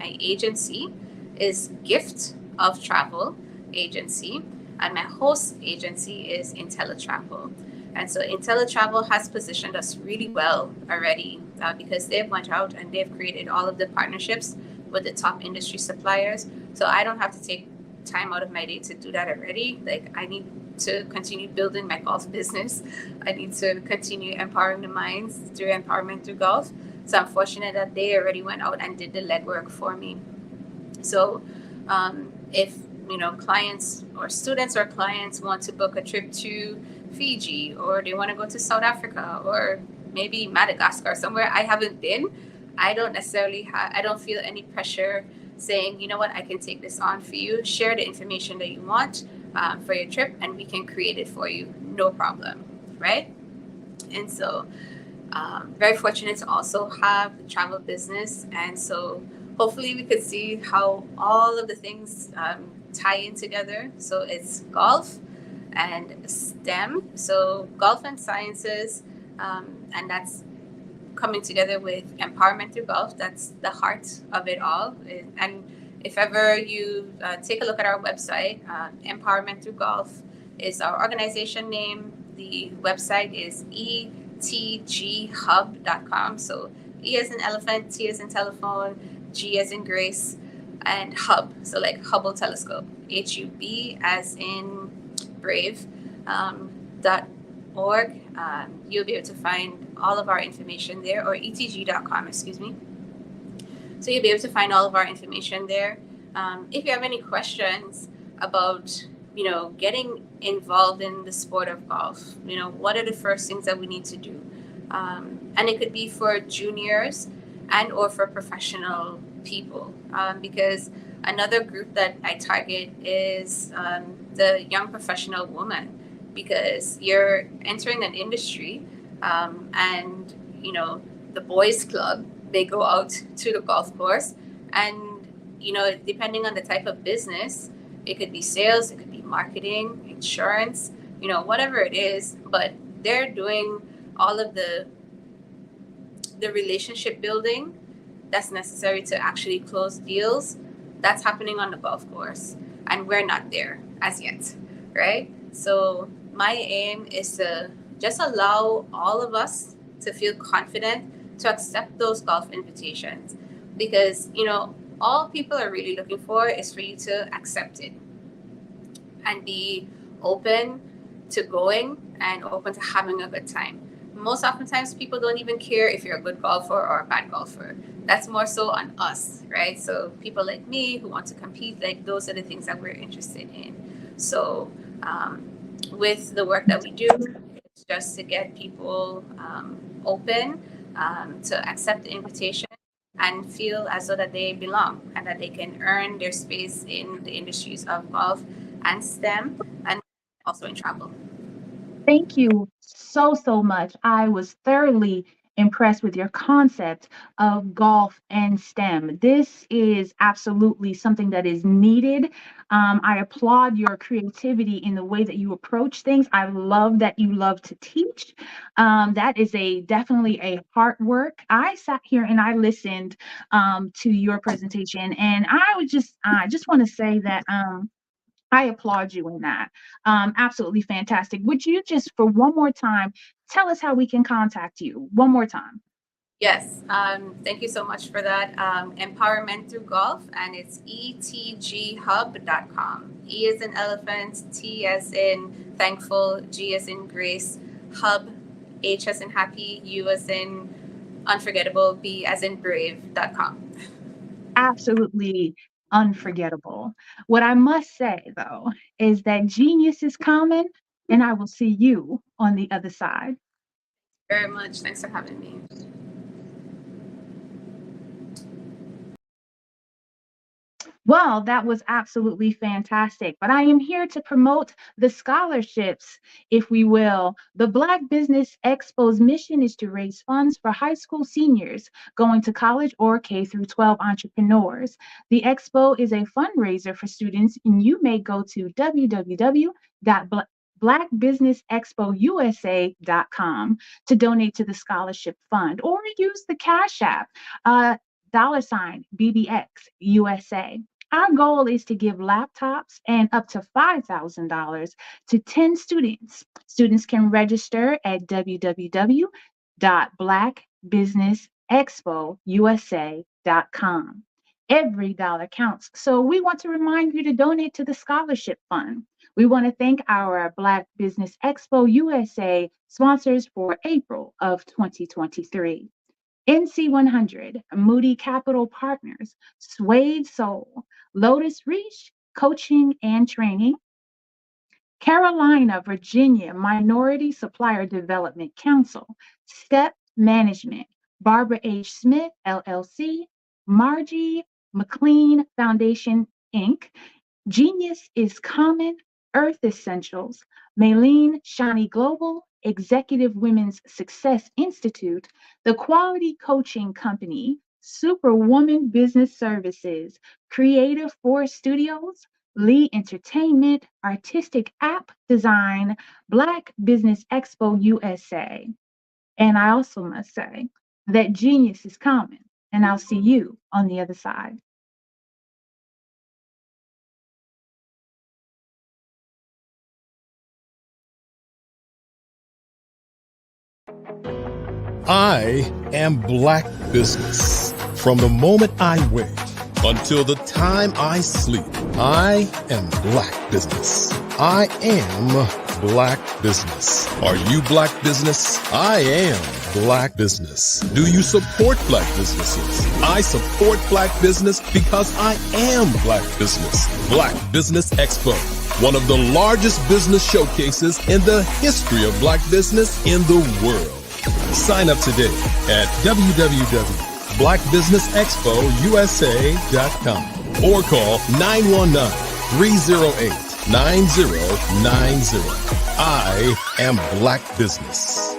agency is Gift of Travel Agency, and my host agency is IntelliTravel. And so IntelliTravel has positioned us really well already because they've went out and they've created all of the partnerships with the top industry suppliers. So I don't have to take time out of my day to do that already. Like, I need to continue building my golf business. I need to continue empowering the minds through empowerment through golf. So I'm fortunate that they already went out and did the legwork for me. So if clients or students or clients want to book a trip to Fiji, or they want to go to South Africa, or maybe Madagascar, somewhere I haven't been, I don't feel any pressure saying, you know what, I can take this on for you, share the information that you want for your trip, and we can create it for you, no problem, right? And so very fortunate to also have the travel business. And so hopefully we could see how all of the things tie in together. So it's golf and STEM, so golf and sciences, and that's coming together with empowerment through golf. That's the heart of it all. And if ever you take a look at our website, Empowerment Through Golf is our organization name. The website is etghub.com. So E as in elephant, T as in telephone, G as in Grace, and Hub. So like Hubble telescope, HUB as in brave, .org. You'll be able to find all of our information there, or etg.com, excuse me. So you'll be able to find all of our information there. If you have any questions about, getting involved in the sport of golf, what are the first things that we need to do? And it could be for juniors and or for professional people, because another group that I target is the young professional woman, because you're entering an industry and, the boys club, they go out to the golf course, and, depending on the type of business, it could be sales, it could be marketing, insurance, whatever it is, but they're doing all of the relationship building that's necessary to actually close deals. That's happening on the golf course, and we're not there as yet, right? So my aim is to just allow all of us to feel confident to accept those golf invitations, because all people are really looking for is for you to accept it and be open to going and open to having a good time. Most oftentimes people don't even care if you're a good golfer or a bad golfer. That's more so on us, right? So people like me who want to compete, like, those are the things that we're interested in. So with the work that we do, it's just to get people open to accept the invitation and feel as though that they belong and that they can earn their space in the industries of golf and STEM, and also in travel. Thank you so much. I was thoroughly impressed with your concept of golf and STEM. This is absolutely something that is needed. I applaud your creativity in the way that you approach things. I love that you love to teach. That is definitely a hard work. I sat here and I listened to your presentation, and I just want to say that I applaud you in that. Absolutely fantastic. Would you just, for one more time, tell us how we can contact you? One more time. Yes. Thank you so much for that. Empowerment Through Golf, and it's etghub.com. E as in elephant, T as in thankful, G as in grace, hub, H as in happy, U as in unforgettable, B as in brave.com. Absolutely unforgettable. What I must say, though, is that genius is common, and I will see you on the other side. Very much. Thanks for having me. Well, that was absolutely fantastic. But I am here to promote the scholarships, if we will. The Black Business Expo's mission is to raise funds for high school seniors going to college or K through 12 entrepreneurs. The expo is a fundraiser for students, and you may go to www.blackbusinessexpousa.com to donate to the scholarship fund, or use the Cash App, $BBX USA. Our goal is to give laptops and up to $5,000 to 10 students. Students can register at www.blackbusinessexpousa.com. Every dollar counts. So we want to remind you to donate to the scholarship fund. We want to thank our Black Business Expo USA sponsors for April of 2023. NC100, Moody Capital Partners, Suede Soul, Lotus Reach, Coaching and Training, Carolina, Virginia Minority Supplier Development Council, Step Management, Barbara H. Smith, LLC, Margie McLean Foundation, Inc., Genius is Common, Earth Essentials, Maylene Shani Global, Executive Women's Success Institute, The Quality Coaching Company, Superwoman Business Services, Creative Force Studios, Lee Entertainment, Artistic App Design, Black Business Expo USA. And I also must say that genius is common, and I'll see you on the other side. I am Black Business. From the moment I wake until the time I sleep, I am Black Business. I am Black Business. Are you Black Business? I am Black Business. Do you support Black businesses? I support Black business because I am Black Business. Black Business Expo, one of the largest business showcases in the history of Black business in the world. Sign up today at www.blackbusinessexpousa.com or call 919-308-9090. I am Black Business.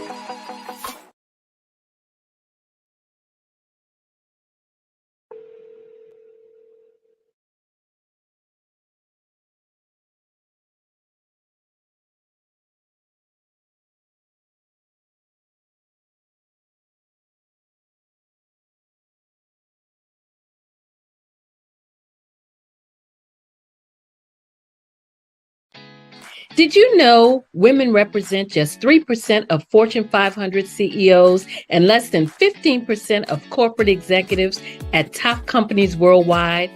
Did you know women represent just 3% of Fortune 500 CEOs and less than 15% of corporate executives at top companies worldwide?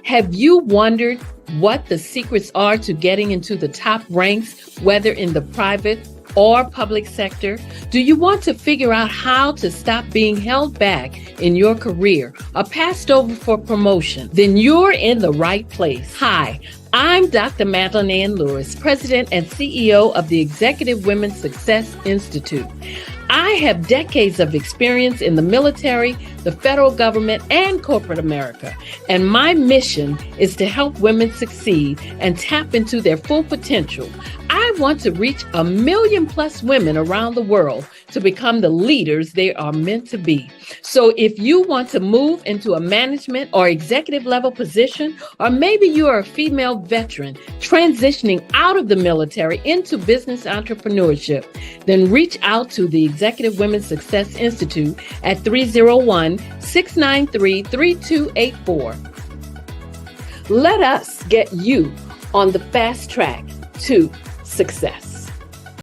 Have you wondered what the secrets are to getting into the top ranks, whether in the private or public sector? Do you want to figure out how to stop being held back in your career or passed over for promotion? Then you're in the right place. Hi, I'm Dr. Madeline Ann Lewis, President and CEO of the Executive Women's Success Institute. I have decades of experience in the military, the federal government, and corporate America. And my mission is to help women succeed and tap into their full potential. I want to reach 1 million+ women around the world to become the leaders they are meant to be. So if you want to move into a management or executive level position, or maybe you are a female veteran transitioning out of the military into business entrepreneurship, then reach out to the Executive Women's Success Institute at 301-693-3284. Let us get you on the fast track to success.